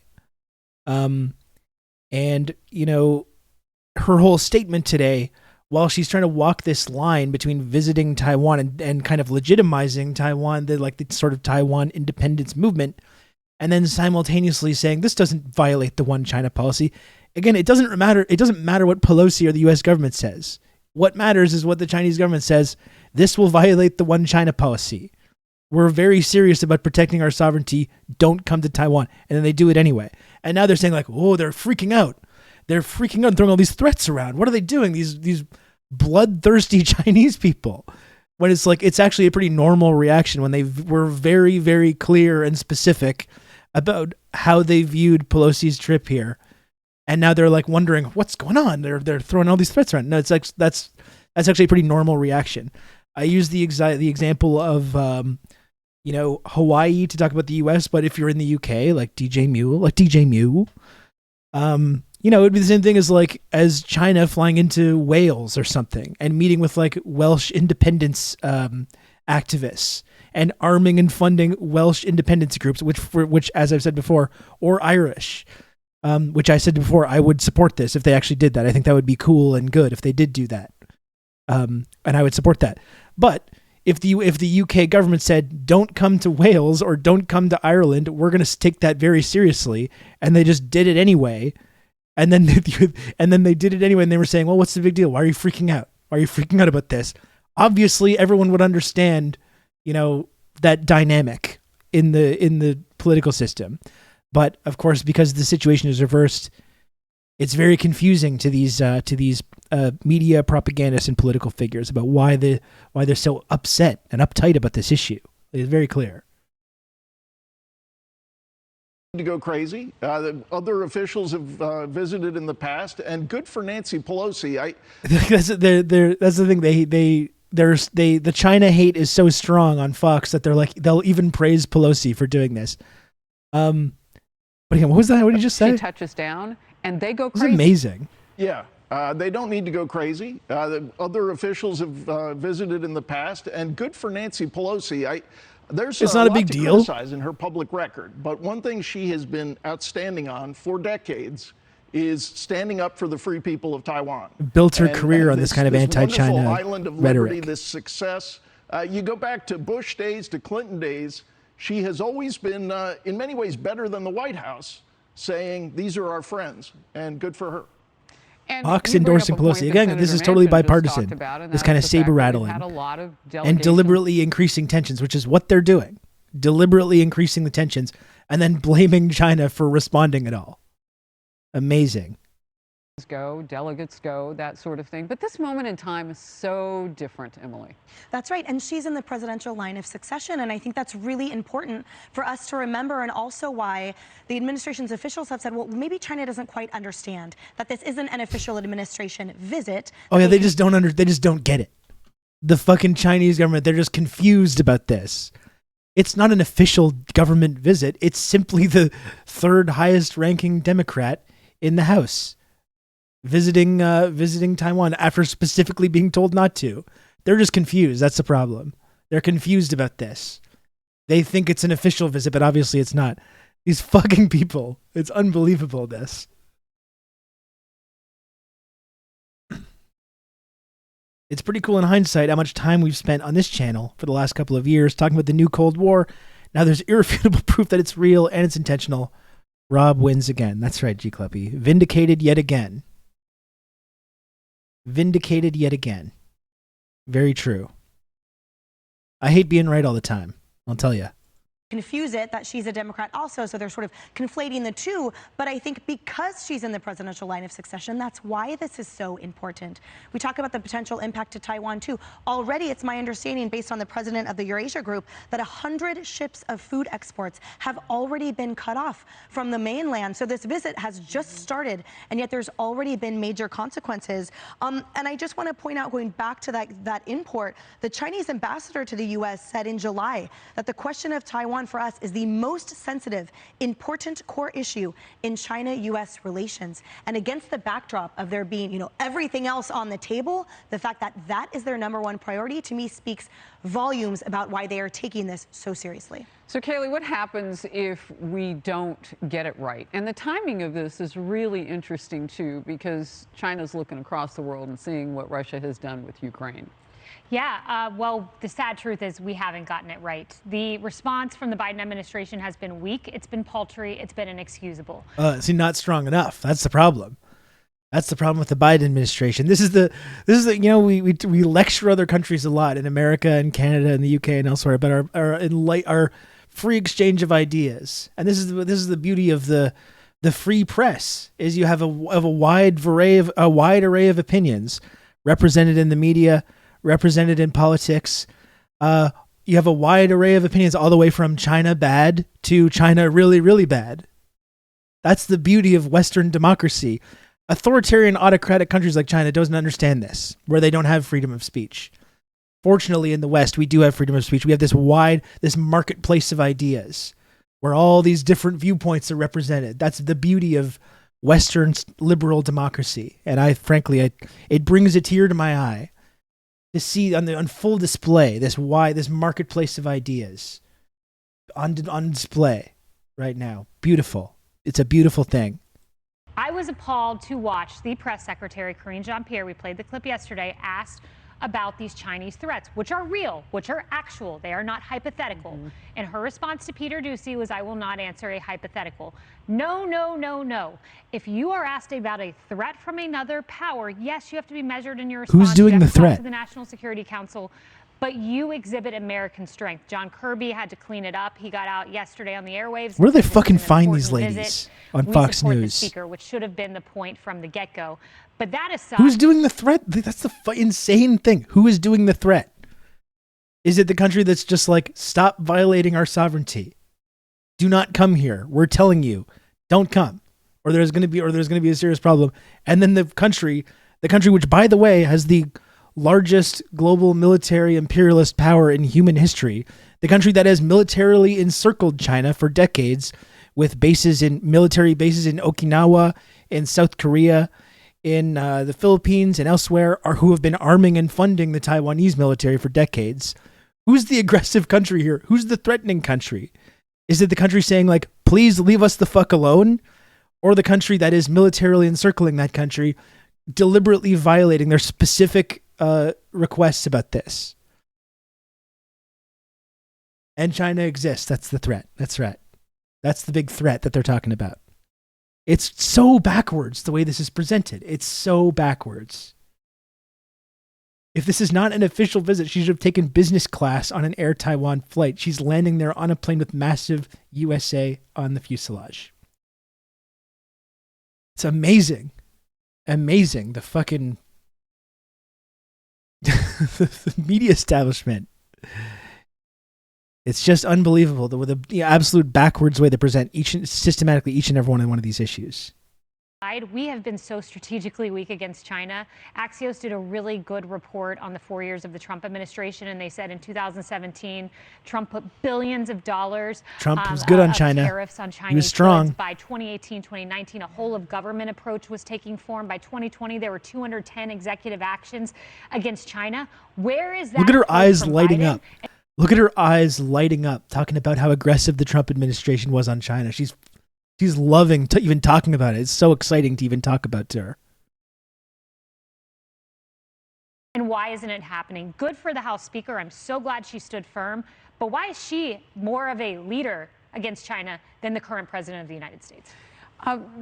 S1: And, her whole statement today, while she's trying to walk this line between visiting Taiwan and kind of legitimizing Taiwan, the sort of Taiwan independence movement, and then simultaneously saying this doesn't violate the one China policy. Again, it doesn't matter. It doesn't matter what Pelosi or the U.S. government says. What matters is what the Chinese government says. This will violate the one China policy. We're very serious about protecting our sovereignty. Don't come to Taiwan. And then they do it anyway. And now they're saying like, oh, they're freaking out. They're freaking out and throwing all these threats around. What are they doing? These bloodthirsty Chinese people. When it's like, it's actually a pretty normal reaction when they were very, very clear and specific about how they viewed Pelosi's trip here. And now they're like wondering what's going on. They're throwing all these threats around. No, it's like, that's That's actually a pretty normal reaction. I use the example of, Hawaii to talk about the U.S., but if you're in the U.K., like DJ Mule, it would be the same thing as China flying into Wales or something and meeting with like Welsh independence activists and arming and funding Welsh independence groups, which, as I've said before, or Irish, which I said before, I would support this if they actually did that. I think that would be cool and good if they did do that. And I would support that. But if the UK government said, don't come to Wales or don't come to Ireland, we're going to take that very seriously, and they just did it anyway, and then they did it anyway, and they were saying, well, what's the big deal? Why are you freaking out? Why are you freaking out about this? Obviously, everyone would understand, that dynamic in the political system. But of course, because the situation is reversed, it's very confusing to these media propagandists and political figures about why they're so upset and uptight about this issue. It's very clear.
S16: To go crazy. The other officials have visited in the past, and good for Nancy Pelosi.
S1: That's the thing. The China hate is so strong on Fox that they'll even praise Pelosi for doing this. But again, what was that? What did you just say?
S15: She touches down, and they go crazy.
S1: It's amazing.
S16: Yeah. They don't need to go crazy. The other officials have visited in the past, and good for Nancy Pelosi. It's
S1: not a big deal.
S16: Criticize in her public record, but one thing she has been outstanding on for decades is standing up for the free people of Taiwan.
S1: Built her career on this kind of anti-China
S16: island of
S1: rhetoric.
S16: Liberty, this success. You go back to Bush days, to Clinton days. She has always been, in many ways, better than the White House, saying these are our friends, and good for her.
S1: Fox endorsing Pelosi. Again, this is totally bipartisan. This kind of saber rattling and deliberately increasing tensions, which is what they're doing. Deliberately increasing the tensions and then blaming China for responding at all. Amazing.
S15: Delegates go, that sort of thing. But this moment in time is so different, Emily.
S13: That's right. And she's in the presidential line of succession. And I think that's really important for us to remember, and also why the administration's officials have said, well, maybe China doesn't quite understand that this isn't an official administration visit.
S1: Oh, yeah, they just don't get it. The fucking Chinese government, they're just confused about this. It's not an official government visit. It's simply the third highest ranking Democrat in the House visiting Taiwan after specifically being told not to. They're just confused. That's the problem. They're confused about this. They think it's an official visit, but obviously it's not. These fucking people. It's unbelievable, this. It's pretty cool in hindsight how much time we've spent on this channel for the last couple of years talking about the new Cold War. Now there's irrefutable proof that it's real and it's intentional. Rob wins again. That's right, G Cluppy. Vindicated yet again. Vindicated yet again. Very true. I hate being right all the time. I'll tell you.
S13: Confuse it that she's a Democrat also, so they're sort of conflating the two. But I think because she's in the presidential line of succession, that's why this is so important. We talk about the potential impact to Taiwan too. Already, it's my understanding, based on the president of the Eurasia Group, that 100 ships of food exports have already been cut off from the mainland. So this visit has just started, and yet there's already been major consequences. And I just want to point out, going back to that import, the Chinese ambassador to the U.S. said in July that the question of Taiwan for us is the most sensitive, important core issue in China-U.S. relations. And against the backdrop of there being, everything else on the table, the fact that that is their number one priority, to me, speaks volumes about why they are taking this so seriously.
S15: So, Kayleigh, what happens if we don't get it right? And the timing of this is really interesting, too, because China's looking across the world and seeing what Russia has done with Ukraine.
S17: Yeah, well, the sad truth is we haven't gotten it right. The response from the Biden administration has been weak. It's been paltry. It's been inexcusable.
S1: Not strong enough. That's the problem. That's the problem with the Biden administration. This is the we lecture other countries a lot in America and Canada and the UK and elsewhere about our free exchange of ideas. And this is the beauty of the free press, is you have a wide array of opinions represented in the media, represented in politics. You have a wide array of opinions, all the way from China bad to China really, really bad. That's the beauty of Western democracy. Authoritarian, autocratic countries like China doesn't understand this, where they don't have freedom of speech. Fortunately, in the West, we do have freedom of speech. We have this marketplace of ideas where all these different viewpoints are represented. That's the beauty of Western liberal democracy. And it brings a tear to my eye to see on full display this marketplace of ideas on display right now. Beautiful. It's a beautiful thing.
S17: I was appalled to watch the press secretary, Karine Jean-Pierre, we played the clip yesterday, asked about these Chinese threats, which are real, which are actual. They are not hypothetical. And her response to Peter Doocy was, I will not answer a hypothetical. No, no, no, no. If you are asked about a threat from another power, yes, you have to be measured in your response.
S1: Who's doing the
S17: You have to talk
S1: threat?
S17: to the National Security Council. But you exhibit American strength. John Kirby had to clean it up. He got out yesterday on the airwaves.
S1: Where do they
S17: because
S1: fucking
S17: it's an
S1: find these
S17: important
S1: ladies
S17: visit.
S1: on
S17: We
S1: Fox
S17: support the
S1: News?
S17: speaker, which should have been the point from the get-go. But that aside,
S1: Who's doing the threat? That's the insane thing. Who is doing the threat? Is it the country that's just like, stop violating our sovereignty? Do not come here. We're telling you, don't come, or there's going to be a serious problem. And then the country which, by the way, has the largest global military imperialist power in human history, the country that has militarily encircled China for decades with military bases in Okinawa, in South Korea, in the Philippines and elsewhere, who have been arming and funding the Taiwanese military for decades. Who's the aggressive country here? Who's the threatening country? Is it the country saying, like, please leave us the fuck alone? Or the country that is militarily encircling that country, deliberately violating their specific requests about this? And China exists. That's the threat. That's right. That's the big threat that they're talking about. It's so backwards the way this is presented. It's so backwards. If this is not an official visit, she should have taken business class on an Air Taiwan flight. She's landing there on a plane with massive USA on the fuselage. It's amazing. Amazing. The fucking the media establishment. It's just unbelievable the absolute backwards way they present systematically each and every one of these issues.
S17: we have been so strategically weak against China. Axios did a really good report on the 4 years of the Trump administration, and they said in 2017, Trump put billions of dollars
S1: Trump was good on China.
S17: Tariffs on Chinese
S1: He was strong.
S17: goods. By 2018, 2019, a whole of government approach was taking form. By 2020, there were 210 executive actions against China. Where is that?
S1: Look at her
S17: approach
S1: eyes
S17: from
S1: lighting
S17: Biden?
S1: up. Look at her eyes lighting up, talking about how aggressive the Trump administration was on China. She's loving even talking about it. It's so exciting to even talk about to her.
S17: And why isn't it happening? Good for the House Speaker. I'm so glad she stood firm. But why is she more of a leader against China than the current president of the United States?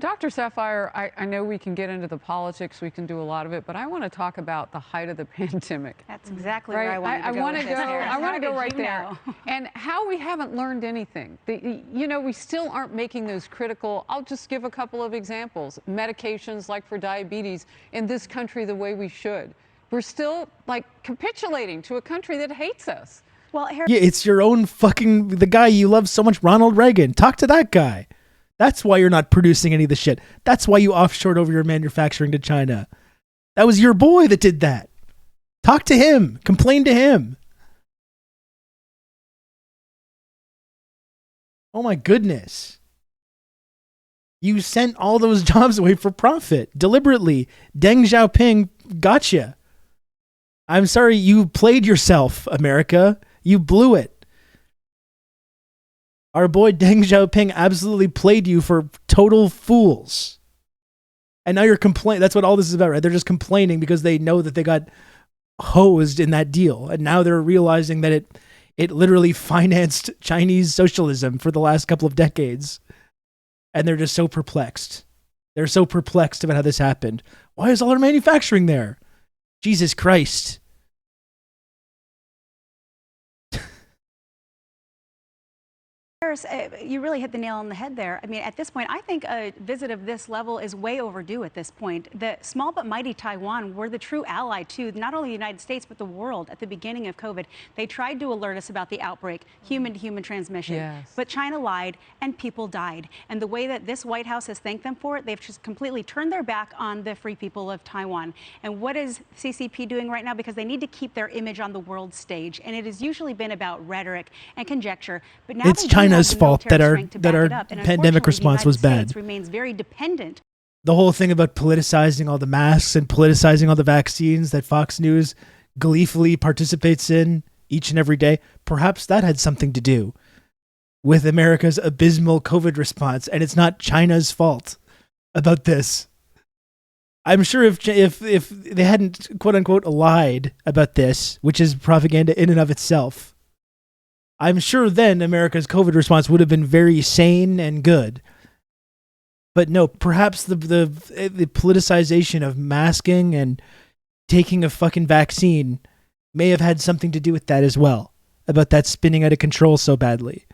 S15: Dr. Sapphire, I know we can get into the politics, we can do a lot of it, but I want to talk about the height of the pandemic.
S10: That's exactly where I wanted to go.
S15: I want to go right there. And how we haven't learned anything. We still aren't making those critical, I'll just give a couple of examples. Medications like for diabetes in this country the way we should. We're still like capitulating to a country that hates us.
S10: Well,
S1: yeah, it's your own the guy you love so much, Ronald Reagan. Talk to that guy. That's why you're not producing any of the shit. That's why you offshored over your manufacturing to China. That was your boy that did that. Talk to him. Complain to him. Oh my goodness. You sent all those jobs away for profit. Deliberately. Deng Xiaoping gotcha. I'm sorry, you played yourself, America. You blew it. Our boy Deng Xiaoping absolutely played you for total fools. And now you're complaining. That's what all this is about, right? They're just complaining because they know that they got hosed in that deal. And now they're realizing that it literally financed Chinese socialism for the last couple of decades. And they're just so perplexed. They're so perplexed about how this happened. Why is all our manufacturing there? Jesus Christ.
S8: You really hit the nail on the head there. I mean, at this point, I think a visit of this level is way overdue at this point. The small but mighty Taiwan were the true ally to not only the United States, but the world at the beginning of COVID. They tried to alert us about the outbreak, human-to-human transmission.
S15: Yes.
S8: But China lied and people died. And the way that this White House has thanked them for it, they've just completely turned their back on the free people of Taiwan. And what is CCP doing right now? Because they need to keep their image on the world stage. And it has usually been about rhetoric and conjecture. But now
S1: It's China's fault that our pandemic response was bad.
S8: Remains very dependent.
S1: The whole thing about politicizing all the masks and politicizing all the vaccines that Fox News gleefully participates in each and every day, perhaps that had something to do with America's abysmal COVID response, and it's not China's fault about this. I'm sure if they hadn't quote unquote lied about this, which is propaganda in and of itself, I'm sure then America's COVID response would have been very sane and good. But no, perhaps the politicization of masking and taking a fucking vaccine may have had something to do with that as well, about that spinning out of control so badly.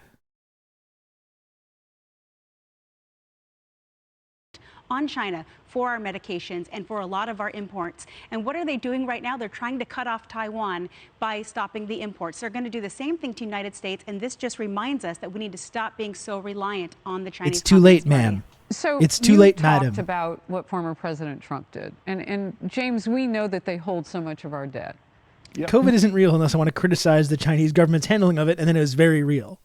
S8: On China for our medications and for a lot of our imports. And what are they doing right now? They're trying to cut off Taiwan by stopping the imports. They're going to do the same thing to the United States, and this just reminds us that we need to stop being so reliant on the Chinese.
S1: It's too late, ma'am.
S15: So
S1: it's too late,
S15: madam.
S1: madam.
S15: Talked about what former President Trump did, and James, we know that they hold so much of our debt.
S1: Yep. COVID isn't real unless I want to criticize the Chinese government's handling of it, and then it was very real.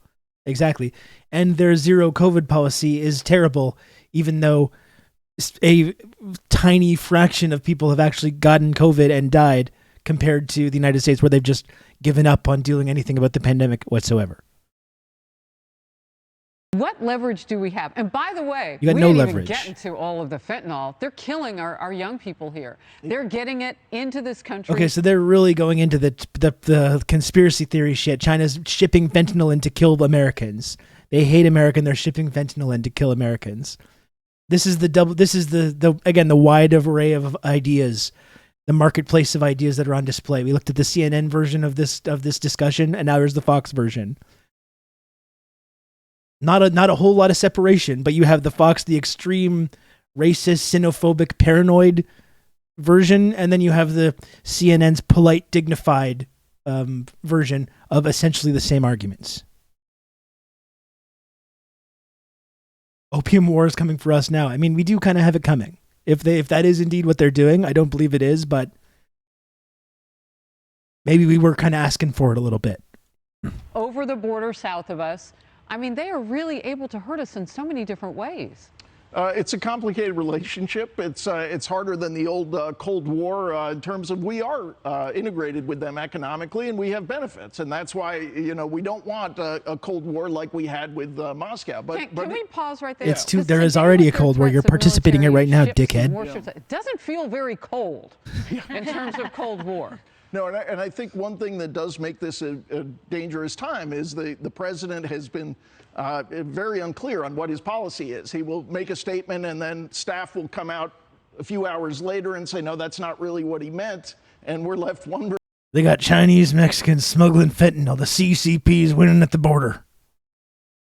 S1: Exactly. And their zero COVID policy is terrible, even though a tiny fraction of people have actually gotten COVID and died compared to the United States, where they've just given up on doing anything about the pandemic whatsoever.
S15: What leverage do we have? And by the way,
S1: you got
S15: we
S1: no
S15: didn't
S1: leverage.
S15: Even get into all of the fentanyl. They're killing our young people here. They're getting it into this country.
S1: Okay, so they're really going into the conspiracy theory shit. China's shipping fentanyl in to kill Americans. They hate America and they're shipping fentanyl in to kill Americans. This is the wide array of ideas, the marketplace of ideas that are on display. We looked at the CNN version of this discussion, and now there's the Fox version. Not a whole lot of separation, but you have the Fox, the extreme racist, xenophobic, paranoid version, and then you have the CNN's polite, dignified version of essentially the same arguments. Opium war is coming for us now. I mean, we do kind of have it coming. If that is indeed what they're doing, I don't believe it is, but maybe we were kind of asking for it a little bit.
S15: Over the border south of us, I mean, they are really able to hurt us in so many different ways.
S16: It's a complicated relationship. It's harder than the old Cold War in terms of we are integrated with them economically and we have benefits. And that's why, we don't want a Cold War like we had with Moscow. But
S15: can we pause right there?
S1: There is already a Cold War. You're participating in it right now, dickhead.
S15: It doesn't feel very cold in terms of Cold War.
S16: No, and I think one thing that does make this a dangerous time is the president has been very unclear on what his policy is. He will make a statement and then staff will come out a few hours later and say, no, that's not really what he meant. And we're left wondering.
S1: They got Chinese, Mexicans smuggling fentanyl. The CCP is winning at the border.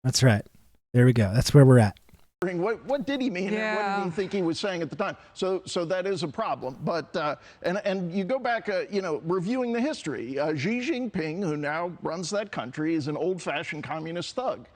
S1: That's right. There we go. That's where we're at.
S16: What did he mean? Yeah. And what did he think he was saying at the time? So that is a problem. But and you go back, reviewing the history. Xi Jinping, who now runs that country, is an old-fashioned communist thug.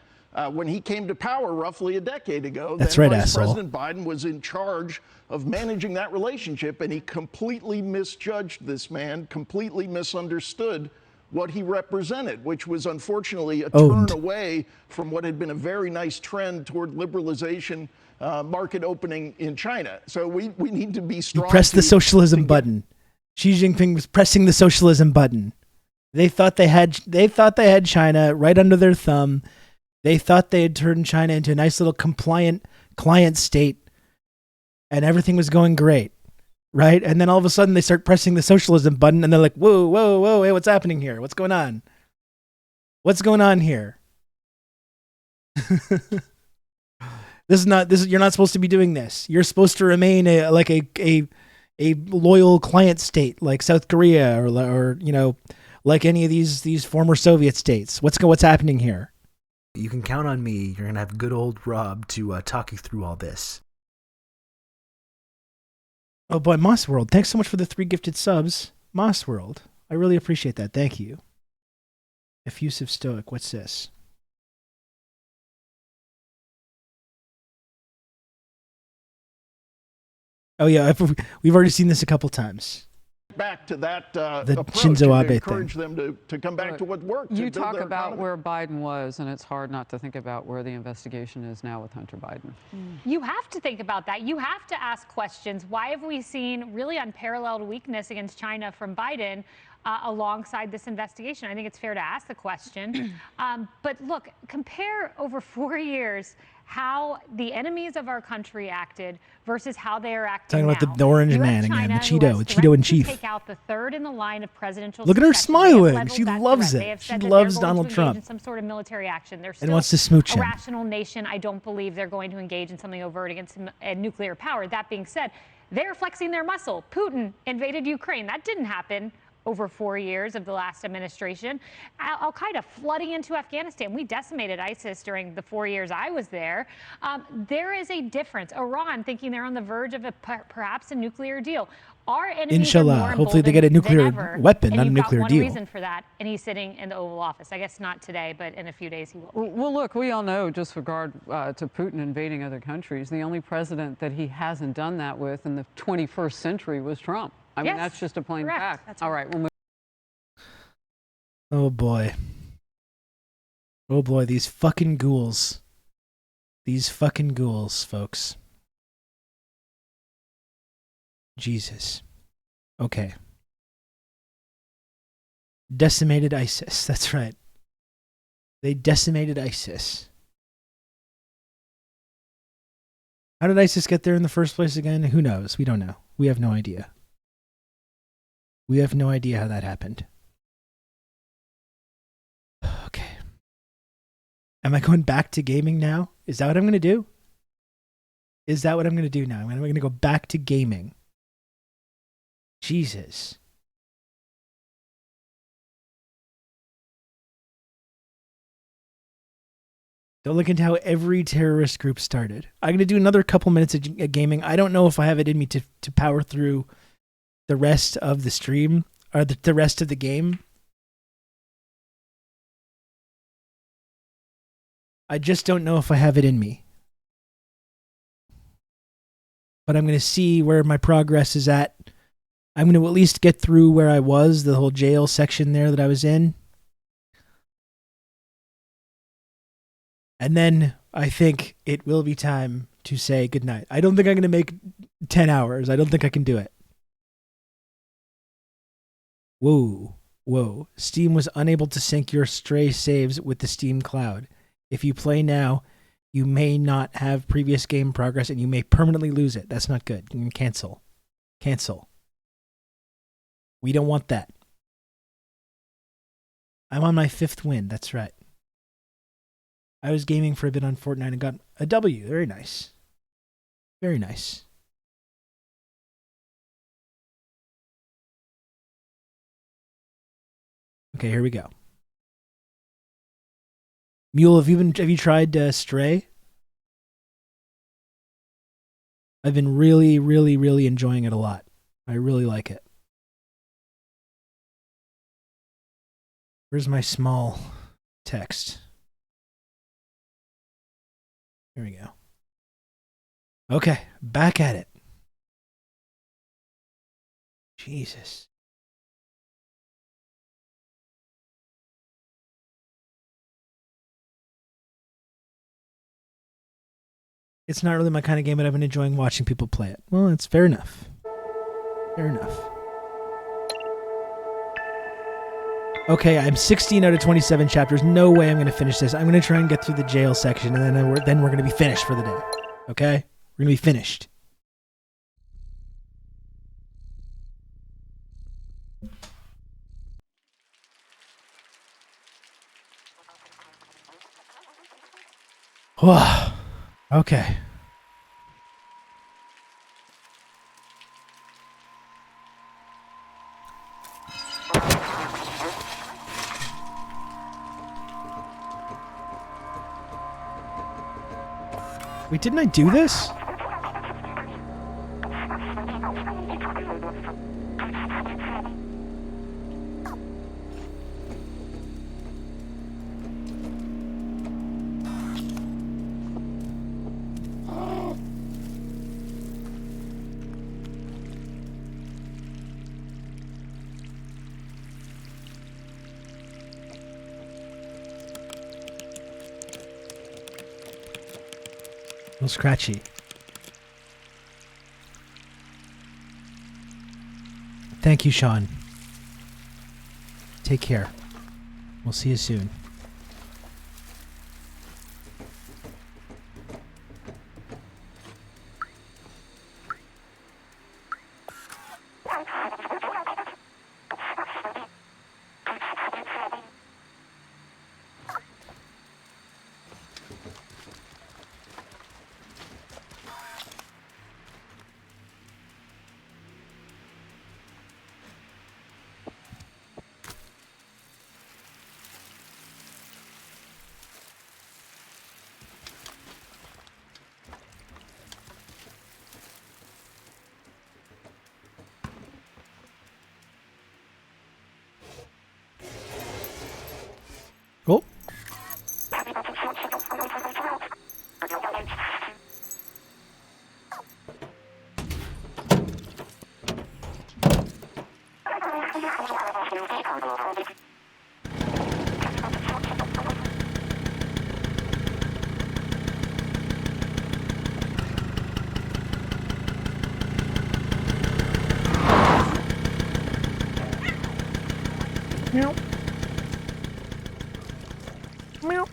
S16: When he came to power roughly a decade ago,
S1: That's right,
S16: Vice
S1: asshole.
S16: President Biden was in charge of managing that relationship, and he completely misjudged this man, completely misunderstood what he represented, which was unfortunately a turn away from what had been a very nice trend toward liberalization, market opening in China. So we need to be strong.
S1: Press the socialism button. Xi Jinping was pressing the socialism button. They thought they had China right under their thumb. They thought they had turned China into a nice little compliant client state, and everything was going great. Right? And then all of a sudden they start pressing the socialism button and they're like, whoa, whoa, whoa, hey, what's happening here? What's going on? What's going on here? You're not supposed to be doing this. You're supposed to remain a loyal client state like South Korea or like any of these former Soviet states. What's happening here?
S2: you can count on me. You're going to have good old Rob to talk you through all this.
S1: Oh boy, Moss World. Thanks so much for the 3 gifted subs. Moss World. I really appreciate that. Thank you. Effusive Stoic. What's this? Oh yeah, we've already seen this a couple times.
S16: Back to that
S1: The
S16: approach
S1: Shinzo
S16: and
S1: Abe
S16: encourage them to come back to what worked.
S15: You talk about where Biden was, and it's hard not to think about where the investigation is now with Hunter Biden.
S17: You have to think about that. You have to ask questions. Why have we seen really unparalleled weakness against China from Biden alongside this investigation? I think it's fair to ask the question. But look, compare over 4 years how the enemies of our country acted versus how they are acting
S1: Talking
S17: now.
S1: about the orange man again, the Cheeto in chief.
S17: Take out the third in the line of presidential
S1: Look at her
S17: succession. They have
S1: smiling.
S17: leveled
S1: She
S17: that
S1: loves
S17: threat. They
S1: it.
S17: have
S1: She
S17: said that
S1: loves
S17: they're going
S1: Donald
S17: to
S1: Trump.
S17: engage in some sort of military action. They're
S1: And
S17: still
S1: wants to smooch
S17: a
S1: him.
S17: rational nation. I don't believe they're going to engage in something overt against a nuclear power. That being said, they're flexing their muscle. Putin invaded Ukraine. That didn't happen over 4 years of the last administration. Al-Qaeda flooding into Afghanistan. We decimated ISIS during the 4 years I was there. There is a difference. Iran thinking they're on the verge of perhaps a nuclear deal. Our enemies
S1: Inshallah.
S17: are more
S1: Hopefully they get a nuclear
S17: than ever,
S1: weapon,
S17: and
S1: not a
S17: you've
S1: nuclear
S17: got
S1: deal.
S17: one reason for that, and he's sitting in the Oval Office. I guess not today, but in a few days he will.
S15: Well, look, we all know, just with regard to Putin invading other countries, the only president that he hasn't done that with in the 21st century was Trump. I mean,
S17: Yes,
S15: that's just a plain
S17: correct.
S15: fact.
S17: That's
S15: All right, we'll move.
S1: Oh boy. Oh boy, these fucking ghouls. These fucking ghouls, folks. Jesus. Okay. Decimated ISIS. That's right. They decimated ISIS. How did ISIS get there in the first place again? Who knows? We don't know. We have no idea. We have no idea how that happened. Okay. Am I going back to gaming now? Is that what I'm going to do? Is that what I'm going to do now? I'm going to go back to gaming. Jesus. Don't look into how every terrorist group started. I'm going to do another couple minutes of gaming. I don't know if I have it in me to power through the rest of the stream or the rest of the game. I just don't know if I have it in me. But I'm going to see where my progress is at. I'm going to at least get through where I was, the whole jail section there that I was in. And then I think it will be time to say goodnight. I don't think I'm going to make 10 hours. I don't think I can do it. Whoa. Whoa. Steam was unable to sync your Stray saves with the Steam cloud. If you play now, you may not have previous game progress and you may permanently lose it. That's not good. You can cancel. Cancel. We don't want that. I'm on my 5th win. That's right. I was gaming for a bit on Fortnite and got a W. Very nice. Very nice. Okay, here we go. Mule, have you tried Stray? I've been really, really, really enjoying it a lot. I really like it. Where's my small text? Here we go. Okay, back at it. Jesus. It's not really my kind of game, but I've been enjoying watching people play it. Well, it's fair enough. Fair enough. Okay, I'm 16 out of 27 chapters. No way I'm going to finish this. I'm going to try and get through the jail section, and then we're going to be finished for the day. Okay? We're going to be finished. Whoa. Okay. Wait, didn't I do this? A little scratchy. Thank you, Sean. Take care. We'll see you soon. Oh. Meow. Meow.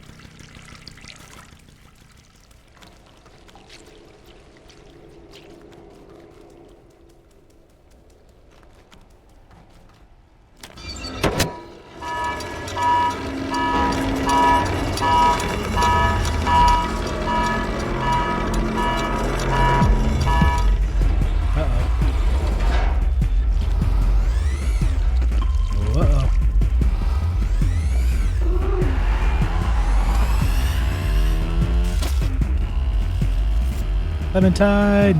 S1: Clementine!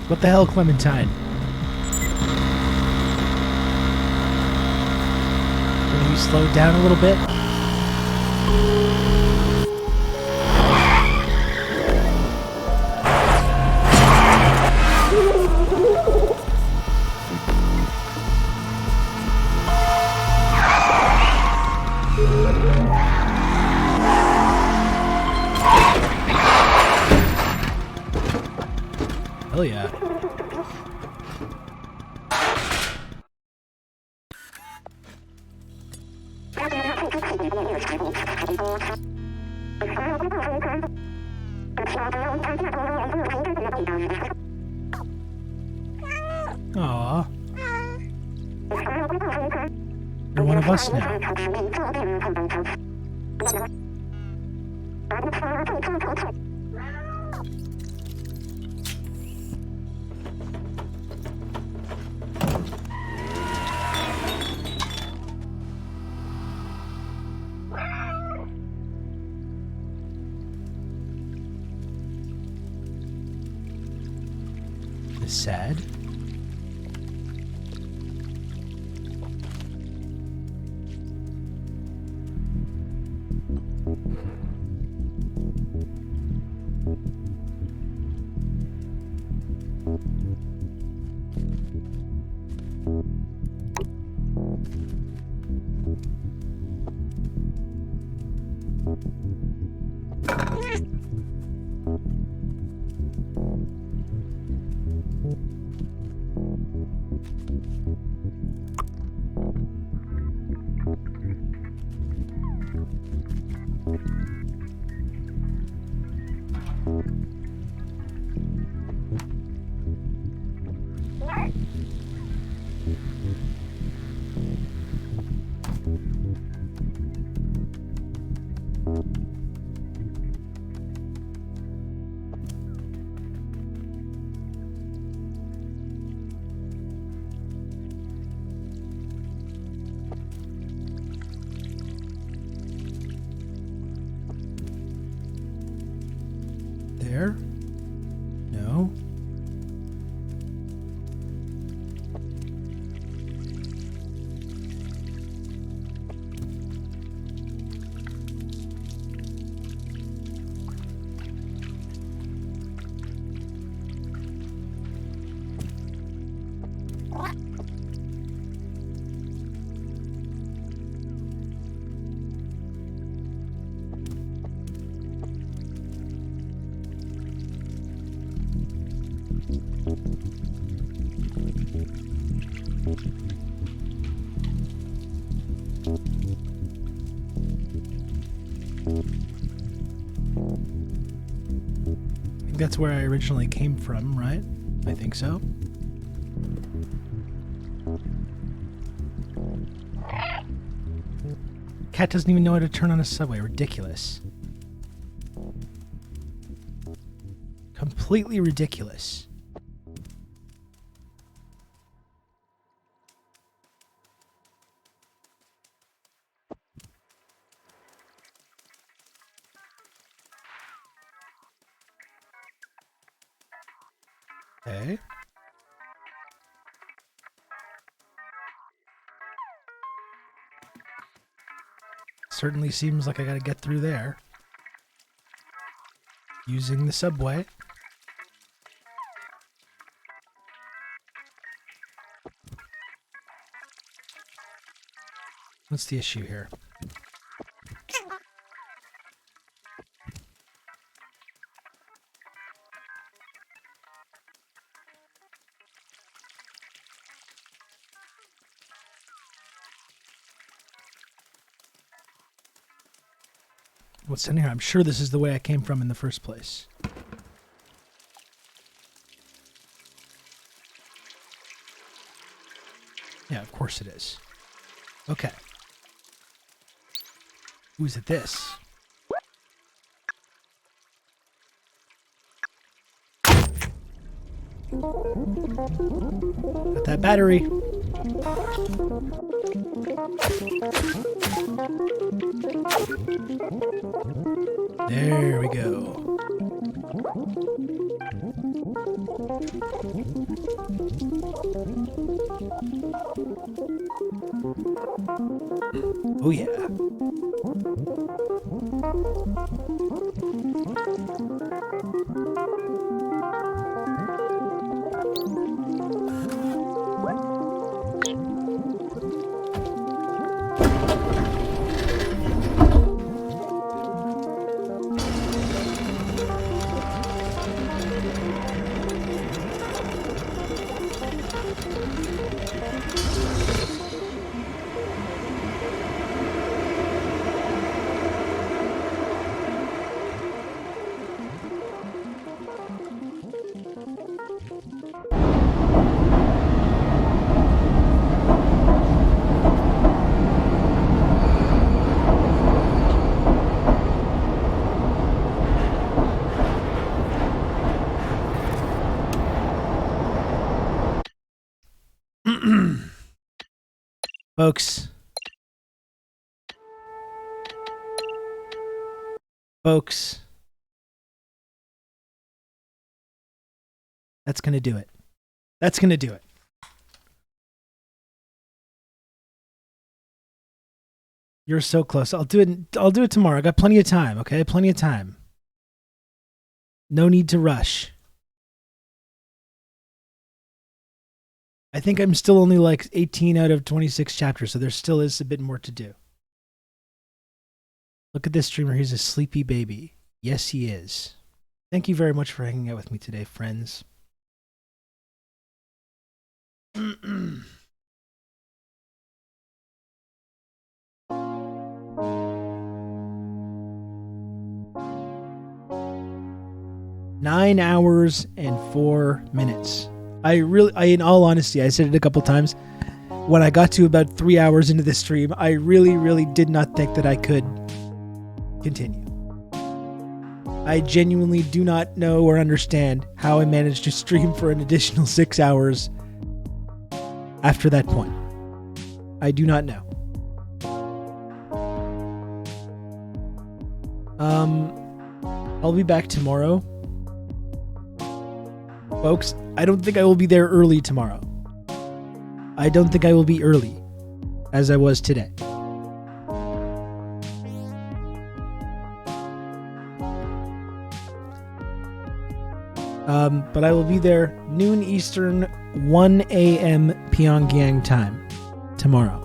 S1: What the hell, Clementine? Can you slow down a little bit? Hell yeah. Aww. You're one of us now. Sad. I think that's where I originally came from, right? I think so. Cat doesn't even know how to turn on a subway. Ridiculous. Completely ridiculous. Okay. Certainly seems like I gotta get through there. Using the subway. What's the issue here? What's in here? I'm sure this is the way I came from in the first place. Yeah, of course it is. Okay. Who's it this? Got that battery. There we go. Oh yeah. Folks, that's gonna do it. That's gonna do it. You're so close. I'll do it tomorrow. I got plenty of time, okay? Plenty of time. No need to rush. I think I'm still only like 18 out of 26 chapters, so there still is a bit more to do. Look at this streamer. He's a sleepy baby. Yes, he is. Thank you very much for hanging out with me today, friends. 9 hours and 4 minutes. In all honesty, I said it a couple times. When I got to about 3 hours into the stream, I really did not think that I could continue. I genuinely do not know or understand how I managed to stream for an additional 6 hours after that point. I do not know. I'll be back tomorrow. Folks, I don't think I will be there early tomorrow. I don't think I will be early, as I was today. But I will be there noon Eastern, 1 a.m. Pyongyang time tomorrow.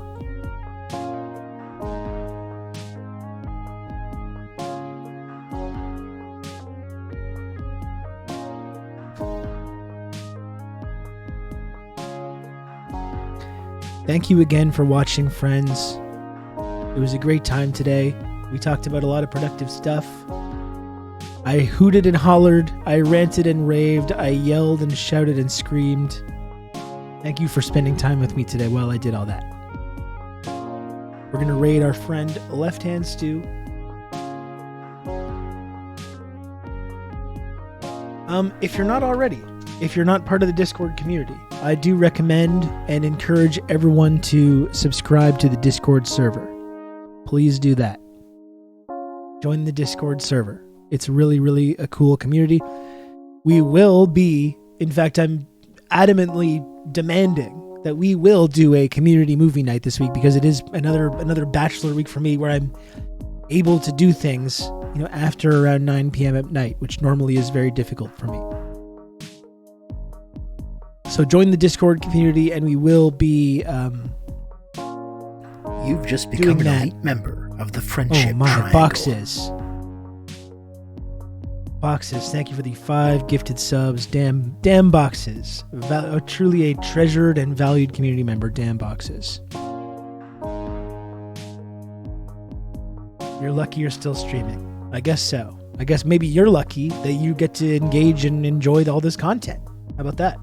S1: Thank you again for watching, friends. It was a great time today. We talked about a lot of productive stuff. I hooted and hollered. I ranted and raved. I yelled and shouted and screamed. Thank you for spending time with me today while I did all that. We're going to raid our friend Left Hand Stew. If you're not already, if you're not part of the Discord community, I do recommend and encourage everyone to subscribe to the Discord server. Please do that. Join the Discord server. It's really, really a cool community. We will be, in fact, I'm adamantly demanding that we will do a community movie night this week, because it is another bachelor week for me where I'm able to do things, after around 9 p.m. at night, which normally is very difficult for me. So join the Discord community, and we will be
S2: You've just become an elite member of the Friendship Triangle.
S1: Boxes, thank you for the 5 gifted subs. Damn Boxes. Truly a treasured and valued community member. Damn Boxes. You're lucky you're still streaming. I guess so. I guess maybe you're lucky that you get to engage and enjoy all this content. How about that?